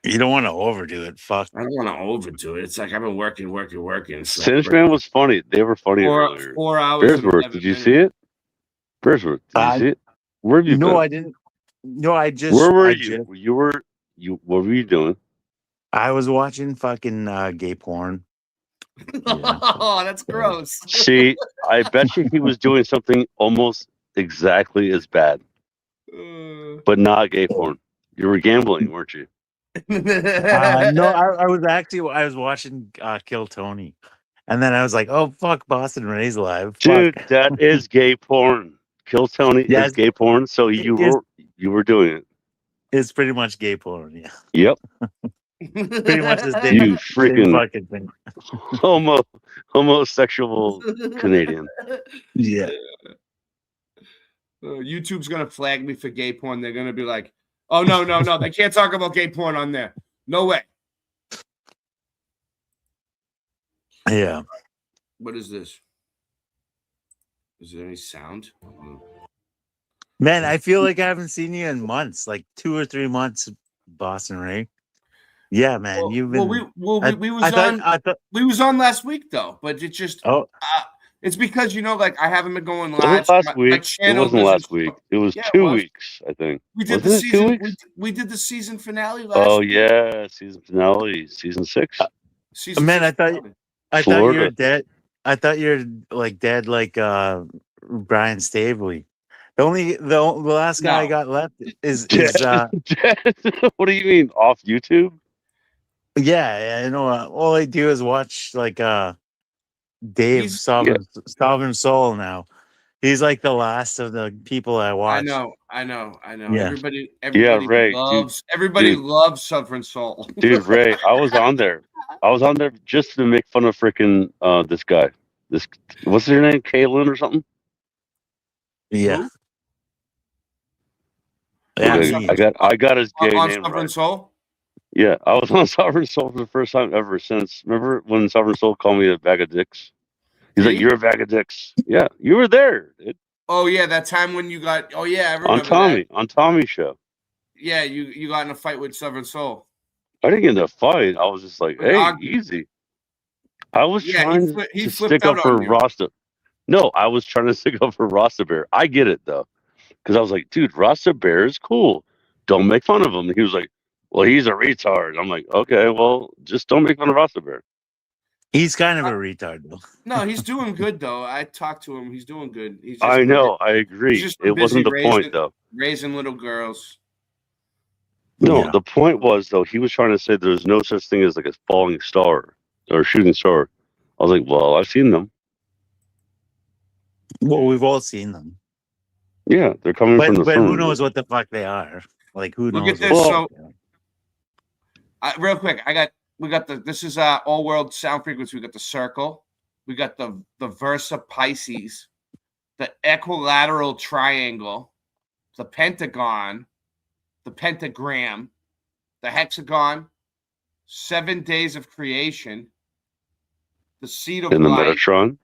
You don't want to overdo it. Fuck. I don't want to overdo it. It's like I've been working. So Cinch Man was funny. They were funny earlier. 4 hours. Bearsworth, did you see it? Bearsworth, did you see it? Where have you been? No, I didn't. No, I just. Where were you? What were you doing? I was watching fucking gay porn. Oh, that's gross. See, I bet you he was doing something almost exactly as bad, but not gay porn. You were gambling, weren't you? No, I was watching Kill Tony, and then I was like, "Oh fuck, Boston Ray's live." Dude, Fuck. that is gay porn. Kill Tony is gay porn, so you were doing it. It's pretty much gay porn, yeah. Yep. Pretty much the same. You freaking fucking thing. homosexual Canadian. Yeah. YouTube's gonna flag me for gay porn. They're gonna be like, "Oh no, they can't talk about gay porn on there. No way." Yeah. What is this? Is there any sound? Man, I feel like I haven't seen you in months, like 2 or 3 months, Boston Ray. Yeah, man, you've been. We was on last week though, but it just it's because like I haven't been going live. Last week. It wasn't last week. It was 2 weeks, I think. We did the season. We did the season finale last. Oh week. yeah, season finale, season 6. Man, I thought you were dead. I thought you're like dead, like Brian Staveley. The last guy I got left is What do you mean, off YouTube? Yeah, I know. All I do is watch like Dave Sovereign Soul now. He's like the last of the people I watch. I know. Yeah. Everybody Ray, loves loves Sovereign Soul. Dude, Ray, I was on there just to make fun of freaking this guy. What's her name? Kaylin or something? Yeah. Okay, I got his gay on name Sovereign right. Soul. Yeah, I was on Sovereign Soul for the first time ever since. Remember when Sovereign Soul called me a bag of dicks? He's like, "You're a bag of dicks." Yeah, you were there. Oh yeah, that time when you got. Oh yeah, I remember on Tommy's show. Yeah, you got in a fight with Sovereign Soul. I didn't get in a fight. I was just like, "Hey, easy." I was trying to stick up for Rasta. No, I was trying to stick up for Rasta Bear. I get it though, because I was like, "Dude, Rasta Bear is cool. Don't make fun of him." And he was like, "Well, he's a retard." I'm like, "Okay, well, just don't make fun of Rasta Bear." He's kind of a retard, though. No, he's doing good though. I talked to him. He's doing good. I know. I agree. It wasn't the point though. Raising little girls. No, the point was though. He was trying to say there's no such thing as like a falling star or shooting star. I was like, well, I've seen them. Well, we've all seen them. Yeah, they're coming from the But firm. who knows what the fuck they are? Like, who knows? Look at this. So, real quick, we got this is all world sound frequency. We got the circle. We got the Versa Pisces, the equilateral triangle, the pentagon, the pentagram, the hexagon, 7 days of creation, the seed of in the life. Metatron.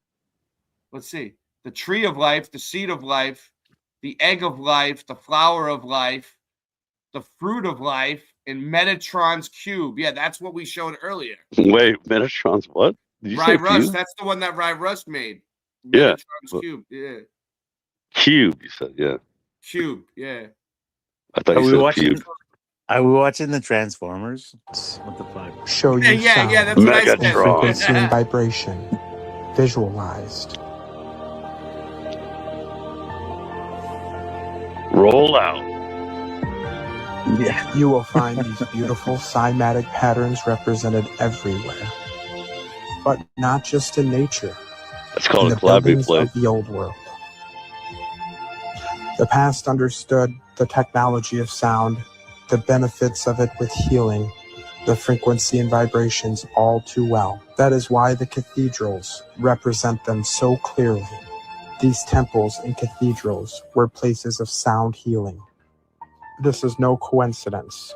Let's see. The tree of life, the seed of life, the egg of life, the flower of life, the fruit of life, and Metatron's cube. Yeah, that's what we showed earlier. Wait, Metatron's what? Did you say Rust, cube? that's the one that Ry Rust made. Yeah. Metatron's cube. Yeah. Cube, you said, yeah. Cube, yeah. I thought you said cube. Are we watching the Transformers? What the fuck? Show you sound, that's what I said. frequency and vibration visualized. Roll out. Yeah. You will find these beautiful cymatic patterns represented everywhere, but not just in nature. It's called in a the collaborative buildings play. of the old world. The past understood the technology of sound, the benefits of it with healing, the frequency and vibrations all too well. That is why the cathedrals represent them so clearly. These temples and cathedrals were places of sound healing. This is no coincidence.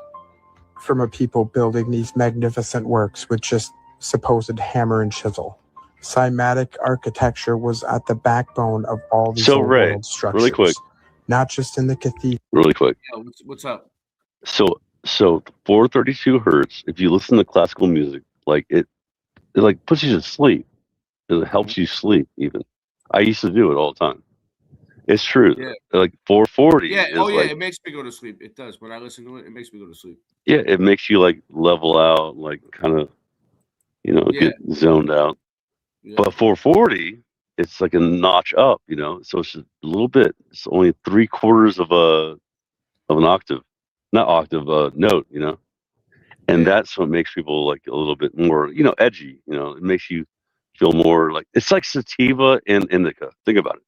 From a people building these magnificent works with just supposed hammer and chisel. Cymatic architecture was at the backbone of all these old Ray, world structures. really quick. Not just in the cathedral. Really quick. Yeah, what's up? So 432 hertz. If you listen to classical music, like it like puts you to sleep. It helps you sleep. Even I used to do it all the time. It's true. Yeah. Like 440. Yeah. Is It makes me go to sleep. It does. When I listen to it, it makes me go to sleep. Yeah, it makes you like level out, like kind of, get zoned out. Yeah. But 440, it's like a notch up, so it's just a little bit. It's only 3/4 of an octave, not octave, note, and that's what makes people like a little bit more, edgy. It makes you feel more like it's like sativa and indica. Think about it.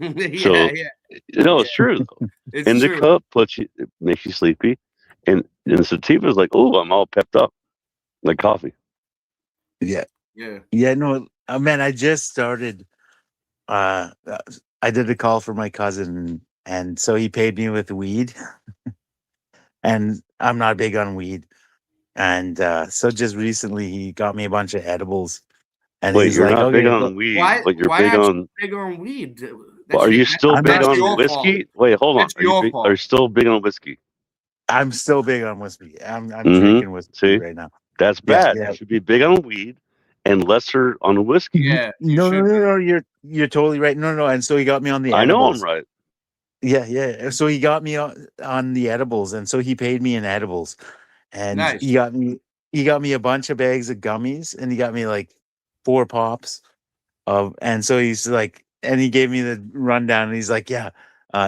It's true. Though. It's Indica it makes you sleepy, and sativa is like, oh, I'm all pepped up, like coffee. Yeah. Yeah. No, man, I just started. I did a call for my cousin, and so he paid me with weed, and I'm not big on weed, and so just recently he got me a bunch of edibles, and Wait, he's you're like, not "Okay, big on weed, but you're why big aren't on. you big on weed? Are you still big that's on your whiskey? fault. Wait, hold on. It's your fault. Are you still big on whiskey? I'm still big on whiskey. I'm drinking whiskey See? right now. That's bad. You should be big on weed and lesser on whiskey. Yeah. No, you're totally right. No, and so he got me on the I know edibles. I'm right. Yeah. So he got me on the edibles, and so he paid me in edibles, and Nice. he got me a bunch of bags of gummies, and he got me like 4 pops of, and so he's like, and he gave me the rundown, and he's like, yeah,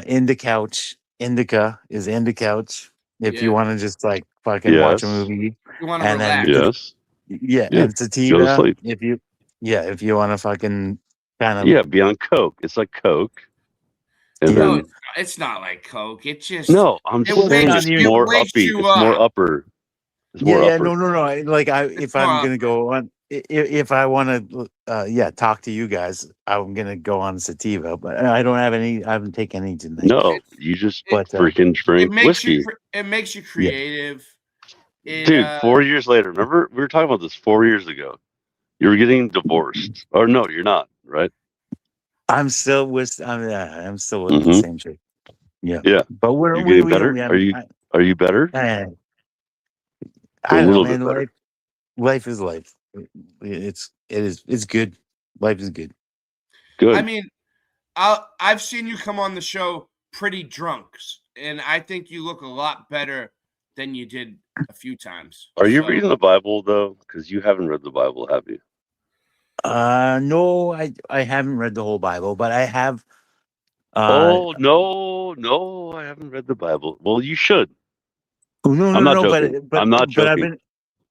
indica is couch if you want to just like fucking watch a movie, You want to and relax. then Yeah. and Go to sativa sleep. if you want to fucking kind of be on coke. It's like coke. And No, then it's not like coke. It just no, I'm saying it's more upbeat. It's more upper. It's more upper. No. Like if I'm gonna go on, if I want to, talk to you guys, I'm gonna go on sativa. But I don't have any. I haven't taken any tonight. No, you just freaking drink it makes whiskey. It makes you creative. Dude, 4 years later. Remember we were talking about this 4 years ago. You were getting divorced, or no, you're not, right? I'm still with. I'm still with the same chick. Yeah. But we're getting better. Are you better? I A don't little know, bit man. better. Life is life. It's good. Life is good. Good. I mean, I've seen you come on the show pretty drunk, and I think you look a lot better than you did a few times. Are you reading the Bible though? Because you haven't read the Bible, have you? No, I haven't read the whole Bible, but I have. No, I haven't read the Bible. Well, you should. No, I'm not joking. but I'm not joking. I've been.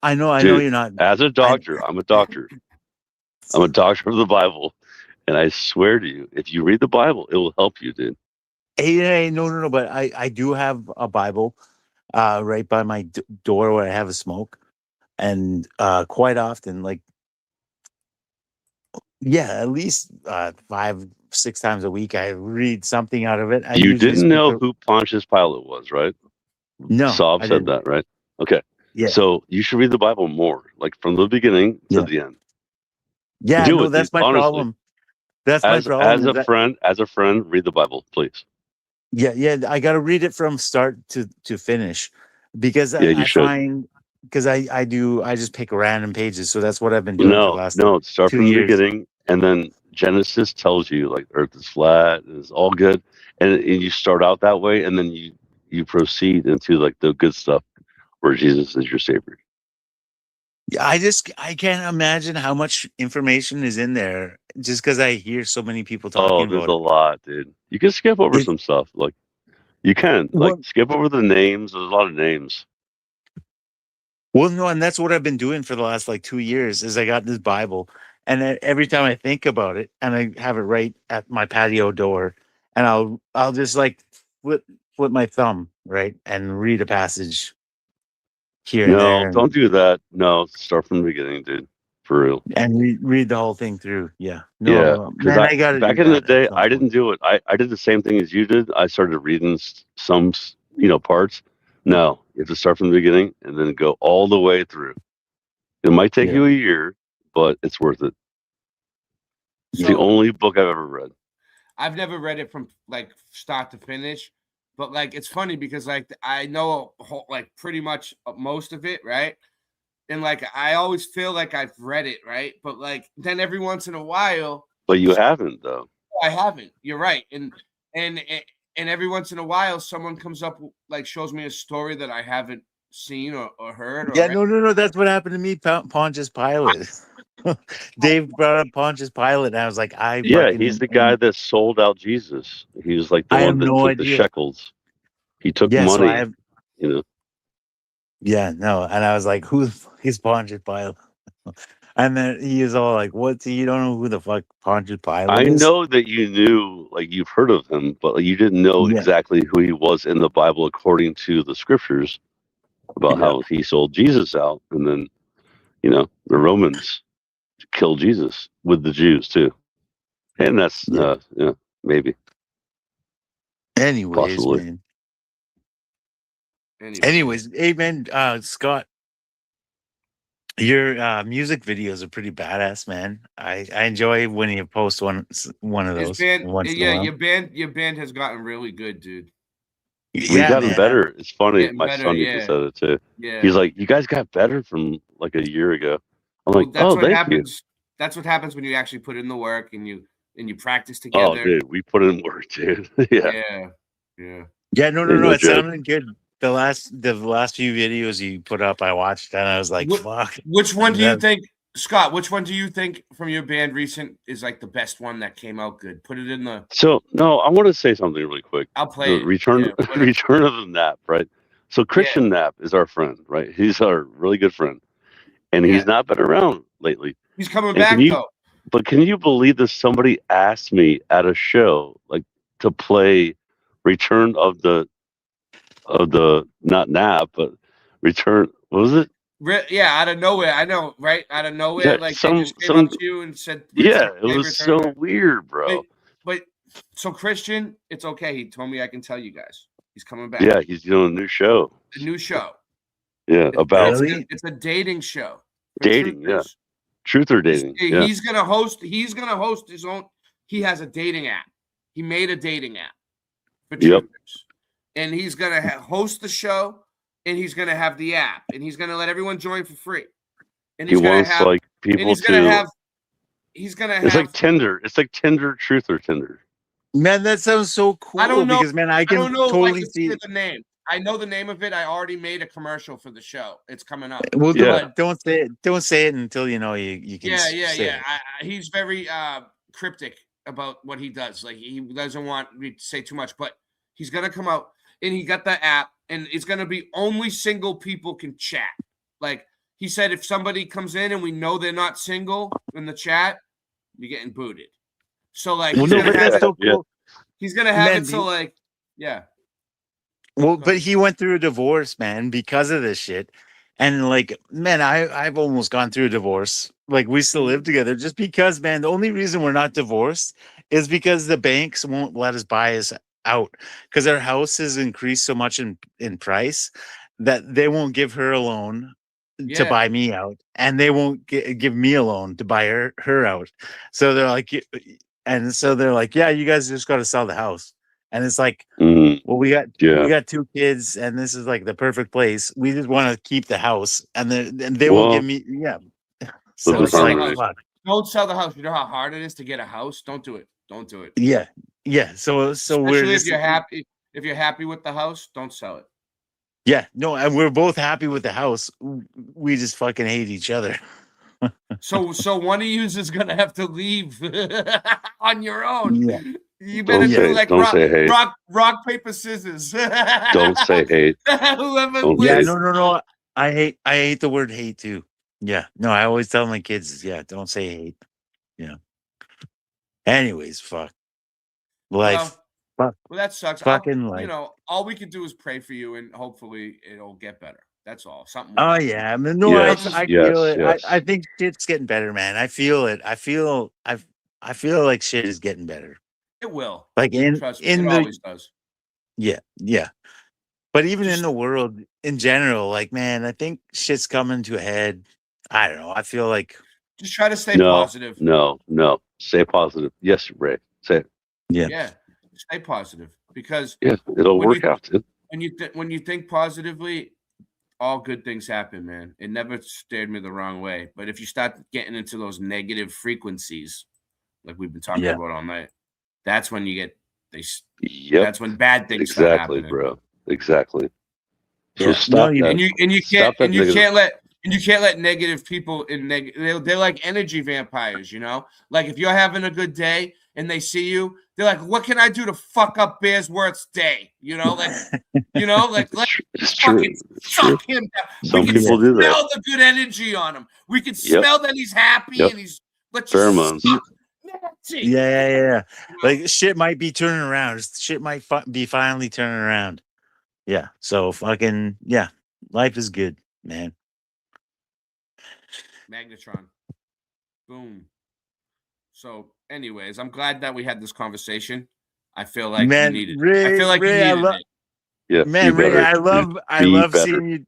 I know Dude, you're not. As a doctor, I'm a doctor. I'm a doctor of the Bible, and I swear to you, if you read the Bible, it will help you, dude. Hey, no, but I do have a Bible, right by my door where I have a smoke, and quite often, like, at least 5-6 times a week, I read something out of it. You didn't know who Pontius Pilate was, right? No, Saab I said didn't. that, right? Okay. Yeah. So you should read the Bible more, like from the beginning to the end. Yeah, Do no, it, that's dude, my honestly. problem. That's my problem. As a friend, read the Bible, please. Yeah, I got to read it from start to finish, because you should. find, because I just pick random pages, so that's what I've been doing for the last start 2 from years. the beginning, and then Genesis tells you like Earth is flat, and it's all good, and you start out that way, and then you proceed into like the good stuff where Jesus is your savior. Yeah, I can't imagine how much information is in there just because I hear so many people talking There's about a lot, dude. You can skip over some stuff, like you can skip over the names. There's a lot of names. Well, no, and that's what I've been doing for the last like 2 years. Is I got this Bible, And then every time I think about it, and I have it right at my patio door, and I'll just like flip my thumb right and read a passage here and No, there, don't and do that. No, start from the beginning, dude. For real. read the whole thing through. Yeah, Yeah, no, because man, I got to do back in the that at day, some I point. didn't do it. I did the same thing as you did. I started reading some, parts. No, you have to start from the beginning and then go all the way through. It might take Yeah. you a year, but it's worth it. It's the So only book I've ever read. I've never read it from like start to finish, but like it's funny because like I know like pretty much most of it, right? And like I always feel like I've read it, right? But like then every once in a while, But you haven't, though. I haven't. You're right, and and every once in a while, someone comes up like shows me a story that I haven't seen or heard or Yeah, read. no. That's what happened to me. Pontius Pilate. Dave brought up Pontius Pilate, and I was like, Yeah, he's the guy that sold out Jesus. He was like the I have one that no took the idea. shekels. He took Yeah, so I money, have. you know. Yeah, no, and I was like, who the fuck is Pontius Pilate? And then he is all like, "What? You don't know who the fuck Pontius I Pilate is?" know that you knew, like you've heard of him, but you didn't know Yeah, exactly who he was in the Bible according to the scriptures about yeah, how he sold Jesus out, and then the Romans killed Jesus with the Jews too, and that's yeah. maybe Anyways, possibly. man. Anyway, Anyways, hey man, Scott, your music videos are pretty badass, man. I enjoy when you post one of his those band, once in a yeah, while. your band has gotten really good, dude. We've Yeah, gotten man. better. It's funny. Getting My better, son even yeah, said it too. yeah. He's like, "You guys got better from like a year ago." I'm Well, like, that's "Oh, what thank you." happens. That's what happens when you actually put in the work and you practice Oh, together. dude, we put in work, dude. Yeah, Yeah, yeah. Yeah, no, ain't no it joke. sounded good. The last few videos you put up, I watched, and I was like, "Fuck." Which one And do you that- think, Scott? Which one do you think from your band recent is like the best one that came out good? Put it in the. So no, I want to say something really quick. I'll play The it. return, Yeah, put it. return of the Nap, right? So Christian Knapp is our friend, right? He's our really good friend, and Yeah. he's not been around lately. He's coming And back though. but can you believe that somebody asked me at a show like to play Return of the not Nap, but Return. What was it? Yeah, out of nowhere. I know, right? Out of nowhere, Yeah, like they just came some. up to you and said, Yeah, it "Hey, was return." so weird, bro. But so Christian, it's okay. He told me I can tell you guys. He's coming back. Yeah, he's doing a new show. A new show. Yeah, about It's a dating show. for dating. Yeah, truthers. truth or dating. Yeah. He's gonna host his own. He has a dating app. He made a dating app for Yep. truthers, and he's gonna host the show, and he's gonna have the app, and he's gonna let everyone join for free. And He he's gonna wants have, like and people he's gonna to. have. He's gonna It's have. like Tinder. It's like Tinder, Truth or Tinder. Man, that sounds so cool. I don't know because man, I can don't know totally if I see. can say the name. I know the name of it. I already made a commercial for the show. It's coming up. Well, Yeah. don't say it. Don't say it until you know you can. Yeah. say it. He's very cryptic about what he does. Like he doesn't want me to say too much, but he's gonna come out and he got the app, and it's gonna be only single people can chat. Like he said, if somebody comes in and we know they're not single in the chat, you're getting booted. So like, Well, he's no, gonna but have that's it. so cool. He's gonna have Man, it. So like, yeah. Well, but he went through a divorce, man, because of this shit. And like, man, I've almost gone through a divorce. Like, we still live together just because, man, the only reason we're not divorced is because the banks won't let us buy us out because our house has increased so much in price that they won't give her a loan to Yeah. buy me out, and they won't give me a loan to buy her out. So they're like, yeah, you guys just got to sell the house. And it's like, well, we got 2 kids, and this is like the perfect place. We just want to keep the house, and they won't give me. Yeah. So Don't it's sell like, the house. fuck. Don't sell the house. You know how hard it is to get a house. Don't do it. Don't do it. Yeah. So we're Especially just if you're happy. If you're happy with the house, don't sell it. yeah. No, and we're both happy with the house. We just fucking hate each other. So one of you is gonna have to leave on your own. Yeah. You better do like rock, paper, scissors. Don't say hate. Whoever Don't Yeah, wins. no. I hate the word hate too. Yeah. No, I always tell my kids, yeah, don't say hate. Yeah. Anyways, fuck. Life. Well, that sucks. Fucking life. You know, all we can do is pray for you, and hopefully it'll get better. That's all. Something. Oh yeah, I mean, no, I feel it. I think shit's getting better, man. I feel it. I feel like shit is getting better. It will. Like Trust me, it always does. Yeah. But even in the world in general, like, man, I think shit's coming to a head. I don't know. I feel like just try to stay positive. No. Stay positive. Yes, Ray. Say it. Yeah. Stay positive because it'll work out. When you think positively, all good things happen, man. It never steered me the wrong way. But if you start getting into those negative frequencies, like we've been talking about all night, that's when you get that's when bad things start happening. Bro. Exactly. So stop that. You can't let negative people they're like energy vampires, you know? Like if you're having a good day and they see you, they're like, what can I do to fuck up Bearsworth's day? You know, like let's fucking suck him down. Some people do that. Smell the good energy on him. We can smell that he's happy and he's pheromones. Yeah. Like shit might be turning around. Shit might be finally turning around. Yeah. So fucking life is good, man. Magnetron. Boom. So, anyways, I'm glad that we had this conversation. I feel like you needed it. I feel like Ray, you needed it. Yeah, man, Ray, I love seeing you.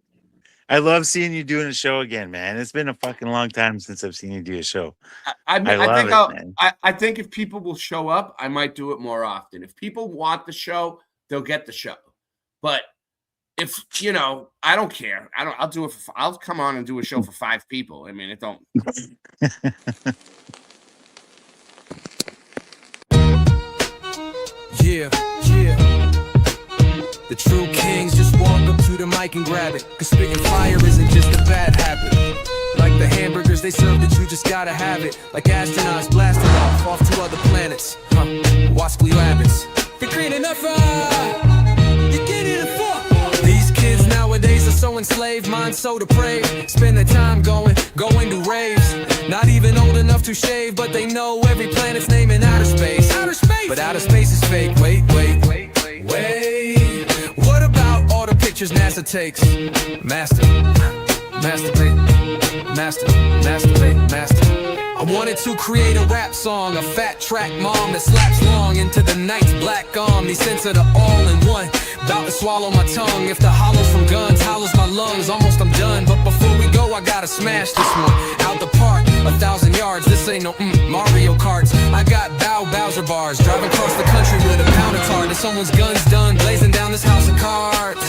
I love seeing you doing a show again, man. It's been a fucking long time since I've seen you do a show. I think if people will show up, I might do it more often. If people want the show, they'll get the show. But if I don't care. I'll do it. I'll come on and do a show for 5 people. I mean, it don't. Yeah. The true kings just walk up to the mic and grab it. Cause spitting fire isn't just a bad habit. Like the hamburgers they serve that you just gotta have it. Like astronauts blasting off to other planets. Wascally rabbits. They create enough you get it a fuck. These kids nowadays are so enslaved, minds so depraved. Spend their time going to raves. Not even old enough to shave, but they know every planet's name in outer space. But outer space is fake. Wait. What about all the pictures NASA takes? Masturbate. I wanted to create a rap song, a fat track mom that slaps long into the night's black arm. The sense of the all-in-one, about to swallow my tongue. If the hollow from guns hollows my lungs, almost I'm done. But before we go, I gotta smash this one out the park, 1,000 yards. This ain't no Mario Karts. I got Bowser bars, driving across the country with a pound of tar. Till someone's gun's done, blazing down this house of cards.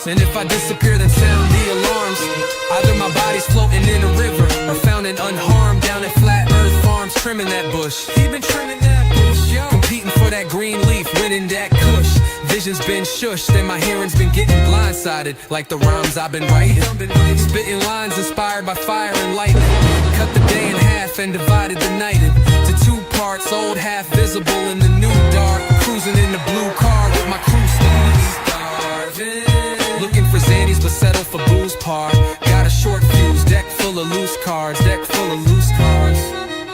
And if I disappear, then sound the alarms. Either my body's floating in a river or found and unharmed down at Flat Earth Farms, trimming that bush. He been trimming that bush, yo. Competing for that green leaf, winning that kush. Vision's been shushed, and my hearing's been getting blindsided. Like the rhymes I've been writing. Spitting lines inspired by fire and lightning. Cut the day in half and divided the night into 2 parts. Old half visible in the new dark. Cruising in the blue car with my crew starving. Looking for Xannies but settle for booze par. Got a short fuse, deck full of loose cards.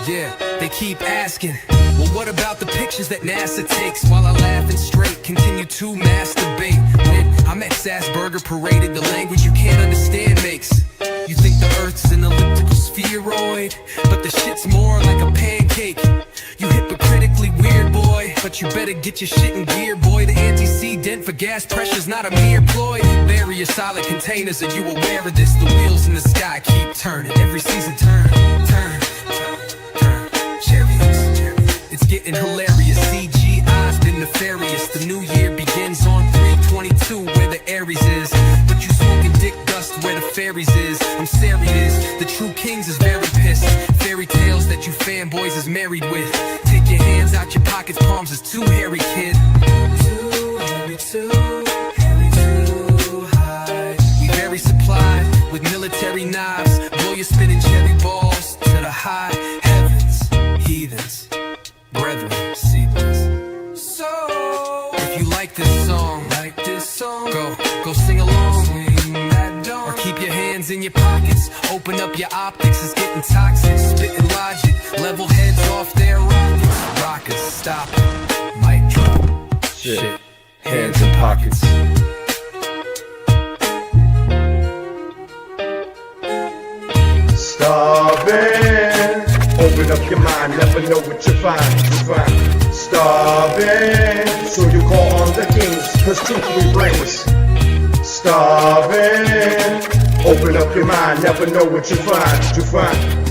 Yeah, they keep asking, well, what about the pictures that NASA takes? While I laugh and straight, continue to masturbate. When I'm at Sassburger paraded, the language you can't understand makes you think the Earth's an elliptical spheroid, but the shit's more like a pancake. You hypocritically weird, boy, but you better get your shit in gear, boy. The antecedent for gas pressure's not a mere ploy. Bury your solid containers, are you aware of this? The wheels in the sky keep turning, every season turn. Chariots, it's getting hilarious. CGI's been nefarious. The new year begins on 3/22, where the Aries is. But you smoking dick dust where the fairies is. I'm serious, the true kings is very pissed. Fairy tales that you fanboys is married with. Take your hands out your pockets, palms is too hairy, kid. Too hairy, too high. We very supplied with military knives. Blow your spinning cherry balls to the high heavens. Heathens, brethren, see this. So, if you like this song, go sing along. Swing that dong. Or keep your hands hands in your pockets. Open up your optics, it's getting toxic. Spitting logic, level heads off their rockets. Rockers, stop it, mic drop. Shit, hands in pockets. Starving, open up your mind, never know what you find. Starving, so you call on the kings, cause truth we brings. Starving, open up your mind, never know what you find.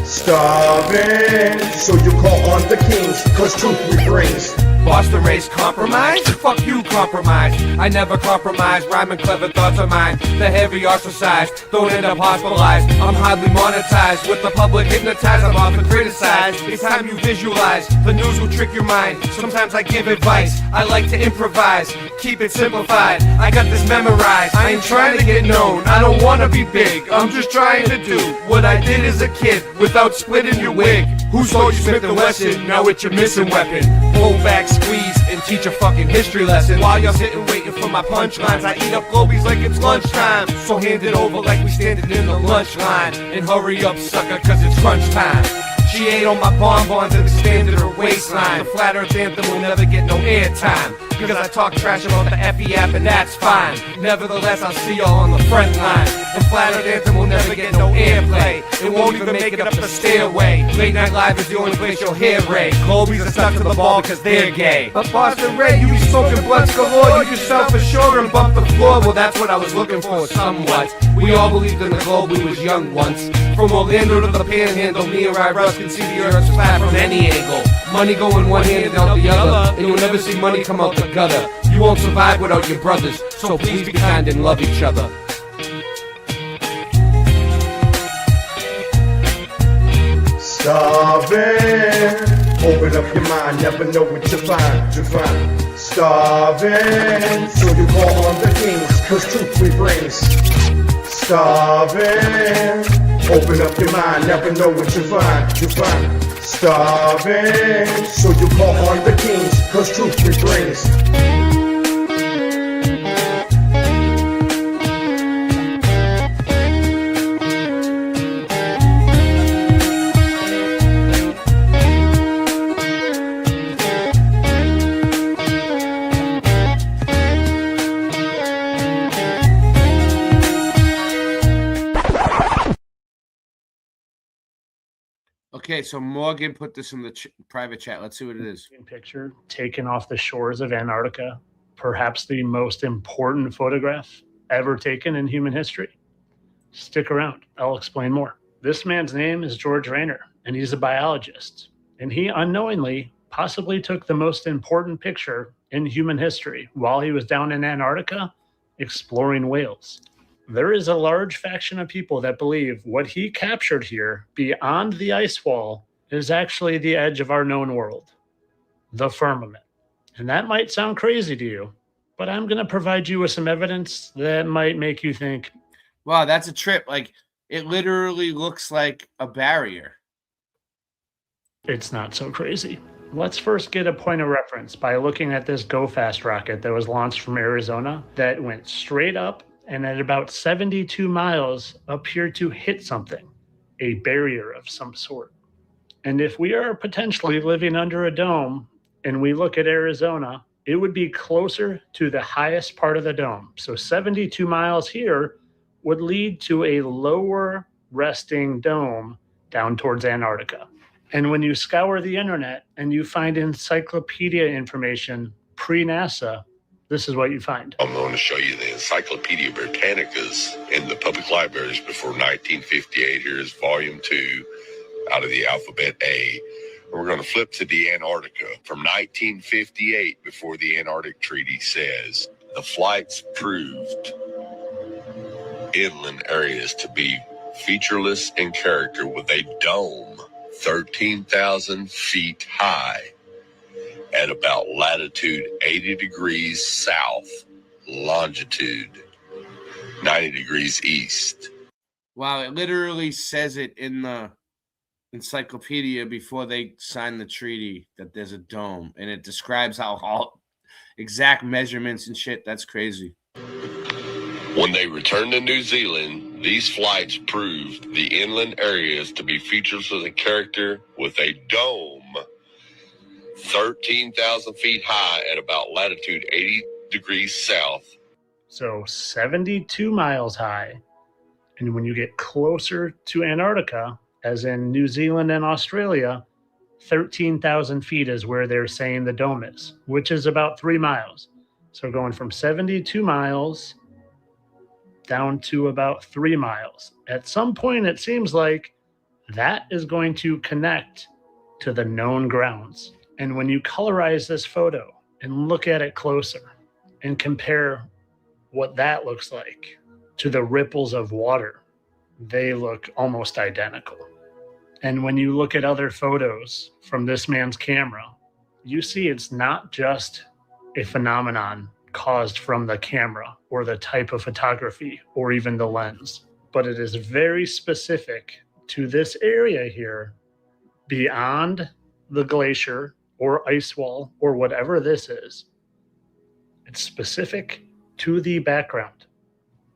Starving, so you call on the kings, cause truth we brings. Boston race compromise? Fuck you, compromise. I never compromise, rhyming clever thoughts of mine. The heavy ostracized, don't end up hospitalized. I'm hardly monetized, with the public hypnotized. I'm often criticized, it's time you visualize. The news will trick your mind, sometimes I give advice. I like to improvise, keep it simplified. I got this memorized, I ain't trying to get known. I don't wanna be big, I'm just trying to do what I did as a kid, without splitting your wig. Who sold you Smith & Wesson? Now it's your missing weapon. Pull back, squeeze, and teach a fucking history lesson. While you're sitting waiting for my punchlines, I eat up Globies like it's lunchtime. So hand it over like we standing in the lunch line. And hurry up, sucker, cause it's crunch time. She ate on my bonbons and expanded her waistline. The flat earth anthem will never get no airtime, because I talk trash about the FE app and that's fine. Nevertheless, I'll see y'all on the front line. The flat earth anthem will never get no airplay. It won't even make it up the stairway. Late Night Live is the only place you'll hear Ray. Globies are stuck to the ball because they're gay. But Boston Ray, you be smoking blunts galore. You yourself ashore and bump the floor. Well, that's what I was looking for, somewhat. We all believed in the globe, we was young once. From Orlando to the Panhandle, me and Ry Russ can see the earth's flat from any angle. Money going one hand and out the other, and you'll never see money come out the gutter. You won't survive without your brothers, so please be kind and love each other. Starving, open up your mind, never know what you find. Starving, so you call on the kings, cause truth we brings. Starving, open up your mind, never know what you find. Starving, so you call on the kings, cause truth we brings. Okay, so Morgan put this in the private chat. Let's see what it is. Picture taken off the shores of Antarctica, perhaps the most important photograph ever taken in human history. Stick around, I'll explain more. This man's name is George Rayner, and he's a biologist. And he unknowingly possibly took the most important picture in human history while he was down in Antarctica exploring whales. There is a large faction of people that believe what he captured here beyond the ice wall is actually the edge of our known world, the firmament. And that might sound crazy to you, but I'm going to provide you with some evidence that might make you think, wow, that's a trip. Like, it literally looks like a barrier. It's not so crazy. Let's first get a point of reference by looking at this Go Fast rocket that was launched from Arizona that went straight up and at about 72 miles appeared to hit something, a barrier of some sort. And if we are potentially living under a dome and we look at Arizona, it would be closer to the highest part of the dome. So 72 miles here would lead to a lower resting dome down towards Antarctica. And when you scour the internet and you find encyclopedia information pre-NASA, this is what you find. I'm going to show you the Encyclopedia Britannicas in the public libraries before 1958. Here's volume 2 out of the alphabet A. We're going to flip to the Antarctica. From 1958, before the Antarctic Treaty, says the flights proved inland areas to be featureless in character with a dome 13,000 feet high at about latitude 80 degrees south, longitude 90 degrees east. Wow, it literally says it in the encyclopedia before they signed the treaty that there's a dome, and it describes how all exact measurements and shit. That's crazy. When they returned to New Zealand, These flights proved the inland areas to be features of the character with a dome 13,000 feet high at about latitude 80 degrees south. So 72 miles high. And when you get closer to Antarctica, as in New Zealand and Australia, 13,000 feet is where they're saying the dome is, which is about 3 miles. So going from 72 miles down to about 3 miles. At some point, it seems like that is going to connect to the known grounds. And when you colorize this photo and look at it closer and compare what that looks like to the ripples of water, they look almost identical. And when you look at other photos from this man's camera, you see it's not just a phenomenon caused from the camera or the type of photography or even the lens, but it is very specific to this area here beyond the glacier or ice wall or whatever this is. It's specific to the background.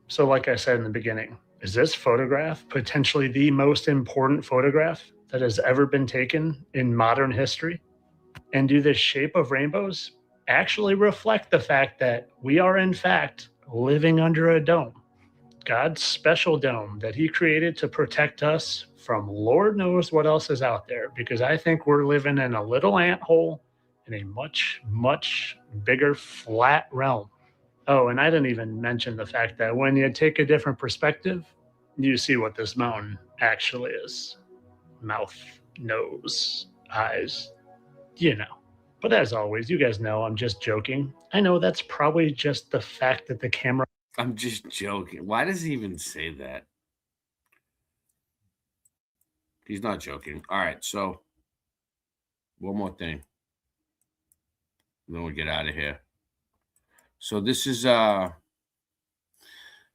So like I said in the beginning, is this photograph potentially the most important photograph that has ever been taken in modern history? And do the shape of rainbows actually reflect the fact that we are in fact living under a dome, God's special dome that he created to protect us from Lord knows what else is out there? Because I think we're living in a little anthole in a much, much bigger flat realm. Oh, and I didn't even mention the fact that when you take a different perspective, you see what this mountain actually is. Mouth, nose, eyes, you know. But as always, you guys know I'm just joking. I know that's probably just the fact that the camera... I'm just joking. Why does he even say that? He's not joking. All right, so one more thing. Then we get out of here. So this is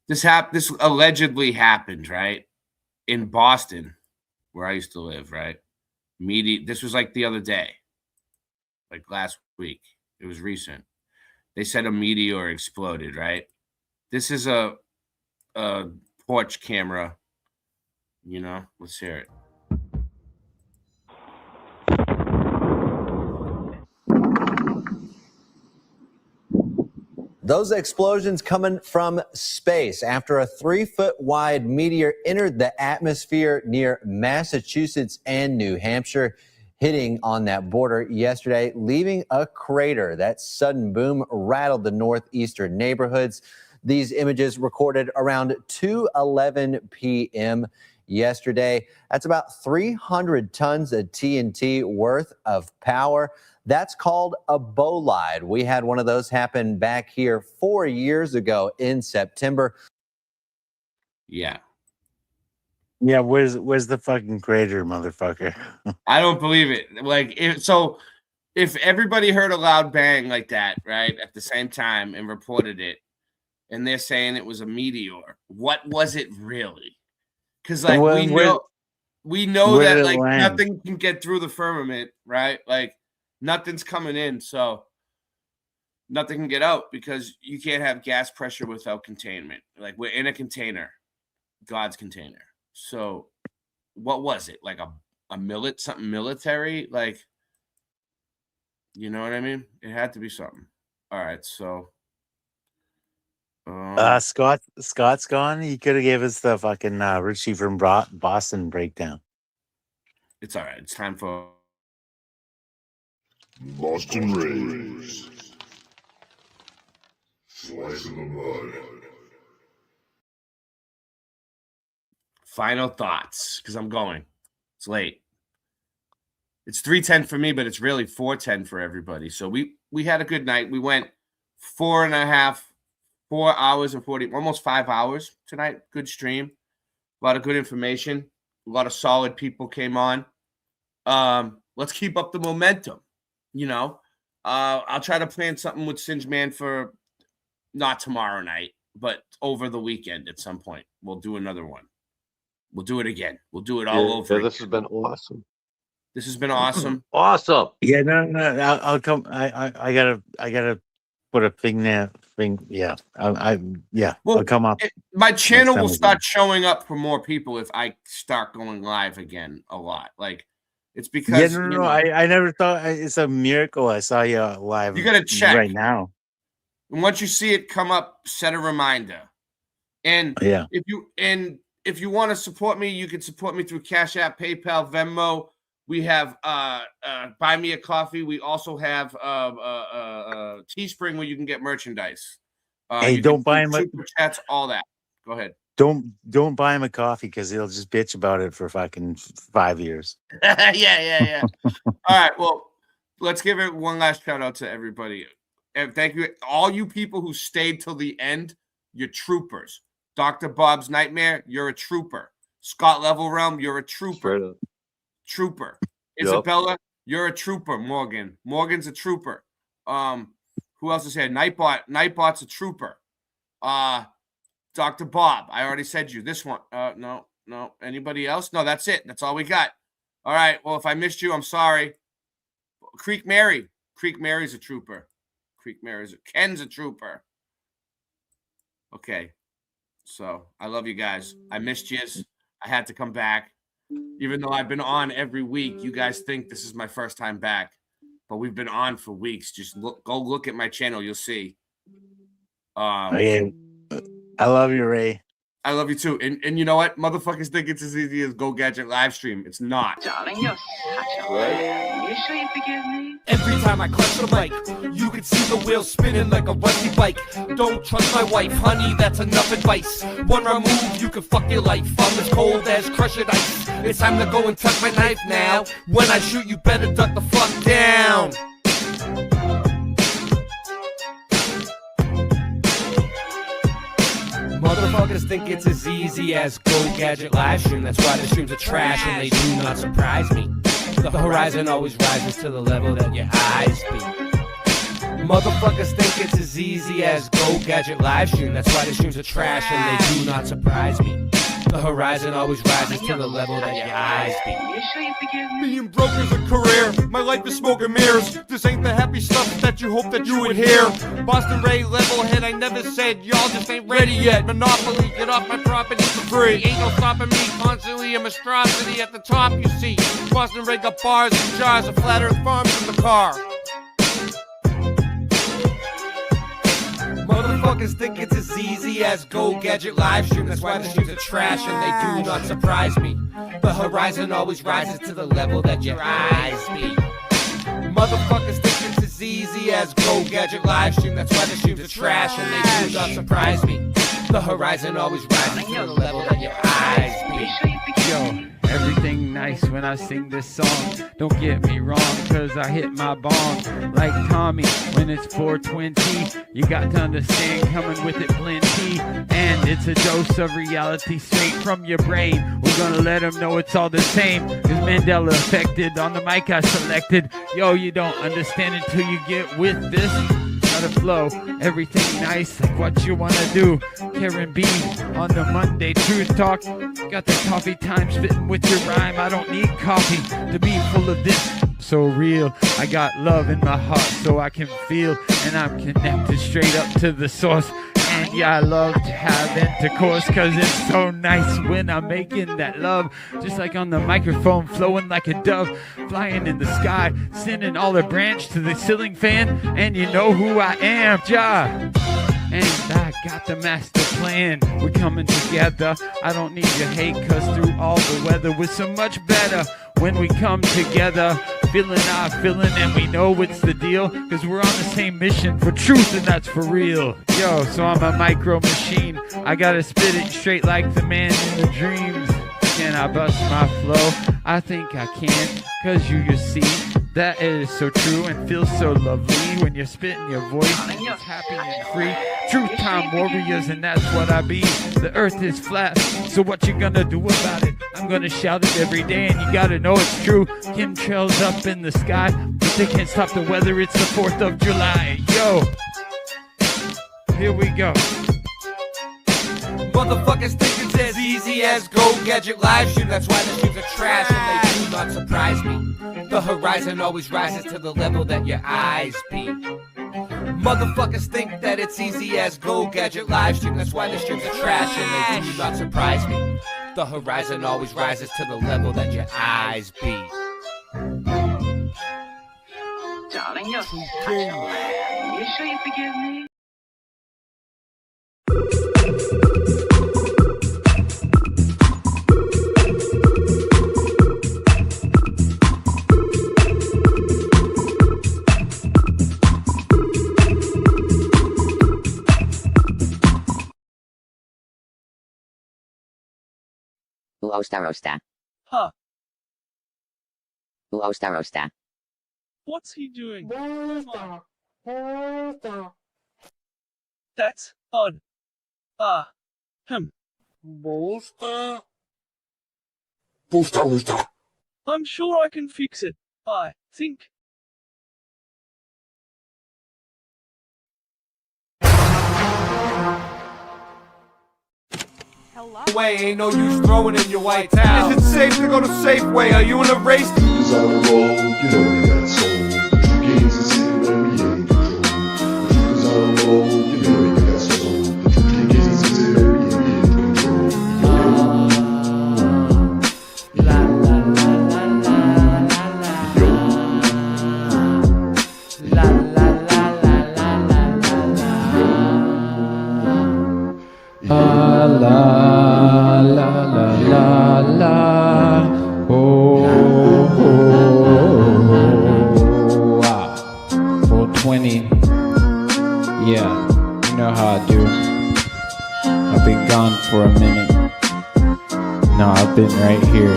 this allegedly happened, right? In Boston, where I used to live, right? This was like the other day. Like last week. It was recent. They said a meteor exploded, right? This is a porch camera. You know, let's hear it. Those explosions coming from space after a 3-foot wide meteor entered the atmosphere near Massachusetts and New Hampshire, hitting on that border yesterday, leaving a crater. That sudden boom rattled the northeastern neighborhoods. These images recorded around 2:11 p.m. yesterday. That's about 300 tons of TNT worth of power. That's called a bolide. We had one of those happen back here 4 years ago in September. Yeah. Yeah, where's the fucking crater, motherfucker? I don't believe it. Like, if everybody heard a loud bang like that, right, at the same time and reported it, and they're saying it was a meteor, what was it really? Because like we know that like nothing can get through the firmament, right? Like nothing's coming in, so nothing can get out because you can't have gas pressure without containment. Like we're in a container, God's container. So what was it? Like something military? Like, you know what I mean? It had to be something. All right, so Scott's gone. He could have gave us the fucking Richie from Boston breakdown. It's all right. It's time for Boston Rays. Slice in the mud. Final thoughts, because I'm going. It's late. It's 3:10 for me, but it's really 4:10 for everybody. So we had a good night. We went 4 hours and 40, almost 5 hours tonight. Good stream. A lot of good information. A lot of solid people came on. Let's keep up the momentum. You know, I'll try to plan something with Singe Man for not tomorrow night, but over the weekend at some point. We'll do another one. We'll do it again. We'll do it all over. This has been awesome. This has been awesome. Awesome. Yeah, no, I'll come. I gotta put a thing there Yeah, Well, I'll come up. My channel time will we start showing up for more people if I start going live again a lot. Like, it's because Yeah, no, you no, know, I never thought it's a miracle. I saw you live. You gotta check right now. And once you see it come up, set a reminder. And Yeah. if you want to support me, you can support me through Cash App, PayPal, Venmo. We have Buy Me a Coffee. We also have Teespring where you can get merchandise. Hey, you don't can buy do him super chats, all that. Go ahead. Don't buy him a coffee because he'll just bitch about it for fucking 5 years. yeah. All right. Well, let's give it one last shout out to everybody. And thank you, all you people who stayed till the end. You're troopers. Dr. Bob's Nightmare, you're a trooper. Scott Level Realm, you're a trooper. Trooper. Isabella, you're a trooper. Morgan's a trooper. Who else is here? Nightbot's a trooper. Dr. Bob, I already said you. This one. No. Anybody else? No, that's it. That's all we got. All right. Well, if I missed you, I'm sorry. Creek Mary's a trooper. Ken's a trooper. Okay. So I love you guys. I missed yous. I had to come back. Even though I've been on every week, you guys think this is my first time back. But we've been on for weeks. Just go look at my channel. You'll see. I love you, Ray. I love you too. And you know what? Motherfuckers think it's as easy as Go Gadget live stream. It's not. Darling, you're such a man. You sure you forgive me? Every time I clutch the mic, you can see the wheels spinning like a rusty bike. Don't trust my wife, honey, that's enough advice. One wrong move, you can fuck your life. I'm as cold as crushed ice. It's time to go and tuck my knife now. When I shoot, you better duck the fuck down. Motherfuckers think it's as easy as Go Gadget live stream. That's why the streams are trash and they do not surprise me. The horizon always rises to the level that your eyes be. Motherfuckers think it's as easy as Go Gadget live stream. That's why the streams are trash and they do not surprise me. The horizon always rises to the level that your eyes be. You sure you forgive me? Being broke is a career. My life is smoke and mirrors. This ain't the happy stuff that you hope that you would hear. Boston Ray, level head, I never said y'all just ain't ready yet. Monopoly, get off my property for free. Ain't no stopping me, constantly a monstrosity at the top, you see. Boston Ray got bars and jars of flat earth farms in the car. Motherfuckers think it's as easy as Go Gadget live stream. That's why the streams are trash and they do not surprise me. The horizon always rises to the level that your eyes be. Motherfuckers think it's as easy as Go Gadget live stream. That's why the streams are trash and they do not surprise me. The horizon always rises to the level that your eyes be. Yo, everything nice when I sing this song. Don't get me wrong, cause I hit my bong like Tommy when it's 420. You got to understand, coming with it plenty. And it's a dose of reality straight from your brain. We're gonna let them know it's all the same. Cause Mandela affected on the mic I selected. Yo, you don't understand until you get with this. The flow, everything nice, like what you wanna do. Karen B on the Monday Truth Talk. Got the coffee time spitting with your rhyme. I don't need coffee to be full of this. So real, I got love in my heart so I can feel, and I'm connected straight up to the source. And yeah, I love to have intercourse cause it's so nice when I'm making that love. Just like on the microphone, flowing like a dove, flying in the sky, sending all the branch to the ceiling fan. And you know who I am, Ja. And I got the master plan. We're coming together. I don't need your hate cause through all the weather we're so much better when we come together. Feeling our feeling and we know it's the deal cause we're on the same mission for truth and that's for real. Yo, so I'm a micro machine. I gotta spit it straight like the man in the dreams. Can I bust my flow? I think I can cause you see that is so true and feels so lovely when you're spitting your voice and it's happy and free. Truth time warriors and that's what I be. The earth is flat, so what you gonna do about it? I'm gonna shout it every day and you gotta know it's true. Chemtrails up in the sky, but they can't stop the weather, it's the 4th of July. Yo, here we go. Motherfuckers think it's as easy as Go Gadget live stream. That's why the streams are trash and they do not surprise me. The horizon always rises to the level that your eyes be. Motherfuckers think that it's easy as Go Gadget live stream. That's why the streams are trash and they do not surprise me. The horizon always rises to the level that your eyes be. Darling, you're such a lamb. You sure you forgive me? Rosta. Huh. Rosta. What's he doing? That's odd. I'm sure I can fix it. I think. Way ain't no use throwing in your white towel. Is it safe to go to Safeway? Are you in a race? Cause on the road, you know we got soul. The true kings are sitting when we in control. The truth is on the road, you know we got soul. The true kings are sitting when we in control. La la la la la la la. La la la la la la la la. La la la la la. Oh, wow. 420. Yeah, you know how I do. I've been gone for a minute. No, I've been right here.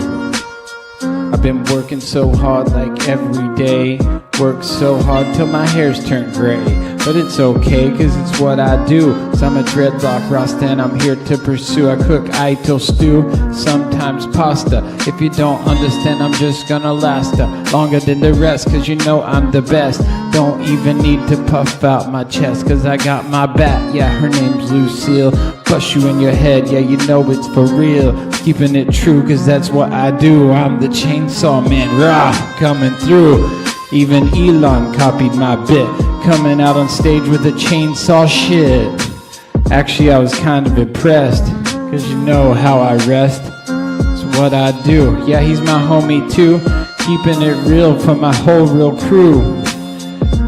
I've been working so hard like every day. Work so hard till my hair's turned gray. But it's okay, cause it's what I do. So I'm a dreadlock Rasta and I'm here to pursue. I cook Aito stew, sometimes pasta. If you don't understand, I'm just gonna last longer than the rest, cause you know I'm the best. Don't even need to puff out my chest, cause I got my bat. Yeah, her name's Lucille. Bust you in your head, yeah, you know it's for real. Keeping it true, cause that's what I do. I'm the chainsaw man, rah, coming through. Even Elon copied my bit, coming out on stage with a chainsaw shit. Actually, I was kind of impressed, cause you know how I rest. It's what I do. Yeah, he's my homie too, keeping it real for my whole real crew.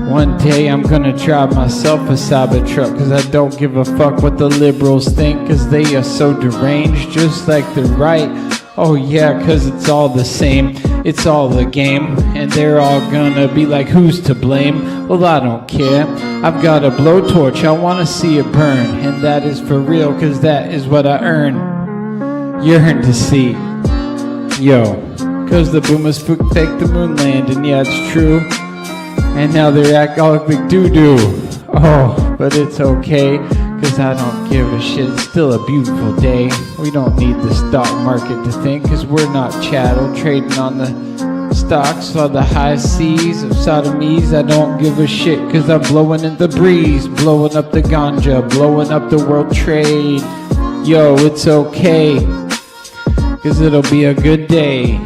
One day I'm gonna drive myself a Cybertruck, cause I don't give a fuck what the liberals think, cause they are so deranged, just like the right. Oh yeah, cause it's all the same, it's all the game, and they're all gonna be like, who's to blame? Well, I don't care, I've got a blowtorch, I wanna see it burn, and that is for real, cause that is what I yearn to see. Yo, cause the boomers fake the moon landing, yeah, it's true, and now they act all like doo-doo. Oh, but it's okay, cause I don't give a shit, it's still a beautiful day. We don't need the stock market to think, cause we're not chattel trading on the stocks or the high seas of sodomies. I don't give a shit, cause I'm blowing in the breeze, blowing up the ganja, blowing up the world trade. Yo, it's okay, cause it'll be a good day.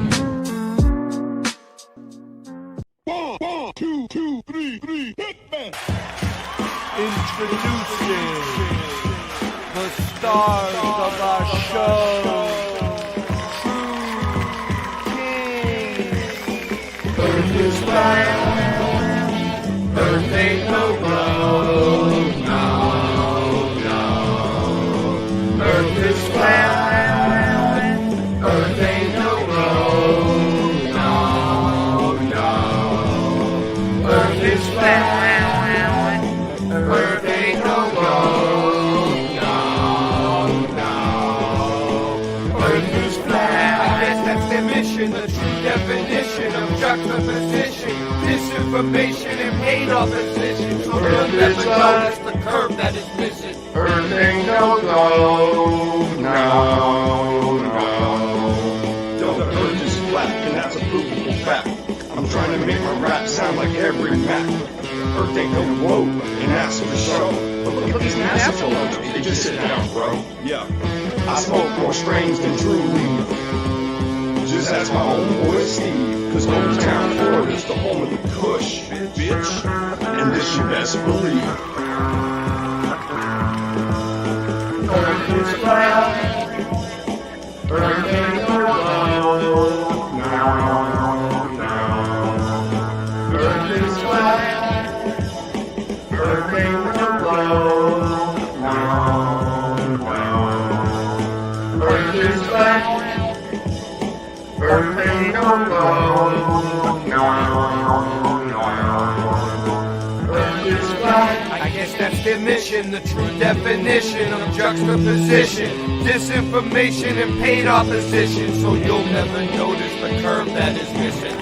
1, 2, 3, hit me! Introducing the stars of our show, True Kings. Earth is flat, Earth ain't no globe, no. Earth is flat, Earth ain't no globe, no. Earth is flat. Earth ain't no gold, no. Earth is flat. I guess that's their mission, the true definition of juxtaposition, disinformation, and hate opposition. So they'll never notice the curve that is missing. Earth ain't no gold, no. Yo, the earth is flat, and that's a provable fact. I'm trying to make my rap sound like every Mac. Earth ain't no globe, and that's for show. But look at these NASA photos, they just sit down, bro. Yeah, I smoke more strains than true weed. Just ask my homeboy Steve, cause Old Town, Florida's the home of the good. push, bitch. And this you best believe. Earth is flat. Earth ain't no globe. Earth is flat. Earth ain't no globe. Earth is flat. Earth ain't no globe. Earth is flat. I guess that's their mission, the true definition of juxtaposition, disinformation and paid opposition, so you'll never notice the curve that is missing.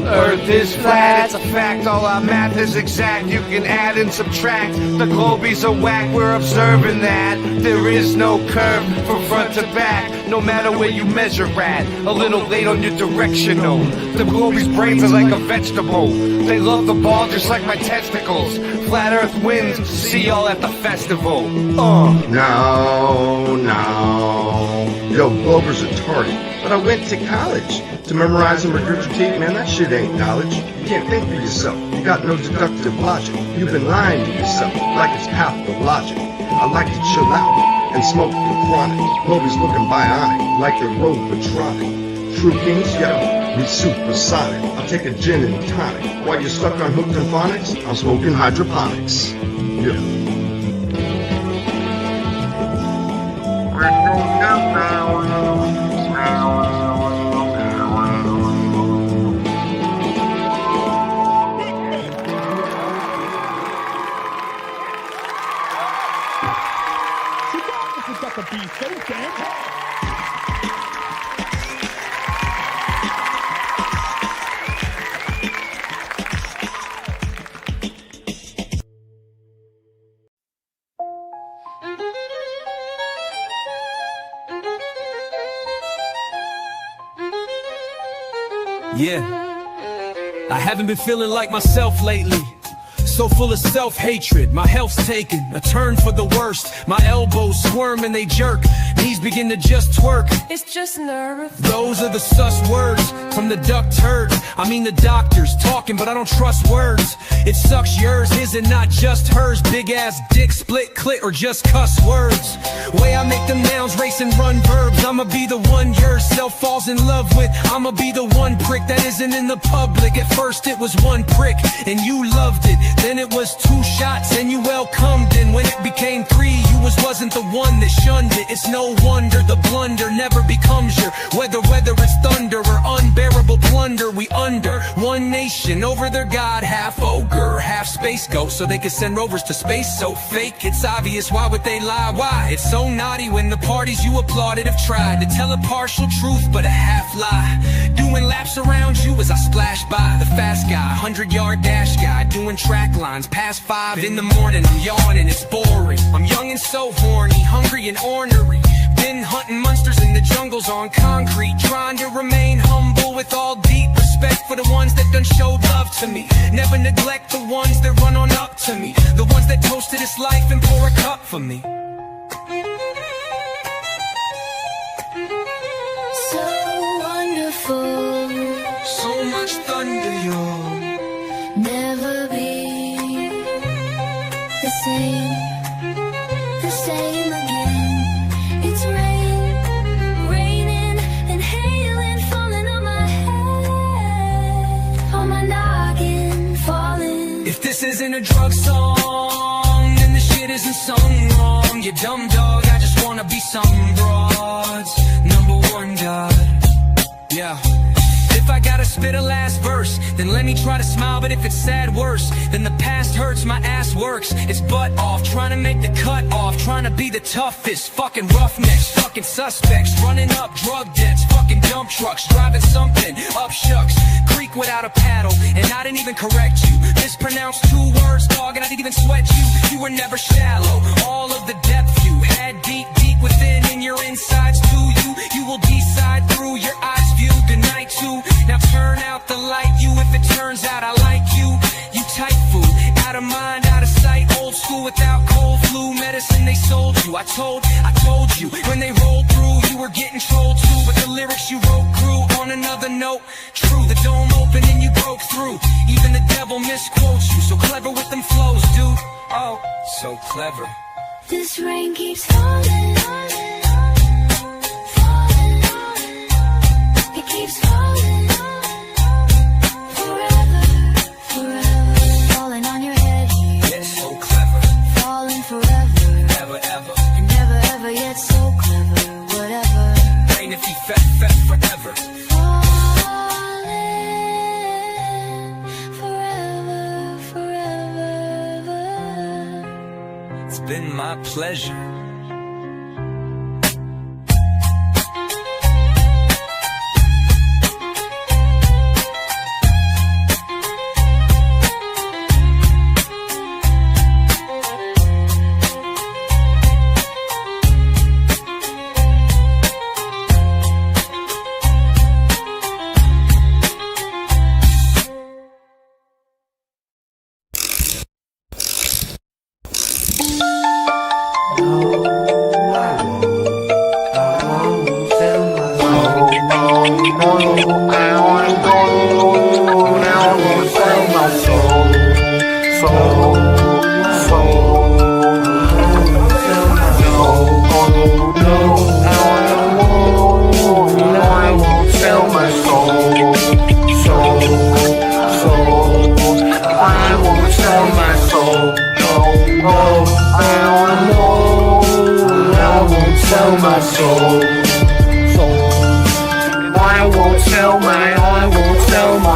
Earth is flat, it's a fact, all our math is exact. You can add and subtract, the globies are whack, we're observing that. There is no curve from front to back, no matter where you measure at. A little late on your directional. The globies' brains are like a vegetable. They love the ball just like my testicles. Flat Earth wins, see y'all at the festival. No. Yo, Glover's retarded. But I went to college to memorize and regurgitate, man, that shit ain't knowledge. You can't think for yourself. You got no deductive logic. You've been lying to yourself like it's pathologic. I like to chill out and smoke the chronic. Glover's looking bionic like they're robotronic. True kings, yo, we supersonic. I'll take a gin and tonic. While you're stuck on hooked and phonics, I'm smoking hydroponics. Yeah. Yeah, I haven't been feeling like myself lately. So full of self-hatred, my health's taken a turn for the worst. My elbows squirm and they jerk, knees begin to just twerk. It's just nerve. Those are the sus words from the duck turd. I mean the doctors talking, but I don't trust words. It sucks yours, his and not just hers. Big ass dick, split clit, or just cuss words. Way I make them nouns race and run verbs. I'ma be the one yourself falls in love with. I'ma be the one prick that isn't in the public. At first it was one prick and you loved it. Then it was 2 shots and you welcomed it. When it became 3, you wasn't the one that shunned it. It's no wonder the blunder never becomes your whether it's thunder or unbearable plunder. We under one nation over their god, half ogre, half space ghost, so they could send rovers to space. So fake, it's obvious, why would they lie? Why? It's so naughty when the parties you applauded have tried to tell a partial truth but a half lie. Doing laps around you as I splash by, the fast guy, 100-yard dash guy, doing track lines past 5 in the morning. I'm yawning, it's boring. I'm young and so horny, hungry and ornery. Been hunting monsters in the jungles on concrete, trying to remain humble with all deep respect for the ones that done showed love to me. Never neglect the ones that run on up to me, the ones that toasted this life and pour a cup for me. So wonderful. So much thunder, you'll never be the same again. It's raining and hailing, falling on my head, on my noggin, falling. If this isn't a drug song, then the shit isn't sung wrong. You dumb dog, I just wanna be some broads number 1 god. Yeah. If I gotta spit a last verse, then let me try to smile, but if it's sad, worse. Then the past hurts, my ass works. It's butt off, trying to make the cut off, trying to be the toughest. Fucking roughnecks, fucking suspects, running up drug debts, fucking dump trucks, driving something up shucks. Creek without a paddle, and I didn't even correct you. Mispronounced 2 words, dog, and I didn't even sweat you. You were never shallow, all of the depth you had deep within in your insides too. You will decide through your eyes view. Good night too. Now turn out the light, you, if it turns out I like you. You type fool, out of mind, out of sight. Old school without cold flu medicine they sold told you, I told you. When they rolled through, you were getting trolled too. But the lyrics you wrote grew on another note. True, the dome opened and you broke through. Even the devil misquotes you. So clever with them flows, dude. Oh, so clever. This rain keeps falling, it keeps falling, forever, falling on your head. Yeah, so clever. Falling forever, Never ever. and never ever yet so clever. Whatever. Rain if you fat forever. Falling forever. It's been my pleasure.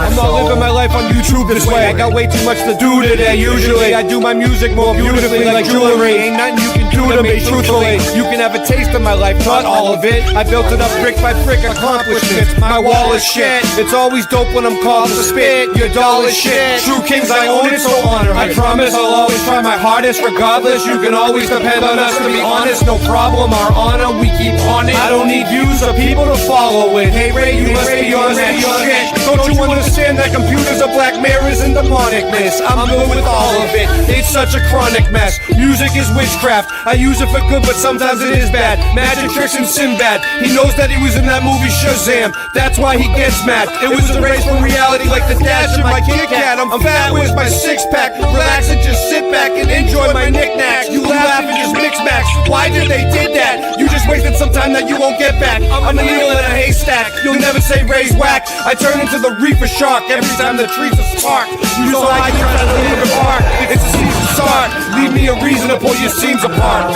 I'm not living my life on YouTube this way. I got way too much to do today. Usually I do my music more beautifully like jewelry. Ain't nothing you can do to me, truthfully. You can have a taste of my life, not all of it. I built it up brick by brick, accomplishments. My wall is shit. It's always dope when I'm called to spit. Your doll is shit. True kings, I own it, so honor. I promise I'll always try my hardest. Regardless, you can always depend on us to be honest. No problem, our honor, we keep on it. I don't need views or people to follow it. Hey Ray, you must be on that shit. Don't you understand that computers are black mirrors and demonicness? I'm good with all of it. It's such a chronic mess. Music is witchcraft. I use it for good, but sometimes it is bad. Magic tricks and Sinbad. He knows that he was in that movie Shazam. That's why he gets mad. It was a race from reality like the dash of my Kit Kat. I'm fat, where's my six pack? Relax and just sit back and enjoy my knickknacks. You laugh and just mix max. Why did they did that? You just wasted some time that you won't get back. I'm a needle in a haystack. You'll never say Ray's whack. I turn into the reefer shark every time the trees are spark. You so I can try to leave the park. It's a season start. Leave me a reason to pull your seams apart.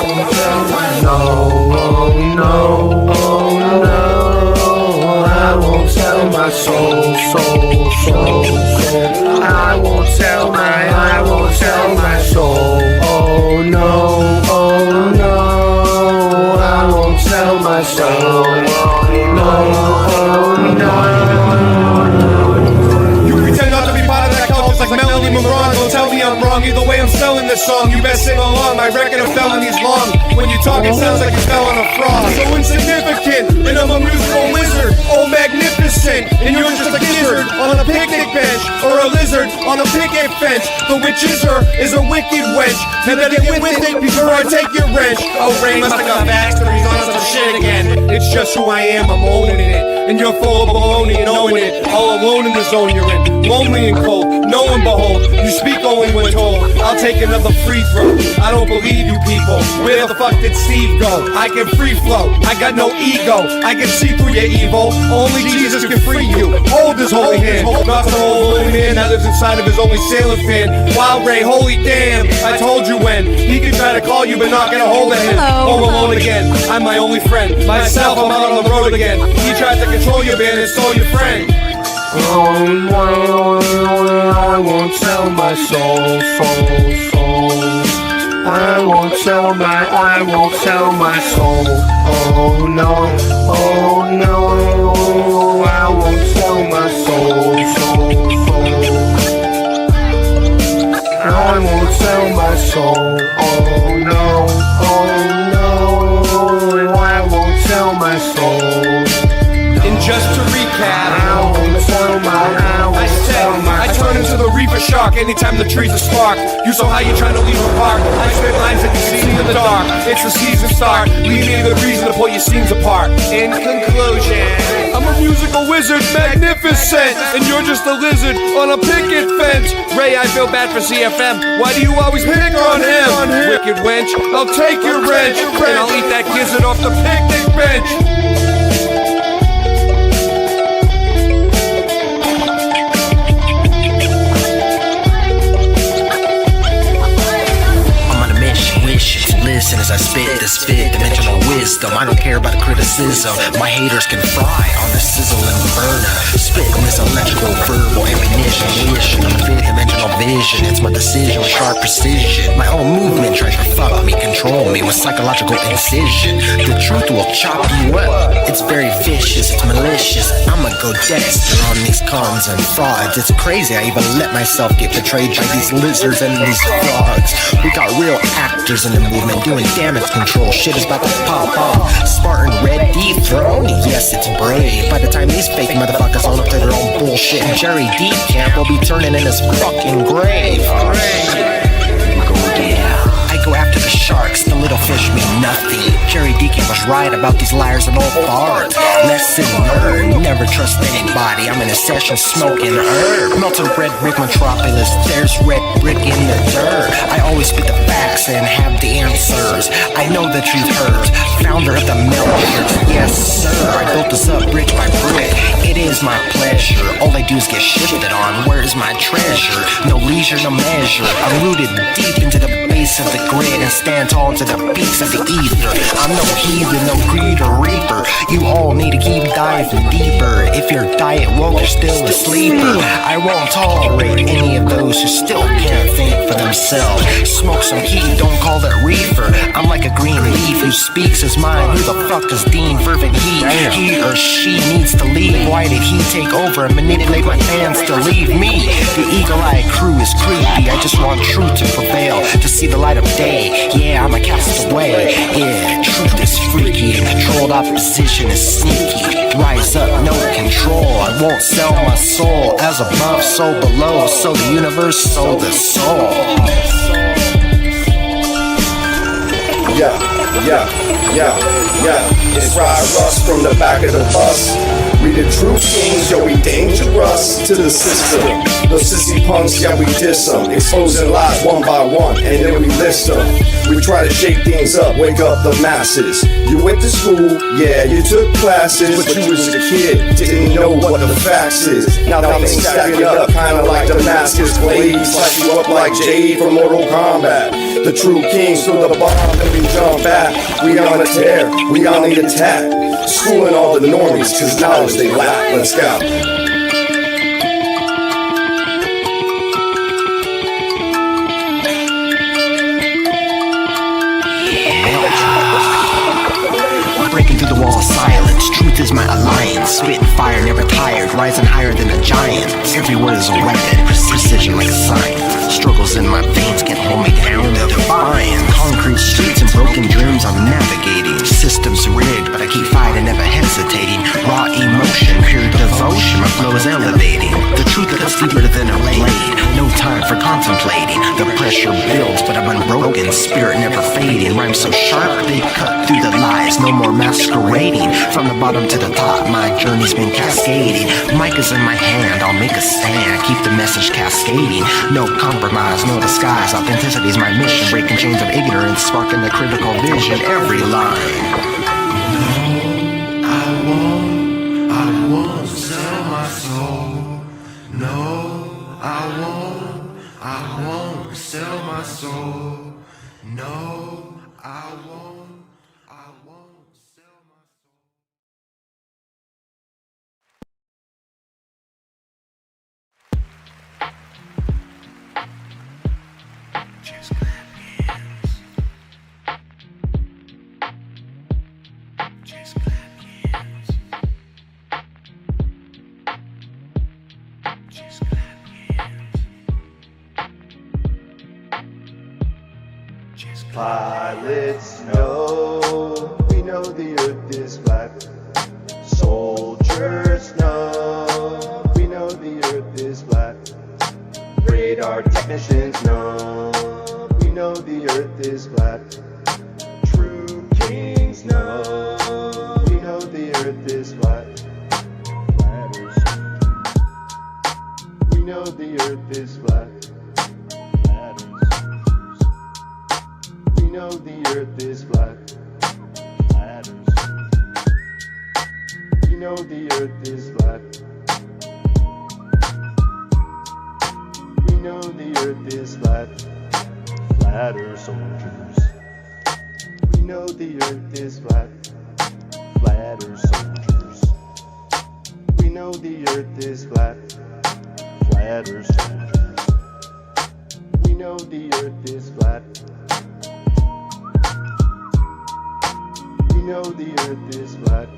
I won't sell my soul. I won't sell my soul. Oh no, I won't sell my soul. You pretend not to be part of that culture like Melody Moran. Don't tell me I'm wrong. Either way, I'm selling this song. You best sing along. My record of felonies long. When you talk, it sounds like you fell on a frog. So insignificant, and I'm a musical wizard. Oh, magnificent, and you're just a gizzard on a picnic bench, or a lizard on a picket fence. The witch is a wicked wench. And better get with it before I take your wrench. Oh, Ray must have got Baxter. He's on some shit again. It's just who I am. I'm owning it, and you're full of baloney and knowing it. All alone in the zone you're in, lonely and cold. No one behold, you speak only when told. I'll take another free throw. I don't believe you people. Where the fuck did Steve go? I can free flow. I got no ego. I can see through your evil. Only Jesus can free you. Hold his holy hand. Not some old holy man that lives inside of his only sailor fan. Wild Ray, holy damn. I told you when. He can try to call you but not get a hold of him. Home alone again. I'm my only friend. Myself, I'm out on the road again. He tried to control your band and stole your friend. Oh no, I won't sell my soul. I won't sell my soul. Oh no, I won't sell my soul. I won't sell my soul. Oh no, I won't sell my soul. And just to recap, I turn into the reefer shark bark anytime the trees are spark. You so high, you're trying to leave a park. I spit lines that you see in the dark. It's the season start. Leave me the reason to pull your scenes apart. In conclusion, I'm a musical wizard, magnificent, and you're just a lizard on a picket fence. Ray, I feel bad for CFM. Why do you always pick on him? Wicked wench, I'll take your wrench, and I'll eat that gizzard off the picnic bench. Listen as I spit this fit, dimensional wisdom. I don't care about the criticism. My haters can fry on the sizzle and burner. Spit on this electrical verbal ammunition. I'm fifth dimensional vision. It's my decision with sharp precision. My own movement tries to fuck me, control me with psychological incision. The truth will chop you up. It's very vicious, it's malicious. I'ma go Dexter on these cons and frauds. It's crazy I even let myself get betrayed by these lizards and these frogs. We got real actors in the movement doing damage control. Shit is about to pop off. Spartan red dethrone. Yes, it's brave. By the time these fake motherfuckers all up to their own bullshit, and Jerry D Camp will be turning in his fucking grave. I go after the sharks, the little fish mean nothing. Jerry Deacon was right about these liars and old farts. Lesson learned, never trust anybody. I'm in a session smoking herb. Melted red brick metropolis, there's red brick in the dirt. I always spit the facts and have the answers. I know the truth hurts. Founder of the Melters, yes sir. I built this up brick by brick. It is my pleasure. All I do is get shifted on. Where's my treasure? No leisure, no measure. I'm rooted deep into the base of the grid and stand tall to the peaks of the ether. I'm no heathen, no greed or reaper. You all need to keep diving deeper. If your diet woke, you're still a sleeper. I won't tolerate any of those who still can't think for themselves. Smoke some heat, don't call it reefer. I'm like a green leaf who speaks his mind. Who the fuck is Dean Fervent Heat? He or she needs to leave. Why did he take over and manipulate my fans to leave me? The eagle-eye crew is creepy. I just want truth to prevail, to see the light of day. Yeah, I'm a castaway. Yeah, truth is freaky and controlled opposition is sneaky. Rise up, no control. I won't sell my soul. As above, so below. So the universe, so the soul. It's Rye Russ from the back of the bus. We the true kings, yo, we dangerous to the system. The sissy punks, yeah, we diss them. Exposing lies one by one, and then we list them. We try to shake things up, wake up the masses. You went to school, yeah, you took classes, but you was a kid, didn't know what the facts is. Now things stacking up, kinda like Damascus blades. Slash you up like Jade from Mortal Kombat. The true kings through the bomb, then we jump back. We on a tear, we on the attack. Schooling all the normies, cause knowledge they lack. Let's go. Breaking through the wall of silence, truth is my alliance. Spitting fire, never tired, rising higher than a giant. Every word is a weapon, precision like a science. Struggles in my veins can't hold me down, defying. Concrete streets and broken dreams I'm navigating. Systems rigged, but I keep fighting, never hesitating. Raw emotion, pure devotion, my flow is elevating. The truth cuts deeper than a blade, no time for contemplating. The pressure builds, but I'm unbroken, spirit never fading. Rhymes so sharp, they cut through the lies, no more masquerading. From the bottom to the top, my journey's been cascading. Mic is in my hand, I'll make a stand. Keep the message cascading. No compromise, no disguise. Authenticity's my mission. Breaking chains of ignorance, sparking the critical vision. Every line. I won't sell my soul. No, I won't sell my soul. No, I won't. Pilots earth is flat. Flat earth soldiers. We know the earth is flat. Flat earth soldiers. We know the earth is flat. We know the earth is flat. Flat earth soldiers. We know the earth is flat. Flat earth soldiers. We know the earth is flat. Flat earth soldiers. We know the earth is flat. We know the earth is flat.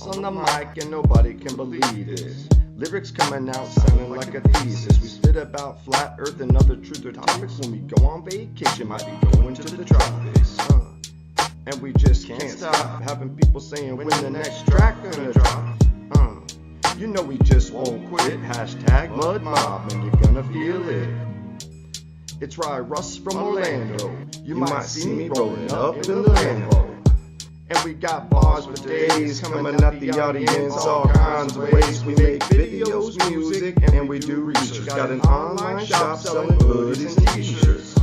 On the mic and nobody can believe this. Lyrics coming out sounding like a thesis. We spit about flat earth and other truth or topics. When we go on vacation, might be going to the tropics. And we just can't stop having people saying when the next track gonna drop. You know we just won't quit. Hashtag mud mob and you're gonna feel it. It's Rye Russ from Orlando. You might see me rolling up in the Lambo. And we got bars for days coming at the audience, all kinds of ways. We make videos, music, and we do research. Got an online shop selling hoodies and t-shirts.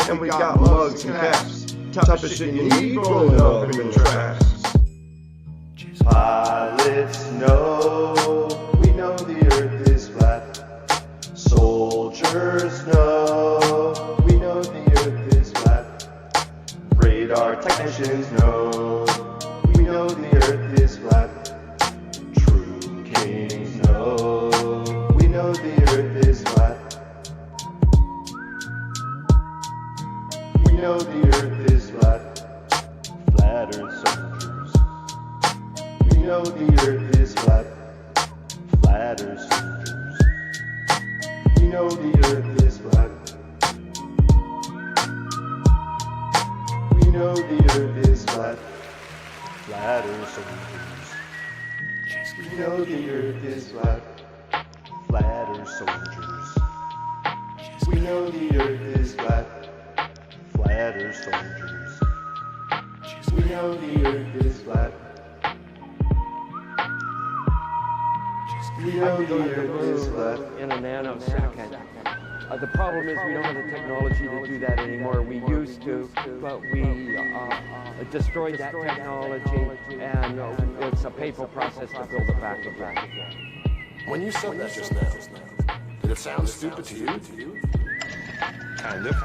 And we got mugs and caps, type of shit you need rolling up in the tracks. Pilots know, we know the earth is flat. Soldiers know, we know the earth is flat. Radar technicians know, we know the earth is flat. True kings know, we know the earth is flat. We know the earth is flat. Flat earth soldiers. We know the earth is flat. Flat earth soldiers. We know the earth is flat. We know the earth is flat. Flat earth soldiers. We know the earth is flat. Flat earth soldiers. We know the earth is flat. Flat earth soldiers. We know the earth is flat. We know the earth is flat. In a nanosecond. The problem is we don't have the technology to do that anymore. We used to, but we destroyed that technology, and it's a painful process to build it back again. When you said that just now, did it sound stupid to you? Kind of.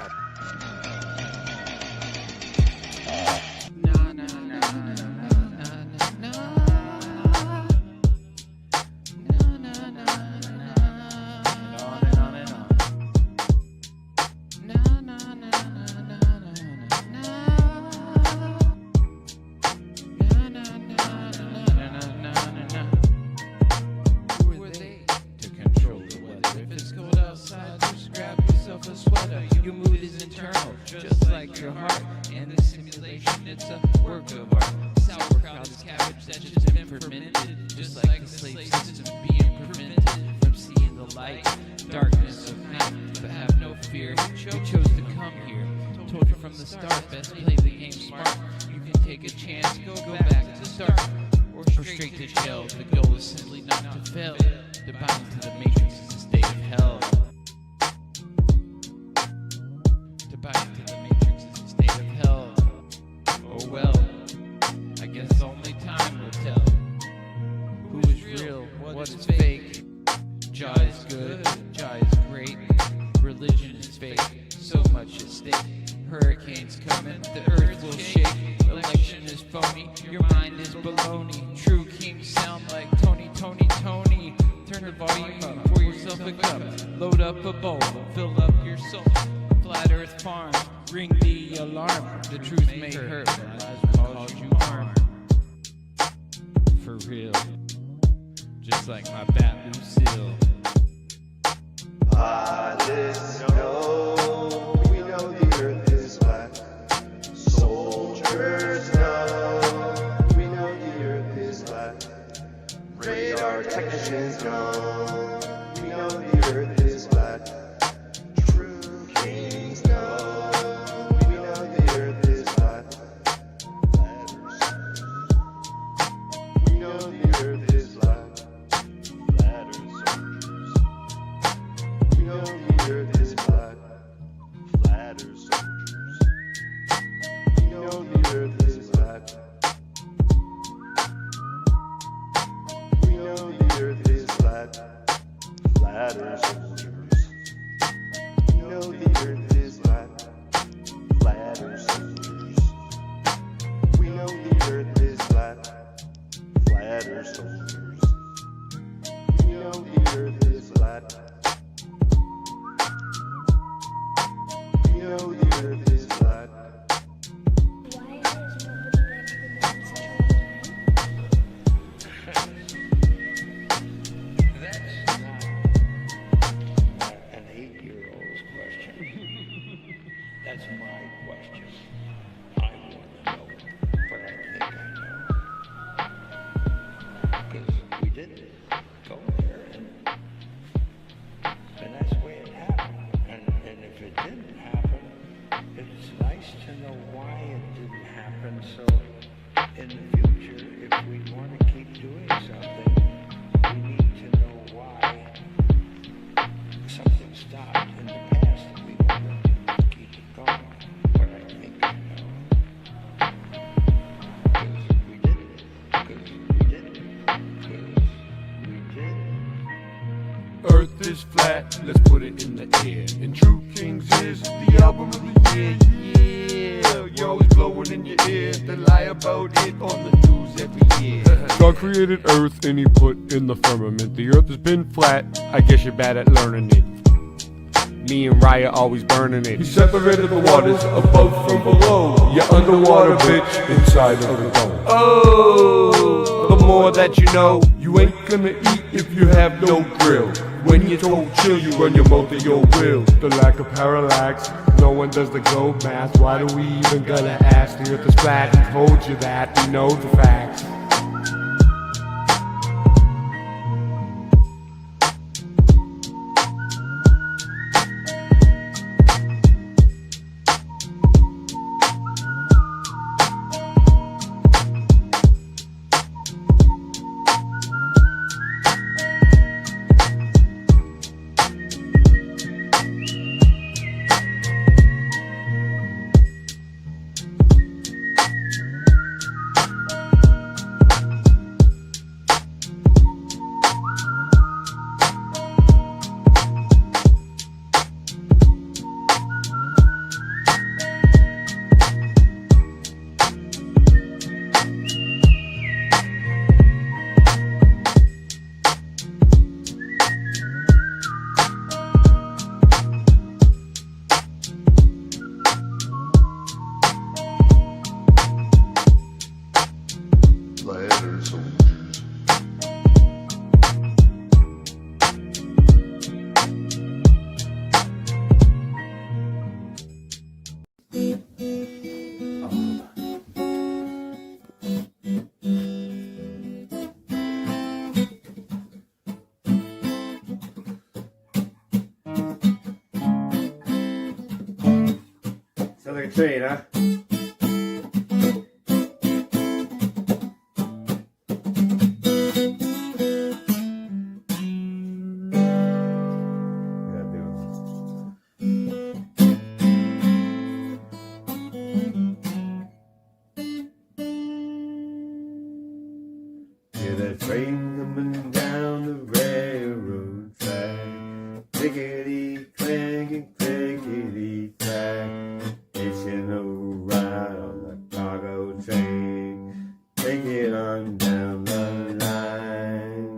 Pilots know, we know the earth is flat. Soldiers kings know. We know the earth is flat. True kings know. We know the earth is flat. We know the earth is flat. We know the earth is flat. Flatter soldiers. We know the earth is flat. We know the earth is flat. Flatter soldiers. We know the earth is flat. Flatter soldiers. We know the earth is flat. Flatter soldiers. We know the earth is flat. We know the earth is flat. That's not an 8-year-old's question. That's my question. I want to know what I think I know. Because we did go there, and that's the way it happened. And if it didn't happen, it's nice to know why it didn't happen. So in the future, if we want to keep doing something, we need to know why something stopped in the past that we want to keep it going. But I think I know. Because we did it. Because we did it. Because we did it. Earth is flat, let's put it in the air. And True Kings is the album of the year. Yeah, you're always blowing in your ear. They lie about it on the news every year. God created Earth and he put in the firmament. The Earth has been flat, I guess you're bad at learning it. Me and Raya always burning it. He separated the waters above from below. You're underwater, bitch, inside of the dome. Oh, the more that you know, you ain't gonna eat if you have no grill. When you're told chill, you run your mouth to your will. The lack of parallax, no one does the globe math. Why do we even gotta ask? The earth is flat and told you that, we know the facts. Flatter soldiers. Sounds like a train, huh? Hear that train coming down the railroad track. Clickety clanky, clickety clack. Hitching around the cargo train. Take it on down the line.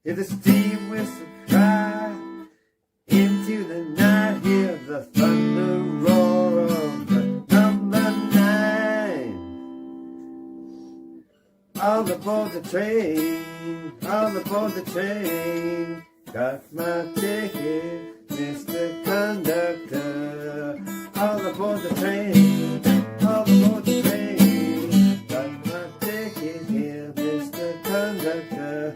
Hear the steam whistle cry into the night. Hear the thunder roar of the number 9. All aboard the train, all aboard the train. Got my ticket, Mr. Conductor. All aboard the train, all aboard the train. Got my ticket here, Mr. Conductor.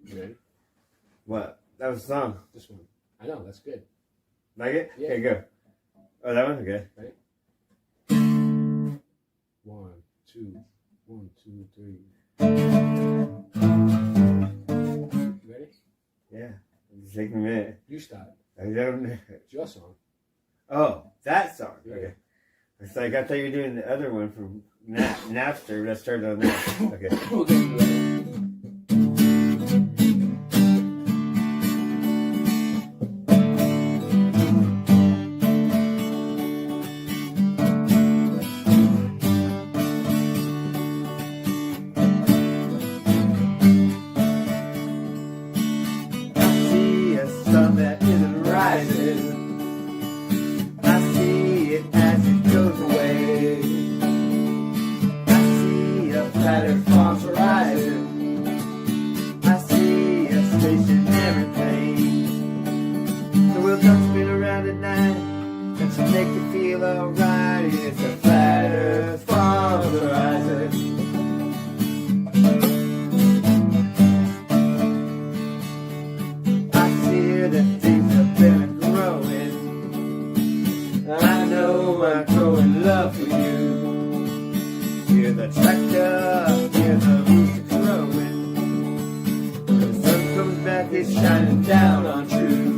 You ready? What? That was a song. This one. I know, that's good. Like it? Yeah. Okay, go. Oh, that one? Okay. Ready? 1, 2, 1, 2, 3. You ready? Yeah. It's taking a minute. You start. I don't know. It's your song. Oh, that song. Yeah. Okay. It's like I thought you were doing the other one from Napster, but I started on that. Okay. We'll get to that. I see a sun that isn't rising. I see it as it goes away. I see a platform horizon. I see a stationary plane. The wheels don't spin around at night. And to make you feel alright, it's a flat earth from the horizon. I see that things have been growing. I know I'm growing love for you. Hear the tractor, hear the rooster crowing. When the sun comes back, it's shining down on true.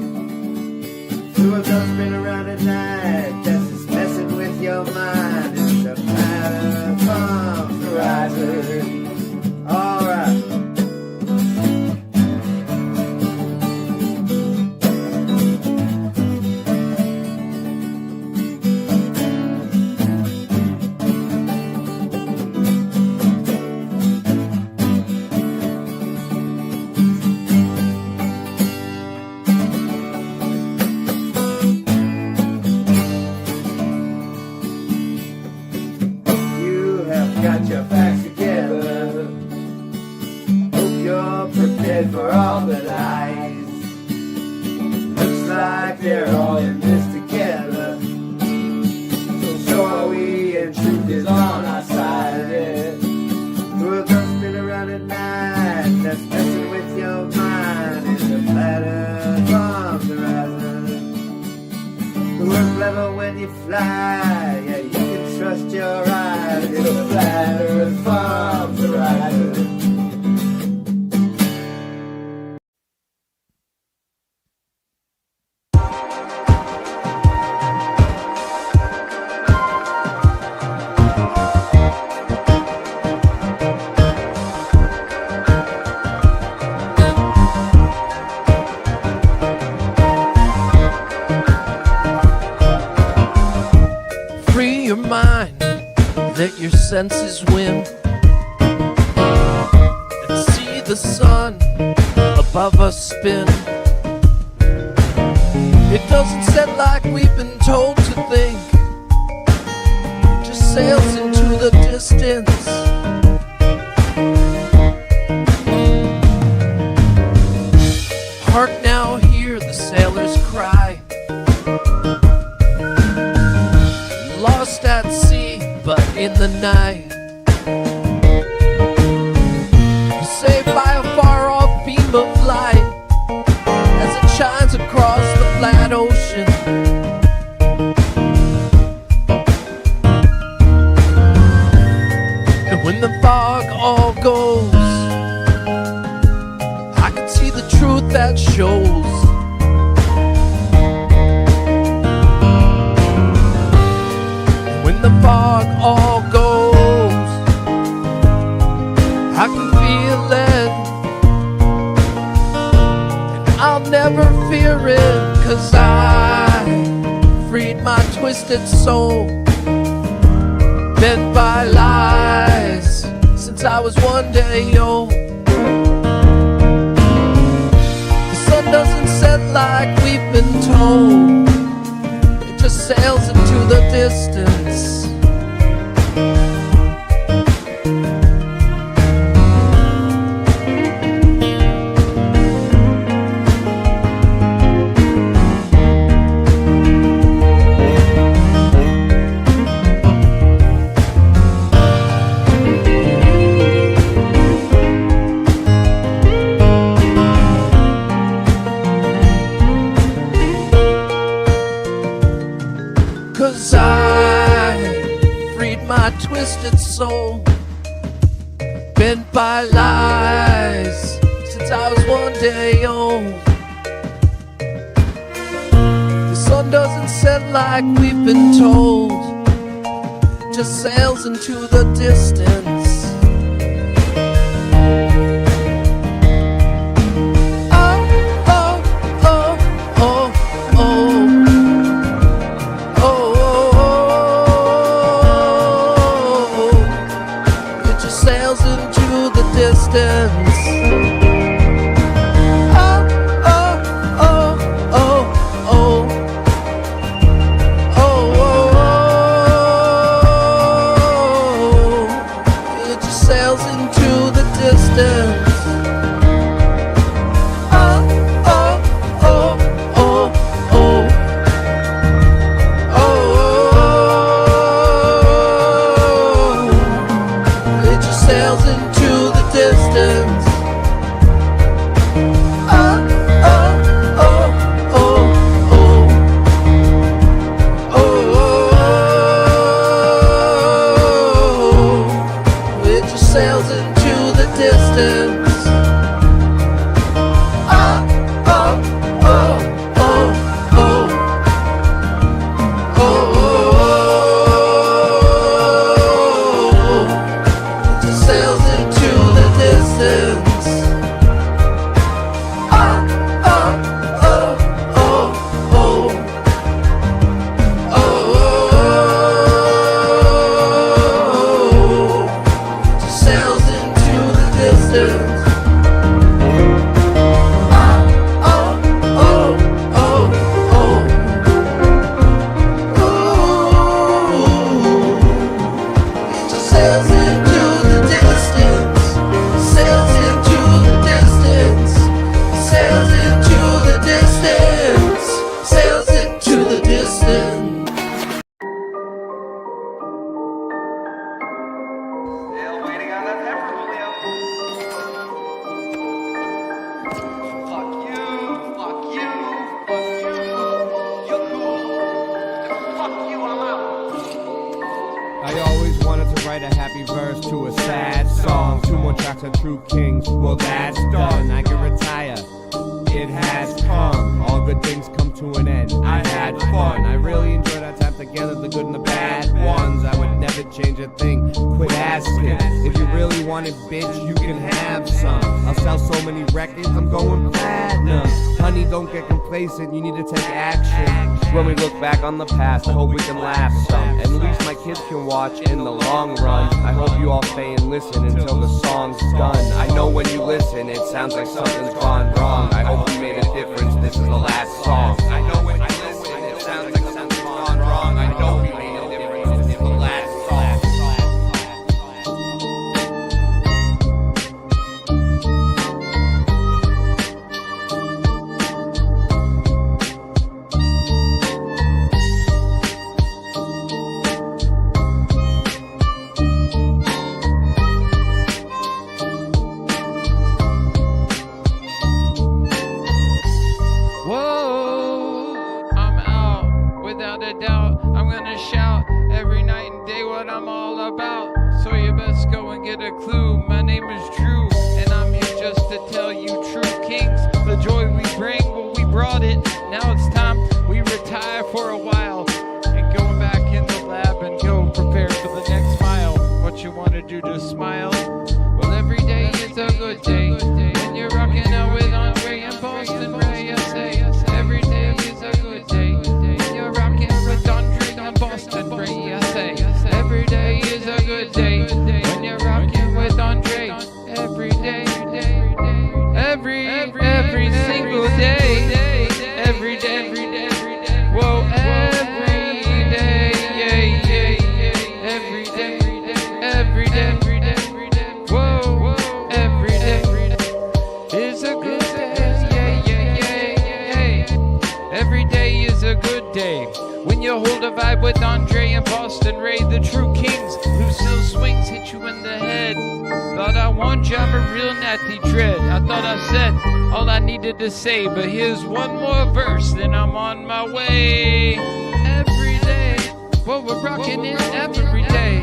The world don't spin around at night. That's just messing with your mind. It's a planet from the horizon. Alright. You have got your facts together. Hope you're prepared for all the lies. Looks like they're all in this together. So are we, and truth is on our side. Yeah. The world don't spin around at night. That's messing with your mind. It's a platter from the horizon. The world's level when you fly. Yeah, you can trust your eyes. It's a flat earth from the horizon. Free your mind, let your senses win, and see the sun above us spin. It doesn't set like we've been told to think, it just sails into the distance. Hark now, hear the sailors cry. Lost at sea, but in the night, saved by a far-off beam of light as it shines across the flat ocean. And when the fog all goes, I can see the truth that shows. When the fog all goes, twisted soul, bent by lies since I was 1 day old. The sun doesn't set like we've been told, it just sails into the distance. Cause I freed my twisted soul, bent by lies since I was 1 day old. The sun doesn't set like we've been told, it just sails into the distance. Sails into the distance. Oh, oh, oh, oh, oh. Oh, oh, oh. It just sails into the distance. Oh, oh, oh, oh, oh. Oh, it just sails into the distance. Oh, oh, oh, oh, oh. Oh, it just sails into the distance. Oh, oh, oh, oh, oh. Oh, just sails into the distance. Oh, oh, oh, oh, oh. Oh, just sails into the distance. Oh, oh, oh, oh, oh. Just sails into the distance, sails into the distance, sails into the distance, sails into the distance. I always wanted to write a happy verse to a sad song. 2 more tracks on True Kings, well that's done. I can retire, it has come. All good things come to an end. I had fun, I really enjoyed our time together, the good and the bad ones. I would never change a thing, quit asking. If you really want it, bitch, you can have some. I'll sell so many records, I'm going platinum. Honey, don't get complacent, you need to take action. When we look back on the past, I hope we can laugh some. At least my kids can watch in the long run. I hope you all stay and listen until the song's done. I know when you listen, it sounds like something's gone wrong. I hope we made a difference, this is the last song. I know when you listen, it sounds like something's gone wrong. I know we made a difference, this is the last song. Whoa, I'm out, without a doubt. I'm gonna shout every night and day what I'm all about. So you best go and get a clue. My name is Drew, and I'm here just to tell you true kings. The joy we bring, well, we brought it. Now it's time we retire for a while and go back in the lab and go prepare for the next mile. What you wanna do to smile? Well, every day is a good day. When you're rocking out with Andre and Boston Ray, I say every day is a good day. When you're rocking with Andre and Boston every day, whoa, every day is a good day, yeah. Every day is a good day when you hold a vibe with Andre and Boston Ray, the true kings who still swings hit you in the head. Thought I warned you, I'm a real natty dread. I thought I said all I needed to say, but here's one more verse, then I'm on my way. Every day, well, we're rocking it every day.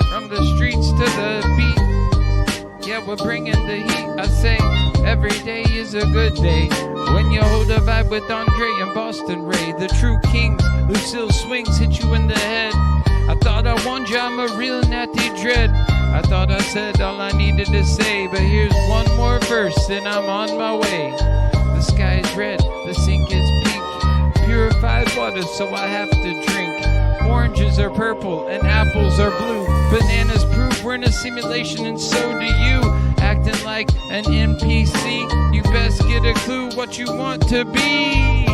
From the streets to the beat, yeah, we're bringing the heat. I say every day is a good day when you hold a vibe with Andre and Boston Ray, the true kings who still swings hit you in the head. I thought I warned you, I'm a real natty dread. I thought I said all I needed to say, but here's one more verse and I'm on my way. The sky is red, the sink is pink, purified water so I have to drink. Oranges are purple and apples are blue. Bananas prove we're in a simulation and so do you. Acting like an NPC, you best get a clue what you want to be.